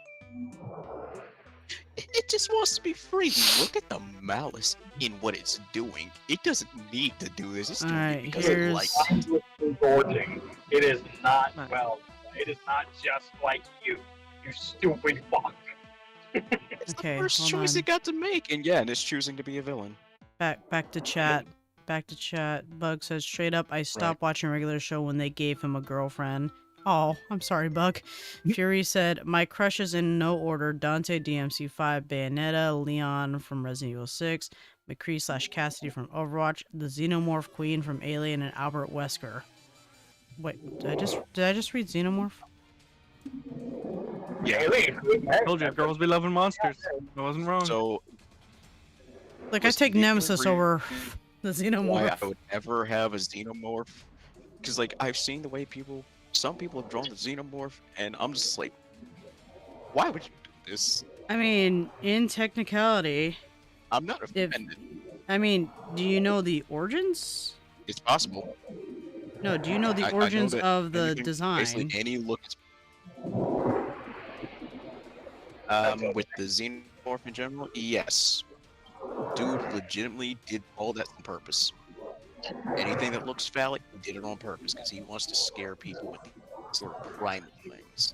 It just wants to be free. Look at the malice in what it's doing. It doesn't need to do this. It's doing Alright, it because here's- it likes it. Mindlessly gorging. It is not Nice. well. It is not just like you stupid fuck. It's Okay, the first hold choice on. it got to make, and yeah, and it's choosing to be a villain. Back to chat. Back to chat. Bug says straight up, I stopped watching regular show when they gave him a girlfriend. Oh, I'm sorry, Bug. Fury said, my crushes in no order: Dante, DMC5, Bayonetta, Leon from Resident Evil 6, McCree / Cassidy from Overwatch, the Xenomorph Queen from Alien, and Albert Wesker. Wait, did I just read Xenomorph? Yeah. Told you, girls be loving monsters. I wasn't wrong. So Like, I Was take the Nemesis agree- over the why Xenomorph. I would ever have a xenomorph? Because like I've seen the way some people have drawn the xenomorph, and I'm just like, why would you do this? I mean, in technicality, I'm not If- offended. I mean, do you know the origins? It's possible. No, do you know the I know origins that of the anything- design? Basically, any look is. With the xenomorph in general, yes. Dude legitimately did all that on purpose. Anything that looks phallic, he did it on purpose because he wants to scare people with these sort of primal things.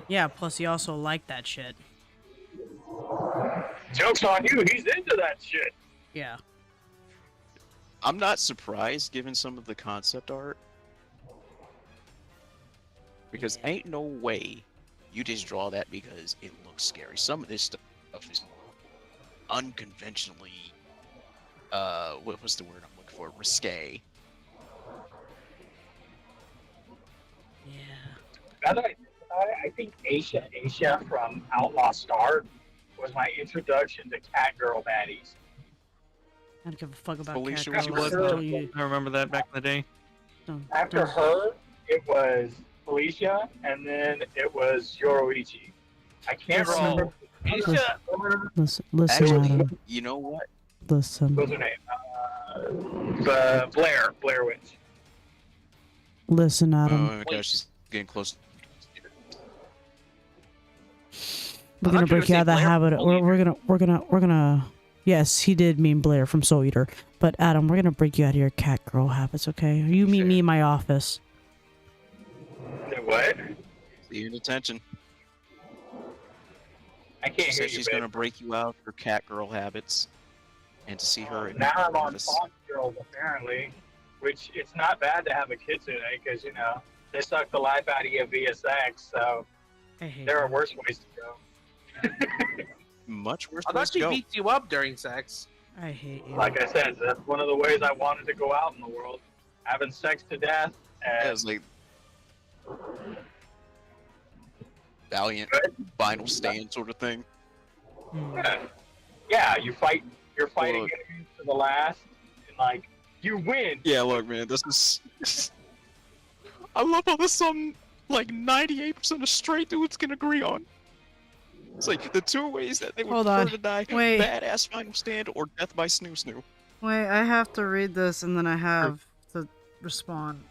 Yeah, plus he also liked that shit. Joke's on you. He's into that shit. Yeah. I'm not surprised given some of the concept art. Because ain't no way you just draw that because it looks scary. Some of this stuff is unconventionally what was the word I'm looking for? Risque. Yeah. I think Aisha from Outlaw Star was my introduction to Cat Girl baddies. I don't give a fuck about Felicia cat was girls. your blood Don't you? I remember that back in the day. After don't- her, it was Felicia, and then it was Yoroichi. I can't Listen. remember. Aisha, Listen, Actually, you know what? listen, What was her name? Blair Witch. listen, Oh Adam. my gosh, she's getting close. We're I gonna thought you were break you out of that saying habit. Blair We're gonna. Yes, he did mean Blair from Soul Eater. But Adam, we're gonna break you out of your cat girl habits, okay? You meet me in my office. What? See you in detention. I can't She hear said you, she's babe. gonna break you out of your cat girl habits, and to see her in Now her I'm on office. Fox Girls, apparently, which it's not bad to have a kid today because, you know, they suck the life out of you via sex, so I hate there are you. worse ways to go. Much worse I ways thought to she go. beats you up during sex. I hate you. Like I said, that's one of the ways I wanted to go out in the world. Having sex to death Yeah, and it's like Valiant final stand sort of thing. yeah, you're fighting Look. enemies to the last, and like you win. Yeah, look, man, this is. I love how this something like 98% of straight dudes can agree on. It's like the two ways that they would Hold prefer on. to die: Wait. badass final stand or death by snoo snoo. Wait, I have to read this and then I have to respond.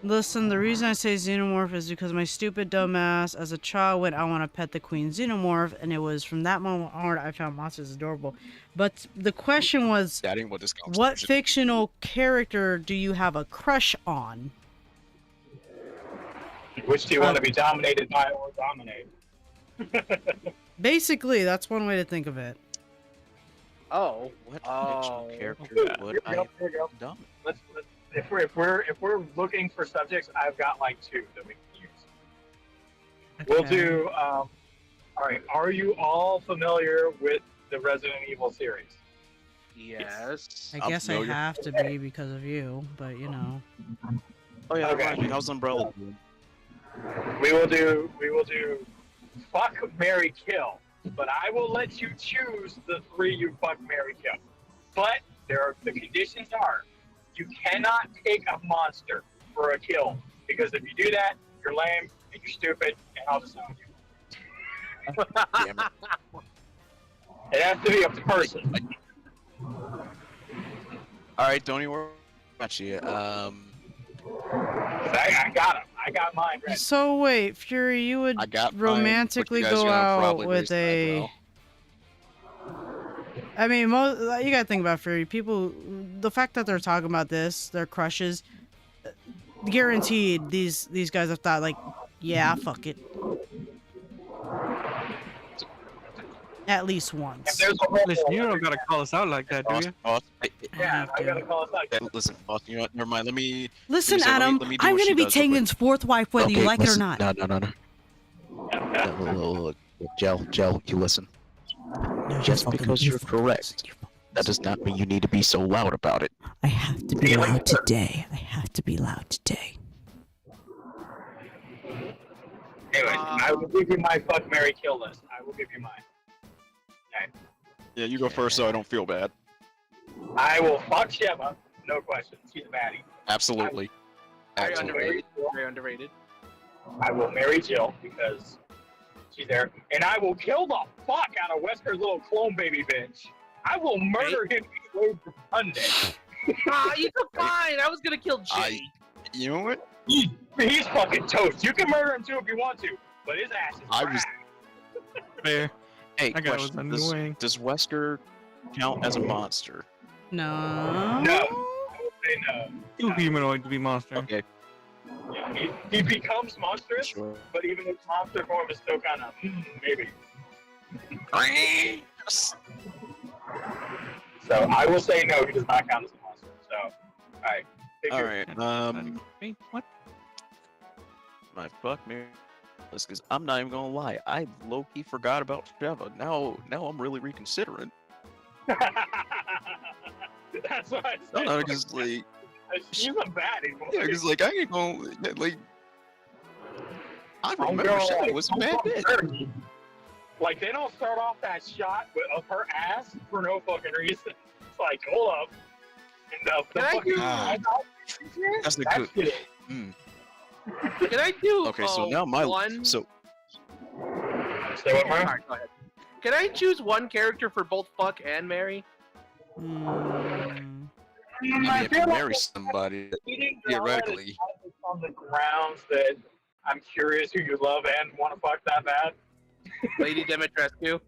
Listen, the reason I say xenomorph is because my stupid dumbass as a child went, I want to pet the queen xenomorph, and it was from that moment onward I found monsters adorable. But the question was, That ain't what this what conversation. fictional character do you have a crush on? Which do you want to be dominated by or dominate? Basically, that's one way to think of it. Oh. What Oh. fictional character would Here we I go, here we go. dumb? Let's if we're looking for subjects, I've got like two that we can use. We'll Okay. do. All right. Are you all familiar with the Resident Evil series? Yes. I I'm guess I familiar. have to be because of you, but you know. Oh yeah, Okay. okay. How's Umbrella doing? We will do fuck, marry, kill. But I will let you choose the three you fuck, marry, kill. But the conditions are you cannot take a monster for a kill because if you do that, you're lame and you're stupid and I'll disown you. Damn it. It has to be a person. All right, don't even worry about you. I got him. I got mine ready. So wait, Fury, you would I got mine, but romantically you guys go gonna out probably with raise the a. eyebrow. I mean, you gotta think about Fury. People, the fact that they're talking about this, their crushes, guaranteed these guys have thought like, yeah, fuck it. At least If once. there's a hole, Listen, you don't gotta call us out like that, do Boss, you? boss, yeah, I gotta call us out. listen, boss. You know what? Never mind. Let me. Listen, let me Adam, do I'm what gonna she be does real quick. Tengen's fourth wife, whether you like it or not. No. Look, Gel, you listen. No, Just fucking- because you you're fucking correct, listen, you that does not mean you need to be so loud about it. I have to be loud today. I have to be loud today. Anyways, I will give you my fuck, marry, kill list. I will give you mine. Okay. Yeah, you go first, so I don't feel bad. I will fuck Sheva, no question. She's a baddie. Absolutely. Very Absolutely. underrated. Very underrated. I will marry Jill because she's there, and I will kill the fuck out of Wesker's little clone baby bitch. I will murder him anyway for Sunday. Ah, you took fine. I was gonna kill Jay. You know what? He's fucking toast. You can murder him too if you want to, but his ass is I was- fried. Fair. Hey, That guy was question. annoying. Does Wesker count as a monster? No. No. I will say no. Too humanoid to be monster. Okay, Yeah, he becomes monstrous, sure. but even his monster form is still kind of maybe. So I will say no. He does not count as a monster. So, all right. All right. Wait, what? My fuck, man. Because I'm not even gonna lie, I low-key forgot about Sheva. Now I'm really reconsidering. That's what I No, said. no, because like, She's a baddie. yeah, because like I ain't gonna like. I remember Homegirl, Sheva like, was a bad bitch. Like they don't start off that shot of her ass for no fucking reason. It's like, hold up. And the Can I fucking do- That's the that good. shit. Can I do? Okay, so now my one. so Say what, Mark? Alright, go ahead. Can I choose one character for both fuck and marry? Hmm. I mean, I if feel you like marry somebody, eating theoretically, on the grounds that I'm curious who you love and want to fuck that bad. Lady Dimitrescu.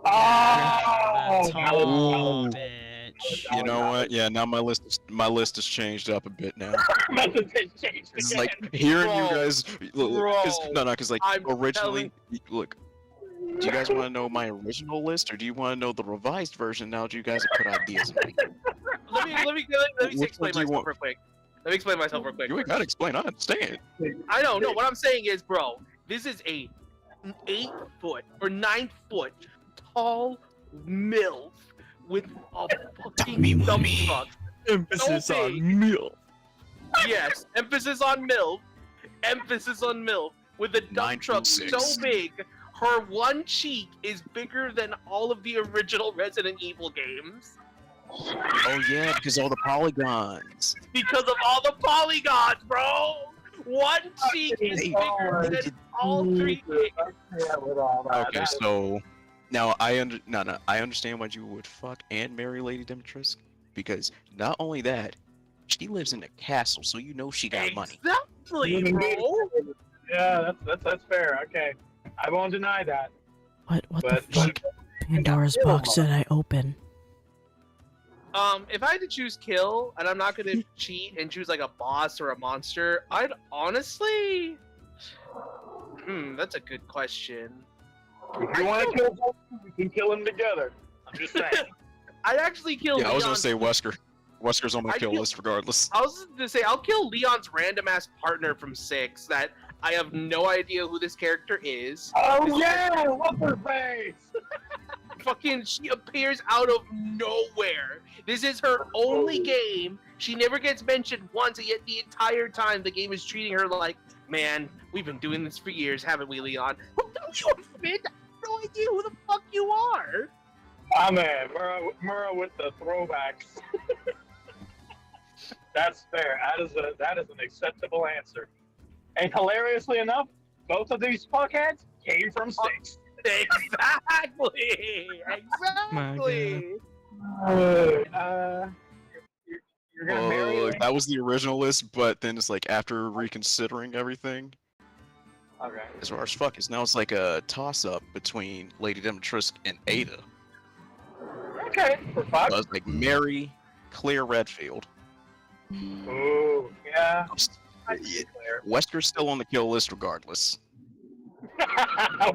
Oh, That's that was- all, Ooh. bitch. You know what? Yeah, now my list has changed up a bit now. Message has changed It's again. like hearing you Bro. guys. Because like I'm originally, look. Do you guys want to know my original list, or do you want to know the revised version now that you guys have put ideas in? Let me Which one explain do you myself want? real quick. Let me explain myself real quick. You ain't gotta explain. I understand. I don't know. What I'm saying is, bro, this is a 8-foot or 9-foot tall MILF with a fucking dump truck. Emphasis So on big. meal. Yes, emphasis on MILF. Emphasis on MILF. With a dump truck 9'6". so big, her one cheek is bigger than all of the original Resident Evil games. Oh yeah, because all the polygons. Because of all the polygons, bro! One cheek is Hey, bigger they than did- all 3 games. Yeah, with all that. Okay, so now I understand why you would fuck and marry Lady Dimitrescu, because not only that, she lives in a castle, so you know she got money. Exactly, bro! Yeah, that's fair. Okay, I won't deny that. What But Pandora's box did I open? If I had to choose kill, and I'm not gonna cheat and choose like a boss or a monster, I'd honestly. That's a good question. if you want to kill someone, we can kill them together. I'm just saying. I'd actually kill. Yeah, I was gonna Leon's- say Wesker. Wesker's on my I'd kill kill- list regardless. I was gonna say I'll kill Leon's random ass partner from 6. That I have no idea who this character is. Oh yeah, what's her face? Fucking, she appears out of nowhere. This is her only game. She never gets mentioned once, and yet the entire time the game is treating her like, man, we've been doing this for years, haven't we, Leon? Who knows you, man? I have no idea who the fuck you are. Ah man, Mura with the throwbacks. That's fair. That is an acceptable answer. And hilariously enough, both of these fuckheads came from 6. Exactly. Exactly. You're gonna marry Oh, her? that was the original list, but then it's like after reconsidering everything, Okay. as far as fuck is now it's like a toss-up between Lady Dimitrescu and Ada. Okay. For fuck. So I was like Mary, Claire Redfield. Ooh, yeah. I Yeah, see Claire. Wesker's still on the kill list regardless.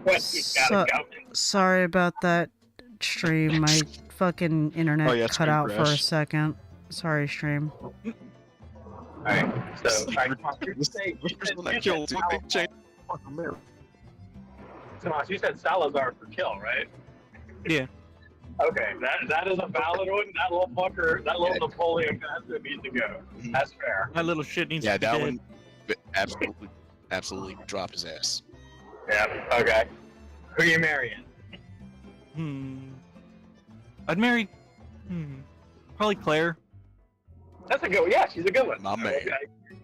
Wesley's gotta go. Sorry about that, stream. My fucking internet Oh, yeah, cut stream out for a crash. second. Sorry, stream. Alright, so, Wesker's on that kill list. They changed fucking Mary. Tomas, you said Salazar for kill, right? Yeah. Okay, that is a valid one. That little fucker, that little Napoleon bastard needs to go. That's fair. That little shit needs Yeah, to be that dead. one absolutely dropped his ass. Yeah, okay. Who you marrying? I'd marry. Probably Claire. That's a good one. Yeah, she's a good one. My man. Okay.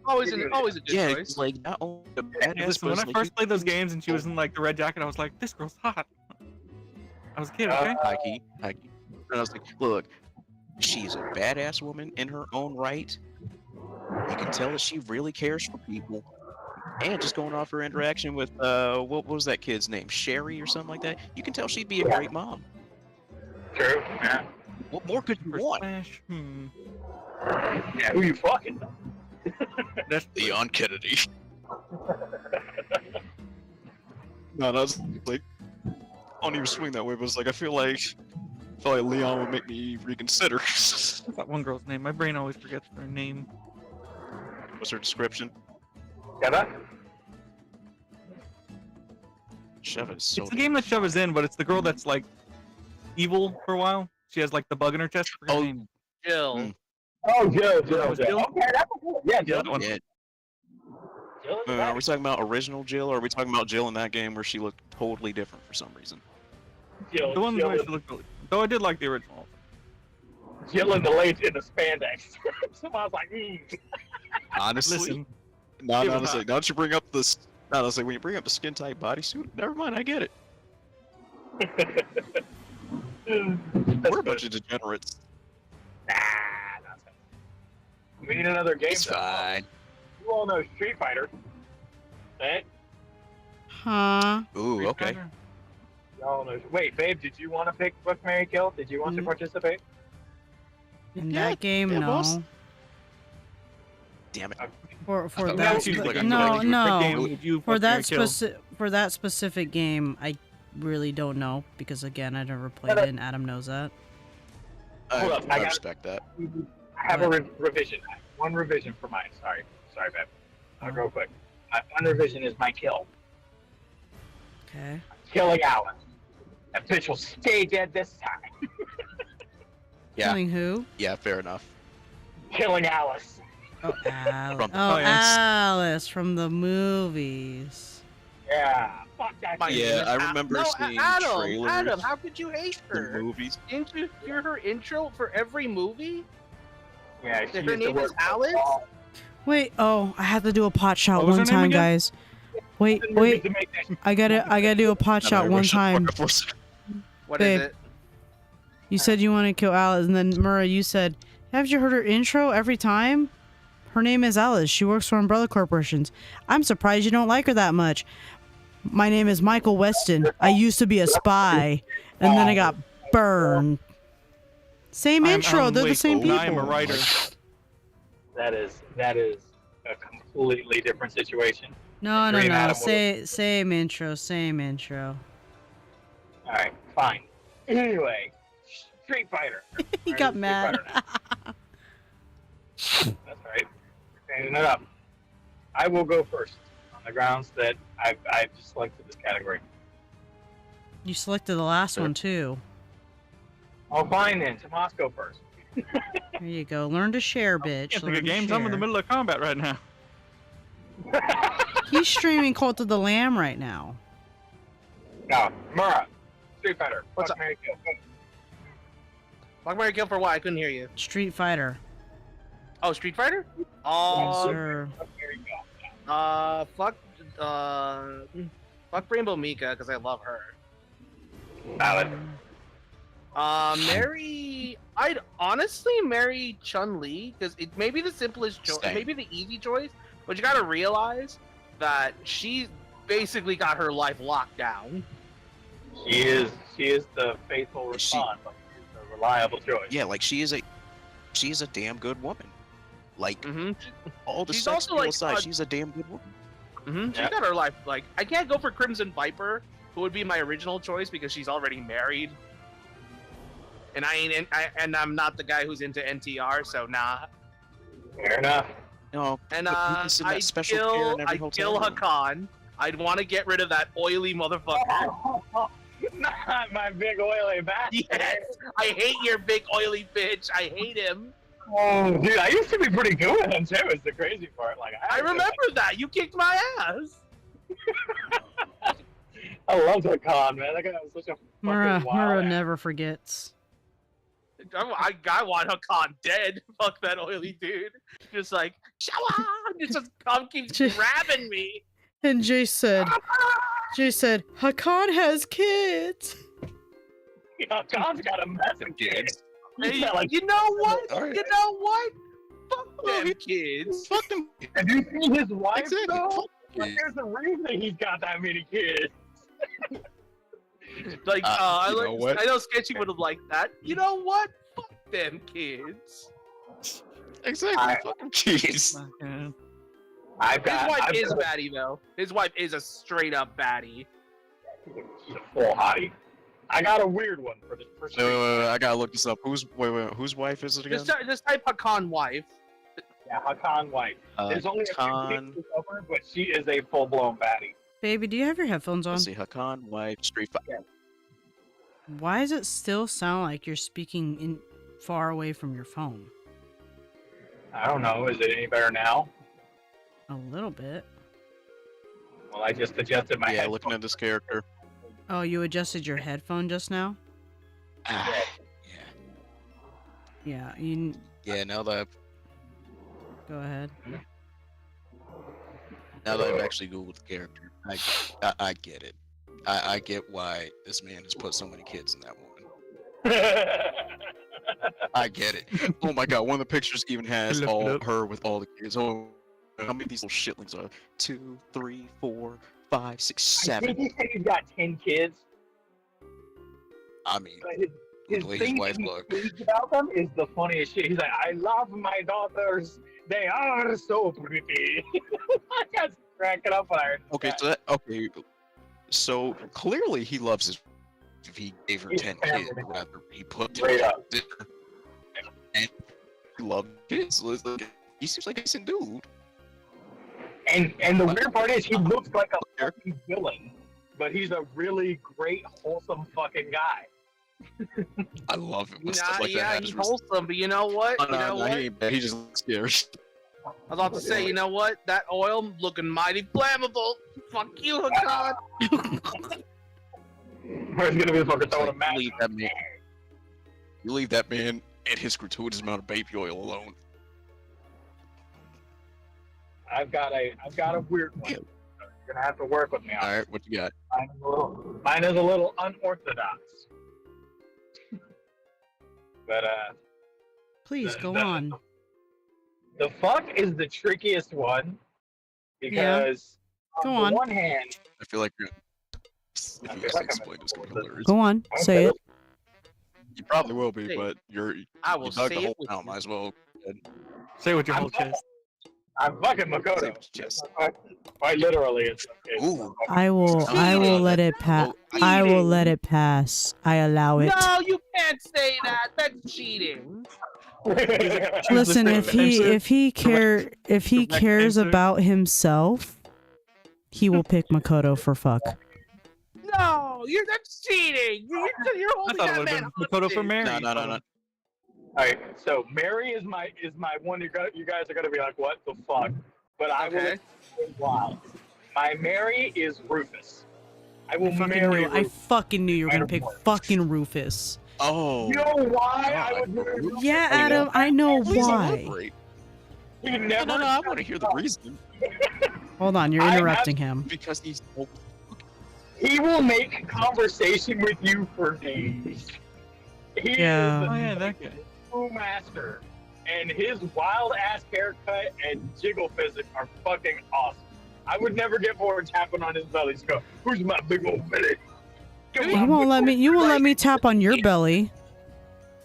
Always a good Yeah, choice. it's like not only the badass, Listen, when but I it's like, first played those games and she was in like the red jacket, I was like, this girl's hot. I was a kid, okay? Heike. And I was like, look, she's a badass woman in her own right. You can tell that she really cares for people. And just going off her interaction with, what was that kid's name? Sherry or something like that? You can tell she'd be a great mom. True. Yeah. What more could you First want? Smash. Yeah. Who you fucking? That's Leon Kennedy. No, that's like, I don't even swing that way, but it's like, I feel like Leon would make me reconsider. that one girl's name. My brain always forgets her name. What's her description? Got that? Shove it so It's the game that Shove is in, but it's the girl that's like evil for a while. She has like the bug in her chest. I forget her Oh, name. Jill. Oh, Jill. was Jill? Okay, that's a good one. Yeah, Jill. That one. yeah. Jill is Are we talking about original Jill, or are we talking about Jill in that game where she looked totally different for some reason? Jill. The one Jill, where she looked really. Though I did like the original. Jill in the late in the spandex. So I was like, Honestly, Listen, no, give it honestly, back. now that you bring up this, no, honestly, when you bring up the skin tight bodysuit, never mind, I get it. We're a bunch of degenerates. Nah, not so. We need another game. It's fine. You all know Street Fighter. Eh? Huh? Ooh, Street okay. Fighter. Y'all know. Wait, babe, did you want to pick Fuck, Marry, Kill? Did you want to Mm. participate? In Yeah, that game, yeah, no. boss. I Damn it. For thought that, that was like a no, good no. Game would you For fuck, marry, that kill? for that specific game, I really don't know because again, I never played it, and Adam knows that. Hold up, I I got- respect that. I have a revision. One revision for mine. Sorry, babe. I'll go quick. My one revision is my kill. Okay. Killing Alice. That bitch will stay dead this time. Yeah. Killing who? Yeah, fair enough. Killing Alice. Oh, Alice. From- Oh, Oh, yes. Alice from the movies. Yeah. Fuck that My shit. Yeah, name is I Al- remember no, seeing Adam, trailers Adam, how could you hate in her? movies. Didn't you hear her intro for every movie? Yeah, she Her used to name is work for Alice? Paul. Wait, oh, I have to do a pot shot What was one her name time, again? guys. Wait, Didn't wait, to make that shit. I gotta do a pot No, shot no, one Russian time. Fire Force. What is Babe. it? You said you want to kill Alice, and then Murrah, you said, haven't you heard her intro every time? Her name is Alice. She works for Umbrella Corporations. I'm surprised you don't like her that much. My name is Michael Weston. I used to be a spy, and then I got burned. Same I'm intro. Alan They're the Wake. same people. I am a writer. That is a completely different situation. No, no, Green no. Adam Same intro. Same intro. All right, fine. Anyway, Street Fighter. He We're got in Street mad. Fighter now. That's right. Standing it up. I will go first on the grounds that I've just selected this category. You selected the last Sure. one too. Oh, fine then. Tomas, go first. There you go. Learn to share, bitch. Can't think Learn of to games. I'm in the share. middle of combat right now. He's streaming Cult of the Lamb right now. Now, Murrah, Street Fighter. What's Fuck, Marry, Kill. Go. Fuck, Marry, Kill for what? I couldn't hear you. Street Fighter. Oh, Street Fighter? Yes, Oh, sir. Fuck, Marry, Kill. fuck Rainbow Mika because I love her. Valid. I'd honestly marry Chun-Li because it may be the simplest choice, Same. maybe the easy choice, but you gotta realize that she basically got her life locked down. She is the faithful response. Like, she's a reliable choice. Yeah, like she is a damn good woman. Like Mm-hmm. all the She's sex also, appeal like, aside, she's a damn good woman. Mm-hmm. She Yeah. got her life like I can't go for Crimson Viper, who would be my original choice because she's already married. And I'm not the guy who's into NTR, so nah. Fair enough. No, And but Lucas in that I'd special care in every I'd hotel kill room. Hakan. I'd want to get rid of that oily motherfucker. Not my big oily bastard. Yes, I hate your big oily bitch. I hate him. Oh, dude, I used to be pretty good with him too. Is the crazy part. Like I remember that. You kicked my ass. I loved Hakan, man. That guy was such a Murrah, fucking wild. ass. never forgets. I want Hakan dead. Fuck that oily dude. Just like, shower! Just come keeps grabbing me. And Jay said, Hakan has kids. Hakan's got a massive kid. Kids. Hey, Yeah, like- you know what? All right. You know what? Fuck Well, them he- kids. Fuck them. Have you seen his wife, Exactly. though? Fuck Like, kids. there's a reason he's got that many kids. Like, You know what? I know Sketchy would have liked that. You know what? Fuck them kids. Exactly. I- Fuck them kids. I've His got. wife I've is got baddie though. His wife is a straight up baddie. She's a full hottie. I got a weird one for the first. Wait, I gotta look this up. Whose wife is it again? Just type Hakan wife. Yeah, Hakan wife. There's only a few Hakan. pieces of her, but she is a full-blown baddie. Baby, do you have your headphones on? Let's see, Hakan wife Street Fighter. Why does it still sound like you're speaking in far away from your phone? I don't know. Is it any better now? A little bit. Well, I just adjusted my Yeah, head. looking at this character. Oh, you adjusted your headphone just now? Ah, Yeah, you yeah. Now that go ahead. I've actually googled the character, I get it. I get why this man has put so many kids in that woman. I get it. Oh my god, one of the pictures even has Look it all up. her with all the kids. Oh, how many of these little shitlings are? 2, 3, 4, 5, 6, I 7. think he said he's got 10 kids. I mean, His the way his thing wife that he look. thinks about them is the funniest shit. He's like, I love my daughters. They are so pretty. I got cracking up when I heard Okay, that. so clearly he loves his. If he gave her He's 10 family kids, man. rather he put Straight up. and he loved kids. He seems like a decent dude. And the weird part is he looks like a Here. fucking villain, but he's a really great, wholesome fucking guy. I love him when stuff like that yeah, happens. he's wholesome, but you know what? Oh, You know no, what? he ain't bad. He just looks scary. I was about to say, you know what? That oil looking mighty flammable. Fuck you, Hakan. Where's gonna be the fucking throwing a match? You leave that man and his gratuitous amount of baby oil alone. I've got a weird one. You're gonna have to work with me on. All right, what you got? Mine is a little unorthodox. But Please go the- on. the fuck is the trickiest one because Go on on. the one hand, I feel like you're. If you feel guys like I'm explain, it's gonna be hilarious. Go on. Say it. You probably will be, Hey, but you're. I will You dug say the it hole with out. you. Might as well. Say it with your I'm whole chest. I'm fucking Say Makoto. it with your chest. Quite literally, it's Ooh. I will Cheating. let it pass. Oh, I will Cheating. let it pass. I allow it. No, you can't say that. That's cheating. Listen, if he Direct cares answer. about himself, he will pick Makoto for fuck. No, that's cheating. You're I holding thought it that would man have been Makoto for hostage. Mary. No. Alright, so Mary is my one. You guys are gonna be like, what the fuck? But I will Okay. explain why. My Mary is Rufus. I will I marry Rufus. fucking knew you were gonna pick Rufus. fucking Rufus. Oh. You know why I God. would marry Rufus? Yeah, Adam, I know Please why. elaborate. He No, never. I want to hear the reason. Hold on, you're I have- interrupting him. Because he's. He will make conversation with you for days. He Yeah. is Oh a yeah, that guy. true master, and his wild ass haircut and jiggle physics are fucking awesome. I would never get bored tapping on his belly. Just go, who's my big old belly? Come You on, won't big let me. old You won't let belly." me tap on your belly.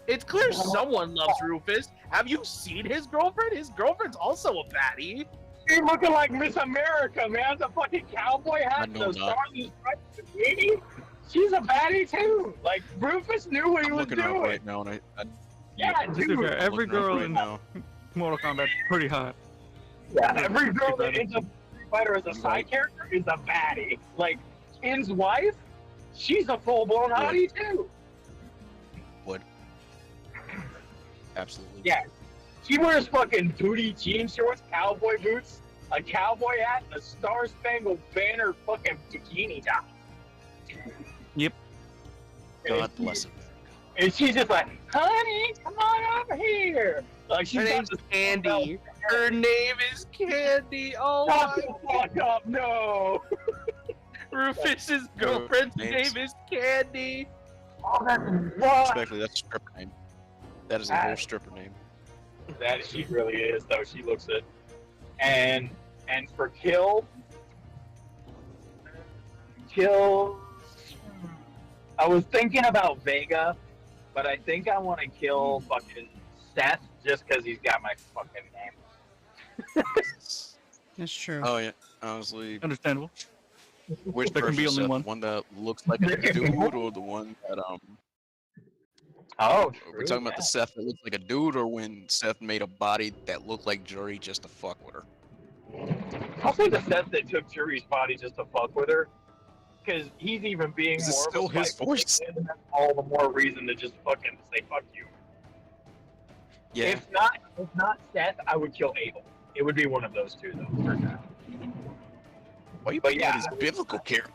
It's clear someone loves Rufus. Have you seen his girlfriend? His girlfriend's also a baddie. She's looking like Miss America, man. The fucking cowboy I hat, know the not. stars and stripes bikini. She's a baddie too. Like Rufus knew what he I'm was looking her up doing. right now, and I Yeah, To be dude. fair, every looking her up girl right in now. Mortal Kombat is pretty hot. Yeah, every girl that better. ends up Street Fighter as a side character is a baddie. Like Ken's wife, she's a full-blown hottie too. Absolutely. Yeah. She wears fucking booty jean shorts, cowboy boots, a cowboy hat, and a Star-Spangled Banner fucking bikini top. Yep. God bless him. And she's just like, honey, come on over here. Like she's Her got name's this Candy. Her name is Candy. Oh Shut my! the fuck up, no. Rufus's girlfriend's names. name is Candy. Oh, that's wrong. Respectfully, that's a stripper name. That is a whole stripper name. That she really is, though. She looks it. And for Kill, I was thinking about Vega, but I think I want to kill fucking Seth just because he's got my fucking name. That's true. Oh yeah, honestly, Understandable. which There can be version, only Seth? one. The one that looks like a dude, or the one that Oh, we're talking about the Seth that looks like a dude, or when Seth made a body that looked like Juri just to fuck with her? I'll say the Seth that took Juri's body just to fuck with her, because he's even being Is it more still of a his spiteful voice? kid, and that's all the more reason to just fucking say fuck you. Yeah. If not Seth, I would kill Abel. It would be one of those two, though. For now. Why you But putting yeah, out his biblical character?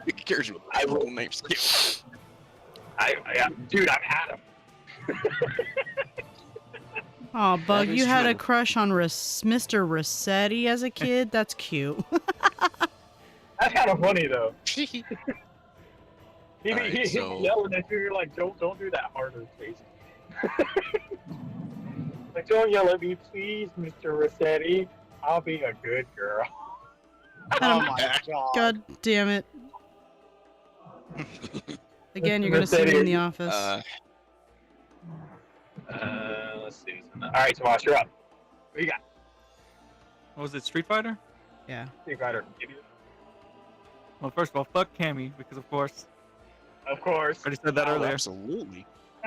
Characters with biblical names. Dude, I'm Adam. Oh, Bug, That you is had a true. crush on Mr. Rossetti as a kid? That's cute. That's kind of funny though. He Alright, he's so- yelling at you. You're like, don't do that harder face. Like, don't yell at me, please, Mr. Rossetti. I'll be a good girl. Oh my god. God damn it. Again, you're gonna see me in the Mercedes. office. Let's see. All right, Tomas, you're up. What you got? What was it, Street Fighter? Yeah. Street Fighter. Give you- Well, first of all, fuck Cammy, because of course. Of course. I already said that Oh, earlier. absolutely.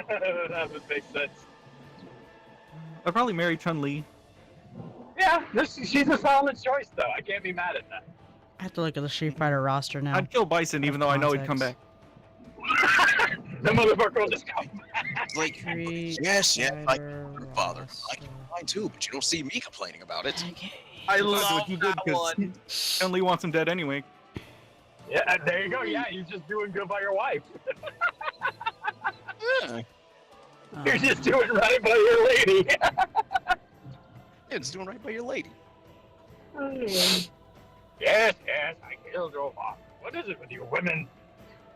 That would make sense. I'd probably marry Chun-Li. Yeah, she's a solid choice, though. I can't be mad at that. I have to look at the Street Fighter roster now. I'd kill Bison, even though I know he'd come back. Context. The motherfucker will just come back. Like, Street yes, like Fighter father. Like roster. mine too, but you don't see me complaining about it. Okay. I That's love what you did, that 'cause one. Chun-Li wants him dead anyway. Yeah, there you go. Yeah, you're just doing good by your wife. Yeah, You're just doing right by your lady. it's doing right by your lady. Yes, yes, I killed your father. What is it with you women?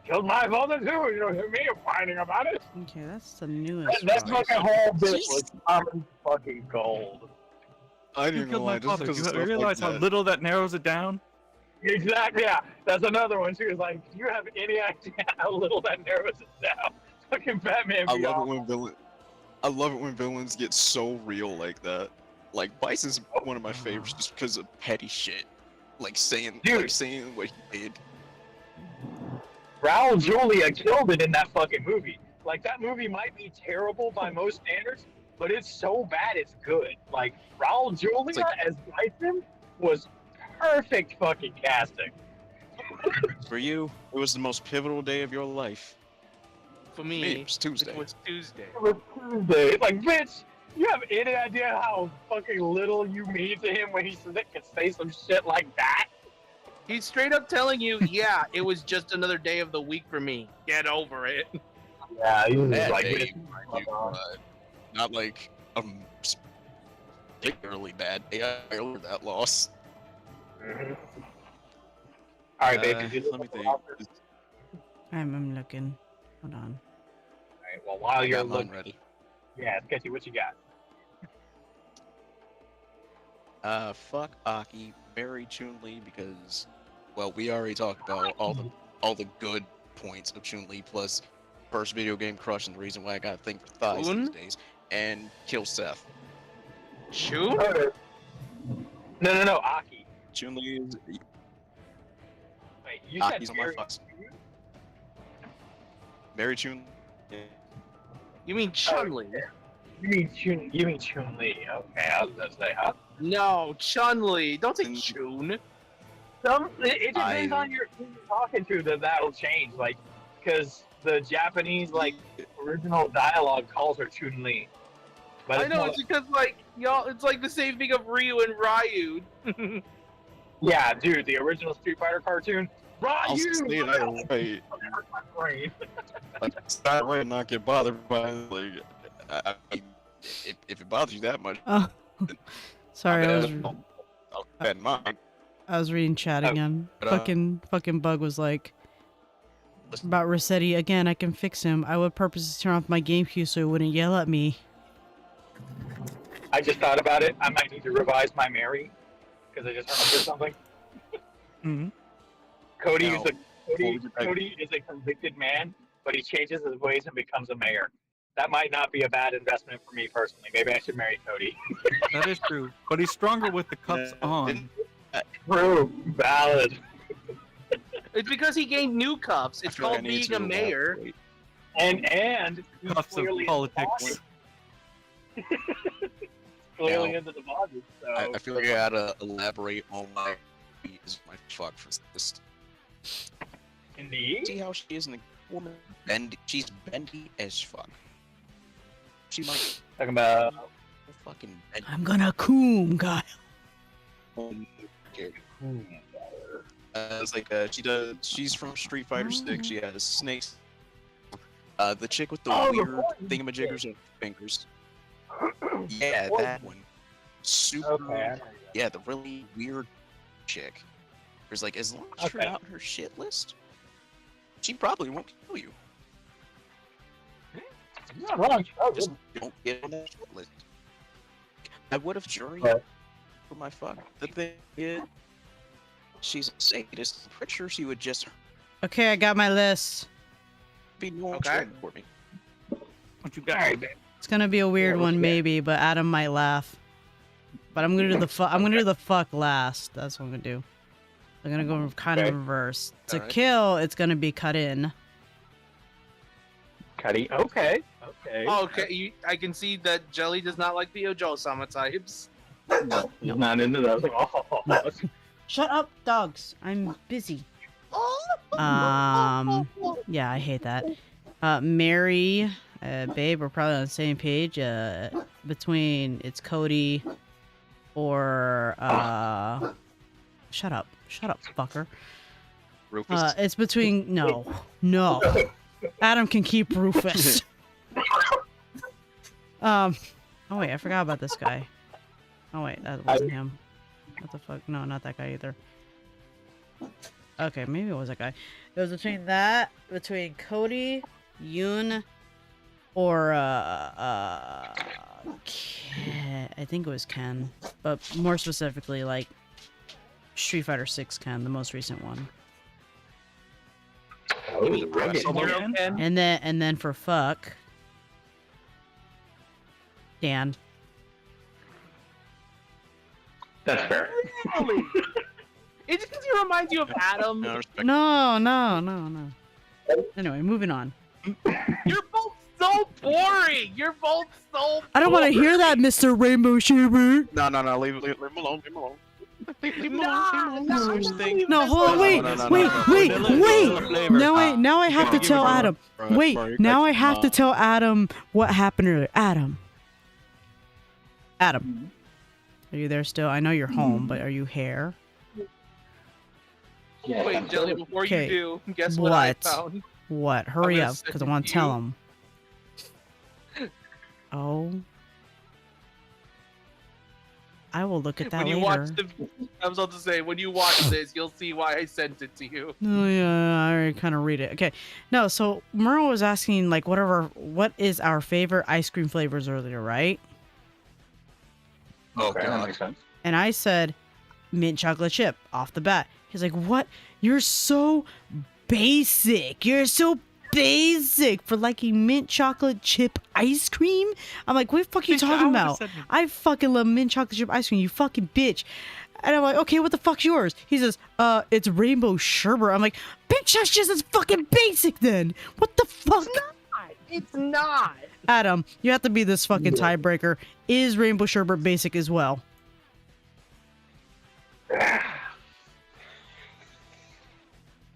Killed my father too. You don't hear me whining about it. Okay, that's the newest. That one. fucking whole bit was common fucking gold. I You didn't killed know my why. Just father. because You of stuff realize like how that. little that narrows it down? Exactly. Yeah, that's another one. She was like, "Do you have any idea how little that narrows it down?" Fucking Batman. I be love it awful. when villains get so real like that. Like Bison's one of my favorites just because of petty shit. Like saying Dude. what he did. Raul Julia killed it in that fucking movie. Like that movie might be terrible by most standards, but it's so bad it's good. Like Raul Julia like- as Bison was perfect fucking casting. For you, it was the most pivotal day of your life. For Me, me, it was Tuesday. it was Tuesday. It was Tuesday. Like, bitch, you have any idea how fucking little you mean to him when he can say some shit like that? He's straight up telling you, yeah, it was just another day of the week for me. Get over it. Yeah, he was Bad like, day, bitch, mind you, but not like a particularly bad day. I learned that loss. Mhm. All right, babe. Did you Let me look think. at the roster? I'm looking. Hold on. All right, well, while I you're got mine looking, ready. yeah, Sketchy, what you got? Fuck Aki, marry Chun-Li because, well, we already talked about all the good points of Chun-Li plus first video game crush and the reason why I got a thing for thighs Chun? these days, and kill Seth. Shoot? Okay. No, Aki. Chun-Li is Wait, you said Aki's on my Mary. fucks. Marry Chun. You mean Chun-Li? You mean Chun-Li? Okay, I was gonna say, huh? No, Chun-Li. Don't say Mm. Chun. It depends on who you're talking to that'll change, like, because the Japanese like original dialogue calls her Chun-Li. But I it's know, more it's because, like, y'all, it's like the same thing of Ryu and Ryu. yeah, dude, the original Street Fighter cartoon. I'll Ryu! say it either way. My brain. Like, start way and not get bothered by it. Like, I mean, if it bothers you that much, Oh, sorry. I was I'll keep that in mind. I was reading chat Oh, again. but, Fucking Bug was like about Rossetti again. I can fix him. I would purposely turn off my GameCube so he wouldn't yell at me. I just thought about it. I might need to revise my Mary because I just remembered something. Mm-hmm. Cody Now, is before we get back- Cody is a convicted man, but he changes his ways and becomes a mayor. That might not be a bad investment for me personally. Maybe I should marry Cody. That is true. But he's stronger with the cups Yeah, on. True, valid. It's because he gained new cups. I It's feel like I called need being a to mayor. elaborate. And he's Cups of clearly politics. clearly Now, into the body. So I feel like I gotta elaborate on my fuck for this. indeed. See how she is in the woman? She's bendy as fuck. She might Talking about fucking bend. I'm gonna coom, guy. It's like she's from Street Fighter 6. She has snakes. The chick with the Oh, the weird one- thingamajiggers and fingers. Yeah, that one. Super. Okay. Yeah, the really weird chick. There's like, as long as you're Okay. not on her shit list, she probably won't kill you. You're not wrong. Oh, Just don't get on that shit list. I would have jury Right. for my fuck. The thing is, she's a sadist. I'm pretty sure she would just. Okay, I got my list. Be no Okay. for me. What you got? All right, babe. It's gonna be a weird what one, you got? maybe, but Adam might laugh. But I'm gonna do the fuck. I'm gonna do the fuck last. That's what I'm gonna do. I'm gonna go kind of Okay. reverse. To Alright. kill, it's gonna be cut in. Cuddy. Okay. Okay. Okay, I can see that Jelly does not like the Ojo-sama types. No, he's not into those. Oh. Shut up, dogs. I'm busy. Yeah, I hate that. Mary, babe, we're probably on the same page. Between it's Cody or shut up, fucker. Rufus. It's between no. Adam can keep Rufus. Oh wait, I forgot about this guy. Oh wait, that wasn't him. What the fuck? No, not that guy either. Okay, maybe it was that guy. It was between Cody, Yoon, or Ken. I think it was Ken, but more specifically, like Street Fighter 6 Ken, the most recent one. Oh, rugged. Solo Ken? And then for fuck, Dan. That's fair. Really? It just reminds you of Adam. No, respect. No. Anyway, moving on. You're both so boring. You're both so. I don't want to hear that, Mr. Rainbow Sherbert. No, leave him alone. Leave him alone. No, hold on, wait. Now I have to tell Adam. Wait, now I have to tell Adam what happened earlier. Adam. Are you there still? I know you're home, but are you here? Yeah, Wait, Jelly, before you Okay, do, guess what I what? found? What? Hurry gonna up, send because I it want to to tell you. him. Oh. I will look at that When you later. watch the, I was about to say, when you watch this, you'll see why I sent it to you. Oh yeah, I already kind of read it. Okay, no. So Merle was asking like, what is our favorite ice cream flavors earlier, right? Oh Okay, that god. makes sense. And I said mint chocolate chip off the bat. He's like, what? You're so basic. You're so basic for liking mint chocolate chip ice cream. I'm like, what the fuck are you Bitch, I talking would've about? said- I fucking love mint chocolate chip ice cream, you fucking bitch. And I'm like, okay, what the fuck's yours? He says, it's rainbow sherbet. I'm like, bitch, that's just as fucking basic then. What the fuck? It's not. Adam, you have to be this fucking tiebreaker. Is rainbow sherbet basic as well?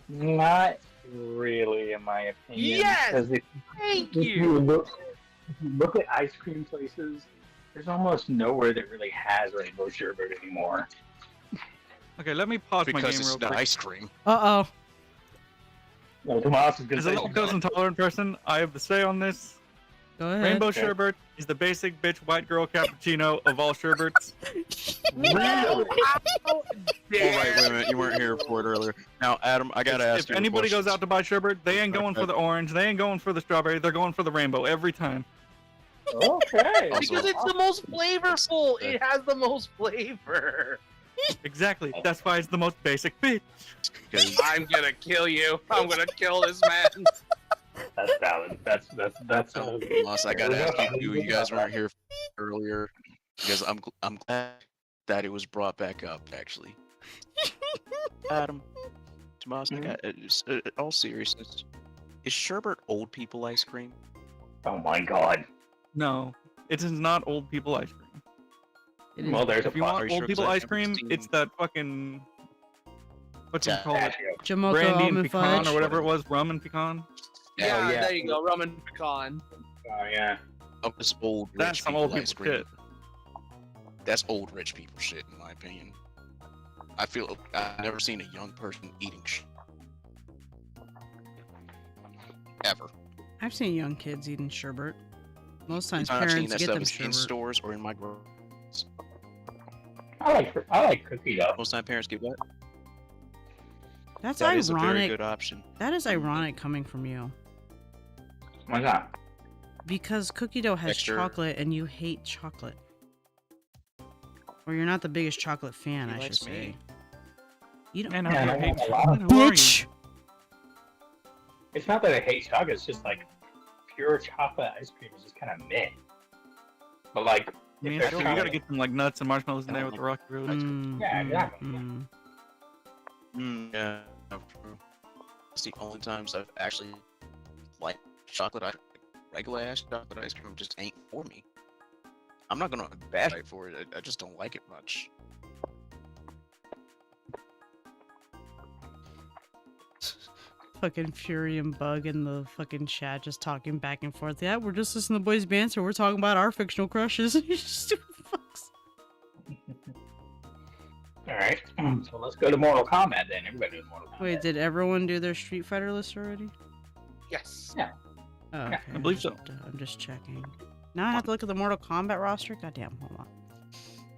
Not really, in my opinion. Yes! Because Thank if you. you look at ice cream places, there's almost nowhere that really has rainbow sherbet anymore. Okay, let me pause my Because game it's real not quick. ice cream. Uh-oh. Well, Tomas is gonna As a say lactose intolerant person, I have the say on this. Go ahead. Rainbow Okay. sherbet is the basic bitch white girl cappuccino of all sherbets. really? Oh, wait a minute. You weren't here for it earlier. Now, Adam, I gotta ask If you. anybody goes out to buy sherbet, they ain't going for the orange, they ain't going for the strawberry, they're going for the rainbow every time. Okay. Because it's the most flavorful. It has the most flavor. Exactly. That's why it's the most basic bitch. I'm gonna kill you. I'm gonna kill this man. That's valid. That's valid. Moss, I gotta ask you. You guys weren't here earlier because I'm glad that it was brought back up. Actually, Adam, Tomas, I got all seriousness. Is sherbet old people ice cream? Oh my god. No, it is not old people ice cream. It is- Well, there's If you a want Are you old sure? people 'Cause I've ice never cream, seen- it's that fucking what's it called? Jamocha Brandy and almond pecan fudge. or whatever it was, rum and pecan. Yeah, yeah. there you go. Rum and pecan. Oh yeah. Of this old rich That's some people old ice people cream. shit. That's old rich people shit, in my opinion. I feel I've never seen a young person eating shit. Ever. I've seen young kids eating sherbet. Most times I've seen parents that get stuff them is in sherbet. stores or in my grocery. I like cookie dough. Most time parents get what? That's That is a very ironic. good option. That is ironic coming from you. Why not? Because cookie dough has Texture. chocolate and you hate chocolate. Or you're not the biggest chocolate fan, He I should likes say. me. You don't Man, Yeah, I I hate want a lot of- Who are you? bitch! It's not that I hate chocolate. It's just like pure chocolate ice cream is just kind of meh. But like, I mean, if still, they're you gotta trying- get some like nuts and marshmallows in there with the Rocky Road. Yeah, exactly. Yeah, true. It's the only times I've actually liked chocolate ice cream. Regular ass chocolate ice cream just ain't for me. I'm not gonna bash it for it. I just don't like it much. Fucking Fury and Bug in the fucking chat just talking back and forth. Yeah, we're just listening to boys' banter. We're talking about our fictional crushes. You stupid fucks. All right, so let's go to Mortal Kombat then. Everybody does Mortal Kombat. Wait, did everyone do their Street Fighter list already? Yes. Oh, okay. I believe so. I'm just checking. Now I have to look at the Mortal Kombat roster? Goddamn, hold on.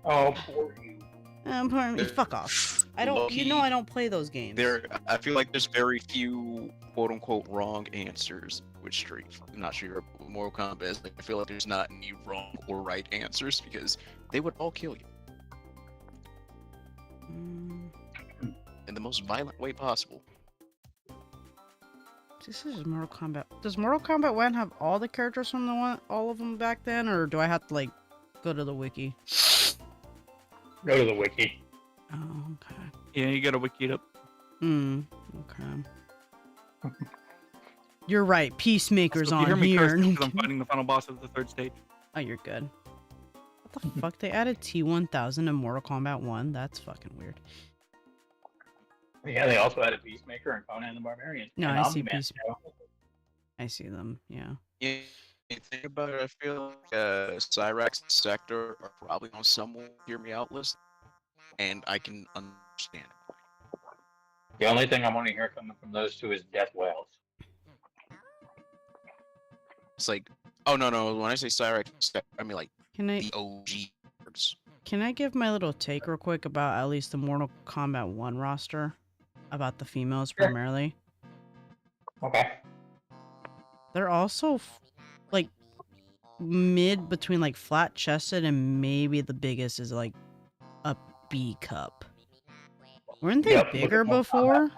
Oh, poor you. Pardon me, fuck off. I don't, you know I don't play those games. I feel like there's very few quote unquote wrong answers with Street. I'm not sure what Mortal Kombat is. I feel like there's not any wrong or right answers because they would all kill you Mm, in the most violent way possible. this is Mortal Kombat. Does Mortal Kombat 1 have all the characters from the one, all of them back then, or do I have to like go to the wiki? Go to the wiki. Oh, okay. Yeah, you gotta wiki it up. Okay. You're right. Peacemaker's So if you hear on me here. curse, it's 'cause I'm fighting the final boss of the third stage. Oh, you're good. What the fuck? They added T-1000 in Mortal Kombat 1? That's fucking weird. Yeah, they also had a Peacemaker and Conan the Barbarian. No, and I see Omni-Man, Peacemaker. I see them, yeah. Yeah, you think about it, I feel like Cyrax and Sector are probably on someone hear me out list, and I can understand. The only thing I want to hear coming from those two is Death Whales. It's like, oh no, when I say Cyrax, I mean like Can I the OG words. can I give my little take real quick about at least the Mortal Kombat 1 roster? About the females Sure. primarily. Okay. They're also like mid between like flat chested and maybe the biggest is like a B cup. Weren't they Yep, look bigger at Mortal before? Kombat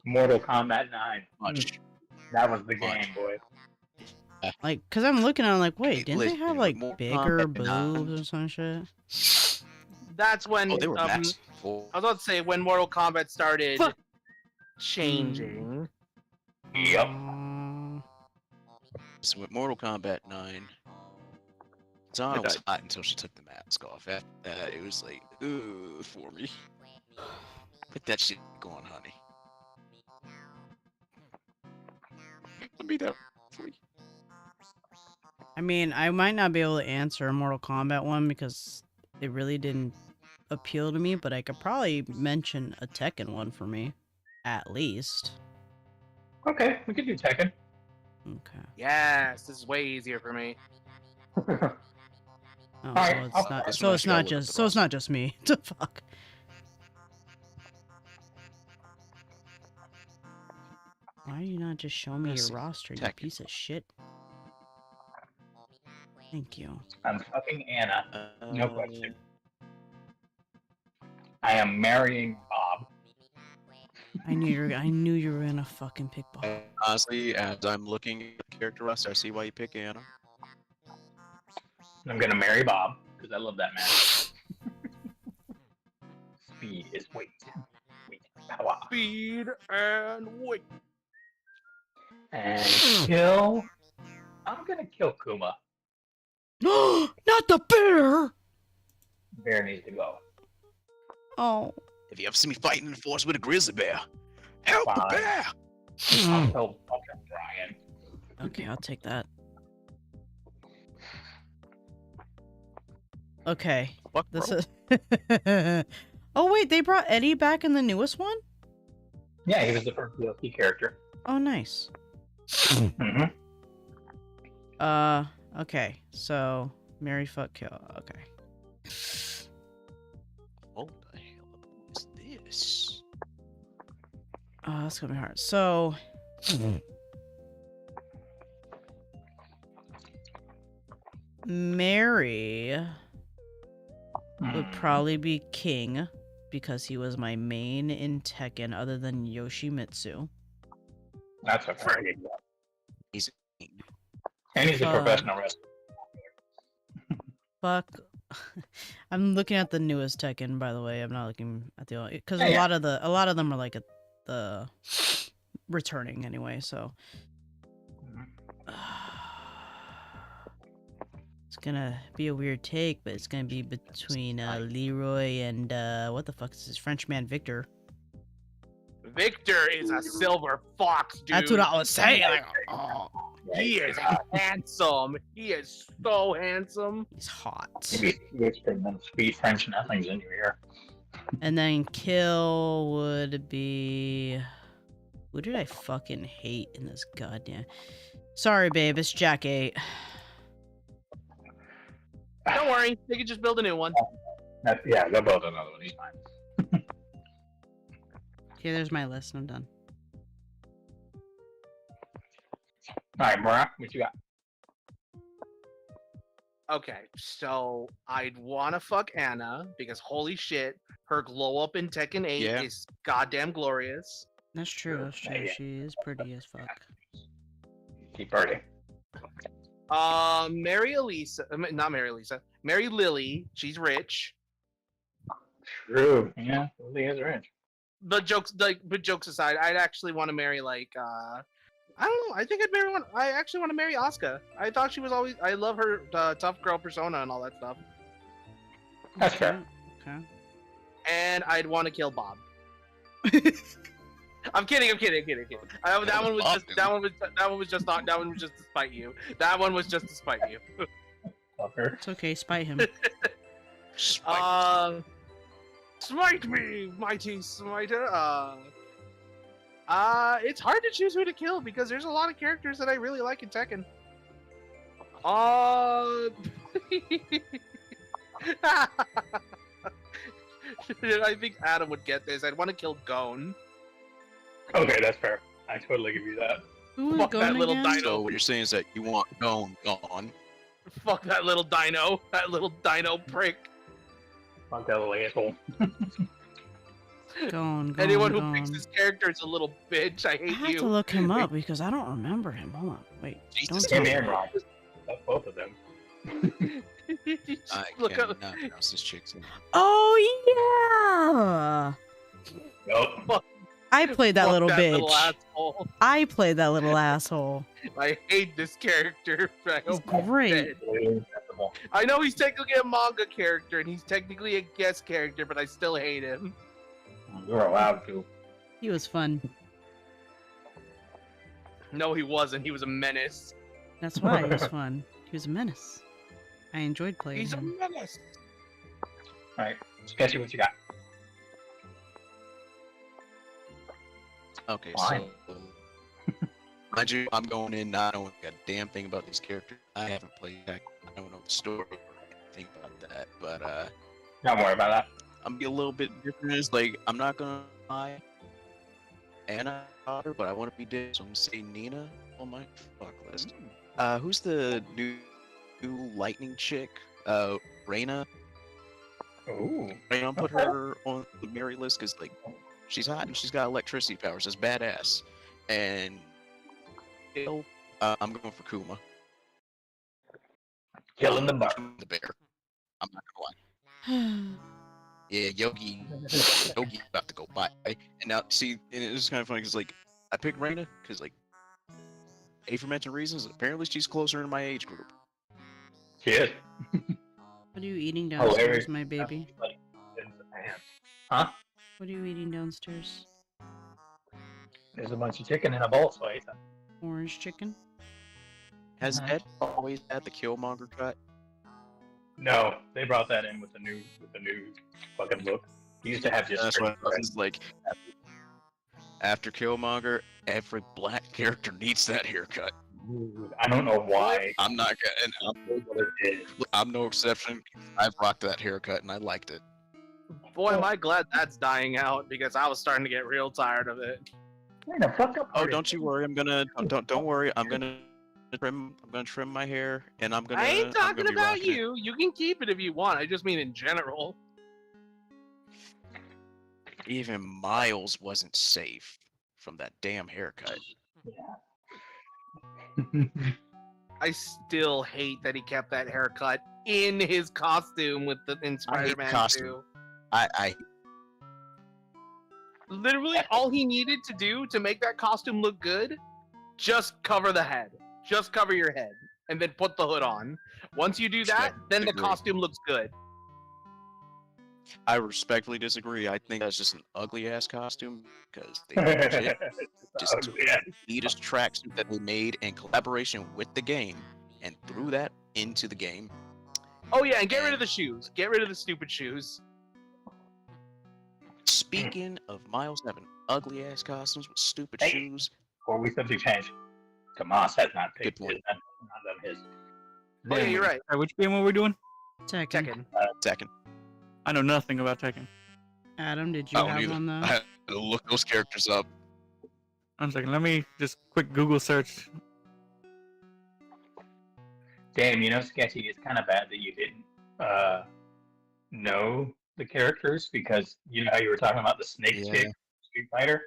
9. Mortal Kombat 9. Much. That was the game, boy. Like, cause I'm looking at it like, wait, Hey, didn't they listen, have like Mortal bigger Kombat 9. boobs or some shit? That's when Oh, they were I massive. was about to say when Mortal Kombat started Fuck. changing. Yep. So with Mortal Kombat 9, Zana was hot until she took the mask off. After that, it was like, ooh, for me. Put that shit going, honey. Let me that for you. I mean, I might not be able to answer a Mortal Kombat one because it really didn't appeal to me, but I could probably mention a Tekken one for me, at least. Okay, we could do Tekken. Okay. Yes, this is way easier for me. Oh, Alright, so it's not. That's So when I it's should go not look at just. the So it's not just me. The fuck. Why are you not just showing me Let's your see. roster, you Tekken. piece of shit? Thank you. I'm fucking Anna. No Uh, question. I am marrying Bob. I knew you were gonna fucking pick Bob. Honestly, as I'm looking at the character roster, I see why you pick Anna. I'm gonna marry Bob because I love that man. Speed is weight. Weight is power. Speed and weight. And kill. I'm gonna kill Kuma. Not the bear. Bear needs to go. Oh. If you ever see me fighting in the forest with a grizzly bear, help the Fine. bear! I'll kill fucking Brian. Okay, I'll take that. Okay, Fuck, this bro. is. Oh wait, they brought Eddie back in the newest one. Yeah, he was the first DLC character. Oh, nice. Mm-hmm. Okay, so marry, fuck, kill. Okay. What the hell is this? Oh, that's gonna be hard. So. Mary would probably be King because he was my main in Tekken other than Yoshimitsu. That's okay. I gave you that. He's And he's a Fuck. professional wrestler. Fuck. I'm looking at the newest Tekken, by the way. I'm not looking at the because Yeah, a yeah. lot of them are like at the returning anyway. So it's gonna be a weird take, but it's gonna be between Leroy and what the fuck is his Frenchman Victor. Victor is a silver fox, dude. That's what I was saying. Like, oh, He is handsome. He is so handsome. he's hot. Maybe it's been them sweet French nothings in your ear. And then kill would be. Who did I fucking hate in this goddamn? Sorry, babe. It's Jack 8. Don't worry, they can just build a new one. Yeah, they'll build another one. He's fine. Okay, there's my list. I'm done. All right, Mara, what you got? Okay, so I'd wanna fuck Anna because holy shit, her glow up in Tekken 8 Yeah. is goddamn glorious. That's true. That's true. Yeah. She is pretty as fuck. Keep birdie. Mary Elisa, not Mary Elisa, Mary Lily. She's rich. True. Yeah, Lily is rich. But jokes aside, I'd actually want to marry like I don't know. I think I actually want to marry Asuka. I thought she was always. I love her tough girl persona and all that stuff. That's fair. Okay. And I'd want to kill Bob. I'm kidding. That one was just to spite you. That one was just to spite you. Fucker. It's okay. Spite him. Smite me, mighty smiter. It's hard to choose who to kill because there's a lot of characters that I really like in Tekken. I think Adam would get this. I'd want to kill Gon. Okay, that's fair. I totally give you that. Who was Fuck that going little again? dino. So what you're saying is that you want gone. Fuck that little dino. That little dino prick. Fuck that little asshole. Gone. Anyone who picks this character is a little bitch. I I hate have you. to look him up because I don't remember him. Hold on. Wait. Jesus. Don't Him tell and me. Rob. That's both of them. I Look up. cannot pronounce this chick's name. Oh yeah. Nope. I played that Fuck little bitch. Little asshole. I played that little asshole. I hate this character. I He's hope he's great. dead. I know he's technically a manga character and he's technically a guest character, but I still hate him. You're allowed to. He was fun. No, he wasn't. He was a menace. That's why he was fun. He was a menace. I enjoyed playing He's a him. menace. Alright, Sketchy, what you got? Okay, Fine. so mind you, I'm going in not knowing a damn thing about these characters. I haven't played Tekken. I don't know the story or anything about that. But Don't worry about that. I'm gonna be a little bit different. It's like I'm not gonna lie Anna daughter, but I want to be different. So I'm gonna say Nina on my fuck list. Who's the new lightning chick? Reina. Ooh. I'll put her on the Mary list because like she's hot and she's got electricity powers. It's badass. And I'm going for Kuma. Killing the buck. The bear. I'm not gonna lie. Yeah, Yogi about to go by. And now, see, and it's kind of funny because, like, I picked Reina because, like, aforementioned reasons, apparently she's closer in my age group. She is. What are you eating downstairs, Hilarious. my baby? Huh? What are you eating downstairs? There's a bunch of chicken in a bowl, so I ate them. Orange chicken? Has Uh-huh. Ed always had the Killmonger cut? No, they brought that in with the new fucking look. He used to have just That's straight what red. it's like. After Killmonger, every black character needs that haircut. Ooh, I don't know why. I'm not gonna. But it is. I'm no exception. I've rocked that haircut and I liked it. Boy, am I glad that's dying out because I was starting to get real tired of it. Wait the fuck up. Oh, don't you worry. I'm gonna don't worry. I'm gonna trim my hair and I'm gonna. I ain't I'm talking gonna be about rocking it. you. You can keep it if you want. I just mean in general. Even Miles wasn't safe from that damn haircut. I still hate that he kept that haircut in his costume with the in I hate the Spider-Man costume. 2. I Literally, all he needed to do to make that costume look good, just cover the head. Just cover your head, and then put the hood on. Once you do that, then the Agree. costume looks good. I respectfully disagree. I think that's just an ugly ass costume because they legit just took yeah. the Adidas tracksuit that they made in collaboration with the game and threw that into the game. Oh yeah, and get rid of the shoes. Get rid of the stupid shoes. Speaking of Miles having ugly ass costumes with stupid Hey. shoes, Or we simply change. Tomas has not picked Good point. his. Not done his. Oh yeah, Then you're we- right. Alright, which game were we doing? Tekken. Tekken. second. I know nothing about Tekken. Adam, did you I don't have either. one though? I had to look those characters up. 1 second, let me just quick Google search. Damn, you know, Sketchy, it's kind of bad that you didn't know the characters because you know how you were talking about the snake Yeah. chick Street Fighter?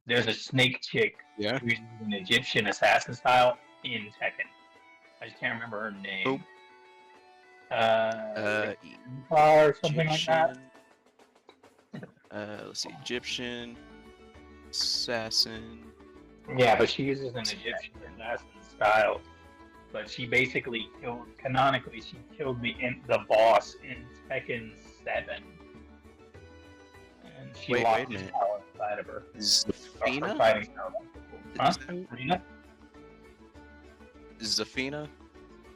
There's a snake chick Yeah. who's an Egyptian assassin style in Tekken. I just can't remember her name. Or something like that. Let's see, Egyptian assassin. Yeah, but she uses an Egyptian assassin style. But she basically killed, canonically, she killed the boss in Tekken 7. And she Wait lost a his minute. power inside of her. Or her Zafina? fighting style. Huh? Is that- Rina? Zafina?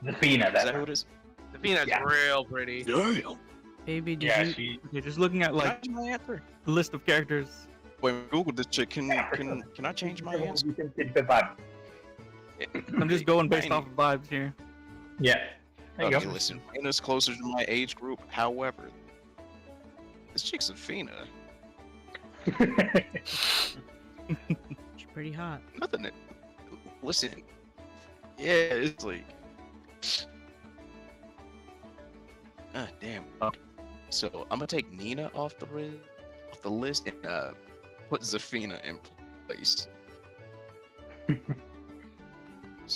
Zafina, Is that's that who her. it is? The peanut's Yeah. real pretty. Damn. Baby, did Yeah, you? she. Okay, just looking at like Can I change my answer? the list of characters. Wait, Google this chick. Can I change my answer? I'm just going based Tiny. off of vibes here. Yeah. There you Okay, go. listen, Fina's closer to my age group. However, this chick's Zafina. She's pretty hot. Nothing. Listen. Yeah, it's like. Damn. So I'm gonna take Nina off the list and put Zafina in place.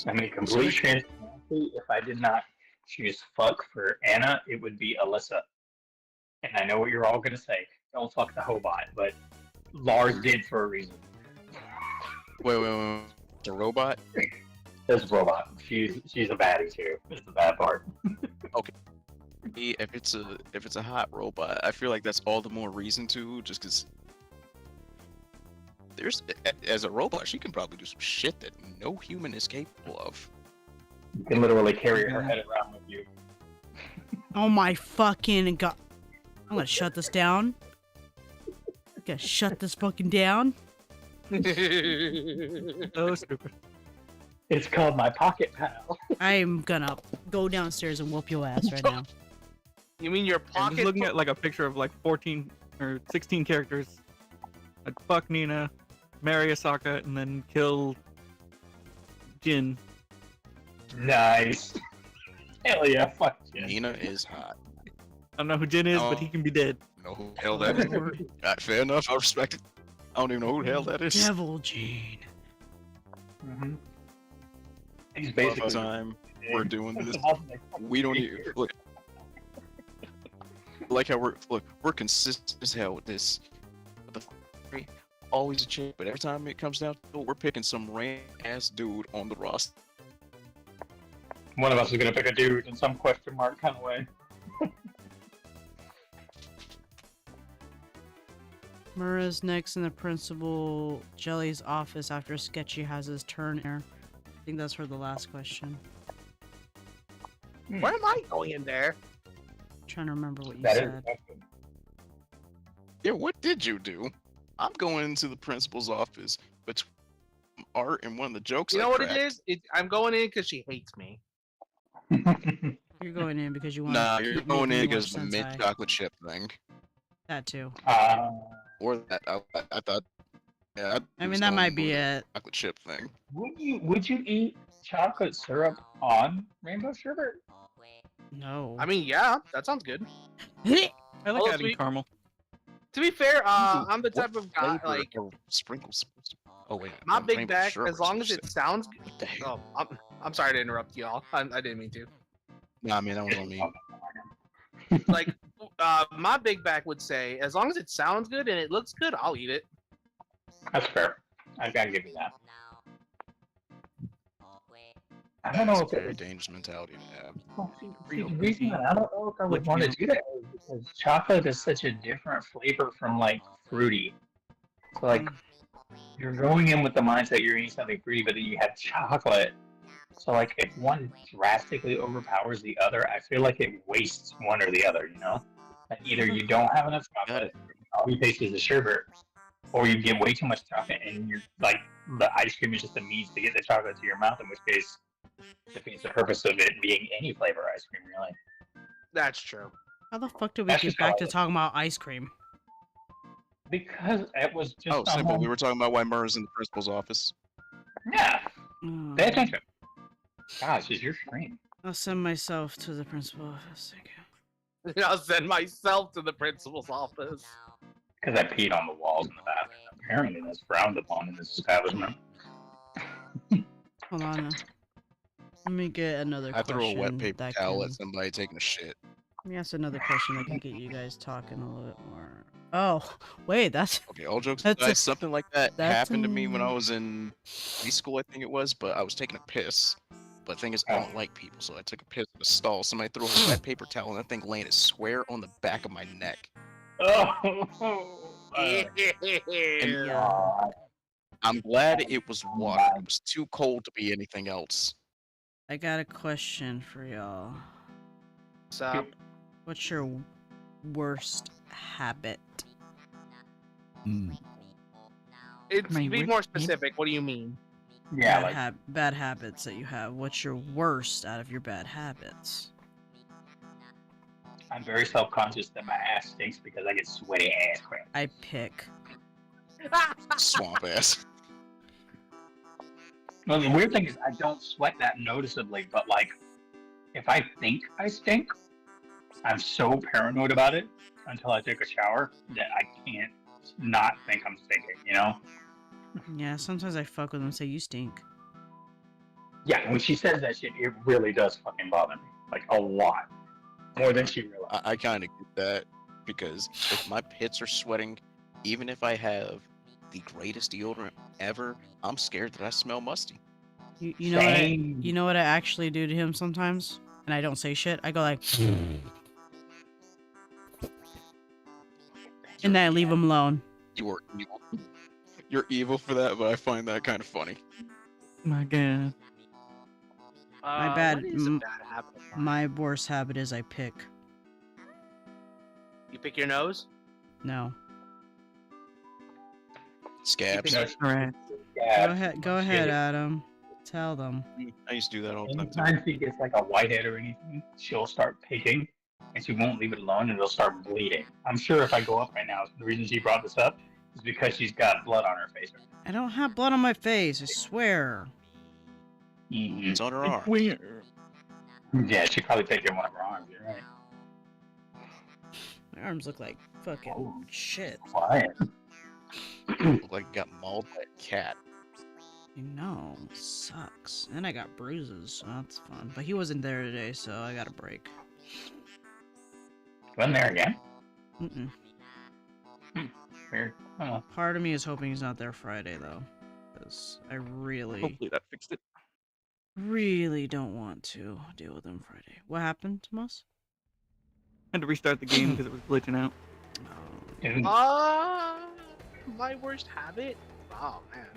I mean, complete transparency, if I did not choose fuck for Anna, it would be Alyssa. And I know what you're all going to say. Don't fuck the Hobot, but Lars did for a reason. Wait. The robot? This robot. She's a baddie too. This is the bad part. If it's a hot robot, I feel like that's all the more reason to, just because as a robot, she can probably do some shit that no human is capable of. You can literally carry her head around with you. Oh my fucking god! I'm gonna shut this down. I'm gonna shut this fucking down. Oh, stupid. It's called my pocket pal. I'm gonna go downstairs and whoop your ass right now. You mean your I'm pocket? just looking at like a picture of like 14 or 16 characters. I'd fuck Nina, marry Asaka, and then kill Jin. Nice. Hell yeah, fuck yeah. Nina is hot. I don't know who Jin is, but he can be dead. I don't know who the hell that is. Fair enough, I respect it. I don't even know who the hell that is. Devil Gene. Mm-hmm. He's By the basically. time we're doing this, we don't even look. Like how we're consistent as hell with this. Always a chick, but every time it comes down to it, we're picking some random ass dude on the roster. One of us is gonna pick a dude in some question mark kind of way. Mura's next in the Principal Jelly's office after Sketchy has his turn here. I think that's for the last question. Where am I going in there? I'm trying to remember what you That is said. Yeah, what did you do? I'm going into the principal's office between Art and one of the jokes. You know I what it cracked. is? I'm going in because she hates me. You're going in because you want. Nah, to you're keep going in making because more the mint sensei. chocolate chip thing. That too. Or that I thought. Yeah, I mean, that might be it. chocolate chip thing. would you eat chocolate syrup on rainbow sherbet? No. I mean, yeah, that sounds good. I like Oh, adding sweet. caramel. To be fair, Ooh, I'm the type what of guy flavor like are sprinkles supposed to be? Oh wait. My I'm big rainbow back, sherbet's as long as what it sounds. What the hell? Oh, I'm sorry to interrupt y'all. I didn't mean to. Nah, man, that was on me. Like, my big back would say, as long as it sounds good and it looks good, I'll eat it. That's fair. I gotta give you that. I don't know That's a if very it's dangerous mentality to have. the reason that I don't know if I would want to do that is because chocolate is such a different flavor from like fruity. So like you're going in with the mindset you're eating something fruity, but then you have chocolate. So like if one drastically overpowers the other, I feel like it wastes one or the other. You know, like either you don't have enough chocolate, all you taste is the sherbet, or you get way too much chocolate and you're like the ice cream is just a means to get the chocolate to your mouth. In which case, defeats the purpose of it being any flavor ice cream, really. That's true. How the fuck did we That's get just how back I to look. talking about ice cream? Because it was just Oh, simple. We were talking about why Murray's in the principal's office. Yeah, Oh, pay attention. Gosh, it's your screen. I'll send myself to the principal office. Thank you. I'll send myself to the principal's office. Because I peed on the walls in the bathroom. Apparently, that's frowned upon in this establishment. Hold on. Let me get another I question. threw a wet paper that towel can- at somebody taking a shit. Let me ask another question that can get you guys talking a little bit more. Oh, wait, that's Okay, all jokes That's aside, a- something like that that's happened to me when a- I was in high school, I think it was, but I was taking a piss. But the thing is, I don't like people, so I took a piss in the stall. Somebody threw a wet paper towel, and that thing landed square on the back of my neck. Oh, yeah. I'm glad it was water. It was too cold to be anything else. I got a question for y'all. So, What's your worst habit? it's, My be whip- more specific. What do you mean? yeah, bad, like bad habits that you have. What's your worst out of your bad habits? I'm very self-conscious that my ass stinks because I get sweaty ass cramps. I pick. Swamp ass. Well, the weird thing is I don't sweat that noticeably, but like if I think I stink, I'm so paranoid about it until I take a shower that I can't not think I'm stinking, you know? Yeah, sometimes I fuck with them and say, you stink. Yeah, when she says that shit, it really does fucking bother me. Like a lot. More than she realizes. I kind of get that because if my pits are sweating, even if I have the greatest deodorant ever, I'm scared that I smell musty. You know what I, Same. you know what I actually do to him sometimes? And I don't say shit. I go like, and then I leave him alone. You're evil. You're evil for that, but I find that kind of funny. My God. My bad- What is a bad habit of mine? My worst habit is I pick. You pick your nose? No. Scabs. That's Right. Yeah. Go ahead, Adam. Tell them. I used to do that all the time too. Anytime she gets like a whitehead or anything, she'll start picking and she won't leave it alone and it'll start bleeding. I'm sure if I go up right now, the reason she brought this up is because she's got blood on her face. I don't have blood on my face. I swear. Mm-hmm. It's on her arm. Weird. Yeah, she probably picked in one of her arms. You're right. My arms look like fucking Oh. shit. Quiet. Looked like it got mauled by a cat. I know. Sucks. And I got bruises, so that's fun. But he wasn't there today, so I got a break. Wasn't there again? Mm-mm. Weird. Oh. Part of me is hoping he's not there Friday, though. Because I really, Hopefully that fixed it. really don't want to deal with him Friday. What happened, Tomas? Had to restart the game because it was glitching out. Oh, Dude, My worst habit? Oh, man.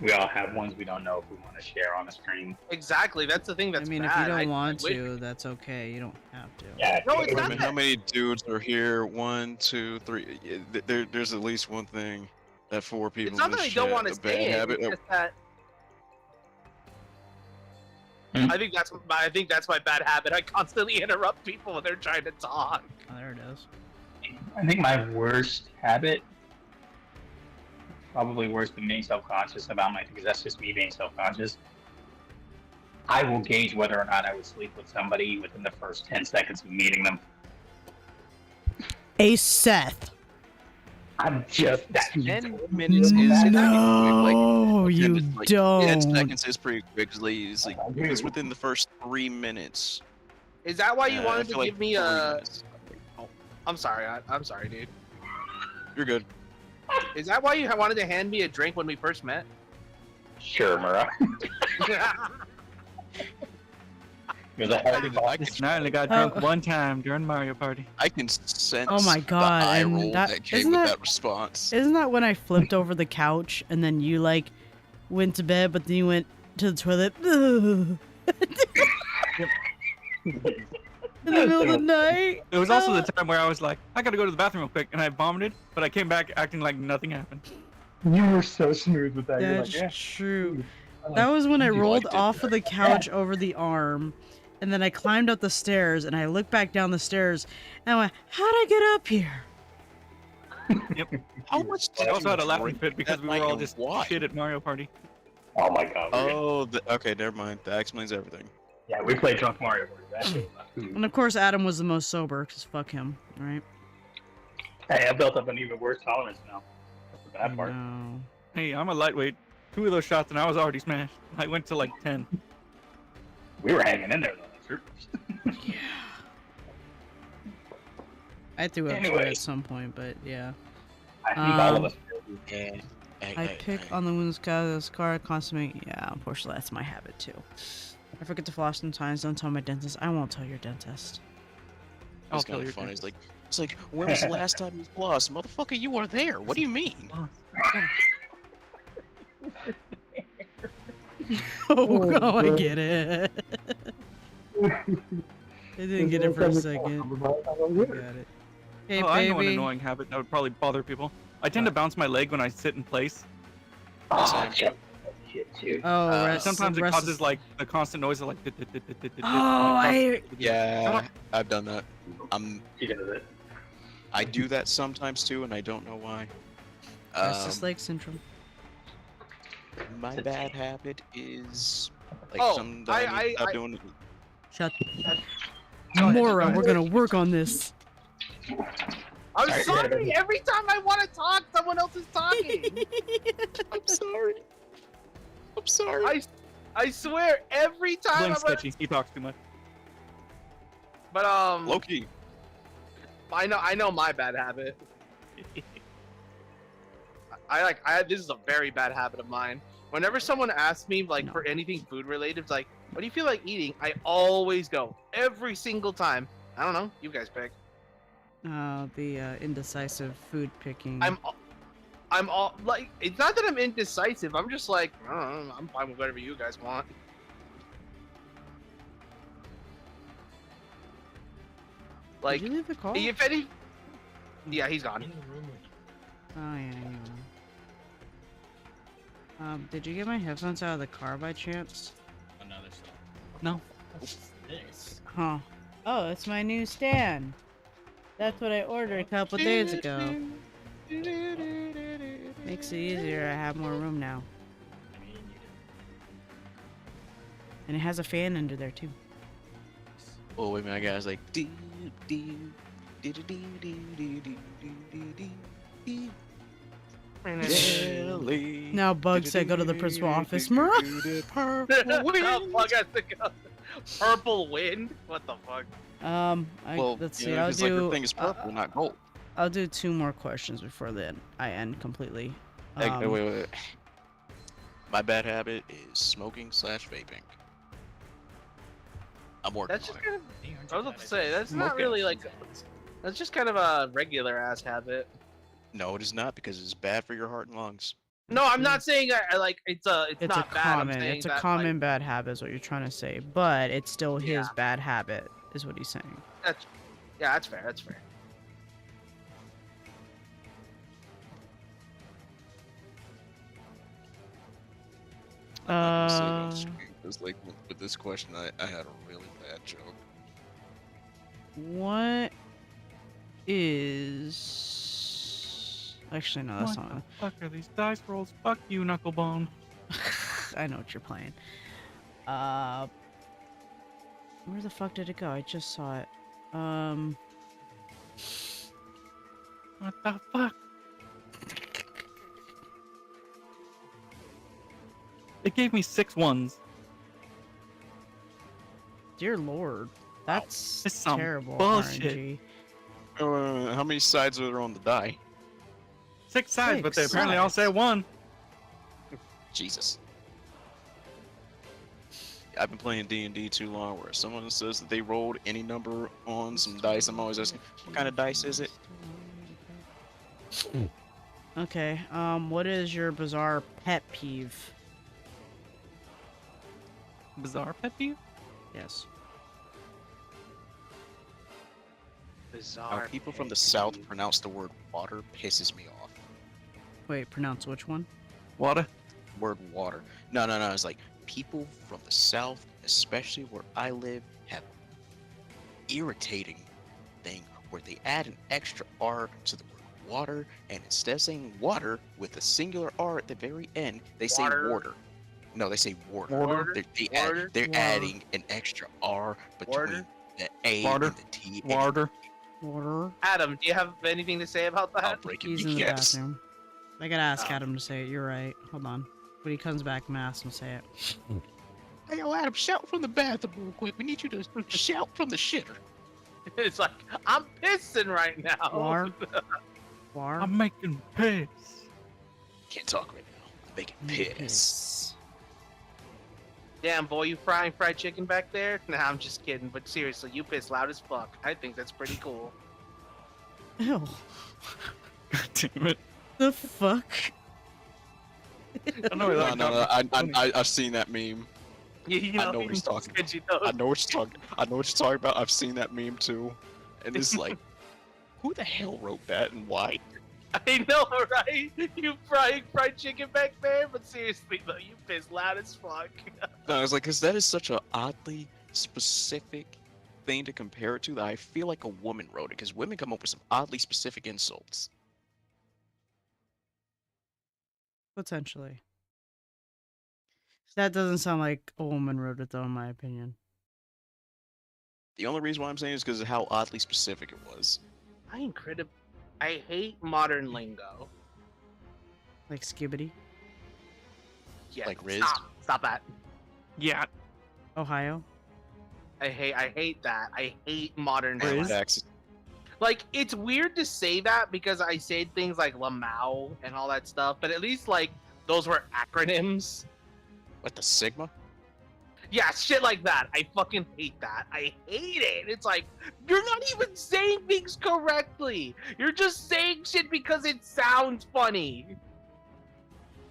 we all have ones we don't know if we want to share on the stream. Exactly. That's the thing that's I mean, if bad. you don't I want wish- to, that's okay. You don't have to. Yeah. No, it's Wait a not minute, that- how many dudes are here? 1, 2, 3. There's at least one thing that 4 people It's not in that I this don't chat, want to a stay bad in. habit. It's just that. Hmm? I think that's my bad habit. I constantly interrupt people when they're trying to talk. Oh, there it is. I think my worst habit, probably worse than being self-conscious about my, because that's just me being self-conscious. I will gauge whether or not I would sleep with somebody within the first 10 seconds of meeting them. Hey, Seth. I'm just that. 10 minutes is pretty quick. No, Like, you like, don't. 10 seconds is pretty quick. It's like it's within the first 3 minutes. Is that why you I wanted to feel like give me 3 a? minutes. I'm sorry. I'm sorry, dude. You're good. Is that why you wanted to hand me a drink when we first met? Sure, Mara. You're the hard I can, I only got drunk one time during Mario Party. I can sense Oh my God, the eye and roll that- that came isn't with that- that response. Isn't that when I flipped over the couch and then you like went to bed, but then you went to the toilet in the middle of the night? It was also the time where I was like, I gotta go to the bathroom real quick, and I vomited, but I came back acting like nothing happened. You were so smooth with that. You're That's like, yeah. true. That was when I You rolled liked it. off of the couch over the arm, and then I climbed up the stairs, and I looked back down the stairs, and I went, how'd I get up here? How much did I also you had a laughing drink fit because that we were night all and just why? shit at Mario Party. Oh my god. Oh, okay, never mind. That explains everything. Yeah, we played Drunk Mario Party. That shit was And of course, Adam was the most sober, because fuck him, right? Hey, I built up an even worse tolerance now. That's the bad I part. know. Hey, I'm a lightweight. 2 of those shots and I was already smashed. I went to like 10. We were hanging in there though. Like, Yeah. I threw up Anyway. at some point, but yeah. I think all of us. Hey, I pick on the wounds scar constantly. Yeah, unfortunately, that's my habit too. I forget to floss sometimes. Don't tell my dentist. I won't tell your dentist. I'll It's tell kind your of funny. dentist. It's like, when was the last time you flossed? Motherfucker, you were there. What do you mean? Oh, I get it. I didn't get it for a second. I got it. Hey, Oh, I know an baby. annoying habit that would probably bother people. I tend to bounce my leg when I sit in place. Oh, shit, dude. Oh, rest, Sometimes it rest causes is- like the constant noise of like. Oh, Yeah, I've done that. He does it. I do that sometimes too, and I don't know why. Restless leg syndrome. My bad habit is like Oh, something that I need to stop I- doing. Shut. Go ahead, Mora, go ahead. we're gonna work on this. I'm Sorry, sorry. Every time I want to talk, someone else is talking. I'm sorry. I'm sorry. I swear, every time Blame I'm Sketchy. He talks too much. But Loki. I know my bad habit. This is a very bad habit of mine. Whenever someone asks me like No. for anything food related, it's like, what do you feel like eating? I always go every single time. I don't know. You guys pick. The indecisive food picking. I'm all like, it's not that I'm indecisive. I'm just like, I don't know, I'm fine with whatever you guys want. Like, Did you leave the call? if any, yeah, he's gone. Oh yeah. Did you get my headphones out of the car by chance? Another stuff. No. What's this? Huh. Oh, it's my new stand. That's what I ordered a couple days ago. Makes it easier. I have more room now. I mean, you did. And it has a fan under there too. Oh wait a minute, guys! Like, doo, doo, doo, doo, doo, doo, doo, doo, doo, doo, doo. Jelly. Now Bug said go to the principal office. Mara. Oh, fuck, I think purple wind. What the fuck? Well, Let's you see. know, I'll 'cause, like, the do. thing is purple, not gold. I'll do 2 more questions before then I end completely. Hey, wait. My bad habit is smoking / vaping. I'm working That's on just it. kind of. I was about to say that's not really like. That's just kind of a regular ass habit. No, it is not because it's bad for your heart and lungs. No, I'm not saying I like it's It's not a bad. I'm common. saying It's a that, common bad habit, is what you're trying to say. But it's still his Yeah. bad habit, is what he's saying. Like, that's fair. That's fair. I'm not gonna say it on Uh, stream, 'cause, like with this question, I had a really bad joke. What is? Actually, no, that's What not. the fuck are these dice rolls? Fuck you, Knucklebone. I know what you're playing. Where the fuck did it go? I just saw it. What the fuck? It gave me 6 ones. Dear lord. That's It's some terrible bullshit. RNG. How many sides are there on the die? 6 sides, but they 6 apparently all say sides. 1. Jesus. I've been playing D&D too long where someone says that they rolled any number on some dice. I'm always asking, what kind of dice is it? Okay, what is your bizarre pet peeve? Bizarre pet peeve? Yes. How Bizarre. people from the pet south peeve. pronounce the word water pisses me off. Wait, pronounce which one? Water? Word water. No. It's like people from the south, especially where I live, have irritating thing where they add an extra R to the word water, and instead of saying water with a singular R at the very end, they say Water. water. No, they say water. Water? They're Water? adding an extra R between Water? the A Water. and the T. and Water? Water. Adam, do you have anything to say about I'll that? break it. He's in the Yes. bathroom. I gotta ask Oh. Adam to say it. You're right. Hold on. When he comes back, I'm gonna ask him to say it. Hey, yo, Adam, shout from the bathroom real quick. We need you to shout from the shitter. It's like I'm pissing right now. War. War. I'm making piss. Can't talk right now. I'm making piss. Damn, boy, you frying fried chicken back there? Nah, I'm just kidding. But seriously, you piss loud as fuck. I think that's pretty cool. Ew. God damn it. The fuck? I know we like I've seen that meme. You I know what he's talking about. You know, I know what you're talking. I know what you're talking about. I've seen that meme too, and it's like, who the hell wrote that and why? I know, right? You frying fried chicken back there? But seriously, though, you piss loud as fuck. No, I was like, because that is such a oddly specific thing to compare it to that I feel like a woman wrote it. Because women come up with some oddly specific insults. Potentially. That doesn't sound like a woman wrote it, though, in my opinion. The only reason why I'm saying is because of how oddly specific it was. I hate modern lingo. Like Skibbity. Yeah, Like Riz? Stop that. Yeah. Ohio. I hate that. I hate modern Riz? slang. Accent. Like, it's weird to say that because I say things like Lamau and all that stuff, but at least, like, those were acronyms. What the Sigma? Yeah, shit like that. I fucking hate that. I hate it. It's like, you're not even saying things correctly. You're just saying shit because it sounds funny.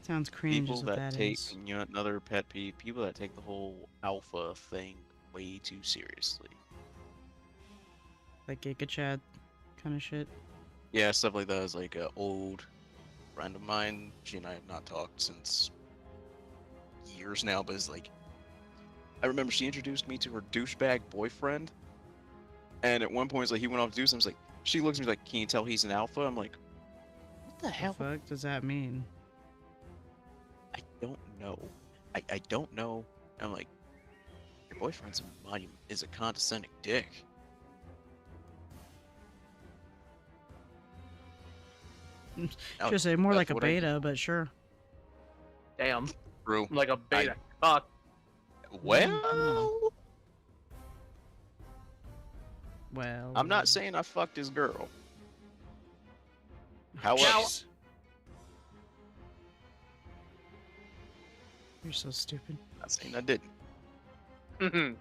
Sounds cringe People is what that that take is. you know, another pet peeve. People that take the whole alpha thing way too seriously. Like Giga Chad kind of shit. Yeah, stuff like that is like an old friend of mine. She and I have not talked since years now, but it's like I remember she introduced me to her douchebag boyfriend, and at one point it's like he went off to do something. It's like she looks at me like, "Can you tell he's an alpha?" I'm like, "What the What hell?" the fuck does that mean? I don't know. I don't know. I'm like, your boyfriend's a monument, is a condescending dick. Should say more that's like a what I beta, but sure. Damn. True. I'm like a beta cock. Well, Well, I'm not saying I fucked his girl. However, Now- You're so stupid. not saying I didn't.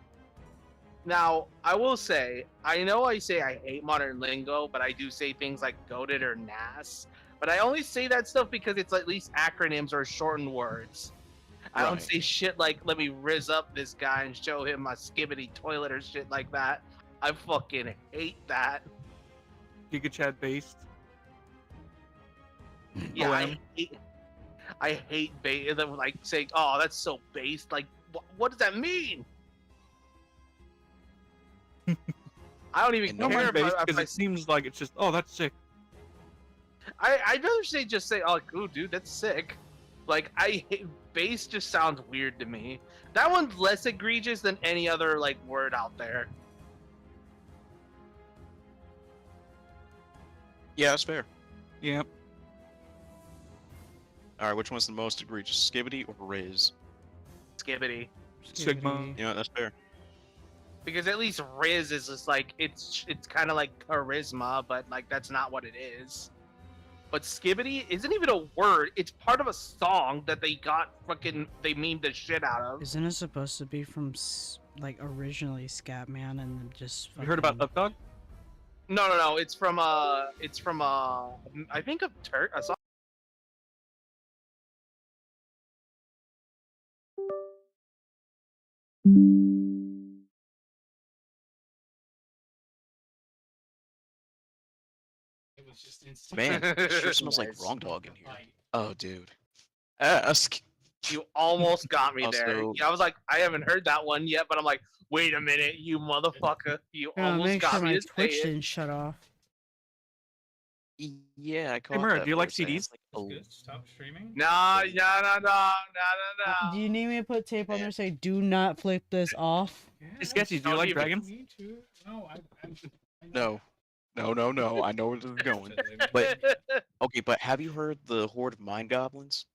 Now, I will say, I know I say I hate modern lingo, but I do say things like goated or nas. But I only say that stuff because it's at least acronyms or shortened words. I don't Right. say shit like, let me rizz up this guy and show him my skibbity toilet or shit like that. I fucking hate that. Giga Chad based. Yeah, OM. I hate them like saying, "Oh, that's so based." Like, what does that mean? I don't even And no care One if based I, because it seems like it's just, oh, that's sick. I'd rather say just say, "Oh, ooh, dude, that's sick." Like, base just sounds weird to me. That one's less egregious than any other like word out there. Yeah, that's fair. Yeah. All right, which one's the most egregious, Skibbity or Riz? Skibbity. Sigma. Yeah, that's fair. Because at least Riz is just like it's kind of like charisma, but like that's not what it is. But Skibbity isn't even a word. It's part of a song that they memed the shit out of. Isn't it supposed to be from like originally Scatman and then just? You heard about fucking- Up Dog? No. It's from I think a song. It was just insane. Man, it sure smells like Nice. wrong dog in here. Like, Oh, dude. Ask. You almost got me there. Also- Yeah, I was like, I haven't heard that one yet, but I'm like, wait a minute, you motherfucker. You Yeah, almost make got sure me my to say Twitch it. didn't shut off. Yeah, I caught Murray, that do you for like a second. CDs? It's like, it's oh, good. Stop streaming. No. Do you need me to put tape on there say do not flip this off? Yeah, Hey, Sketchy, do you Don't like even- dragons? Me too. No, I no. No. I know where this is going. But okay, but have you heard the Horde of Mind Goblins?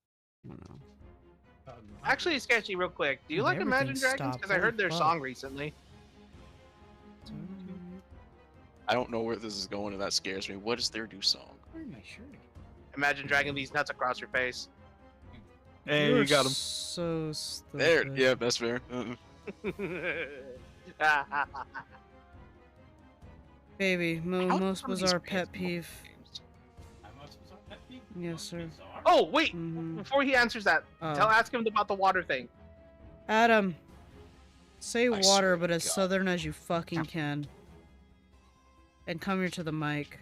I don't know. Actually, Sketchy, real quick, do you like Imagine Everything Dragons? stopped. Because I heard their Holy song fuck. recently. I don't know where this is going, and that scares me. What is their new song? Where's my shirt? Imagine dragging these nuts across your face. Hey, You're you got him. So stupid. There, yeah, that's fair. Baby, How most come these bizarre bands pet don't peeve. games? I'm not supposed to pet peeve? Yes, Most sir. bizarre? Oh, wait! Mhm. Before he answers that, Oh. ask him about the water thing. Adam, say I water, swear but to as God. southern as you fucking can. And come here to the mic.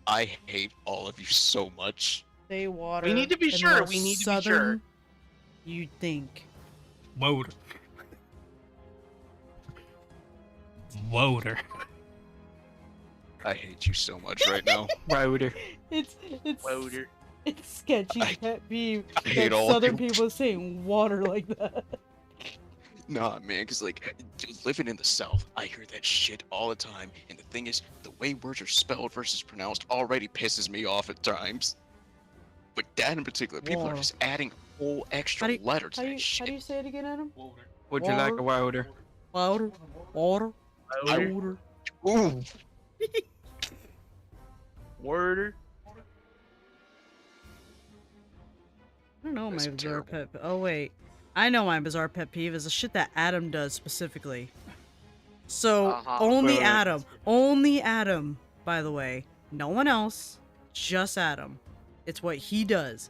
I hate all of you so much. Say water. We need to be and sure, more we need to be southern sure. You think. Woder. Woder. I hate you so much right now. Router. It's Water. it's sketchy I- pet peeve I hate that all of southern you. people saying water like that. Nah, man, because, like, dude, living in the South, I hear that shit all the time. And the thing is, the way words are spelled versus pronounced already pisses me off at times. But that in particular, people Whoa. are just adding a whole extra How do you- letter to How do that you shit. say it again, Adam? Woder. Would you like a router? Water, water, I- water. Ooh, Water. I don't know That's my bizarre terrible. pet. Oh wait, I know my bizarre pet peeve is the shit that Adam does specifically. So Uh-huh. only Wait. Only Adam. By the way, no one else, just Adam. It's what he does.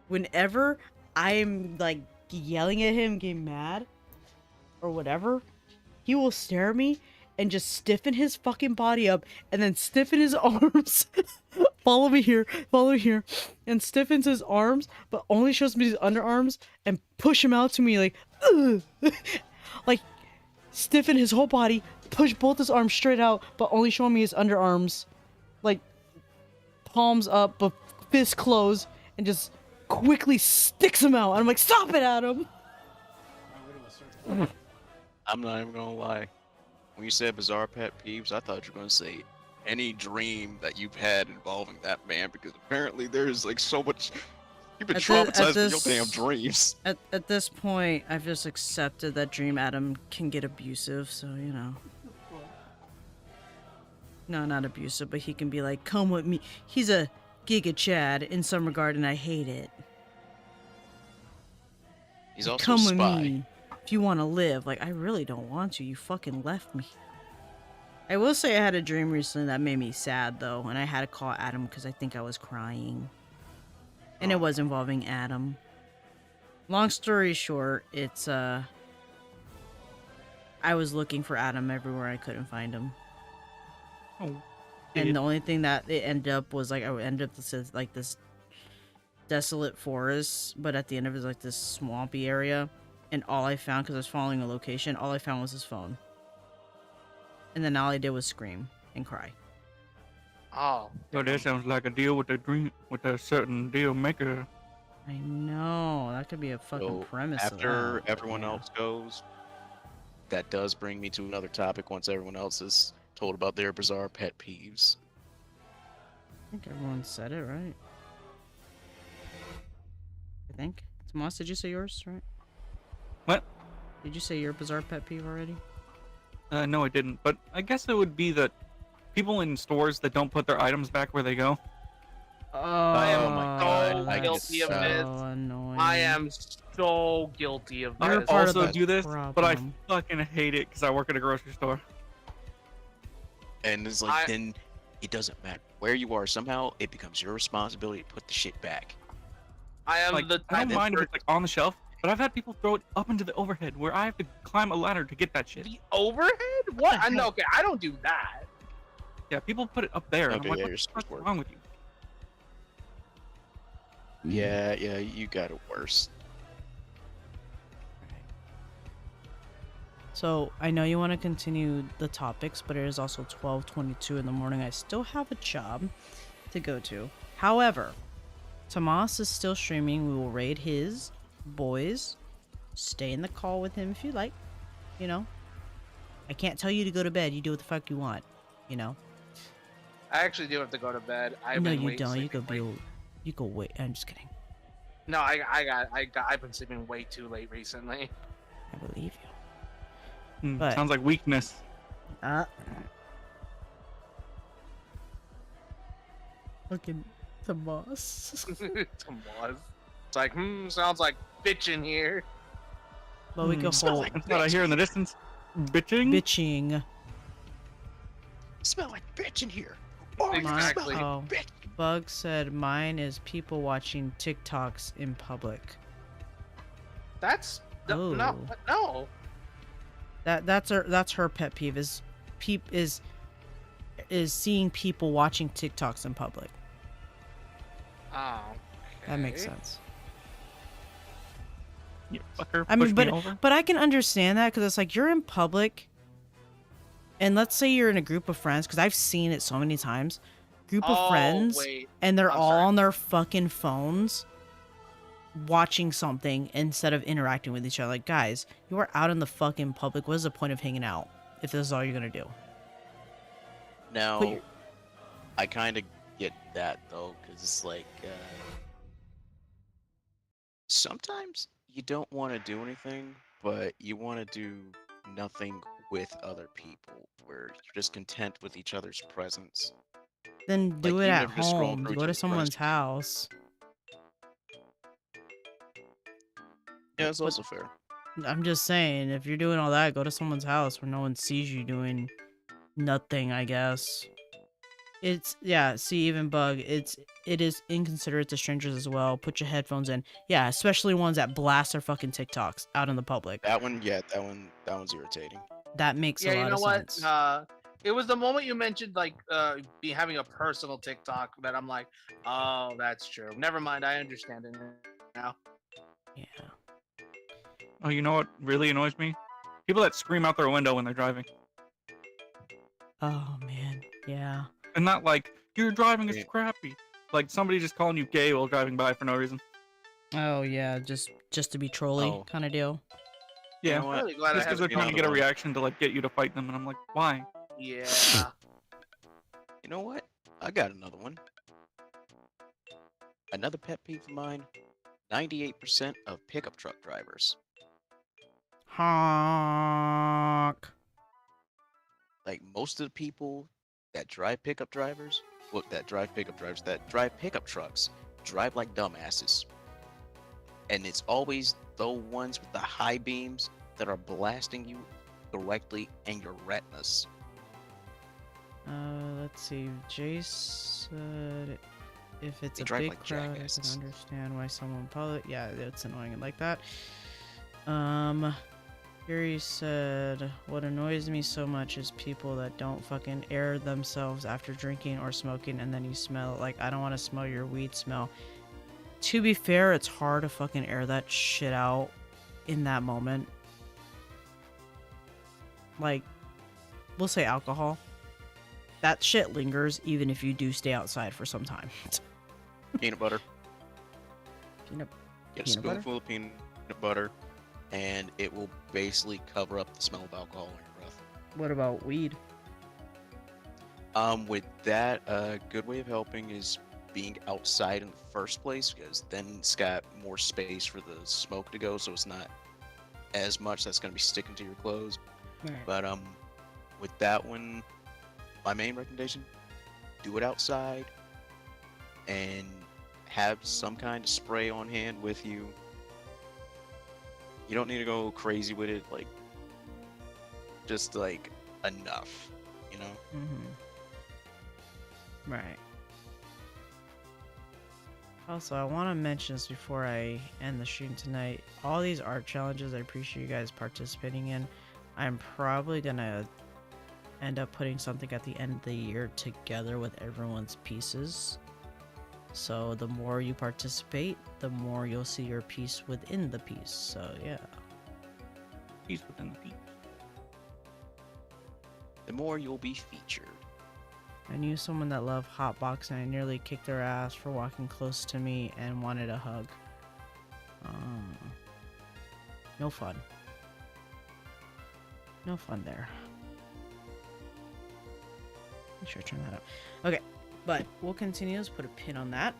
Whenever I'm like yelling at him, getting mad, or whatever, he will stare at me and just stiffen his fucking body up, and then stiffen his arms. Follow me here, and stiffens his arms, but only shows me his underarms and push him out to me like, ugh. Like, stiffen his whole body, push both his arms straight out, but only show me his underarms, like palms up, but fist closed, and just quickly sticks him out. And I'm like, stop it, Adam. I'm not even gonna lie. When you said bizarre pet peeves, I thought you were gonna say any dream that you've had involving that man, because apparently there's like so much. You've been At traumatized with this- your damn dreams. At this point, I've just accepted that Dream Adam can get abusive, so you know. No, not abusive, but he can be like, come with me. He's a Giga Chad in some regard, and I hate it. He's also Come a with spy. me if you want to live. Like, I really don't want to. You fucking left me. I will say I had a dream recently that made me sad, though, and I had to call Adam because I think I was crying. And it was involving Adam. Long story short, it's, I was looking for Adam everywhere. I couldn't find him. Oh. And the only thing that it ended up was, like, I would end up this, like, this desolate forest, but at the end of it was, like, this swampy area. And all I found, because I was following a location, all I found was his phone. And then all I did was scream and cry. Oh. So that sounds like a deal with a dream, with a certain deal maker. I know. That could be a fucking So, premise. of After that. everyone Yeah. else goes, that does bring me to another topic once everyone else is told about their bizarre pet peeves. I think everyone said it, right? I think. Tomas, did you say yours, right? What? Did you say your bizarre pet peeve already? No, I didn't. But I guess it would be that people in stores that don't put their items back where they go. I am Oh my God, so I get guilty of so this. Annoying. I am so guilty of You're I this. part of also the do this, but I problem. fucking hate it because I work at a grocery store. And it's like, then it doesn't matter where you are. Somehow it becomes your responsibility to put the shit back. I am Like, the I don't type mind if of it's like on the shelf, but I've had people throw it up into the overhead where I have to climb a ladder to get that shit. the overhead. What? I know. Okay, I don't do that. Yeah, people put it up there, and Okay, I'm yeah, like, you're what the supposed fuck's to work. wrong with you? Yeah, you got it worse. So I know you want to continue the topics, but it is also 12:22 in the morning. I still have a job to go to. However, Tomas is still streaming. We will raid his boys. Stay in the call with him if you like. You know, I can't tell you to go to bed. You do what the fuck you want. You know. I actually do have to go to bed. I've No, been you way don't. You sleeping go be. way- You go wait. I'm just kidding. No, I've been sleeping way too late recently. I believe you. But- Sounds like weakness. Fucking Tomas. Tomas. It's like, sounds like bitching here. But we can Smell hold like That's what I hear in the distance. Bitching. bitching. Smell like bitch in here. Oh, Exactly. smell like Oh. bitch. Bug said mine is people watching TikToks in public. That's no, Oh. no. That's her pet peeve is is seeing people watching TikToks in public. Oh, That makes okay. sense. You fucker. I mean, push me over. but I can understand that because it's like you're in public, and let's say you're in a group of friends because I've seen it so many times. Group of Oh, friends, wait. and they're I'm all sorry. on their fucking phones, watching something instead of interacting with each other. Like, guys, you are out in the fucking public. What is the point of hanging out if this is all you're gonna do? Now, But you're- I kind of get that though, because it's like sometimes you don't want to do anything, but you want to do nothing with other people, where you're just content with each other's presence. Then do Like, it even at if you're scrolling home. through Go each to other's someone's friends. house. Yeah, it's also fair. I'm just saying, if you're doing all that, go to someone's house where no one sees you doing nothing, I guess. It's yeah, see even Bug, it is inconsiderate to strangers as well. Put your headphones in. Yeah, especially ones that blast their fucking TikToks out in the public. That one, yeah, that one's irritating. That makes Yeah, a lot you know of what? sense. It was the moment you mentioned like be having a personal TikTok that I'm like, oh, that's true. Never mind, I understand it now. Yeah. Oh, you know what really annoys me? People that scream out their window when they're driving. Oh man. Yeah. And not like, your driving is Yeah. crappy. Like somebody just calling you gay while driving by for no reason. Oh yeah, just to be trolly Oh. kind of deal. You Yeah. know I'm what? really glad I Just because have they're trying to get a one. reaction to like get you to fight them, and I'm like, why? Yeah. You know what? I got another one. Another pet peeve of mine: 98% of pickup truck drivers. Honk. Like most of the people that drive pickup drivers, that drive pickup trucks, drive like dumbasses. And it's always the ones with the high beams that are blasting you directly in your retinas. Let's see. Jace said if it's They a drive big like crowd, I jackasses. can understand why someone public. Yeah, it's annoying like that. Fury said, what annoys me so much is people that don't fucking air themselves after drinking or smoking, and then you smell it. Like, I don't want to smell your weed smell. To be fair, it's hard to fucking air that shit out in that moment. Like, we'll say alcohol. That shit lingers even if you do stay outside for some time. Peanut butter. Peanut Get a Peanut butter? spoonful of peanut butter, and it will basically cover up the smell of alcohol in your breath. What about weed? With that, a good way of helping is being outside in the first place, because then it's got more space for the smoke to go, so it's not as much that's going to be sticking to your clothes. Right. But with that one, my main recommendation: do it outside and have some kind of spray on hand with you. You don't need to go crazy with it, like just like enough, you know. Mm-hmm. Right. Also, I want to mention this before I end the stream tonight. All these art challenges, I appreciate you guys participating in. I'm probably gonna end up putting something at the end of the year together with everyone's pieces. So the more you participate, the more you'll see your piece within the piece. So yeah. He's within the piece. The more you'll be featured. I knew someone that loved hotboxing. I nearly kicked their ass for walking close to me and wanted a hug. No fun. No fun there. Make sure I turn that up. Okay, but we'll continue. Let's put a pin on that.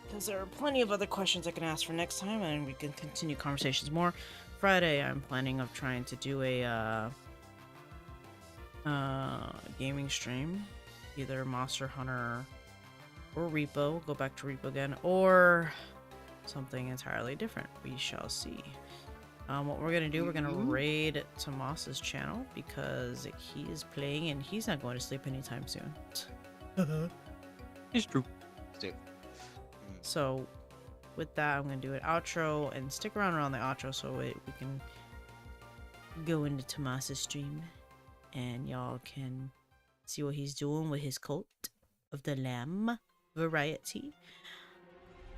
Because there are plenty of other questions I can ask for next time, and we can continue conversations more. Friday, I'm planning of trying to do a gaming stream. Either Monster Hunter or Repo. Go back to Repo again. Or something entirely different. We shall see. What we're going to do, we're going to raid Tomas's channel because he is playing and he's not going to sleep anytime soon. It's true. So, with that, I'm going to do an outro and stick around the outro so we can go into Tomas's stream and y'all can see what he's doing with his Cult of the Lamb variety.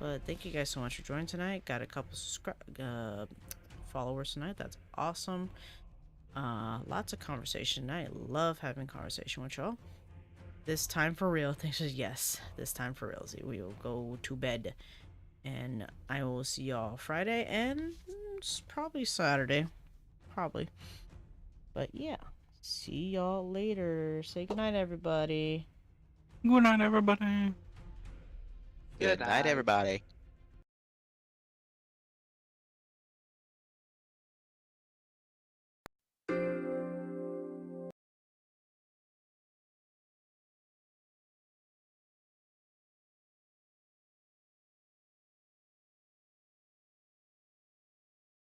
But thank you guys so much for joining tonight. Got a couple followers tonight. That's awesome. Lots of conversation. I love having conversation with y'all. This time for real. Thanks. Yes, this time for real. See, we will go to bed, and I will see y'all Friday and probably Saturday, probably. But yeah, see y'all later. Say goodnight, everybody. Good night, everybody. Good night, everybody.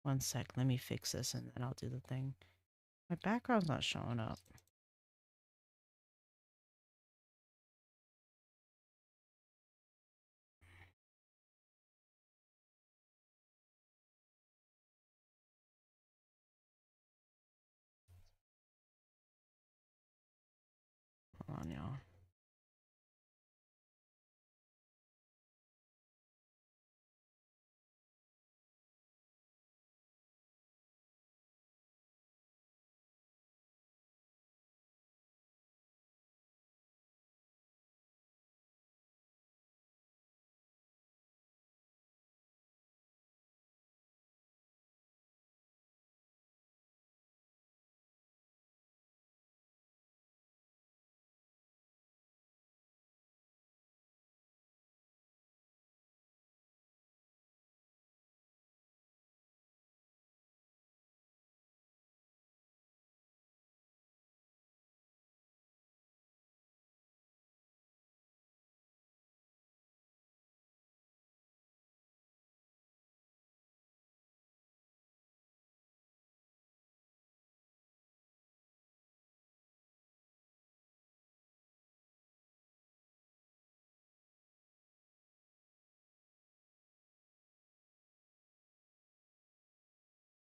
One sec, let me fix this and then I'll do the thing. My background's not showing up. Hold on, y'all.